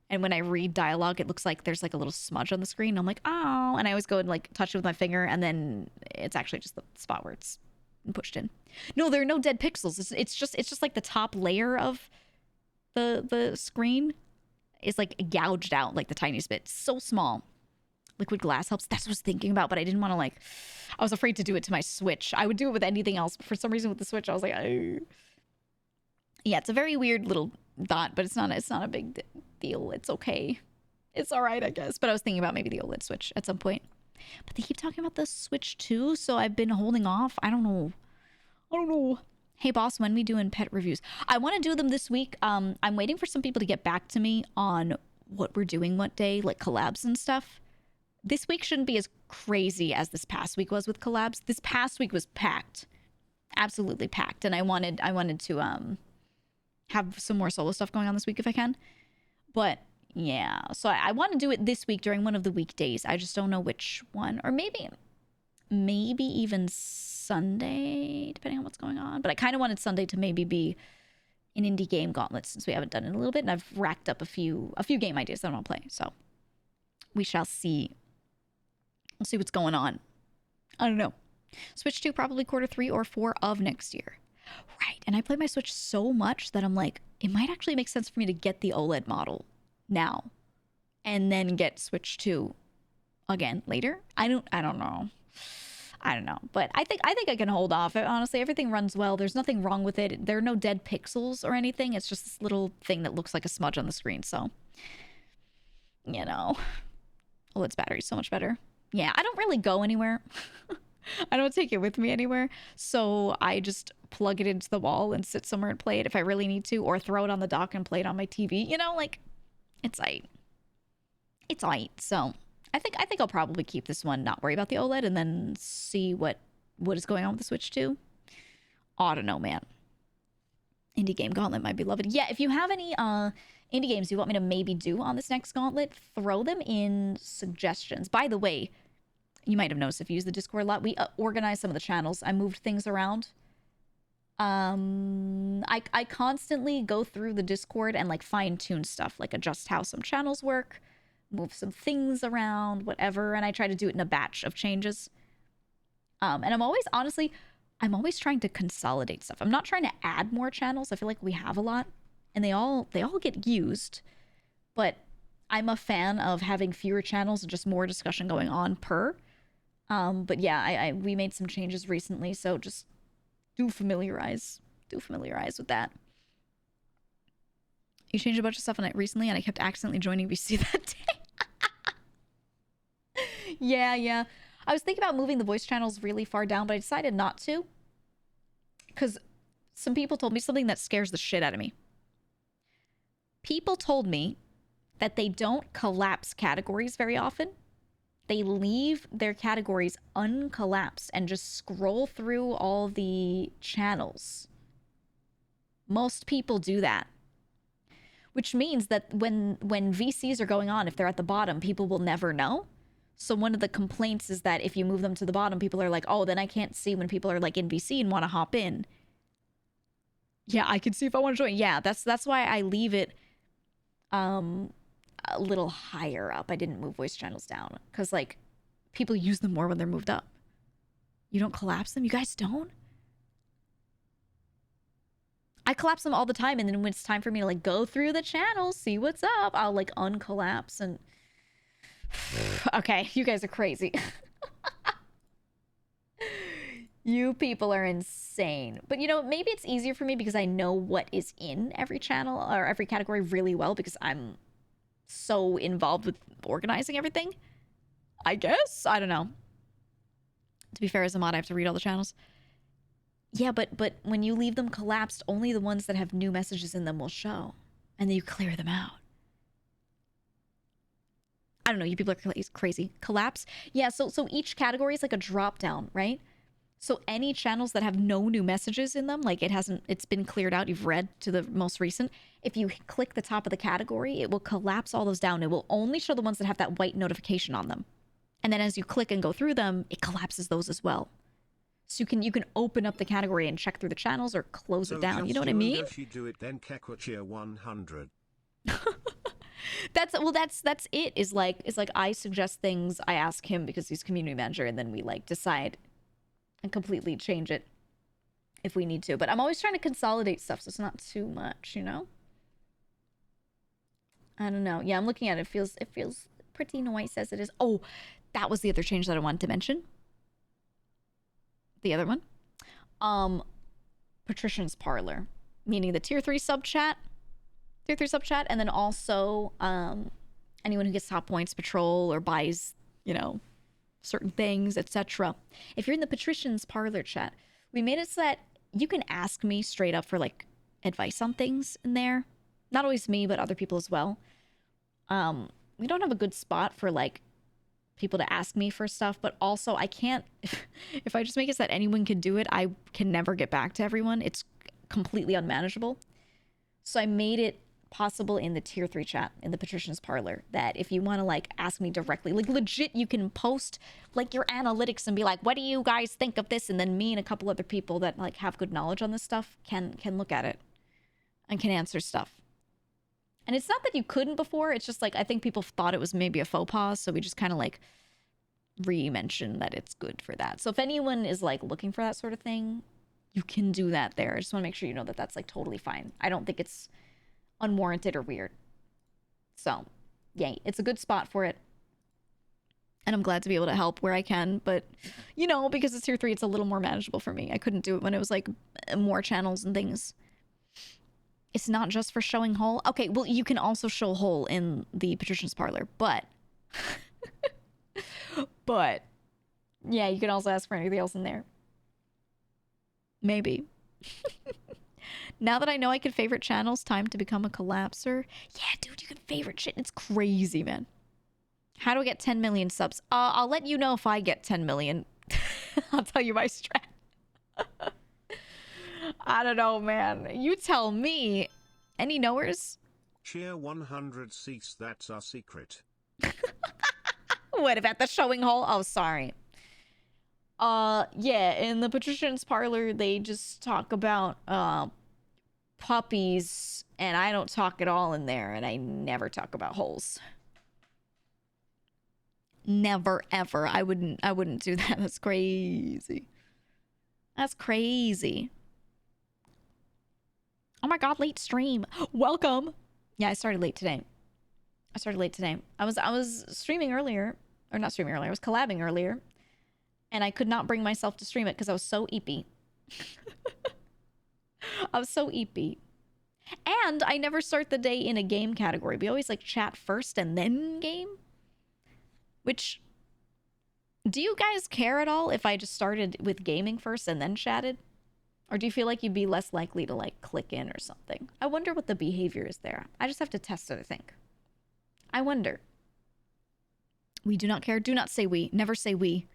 And when I read dialogue, it looks like there's like a little smudge on the screen. I'm like, oh, and I always go and like touch it with my finger. And then it's actually just the spot where it's pushed in. No, there are no dead pixels. It's just like the top layer of the screen is like gouged out like the tiniest bit. So small. Liquid glass helps. That's what I was thinking about, but I didn't want to like... I was afraid to do it to my Switch. I would do it with anything else, but for some reason with the Switch, I was like... oh. Yeah, it's a very weird little dot, but it's not a big deal. It's okay. It's all right, I guess. But I was thinking about maybe the OLED Switch at some point. But they keep talking about the Switch too, so I've been holding off. I don't know. Hey, boss, when we doing pet reviews? I want to do them this week. I'm waiting for some people to get back to me on what we're doing what day, like collabs and stuff. This week shouldn't be as crazy as this past week was with collabs. This past week was packed. Absolutely packed. And I wanted to have some more solo stuff going on this week if I can. But yeah, so I want to do it this week during one of the weekdays. I just don't know which one. Or maybe even Sunday, depending on what's going on. But I kind of wanted Sunday to maybe be an indie game gauntlet since we haven't done it in a little bit. And I've racked up a few game ideas that I want to play. So we shall see. We'll see what's going on. I don't know. Switch 2 probably Q3 or 4 of next year. Right. And I play my Switch so much that I'm like, it might actually make sense for me to get the OLED model now and then get Switch 2 again later. I don't know. But I think I can hold off. Honestly, everything runs well. There's nothing wrong with it. There are no dead pixels or anything. It's just this little thing that looks like a smudge on the screen. So, you know, OLED's battery is so much better. Yeah, I don't really go anywhere. I don't take it with me anywhere. So I just plug it into the wall and sit somewhere and play it if I really need to, or throw it on the dock and play it on my TV. You know, like, it's aight. It's aight. So I think I'll probably keep this one, not worry about the OLED, and then see what is going on with the Switch 2. I don't know, man. Indie game gauntlet, my beloved. Yeah, if you have any indie games you want me to maybe do on this next gauntlet, throw them in suggestions. By the way, you might have noticed if you use the Discord a lot, we organized some of the channels. I moved things around. I constantly go through the Discord and like fine tune stuff, like adjust how some channels work, move some things around, whatever. And I try to do it in a batch of changes. And I'm always, honestly, I'm always trying to consolidate stuff. I'm not trying to add more channels. I feel like we have a lot and they all get used, but I'm a fan of having fewer channels and just more discussion going on per. But yeah, we made some changes recently, so just do familiarize with that. You changed a bunch of stuff on it recently and I kept accidentally joining VC that day. Yeah. I was thinking about moving the voice channels really far down, but I decided not to. Because some people told me something that scares the shit out of me. People told me that they don't collapse categories very often. They leave their categories uncollapsed and just scroll through all the channels. Most people do that. Which means that when VCs are going on, if they're at the bottom, people will never know. So one of the complaints is that if you move them to the bottom, people are like, oh, then I can't see when people are like in VC and want to hop in. Yeah, I can see if I want to join. Yeah, that's why I leave it a little higher up. I didn't move voice channels down because like people use them more when they're moved up. You don't collapse them? You guys don't? I collapse them all the time, and then when it's time for me to like go through the channels, see what's up, I'll like uncollapse and okay, you guys are crazy. You people are insane. But you know, maybe it's easier for me because I know what is in every channel or every category really well because I'm so involved with organizing everything. I guess. I don't know. To be fair, as a mod, I have to read all the channels. Yeah, but when you leave them collapsed, only the ones that have new messages in them will show. And then you clear them out. I don't know, you people are crazy. Collapse? Yeah, so each category is like a drop down, right? So any channels that have no new messages in them, like it's been cleared out, you've read to the most recent, if you click the top of the category, it will collapse all those down. It will only show the ones that have that white notification on them. And then as you click and go through them, it collapses those as well. So you can open up the category and check through the channels or close it down. You know what I mean? If you do it, then Kekuchia 100. That's it. Is like I suggest things, I ask him because he's community manager, and then we like decide and completely change it if we need to. But I'm always trying to consolidate stuff so it's not too much, you know? I don't know. Yeah, I'm looking at it. It feels pretty nice as it is. Oh, that was the other change that I wanted to mention. The other one. Patrician's Parlor, meaning the tier 3 sub chat. And then also anyone who gets top points patrol or buys, you know, certain things, etc. If you're in the Patrician's Parlor chat, we made it so that you can ask me straight up for like advice on things in there. Not always me, but other people as well. We don't have a good spot for like people to ask me for stuff, but also I can't, if I just make it so that anyone can do it, I can never get back to everyone. It's completely unmanageable. So I made it possible in the tier 3 chat in the Patrician's Parlor that if you want to like ask me directly, like legit, you can post like your analytics and be like, what do you guys think of this? And then me and a couple other people that like have good knowledge on this stuff can look at it and can answer stuff. And it's not that you couldn't before, it's just like I think people thought it was maybe a faux pas, so we just kind of like re-mention that it's good for that. So if anyone is like looking for that sort of thing, you can do that there. I just want to make sure you know that that's like totally fine. I don't think it's unwarranted or weird. So, yay, it's a good spot for it. And I'm glad to be able to help where I can, but you know, because it's tier 3, it's a little more manageable for me. I couldn't do it when it was like more channels and things. It's not just for showing whole. Okay, well, you can also show whole in the Patrician's Parlor, but yeah, you can also ask for anything else in there. Maybe. Now that I know I can favorite channels, time to become a collapser. Yeah, dude, you can favorite shit. It's crazy, man. How do I get 10 million subs? I'll let you know if I get 10 million. I'll tell you my strat. I don't know, man. You tell me. Any knowers? Cheer 100 seats, that's our secret. What about the showing hole? Oh, sorry. Yeah, in the patrician's parlor, they just talk about puppies, and I don't talk at all in there, and I never talk about holes. Never ever. I wouldn't do that. That's crazy. That's crazy. Oh my god, late stream. Welcome. Yeah, I started late today. I was streaming earlier, or not streaming earlier. I was collabing earlier, and I could not bring myself to stream it because I was so EEPY. I was so EEPY. And I never start the day in a game category. We always like chat first and then game. Which, do you guys care at all if I just started with gaming first and then chatted? Or do you feel like you'd be less likely to like click in or something? I wonder what the behavior is there. I just have to test it, I think. I wonder. We do not care. Do not say we. Never say we.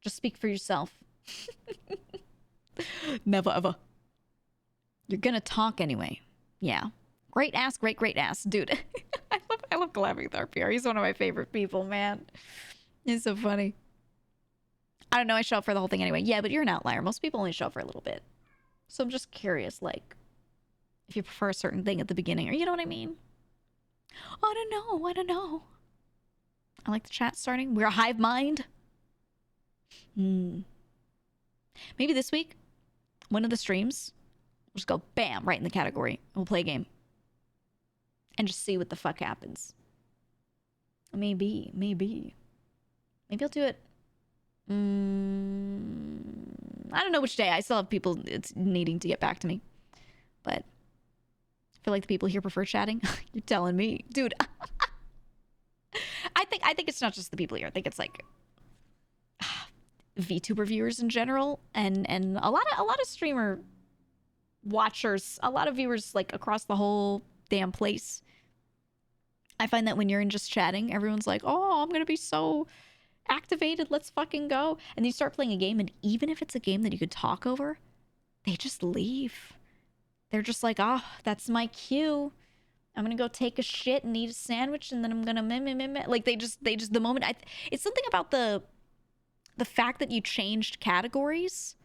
Just speak for yourself. Never ever. You're gonna talk anyway. Yeah. Great ass, great ass. Dude, I love collabing with RPR. He's one of my favorite people, man. He's so funny. I don't know, I show up for the whole thing anyway. Yeah, but you're an outlier. Most people only show up for a little bit. So I'm just curious, like, if you prefer a certain thing at the beginning, or you know what I mean? I don't know. I like the chat starting. We're a hive mind. Maybe this week, one of the streams, we'll just go bam, right in the category. And we'll play a game. And just see what the fuck happens. Maybe. Maybe I'll do it. I don't know which day. I still have people needing to get back to me. But I feel like the people here prefer chatting. You're telling me. Dude. I think it's not just the people here. I think it's like VTuber viewers in general, and a lot of streamer watchers, a lot of viewers like across the whole damn place. I find that when you're in just chatting, everyone's like, "Oh, I'm gonna be so activated. Let's fucking go!" And you start playing a game, and even if it's a game that you could talk over, they just leave. They're just like, "Oh, that's my cue. I'm gonna go take a shit and eat a sandwich, and then I'm gonna meh. Like they just the moment it's something about the fact that you changed categories.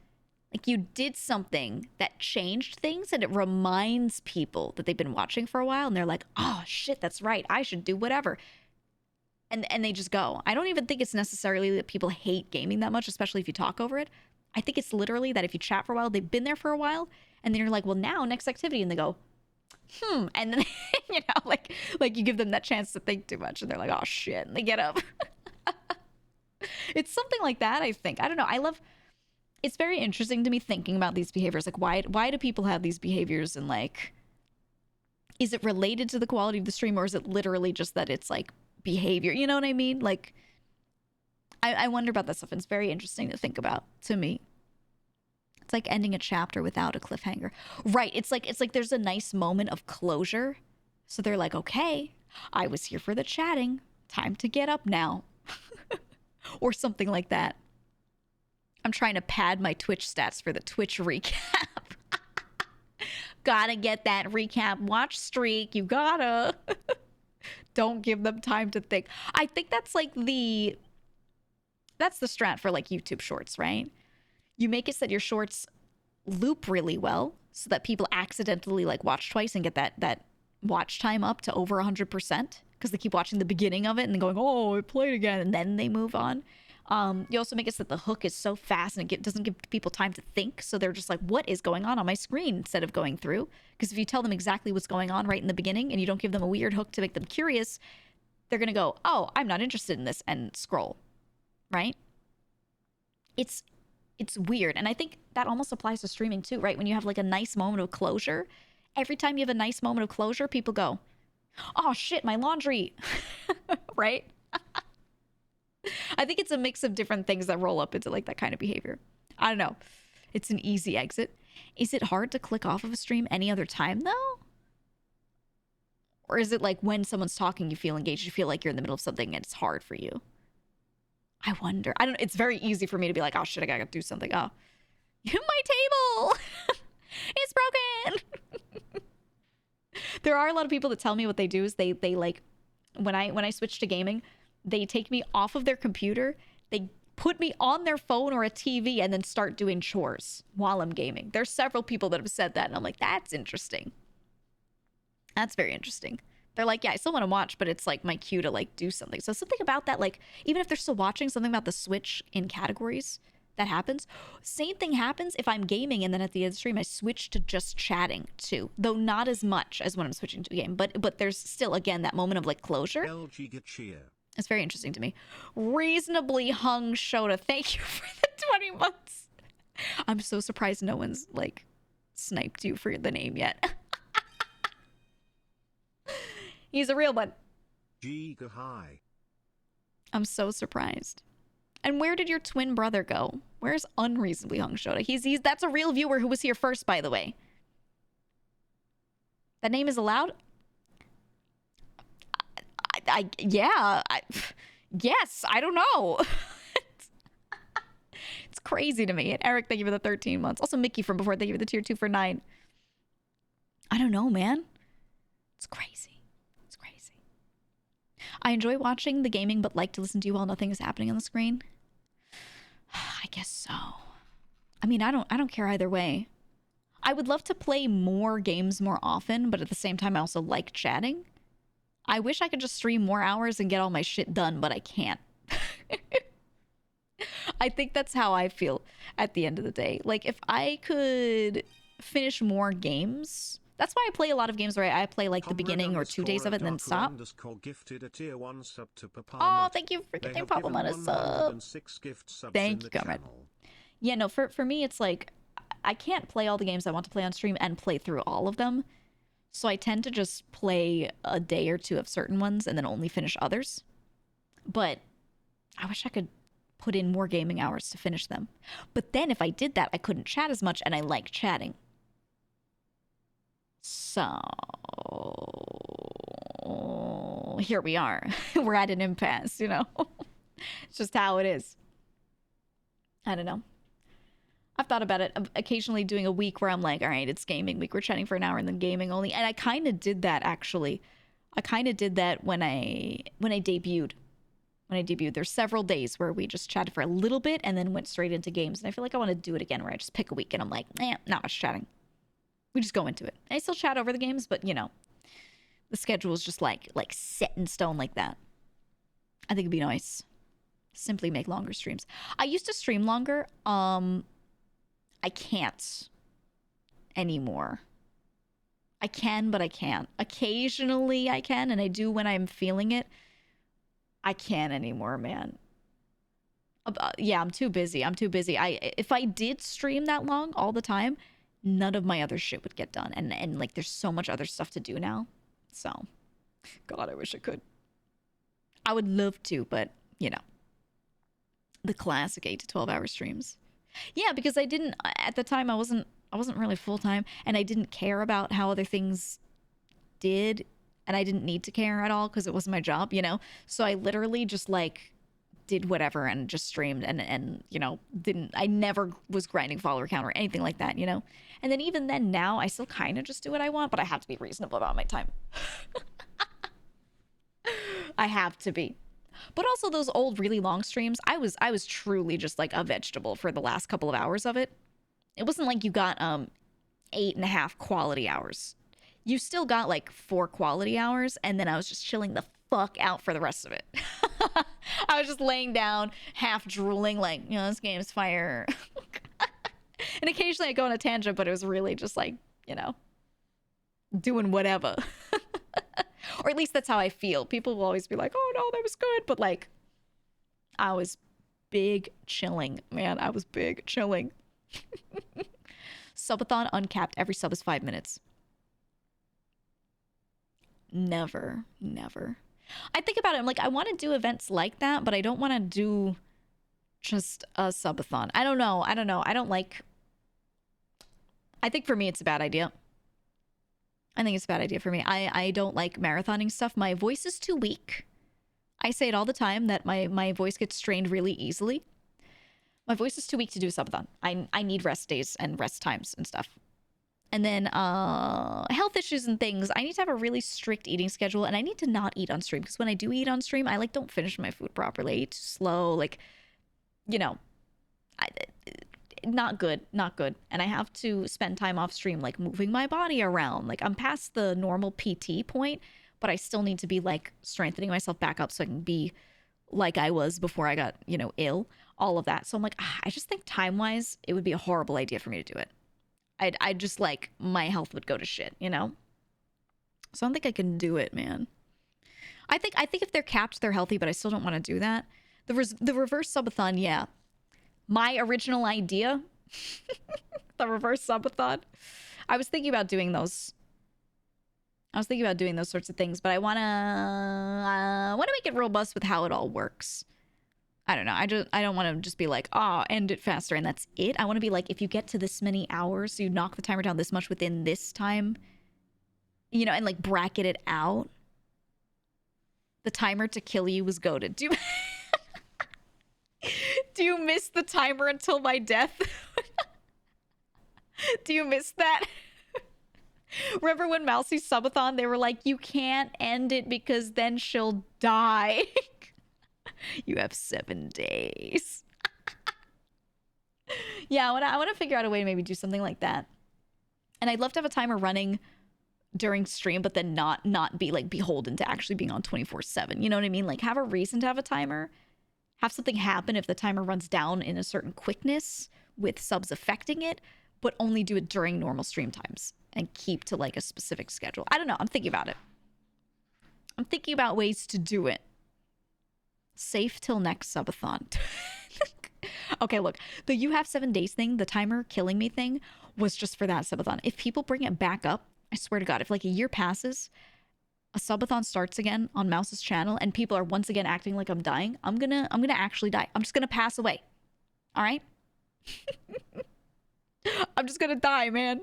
Like you did something that changed things, and it reminds people that they've been watching for a while, and they're like, "Oh shit, that's right. I should do whatever." And they just go. I don't even think it's necessarily that people hate gaming that much, especially if you talk over it. I think it's literally that if you chat for a while, they've been there for a while, and then you're like, "Well, now next activity," and they go, and then you know, like you give them that chance to think too much, and they're like, "Oh shit," and they get up. It's something like that, I think. I don't know. It's very interesting to me thinking about these behaviors. Like, why do people have these behaviors? And like, is it related to the quality of the stream, or is it literally just that it's like behavior? You know what I mean? Like, I wonder about that stuff. And it's very interesting to think about to me. It's like ending a chapter without a cliffhanger. Right. It's like there's a nice moment of closure. So they're like, okay, I was here for the chatting. Time to get up now. Or something like that. I'm trying to pad my Twitch stats for the Twitch recap. Gotta get that recap watch streak. You gotta. Don't give them time to think. I think that's like that's the strat for like YouTube shorts, right? You make it so that your shorts loop really well so that people accidentally like watch twice and get that watch time up to over 100% because they keep watching the beginning of it and then going, "Oh, it played again," and then they move on. You also make it so that the hook is so fast and it doesn't give people time to think. So they're just like, "What is going on my screen?" instead of going through. Because if you tell them exactly what's going on right in the beginning and you don't give them a weird hook to make them curious, they're going to go, "Oh, I'm not interested in this," and scroll. Right? It's weird. And I think that almost applies to streaming too, right? When you have like a nice moment of closure, every time you have a nice moment of closure, people go, "Oh shit, my laundry." Right? I think it's a mix of different things that roll up into like that kind of behavior. I don't know. It's an easy exit. Is it hard to click off of a stream any other time though? Or is it like when someone's talking, you feel engaged, you feel like you're in the middle of something and it's hard for you? I wonder. It's very easy for me to be like, "Oh shit, I gotta do something." Oh, My table! It's broken! There are a lot of people that tell me what they do is they like, when I switch to gaming, they take me off of their computer, they put me on their phone or a TV, and then start doing chores while I'm gaming. There's several people that have said that, and I'm like, that's interesting. That's very interesting. They're like, yeah, I still want to watch, but it's like my cue to like do something. So something about that, like, even if they're still watching, something about the switch in categories that happens. Same thing happens if I'm gaming and then at the end of the stream I switch to just chatting too, though not as much as when I'm switching to a game. But there's still, again, that moment of like closure. GEEGA GEEGIN. It's very interesting to me. Reasonably hung Shota, thank you for the 20 months. I'm so surprised no one's like sniped you for the name yet. He's a real one. GEEGA High. I'm so surprised. And where did your twin brother go? Where's unreasonably hung Shota? He's that's a real viewer who was here first, by the way. That name is allowed? Yes, I don't know. It's crazy to me. And Eric, thank you for the 13 months. Also Mickey from before, thank you for the tier 2 for 9. I don't know, man. It's crazy. It's crazy. I enjoy watching the gaming, but like to listen to you while nothing is happening on the screen. I guess so. I mean, I don't care either way. I would love to play more games more often, but at the same time, I also like chatting. I wish I could just stream more hours and get all my shit done, but I can't. I think that's how I feel at the end of the day. Like, if I could finish more games... That's why I play a lot of games where I play like the beginning or 2 days of it and then stop. Oh, thank you for giving Papa a sub. Thank you, comrade. Yeah, no, for me, it's like, I can't play all the games I want to play on stream and play through all of them. So I tend to just play a day or two of certain ones and then only finish others. But I wish I could put in more gaming hours to finish them. But then if I did that, I couldn't chat as much, and I like chatting. So here we are. We're at an impasse, you know. It's just how it is. I don't know. I've thought about it, occasionally doing a week where I'm like, all right, it's gaming week. We're chatting for an hour and then gaming only. And I kind of did that, actually. I kind of did that when I debuted. When I debuted, there's several days where we just chatted for a little bit and then went straight into games. And I feel like I want to do it again, where I just pick a week and I'm like, not much chatting. We just go into it. I still chat over the games, but, you know, the schedule is just like set in stone like that. I think it'd be nice. Simply make longer streams. I used to stream longer. I can't anymore. I can, but I can't. Occasionally I can, and I do when I'm feeling it. I can't anymore, man. Yeah, I'm too busy. If I did stream that long all the time, none of my other shit would get done. And like, there's so much other stuff to do now. So, God, I wish I could. I would love to, but, you know, the classic 8 to 12 hour streams. Yeah, because I didn't, at the time, I wasn't really full-time, and I didn't care about how other things did, and I didn't need to care at all because it wasn't my job, you know? So I literally just, like, did whatever and just streamed and you know, I never was grinding follower count or anything like that, you know? And then even then now, I still kind of just do what I want, but I have to be reasonable about my time. I have to be. But also those old, really long streams, I was truly just like a vegetable for the last couple of hours of it. It wasn't like you got 8.5 quality hours. You still got like 4 quality hours, and then I was just chilling the fuck out for the rest of it. I was just laying down, half drooling, like, you know, this game's fire. And occasionally I go on a tangent, but it was really just like, you know, doing whatever. Or at least that's how I feel. People will always be like, oh no, that was good. But like, I was big chilling, man. I was big chilling. Subathon uncapped. Every sub is 5 minutes. Never. I think about it. I'm like, I want to do events like that, but I don't want to do just a subathon. I don't know. I don't like... I think for me, it's a bad idea. I think it's a bad idea for me. I don't like marathoning stuff. My voice is too weak. I say it all the time that my voice gets strained really easily. My voice is too weak to do a subathon. I need rest days and rest times and stuff. And then health issues and things. I need to have a really strict eating schedule, and I need to not eat on stream, because when I do eat on stream, I like don't finish my food properly. I eat too slow, like, you know, not good, not good. And I have to spend time off stream, like moving my body around. Like I'm past the normal PT point, but I still need to be like strengthening myself back up so I can be like I was before I got, you know, ill, all of that. So I'm like, I just think time-wise, it would be a horrible idea for me to do it. I'd just like, my health would go to shit, you know? So I don't think I can do it, man. I think if they're capped, they're healthy, but I still don't want to do that. The reverse subathon, yeah. My original idea, the reverse subathon, I was thinking about doing those. I was thinking about doing those sorts of things, but I want to make it robust with how it all works. I don't know. I don't want to just be like, end it faster and that's it. I want to be like, if you get to this many hours, so you knock the timer down this much within this time, you know, and like bracket it out. The timer to kill you was goated. Do you miss the timer until my death? Do you miss that? Remember when Mousie's subathon, they were like, you can't end it because then she'll die. You have 7 days. Yeah, I want to figure out a way to maybe do something like that. And I'd love to have a timer running during stream, but then not be like beholden to actually being on 24/7. You know what I mean? Like have a reason to have a timer. Have something happen if the timer runs down in a certain quickness with subs affecting it, but only do it during normal stream times and keep to like a specific schedule. I don't know. I'm thinking about it. I'm thinking about ways to do it. Safe till next subathon. Okay, look, the you have 7 days thing, the timer killing me thing, was just for that subathon. If people bring it back up, I swear to God, if like a year passes, a subathon starts again on Mouse's channel, and people are once again acting like I'm dying, I'm gonna actually die. I'm just gonna pass away. All right? I'm just gonna die, man.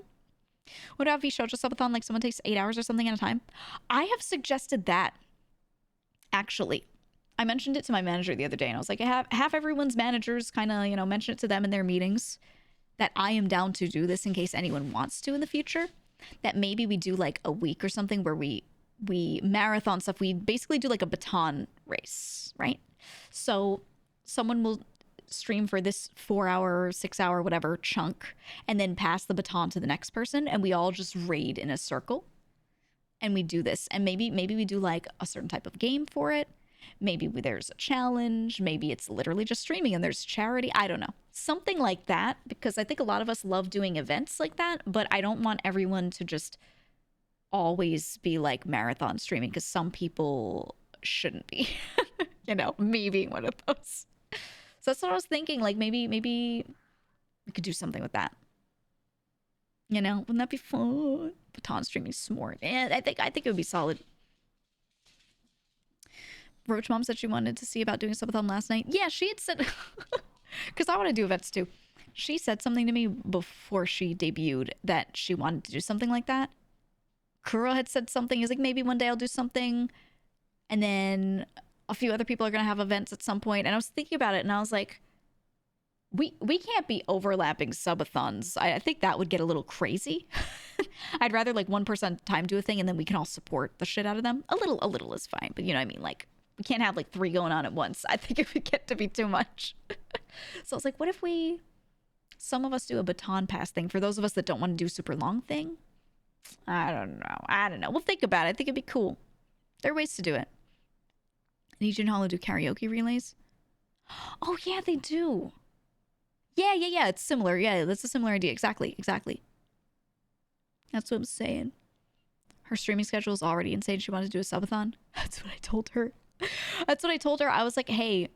What about V-Shoujo subathon? Like someone takes 8 hours or something at a time? I have suggested that, actually. I mentioned it to my manager the other day, and I was like, have everyone's managers kind of, you know, mention it to them in their meetings that I am down to do this in case anyone wants to in the future. That maybe we do like a week or something where we marathon stuff. We basically do like a baton race, right? So someone will stream for this 4-hour, 6-hour, whatever chunk, and then pass the baton to the next person, and we all just raid in a circle, and we do this. And maybe we do like a certain type of game for it. Maybe there's a challenge. Maybe it's literally just streaming and there's charity. I don't know. Something like that, because I think a lot of us love doing events like that, but I don't want everyone to just always be like marathon streaming, because some people shouldn't be. You know, me being one of those. So that's what I was thinking. Like maybe we could do something with that. You know, wouldn't that be fun? Baton streaming smart. And I think it would be solid. Roach Mom said she wanted to see about doing a subathon last night. Yeah, she had said, because I want to do events too. She said something to me before she debuted that she wanted to do something like that. Kuro had said something. He's like, maybe one day I'll do something. And then a few other people are going to have events at some point. And I was thinking about it, and I was like, we can't be overlapping subathons. I think that would get a little crazy. I'd rather like one person at a time do a thing, and then we can all support the shit out of them. A little is fine, but you know what I mean? Like, we can't have like 3 going on at once. I think it would get to be too much. So I was like, what if some of us do a baton pass thing for those of us that don't want to do a super long thing? I don't know. We'll think about it. I think it'd be cool. There are ways to do it. Legion Hollow do karaoke relays? Oh, yeah, they do. Yeah. It's similar. Yeah, that's a similar idea. Exactly. That's what I'm saying. Her streaming schedule is already insane. She wanted to do a subathon. That's what I told her. I was like, hey,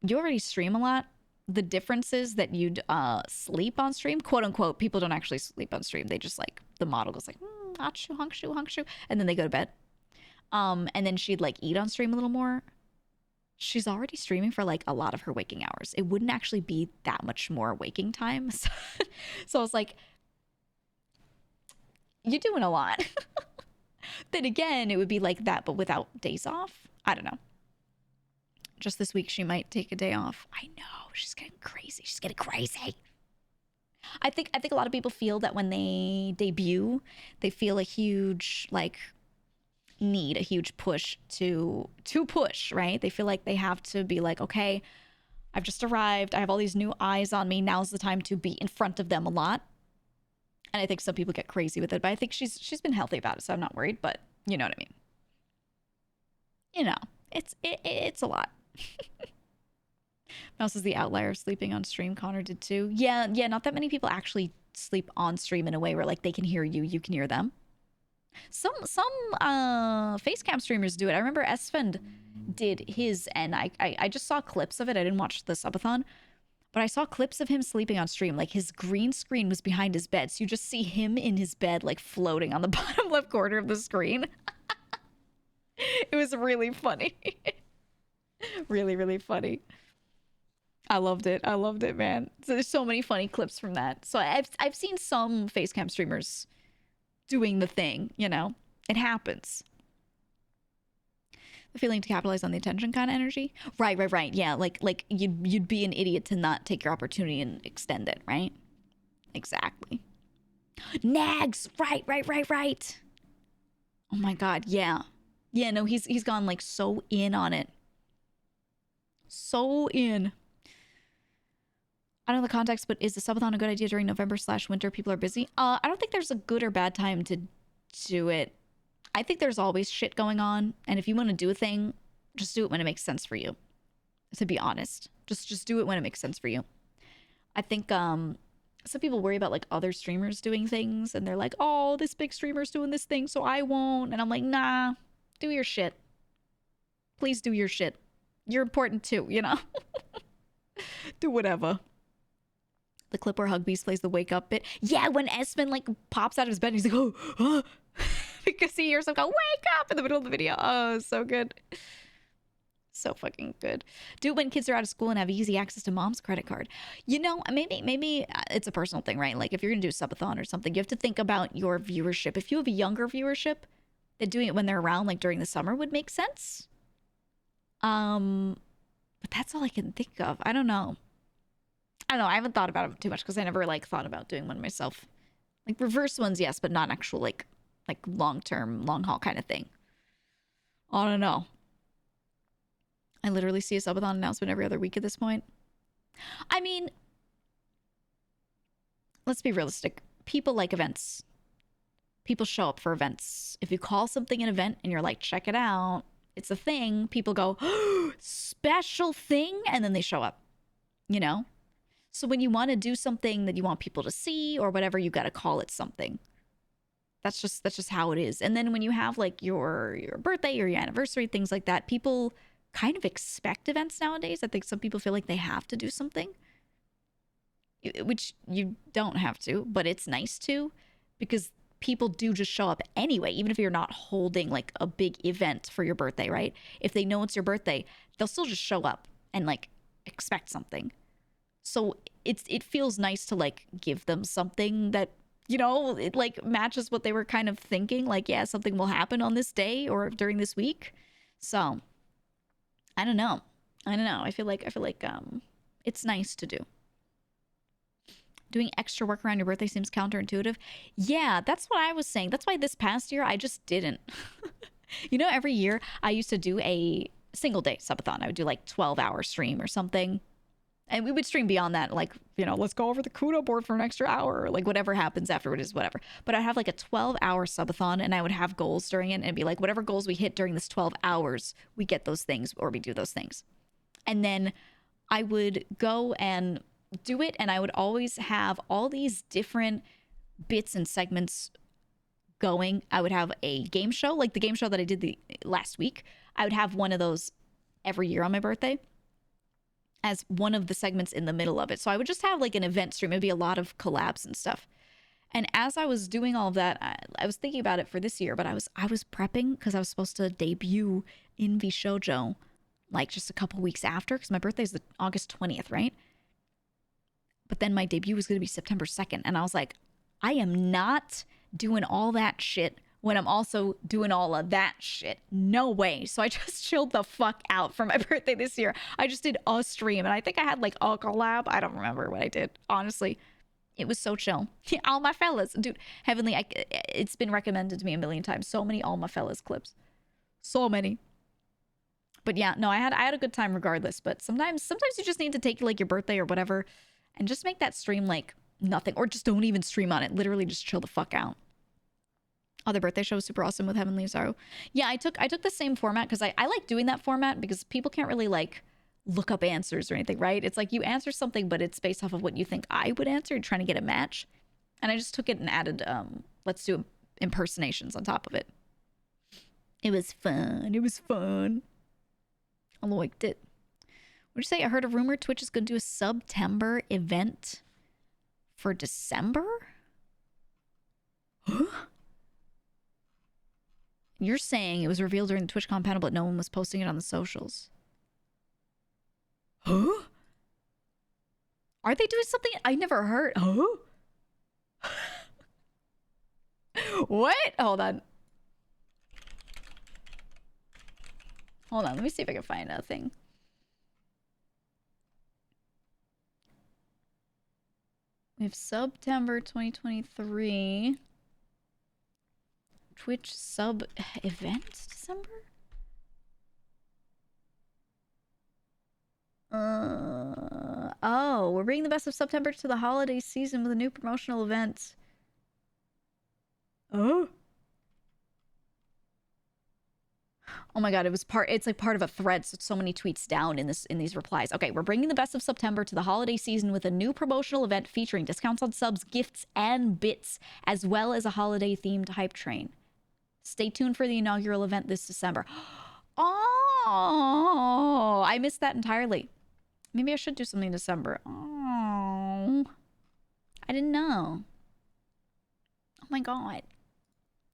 you already stream a lot. The difference is that you'd sleep on stream, quote unquote. People don't actually sleep on stream. They just like, the model goes like, honk shoo, and then they go to bed. And then she'd like eat on stream a little more. She's already streaming for like a lot of her waking hours. It wouldn't actually be that much more waking time. So I was like, you're doing a lot. Then again, it would be like that, but without days off. I don't know. just this week she might take a day off. I know, she's getting crazy. She's getting crazy. I think a lot of people feel that when they debut, they feel a huge like need, a huge push to push, right? They feel like they have to be like, okay, I've just arrived. I have all these new eyes on me. Now's the time to be in front of them a lot. And I think some people get crazy with it, but I think she's been healthy about it, so I'm not worried, but you know what I mean. You know, it's a lot. Mouse is the outlier sleeping on stream. Connor did too. Yeah, not that many people actually sleep on stream in a way where like they can hear you, you can hear them. Some face cam streamers do it. I remember Esfand did his, and I just saw clips of it. I didn't watch the subathon, but I saw clips of him sleeping on stream. Like his green screen was behind his bed, so you just see him in his bed like floating on the bottom left corner of the screen. It was really funny. Really, really funny. I loved it. I loved it, man. So there's so many funny clips from that. So I've seen some facecam streamers doing the thing, you know. It happens. The feeling to capitalize on the attention kind of energy. Right. Yeah, like you'd be an idiot to not take your opportunity and extend it, right? Exactly. Nags. Right. Oh my god, yeah. Yeah, no, he's gone like so in on it. So in. I don't know the context, but is the subathon a good idea during November/winter? People are busy. I don't think there's a good or bad time to do it. I think there's always shit going on, and if you want to do a thing, just do it when it makes sense for you. To be honest, just do it when it makes sense for you. I think some people worry about like other streamers doing things, and they're like, "Oh, this big streamer's doing this thing, so I won't." And I'm like, "Nah, do your shit. Please do your shit. You're important too, you know." Do whatever. The clip where Hugbeast plays the wake up bit. Yeah, when Espen like pops out of his bed and he's like, "Oh, huh?" Because he hears him go, "Wake up!" in the middle of the video. Oh, so good. So fucking good. Do it when kids are out of school and have easy access to mom's credit card. You know, maybe it's a personal thing, right? Like if you're gonna do a subathon or something, you have to think about your viewership. If you have a younger viewership, then doing it when they're around, like during the summer, would make sense. But that's all I can think of. I don't know. I haven't thought about it too much because I never like thought about doing one myself. Like reverse ones, yes, but not actual like long-term, long-haul kind of thing. I don't know. I literally see a subathon announcement every other week at this point. I mean, let's be realistic. People like events. People show up for events. If you call something an event and you're like, check it out, it's a thing, people go, oh, special thing, and then they show up, you know? So when you want to do something that you want people to see or whatever, you got to call it something. That's just how it is. And then when you have like your birthday or your anniversary, things like that, people kind of expect events nowadays. I think some people feel like they have to do something, which you don't have to, but it's nice to, because people do just show up anyway, even if you're not holding like a big event for your birthday, right? If they know it's your birthday, they'll still just show up and like expect something. So it feels nice to like give them something that, you know, it like matches what they were kind of thinking. Like, yeah, something will happen on this day or during this week. So I don't know. I feel like it's nice to do. Doing extra work around your birthday seems counterintuitive. Yeah, that's what I was saying. That's why this past year I just didn't. You know, every year I used to do a single day subathon. I would do like 12-hour stream or something. And we would stream beyond that, like, you know, let's go over the Kudo board for an extra hour, or like whatever happens afterward is whatever. But I'd have like a 12-hour subathon, and I would have goals during it, and it'd be like, whatever goals we hit during this 12 hours, we get those things, or we do those things. And then I would go and do it, and I would always have all these different bits and segments going. I would have a game show, like the game show that I did the last week. I would have one of those every year on my birthday as one of the segments in the middle of it. So I would just have like an event stream. It'd be a lot of collabs and stuff. And as I was doing all of that, I was thinking about it for this year, but I was prepping because I was supposed to debut in Shoujo like just a couple weeks after, because my birthday is the August 20th, right? But then my debut was going to be September 2nd. And I was like, I am not doing all that shit when I'm also doing all of that shit. No way. So I just chilled the fuck out for my birthday this year. I just did a stream, and I think I had like a collab. I don't remember what I did, honestly. It was so chill. All my fellas, dude. Heavenly, it's been recommended to me a million times. So many all my fellas clips, so many. But yeah, no, I had a good time regardless. But sometimes you just need to take like your birthday or whatever, and just make that stream like nothing, or just don't even stream on it. Literally, just chill the fuck out. Oh, the birthday show was super awesome with Heavenly Sorrow. Yeah, I took the same format because I like doing that format because people can't really like look up answers or anything, right? It's like you answer something, but it's based off of what you think I would answer. You're trying to get a match. And I just took it and added, let's do impersonations on top of it. It was fun. It was fun. I liked it. What did you say? I heard a rumor Twitch is going to do a September event for December? Huh? You're saying it was revealed during the TwitchCon panel, but no one was posting it on the socials. Huh? Are they doing something I never heard? Huh? What? Hold on. Hold on. Let me see if I can find a thing. We have September 2023. Twitch sub event December? Oh, we're bringing the best of September to the holiday season with a new promotional event. Oh. Oh my god, it's like part of a thread, so many tweets down in these replies. Okay, we're bringing the best of September to the holiday season with a new promotional event featuring discounts on subs, gifts, and bits, as well as a holiday themed hype train. Stay tuned for the inaugural event this December. Oh, I missed that entirely. Maybe I should do something in December. Oh, I didn't know. Oh my god.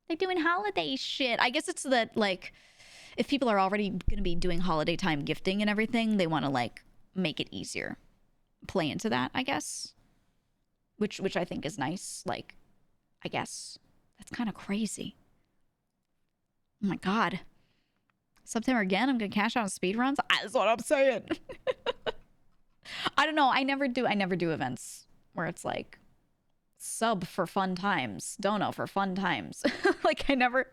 They're doing holiday shit. I guess it's that, like, if people are already going to be doing holiday time gifting and everything, they want to, like, make it easier. Play into that, I guess. Which I think is nice. Like, I guess. That's kind of crazy. Oh my god. September again, I'm going to cash out on speedruns? That's what I'm saying. I don't know. I never do events where it's like sub for fun times, dono for fun times. Like I never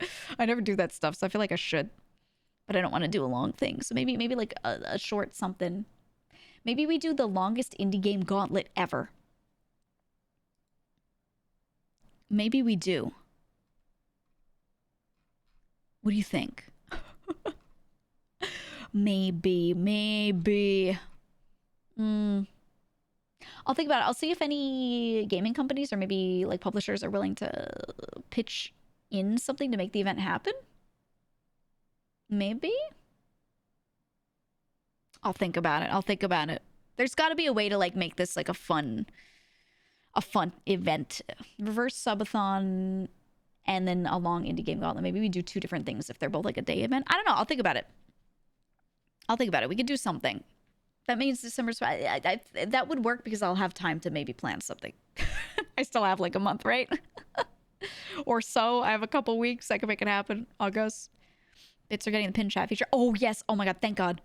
do that stuff. So I feel like I should, but I don't want to do a long thing. So maybe like a short something. Maybe we do the longest indie game gauntlet ever. Maybe we do. What do you think? Maybe. I'll think about it. I'll see if any gaming companies or maybe like publishers are willing to pitch in something to make the event happen. Maybe. I'll think about it. There's got to be a way to like make this like a fun event. Reverse subathon and then a long indie game gauntlet. Maybe we do two different things if they're both like a day event. I don't know. I'll think about it. We could do something. That means December. That would work because I'll have time to maybe plan something. I still have like a month, right? Or so. I have a couple weeks. I can make it happen. August. Bits are getting the pin chat feature. Oh, yes. Oh my god. Thank god.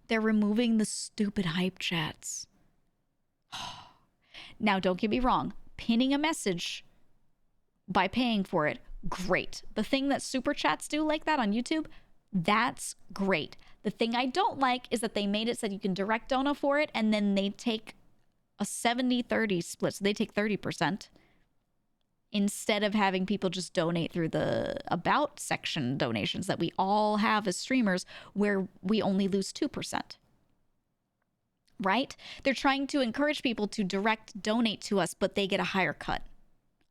They're removing the stupid hype chats. Now, don't get me wrong. Pinning a message by paying for it, great. The thing that super chats do like that on YouTube, that's great. The thing I don't like is that they made it so that you can direct dono for it, and then they take a 70-30 split. So they take 30% instead of having people just donate through the about section donations that we all have as streamers, where we only lose 2%. Right? They're trying to encourage people to direct donate to us, but they get a higher cut.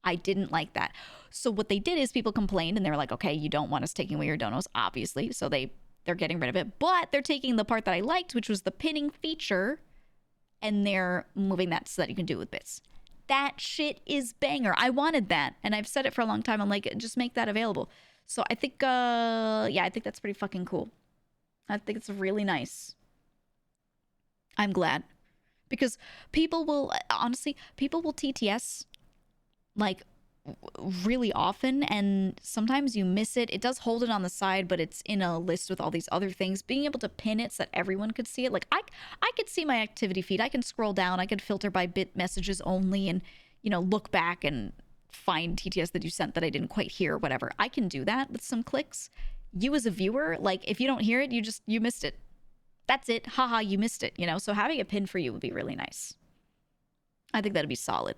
I didn't like that. So what they did is people complained and they were like, okay, you don't want us taking away your donos, obviously. So they're getting rid of it. But they're taking the part that I liked, which was the pinning feature, and they're moving that so that you can do it with bits. That shit is banger. I wanted that. And I've said it for a long time. I'm like, just make that available. So I think, I think that's pretty fucking cool. I think it's really nice. I'm glad. Because people will TTS like really often, and sometimes you miss it. It does hold it on the side, but it's in a list with all these other things. Being able to pin it so that everyone could see it. Like I could see my activity feed. I can scroll down. I could filter by bit messages only and, you know, look back and find TTS that you sent that I didn't quite hear or whatever. I can do that with some clicks. You as a viewer, like if you don't hear it, you missed it. That's it. Haha, you missed it, you know? So having a pin for you would be really nice. I think that'd be solid.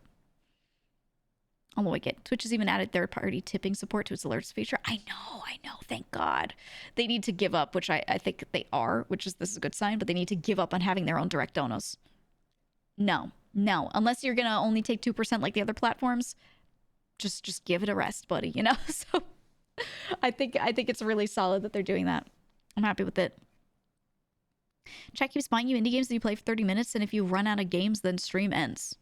I'll like it. Twitch has even added third-party tipping support to its alerts feature. I know. Thank God. They need to give up, which I think they are, this is a good sign, but they need to give up on having their own direct donos. No. Unless you're going to only take 2% like the other platforms, just give it a rest, buddy, you know? So I think it's really solid that they're doing that. I'm happy with it. Chat keeps buying you indie games that you play for 30 minutes, and if you run out of games, then stream ends.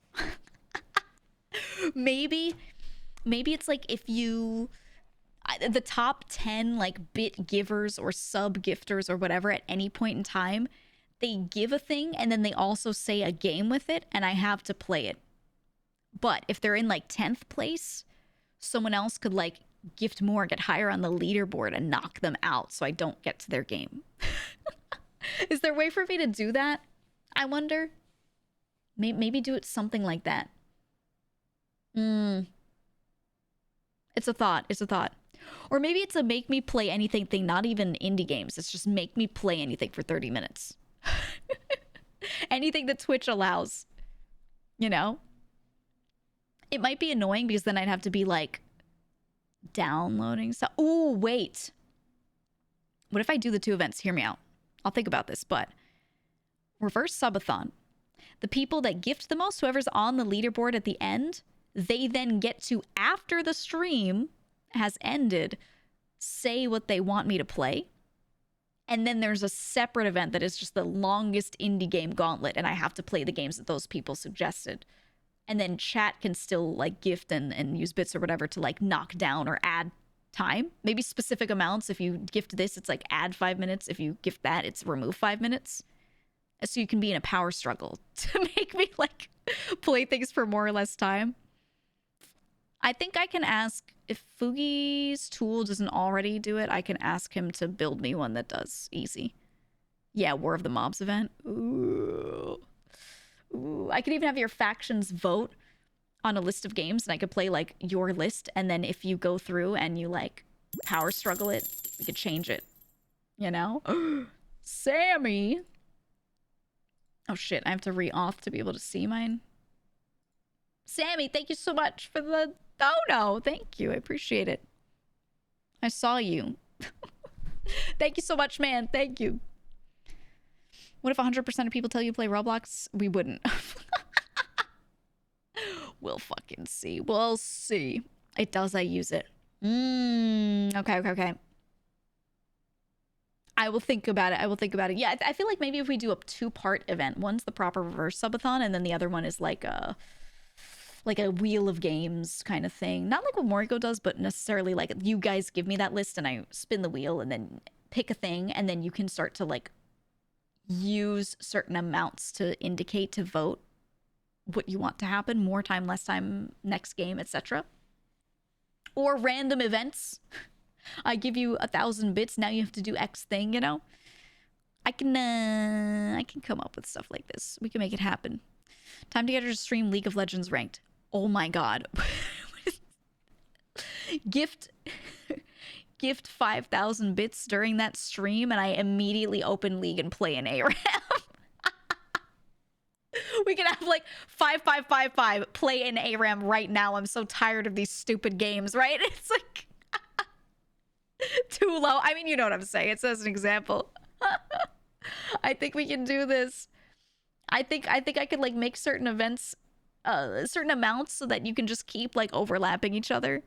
Maybe it's like if you the top 10 like bit givers or sub gifters or whatever at any point in time, they give a thing and then they also say a game with it and I have to play it. But if they're in like 10th place, someone else could like gift more, get higher on the leaderboard and knock them out so I don't get to their game. Is there a way for me to do that? I wonder. Maybe do it something like that. It's a thought. Or maybe it's a make me play anything thing, not even indie games. It's just make me play anything for 30 minutes. Anything that Twitch allows. You know? It might be annoying because then I'd have to be like downloading stuff. Ooh, wait. What if I do the 2 events? Hear me out. I'll think about this, but reverse subathon. The people that gift the most, whoever's on the leaderboard at the end, they then get to, after the stream has ended, say what they want me to play. And then there's a separate event that is just the longest indie game gauntlet, and I have to play the games that those people suggested. And then chat can still like gift and use bits or whatever to like knock down or add time. Maybe specific amounts. If you gift this, it's like add 5 minutes. If you gift that, it's remove 5 minutes. So you can be in a power struggle to make me like play things for more or less time. I think I can ask, if Fugi's tool doesn't already do it, I can ask him to build me one that does easy. Yeah, War of the Mobs event. Ooh. I could even have your factions vote on a list of games, and I could play like your list, and then if you go through and you like power struggle it, we could change it. You know? Sammy! Oh shit, I have to re-auth to be able to see mine. Sammy, thank you so much for the dono. Thank you. I appreciate it. I saw you. Thank you so much, man. Thank you. What if 100% of people tell you to play Roblox? We wouldn't. We'll fucking see. We'll see. It does. I use it. Okay. I will think about it. Yeah, I feel like maybe if we do a 2-part event, one's the proper reverse subathon, and then the other one is like a wheel of games kind of thing. Not like what Moriko does, but necessarily like you guys give me that list and I spin the wheel and then pick a thing, and then you can start to like use certain amounts to indicate to vote what you want to happen. More time, less time, next game, etc. Or random events. I give you 1,000 bits. Now you have to do X thing, you know? I can come up with stuff like this. We can make it happen. Time to get her to stream League of Legends ranked. Oh my god. Gift 5,000 bits during that stream, and I immediately open League and play an ARAM. We can have like 5555 play an ARAM right now. I'm so tired of these stupid games, right? It's like too low. I mean, you know what I'm saying. It's as an example. I think we can do this. I think I could like make certain events certain amounts so that you can just keep like overlapping each other.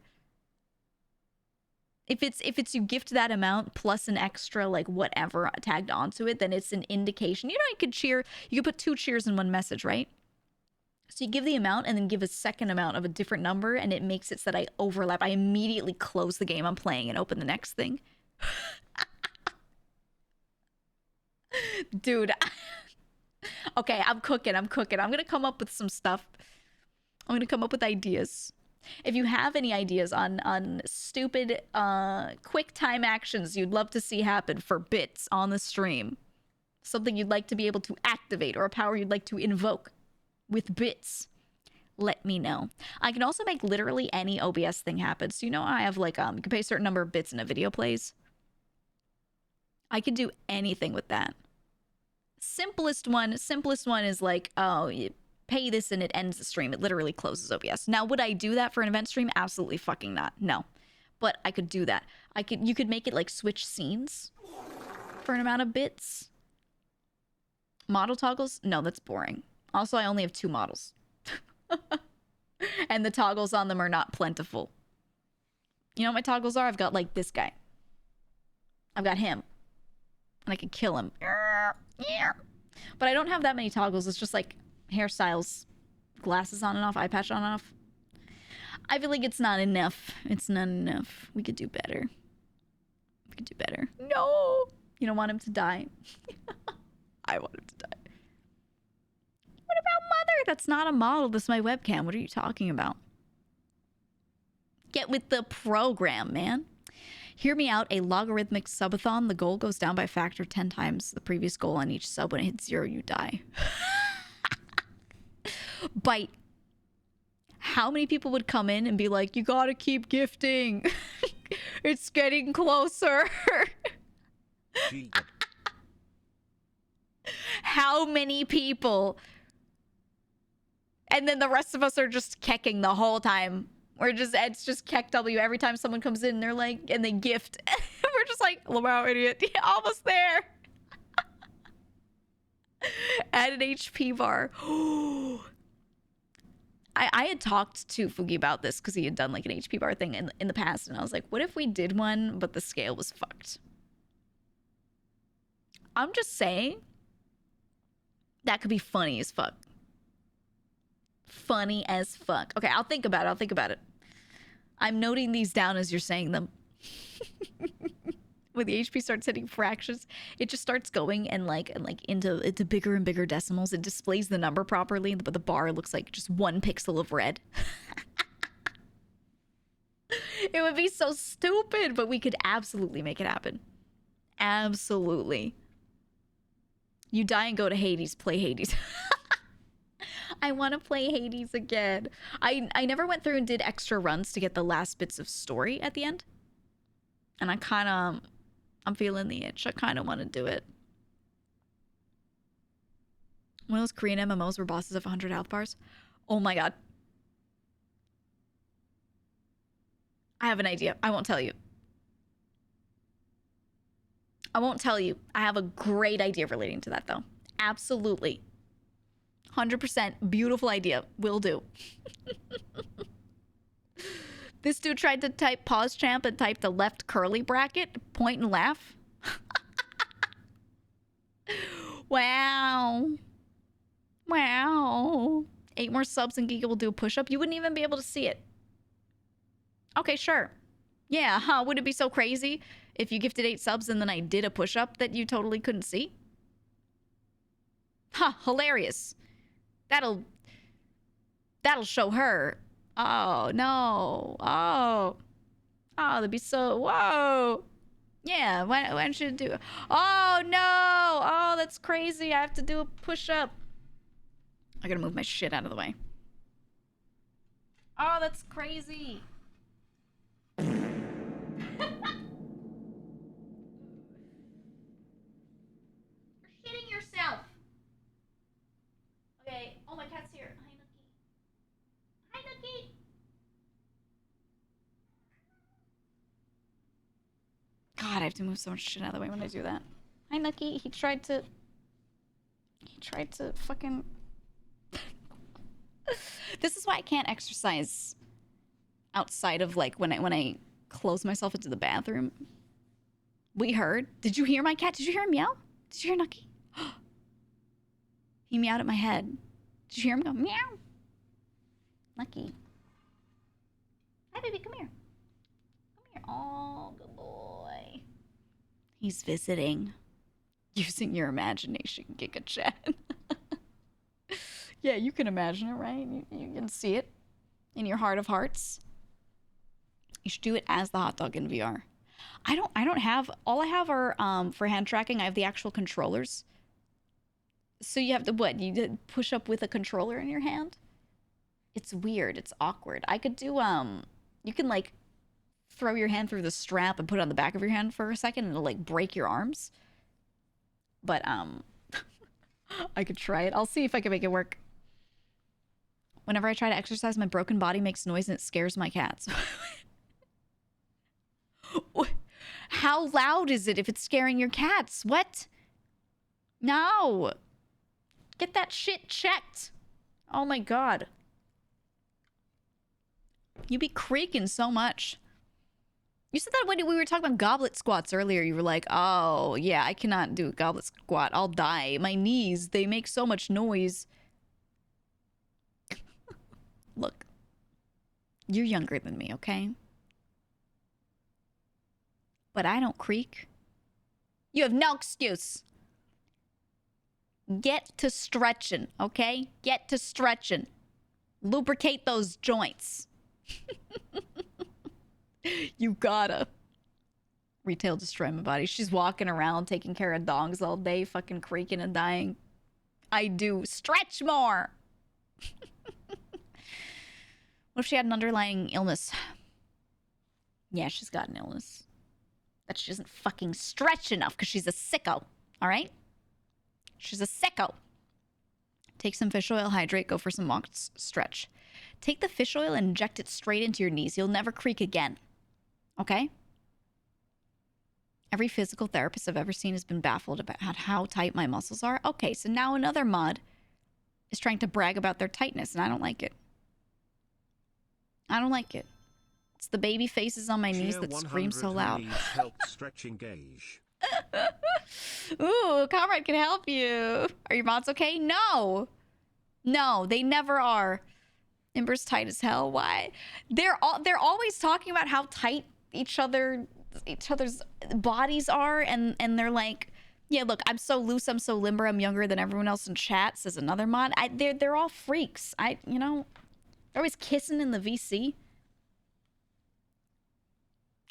If it's you gift that amount plus an extra like whatever tagged onto it, then it's an indication. You know, you could put 2 cheers in one message, right? So you give the amount and then give a second amount of a different number, and it makes it so that I overlap. I immediately close the game I'm playing and open the next thing. Dude. Okay, I'm cooking. I'm gonna come up with some stuff. I'm gonna come up with ideas. If you have any ideas on stupid quick time actions you'd love to see happen for bits on the stream, something you'd like to be able to activate or a power you'd like to invoke with bits, let me know. I can also make literally any OBS thing happen. So you know I have like you can pay a certain number of bits and a video plays. I can do anything with that. Simplest one is like, oh, you pay this and it ends the stream. It literally closes OBS. Now, would I do that for an event stream? Absolutely fucking not. No. But I could do that. You could make it like switch scenes for an amount of bits. Model toggles? No, that's boring. Also, I only have 2 models. And the toggles on them are not plentiful. You know what my toggles are? I've got like this guy. I've got him. And I can kill him. But I don't have that many toggles. It's just like hairstyles, glasses on and off, eye patch on and off. I feel like it's not enough. It's not enough. We could do better. We could do better. No! You don't want him to die. I want him to die. What about Mother? That's not a model. This is my webcam. What are you talking about? Get with the program, man. Hear me out. A logarithmic subathon. The goal goes down by a factor 10 times the previous goal on each sub. When it hits 0, you die. Bite. How many people would come in and be like, you gotta keep gifting. It's getting closer. GEEGA. How many people? And then the rest of us are just kecking the whole time. It's just keck W every time someone comes in. They're like, and they gift. We're just like, wow, idiot. Yeah, almost there. Add an HP bar. I had talked to Fugi about this because he had done like an HP bar thing in the past. And I was like, what if we did one, but the scale was fucked? I'm just saying. That could be funny as fuck. Funny as fuck. Okay, I'll think about it. I'm noting these down as you're saying them. When the HP starts hitting fractions, it just starts going and like into bigger and bigger decimals. It displays the number properly, but the bar looks like just 1 pixel of red. It would be so stupid, but we could absolutely make it happen. Absolutely. You die and go to Hades, play Hades. I want to play Hades again. I never went through and did extra runs to get the last bits of story at the end. And I'm feeling the itch. I kind of want to do it. One of those Korean MMOs where bosses have 100 health bars. Oh my god. I have an idea. I won't tell you. I have a great idea relating to that, though. Absolutely. 100% beautiful idea. Will do. This dude tried to type pause champ and type the left curly bracket, point and laugh. Wow. Wow. 8 more subs and Giga will do a push-up. You wouldn't even be able to see it. Okay, sure. Yeah, huh? Would it be so crazy if you gifted 8 subs and then I did a push-up that you totally couldn't see? Huh, hilarious. That'll show her. Oh, no. Oh, that'd be so... Whoa. Yeah, why don't you do... Oh, no. Oh, that's crazy. I have to do a push-up. I gotta move my shit out of the way. Oh, that's crazy. You're shitting yourself. Okay. Oh, my cat's here. Hi, Nookie. Hi, Nookie. God, I have to move so much shit out of the way when I do that. Hi, Nookie. He tried to fucking... This is why I can't exercise outside of like when I close myself into the bathroom. We heard. Did you hear my cat? Did you hear him meow? Did you hear Nucky? He meowed at my head. Did you hear him go meow? Nucky. Hi, baby. Come here. Come here. Oh, good boy. He's visiting. Using your imagination, Giga Chat. Yeah, you can imagine it, right? You can see it. in your heart of hearts. You should do it as the hot dog in VR. I don't have, all I have are for hand tracking, I have the actual controllers. So you have to what? You push up with a controller in your hand? It's weird. It's awkward. I could do you can like throw your hand through the strap and put it on the back of your hand for a second and it'll like break your arms. But I could try it. I'll see if I can make it work. Whenever I try to exercise, my broken body makes noise and it scares my cats. How loud is it if it's scaring your cats? What? No. Get that shit checked. Oh my god. You be creaking so much. You said that when we were talking about goblet squats earlier. You were like, oh, yeah, I cannot do a goblet squat. I'll die. My knees, they make so much noise. Look. You're younger than me, okay? But I don't creak. You have no excuse. Get to stretching, okay? Get to stretching. Lubricate those joints. You gotta. Retail destroy my body. She's walking around taking care of dogs all day, fucking creaking and dying. I do. Stretch more. What if she had an underlying illness? Yeah, she's got an illness. That she doesn't fucking stretch enough because she's a sicko. All right? She's a sicko. Take some fish oil, hydrate, go for some walks, stretch. Take the fish oil and inject it straight into your knees. You'll never creak again. Okay? Every physical therapist I've ever seen has been baffled about how tight my muscles are. Okay, so now another mod is trying to brag about their tightness, and I don't like it. I don't like it. It's the baby faces on my knees that scream so loud. Help stretch engage. Ooh, comrade can help you. Are your mods okay? No. No, they never are. Ember's tight as hell. Why? They're always talking about how tight each other's bodies are, and they're like, yeah, look, I'm so loose, I'm so limber, I'm younger than everyone else in chat, says another mod. They're all freaks. You know, they're always kissing in the VC.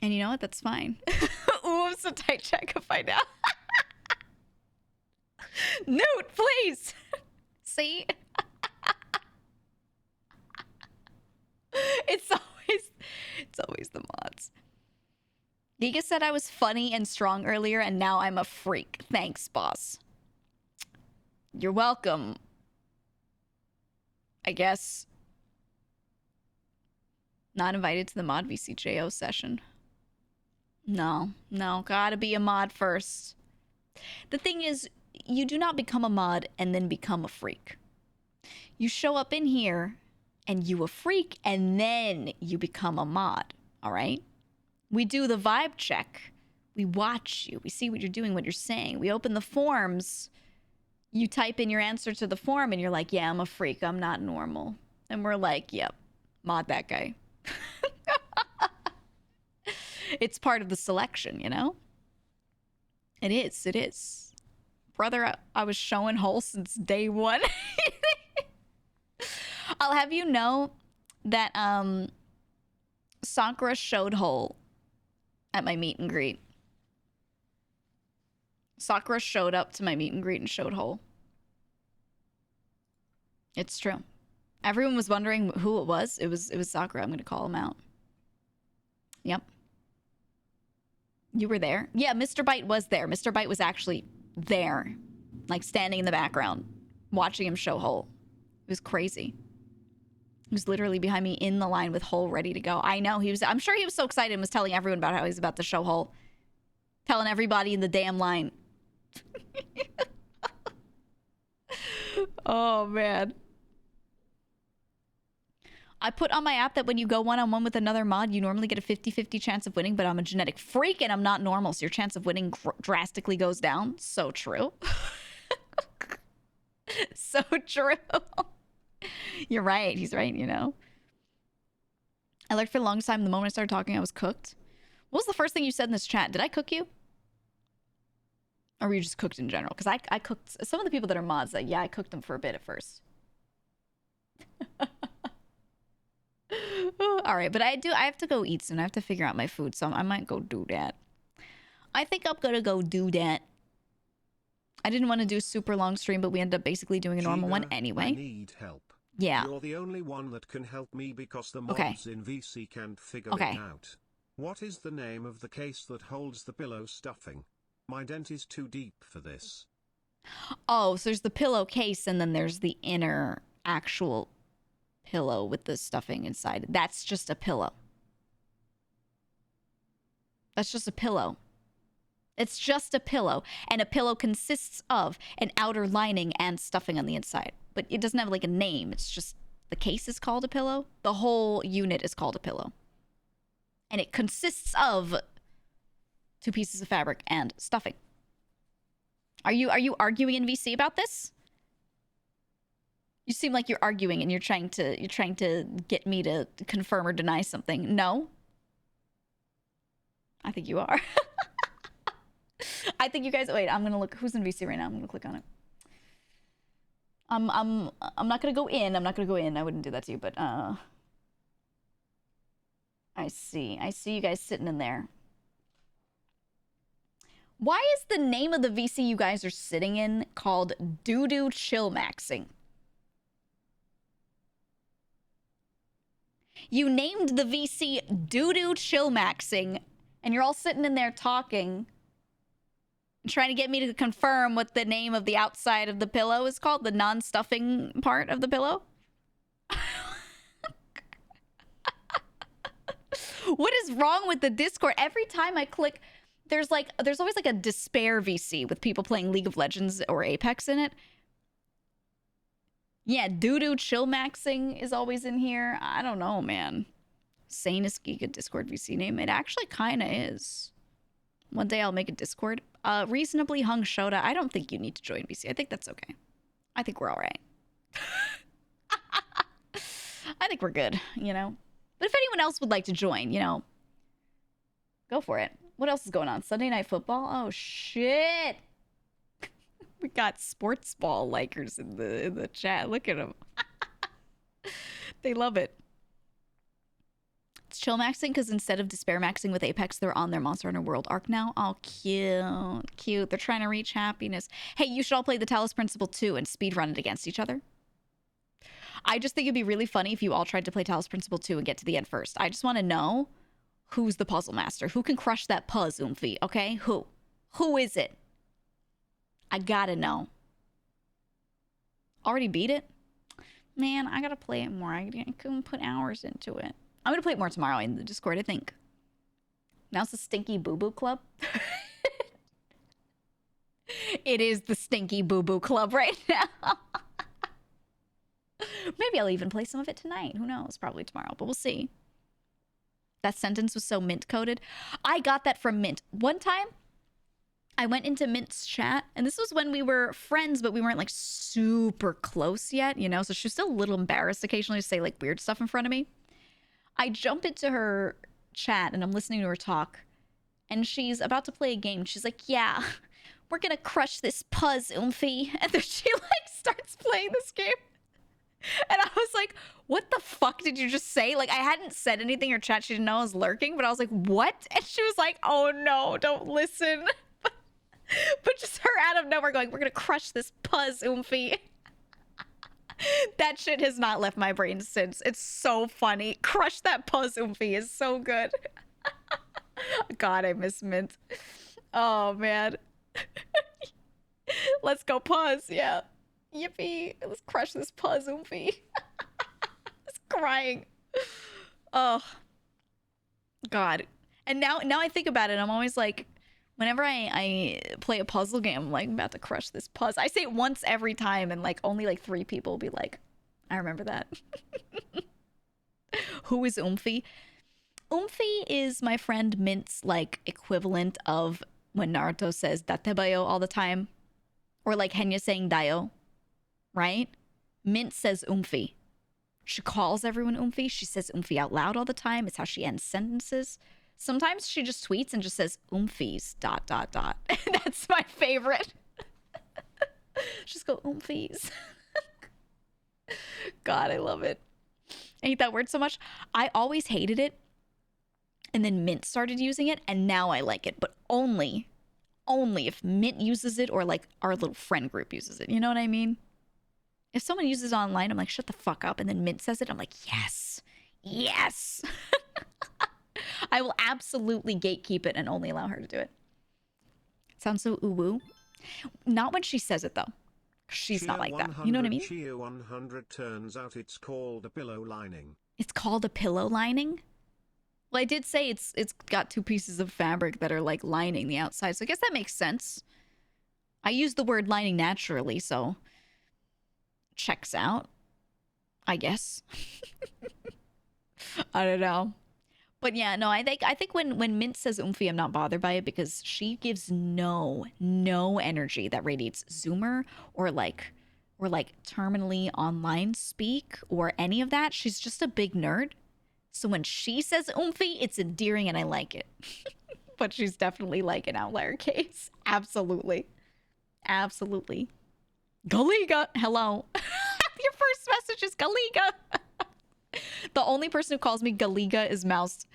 And you know what? That's fine. Ooh, I'm so tight, check if I know. Newt, please. See? It's always the mods. Giga said I was funny and strong earlier, and now I'm a freak. Thanks, boss. You're welcome. I guess. Not invited to the mod VCJO session. No, gotta be a mod first. The thing is, you do not become a mod and then become a freak. You show up in here and you a freak and then you become a mod, all right? We do the vibe check. We watch you. We see what you're doing, what you're saying. We open the forms. You type in your answer to the form and you're like, yeah, I'm a freak. I'm not normal. And we're like, yep, mod that guy. It's part of the selection, you know? It is. Brother, I was showing hole since day one. I'll have you know that Sakura showed hole at my meet and greet. Sakura showed up to my meet and greet and showed hole. It's true. Everyone was wondering who it was. It was Sakura. I'm going to call him out. Yep. You were there? Yeah, Mr. Bite was there. Mr. Bite was actually there. Like standing in the background, watching him show hole. It was crazy. He was literally behind me in the line with hole ready to go. I know. I'm sure he was so excited and was telling everyone about how he's about to show hole. Telling everybody in the damn line. Oh, man. I put on my app that when you go one-on-one with another mod, you normally get a 50-50 chance of winning, but I'm a genetic freak and I'm not normal, so your chance of winning drastically goes down. So true. So true. You're right. He's right, you know. I lurked for the longest time. The moment I started talking, I was cooked. What was the first thing you said in this chat? Did I cook you? Or were you just cooked in general? Because I cooked some of the people that are mods. Like, yeah, I cooked them for a bit at first. All right, but I have to go eat soon. I have to figure out my food, so I might go do that. I think I'm gonna go do that. I didn't want to do a super long stream, but we ended up basically doing a normal one Giga, anyway. I need help. Yeah. You're the only one that can help me because the Okay. mods in VC can't figure Okay. it out. What is the name of the case that holds the pillow stuffing? My dent is too deep for this. Oh, so there's the pillowcase, and then there's the inner actual pillow with the stuffing inside. That's just a pillow. That's just a pillow. It's just a pillow, and a pillow consists of an outer lining and stuffing on the inside. But it doesn't have like a name. It's just the case is called a pillow. The whole unit is called a pillow. And it consists of 2 pieces of fabric and stuffing. Are you arguing in VC about this? You seem like you're arguing and you're trying to get me to confirm or deny something. No? I think you are. I think you guys, wait, I'm gonna look who's in VC right now. I'm gonna click on it. I'm not gonna go in. I'm not gonna go in. I wouldn't do that to you, but I see you guys sitting in there. Why is the name of the VC you guys are sitting in called Doo-Doo Chill Maxing? You named the VC Doo-Doo Chill Maxing, and you're all sitting in there talking, trying to get me to confirm what the name of the outside of the pillow is called, the non-stuffing part of the pillow. What is wrong with the Discord? Every time I click, there's always like a despair VC with people playing League of Legends or Apex in it. Yeah, Doo-Doo Chill Maxing is always in here. I don't know, man. Sanus Giga Discord VC name. It actually kind of is. One day I'll make a Discord. Reasonably Hung Shota. I don't think you need to join VC. I think that's okay. I think we're all right. I think we're good, you know? But if anyone else would like to join, you know, go for it. What else is going on? Sunday Night Football? Oh, shit. We got sports ball likers in the chat. Look at them. They love it. It's chill maxing because instead of despair maxing with Apex, they're on their Monster Hunter World arc now. Oh, cute. Cute. They're trying to reach happiness. Hey, you should all play the Talos Principle 2 and speedrun it against each other. I just think it'd be really funny if you all tried to play Talos Principle 2 and get to the end first. I just want to know who's the puzzle master. Who can crush that puzz, Oomphy, okay? Who? Who is it? I gotta know. Already beat it? Man, I gotta play it more. I couldn't put hours into it. I'm gonna play it more tomorrow in the Discord, I think. Now it's the Stinky Boo Boo Club. It is the Stinky Boo Boo Club right now. Maybe I'll even play some of it tonight. Who knows? Probably tomorrow, but we'll see. That sentence was so Mint coded. I got that from Mint. One time, I went into Mint's chat, and this was when we were friends, but we weren't like super close yet, you know? So she was still a little embarrassed occasionally to say like weird stuff in front of me. I jump into her chat and I'm listening to her talk, and she's about to play a game. She's like, yeah, we're gonna crush this puzz, Oomphy. And then she like starts playing this game. And I was like, what the fuck did you just say? Like, I hadn't said anything in her chat. She didn't know I was lurking, but I was like, what? And she was like, oh no, don't listen. But just her out of nowhere going, we're gonna crush this puzz, Oomphy. That shit has not left my brain since. It's so funny. Crush that puzz, Oomphy is so good. God, I miss Mint. Oh, man. Let's go puzz, yeah. Yippee. Let's crush this puzz, Oomphy. It's crying. Oh. God. And now I think about it, I'm always like, whenever I play a puzzle game, I'm like, I'm about to crush this puzz. I say it once every time, and like only like 3 people will be like, I remember that. Who is Oomphy? Oomphy is my friend Mint's like equivalent of when Naruto says datebayo all the time. Or like Henya saying dayo. Right? Mint says Oomphy. She calls everyone Oomphy. She says Oomphy out loud all the time. It's how she ends sentences. Sometimes she just tweets and just says Oomphies ... That's my favorite. Just go Oomphies. God, I love it. I hate that word so much. I always hated it. And then Mint started using it, and now I like it. But only if Mint uses it or like our little friend group uses it. You know what I mean? If someone uses it online, I'm like, shut the fuck up. And then Mint says it, I'm like, yes. Yes. I will absolutely gatekeep it and only allow her to do it. Sounds so ooh-woo. Not when she says it, though. She's not like that. You know what I mean? Chia 100 turns out it's called a pillow lining. It's called a pillow lining? Well, I did say it's got two pieces of fabric that are like lining the outside, so I guess that makes sense. I use the word lining naturally, so checks out, I guess. I don't know. But yeah, no, I think when Mint says oomphy, I'm not bothered by it because she gives no energy that radiates Zoomer or like terminally online speak or any of that. She's just a big nerd. So when she says oomphy, it's endearing and I like it. But she's definitely like an outlier case. Absolutely. Absolutely. Galiga, hello. Your first message is Galiga. The only person who calls me Galiga is Mouse.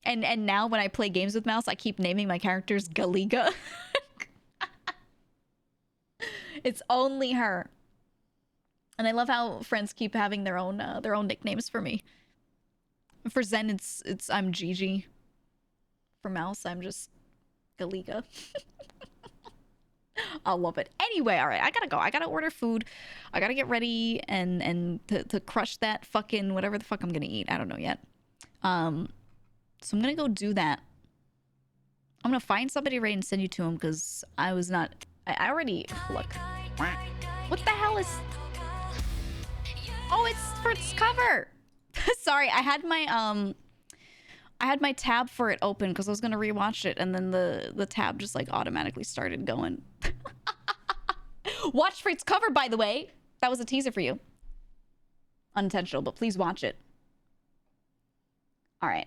And now when I play games with Mouse, I keep naming my characters Galiga. It's only her. And I love how friends keep having their own nicknames for me. For Zen, it's I'm Gigi. For Mouse, I'm just Galiga. I love it. Anyway, all right, I gotta go. I gotta order food. I gotta get ready and to crush that fucking whatever the fuck I'm gonna eat. I don't know yet. So I'm gonna go do that. I'm gonna find somebody right and send you to him because I was not. I already look. What the hell is? Oh, it's for its cover. Sorry, I had my tab for it open because I was gonna rewatch it, and then the tab just like automatically started going. Watch for its cover, by the way. That was a teaser for you. Unintentional, but please watch it. All right.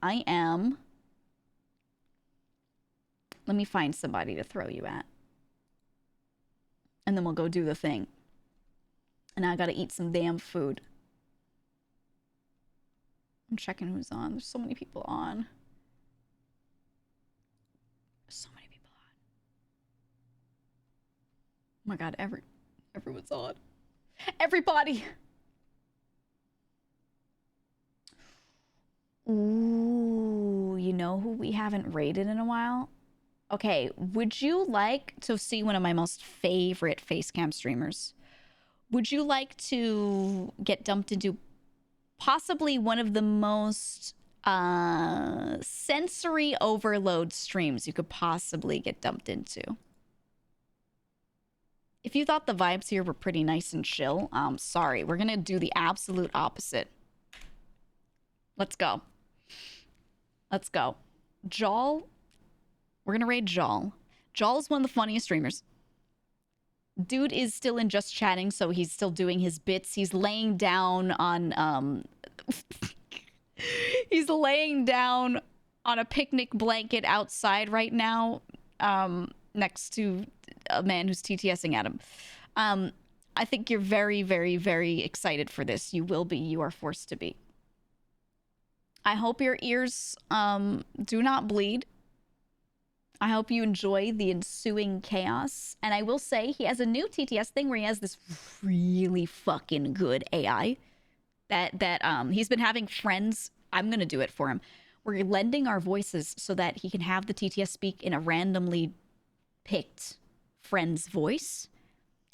I am. Let me find somebody to throw you at, and then we'll go do the thing. And now I gotta eat some damn food. I'm checking who's on. There's so many people on. So many people on. Oh my god, everyone's on. Everybody! Ooh, you know who we haven't rated in a while? Okay, would you like to see one of my most favorite facecam streamers? Would you like to get dumped into possibly one of the most sensory overload streams you could possibly get dumped into? If you thought the vibes here were pretty nice and chill, sorry. We're gonna do the absolute opposite. Let's go. Let's go. Jol. We're gonna raid Jol. Jol is one of the funniest streamers. Dude is still in just chatting, so he's still doing his bits. He's laying down on he's laying down on a picnic blanket outside right now, next to a man who's TTSing at him. I think you're very, very, very excited for this. You will be. You are forced to be. I hope your ears do not bleed. I hope you enjoy the ensuing chaos. And I will say, he has a new TTS thing where he has this really fucking good AI that he's been having friends. I'm going to do it for him. We're lending our voices so that he can have the TTS speak in a randomly picked friend's voice.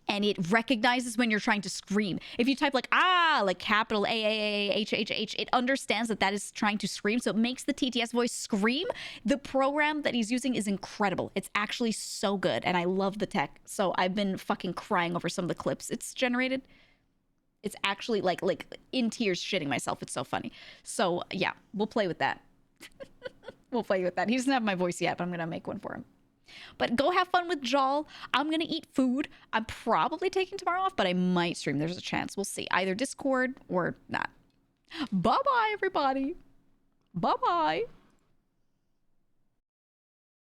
And it recognizes when you're trying to scream. If you type like, like capital A-A-A-H-H-H, it understands that is trying to scream. So it makes the TTS voice scream. The program that he's using is incredible. It's actually so good. And I love the tech. So I've been fucking crying over some of the clips it's generated. It's actually like in tears shitting myself. It's so funny. So yeah, we'll play with that. We'll play with that. He doesn't have my voice yet, but I'm going to make one for him. But go have fun with Jol. I'm going to eat food. I'm probably taking tomorrow off, but I might stream. There's a chance. We'll see. Either Discord or not. Bye-bye, everybody. Bye-bye.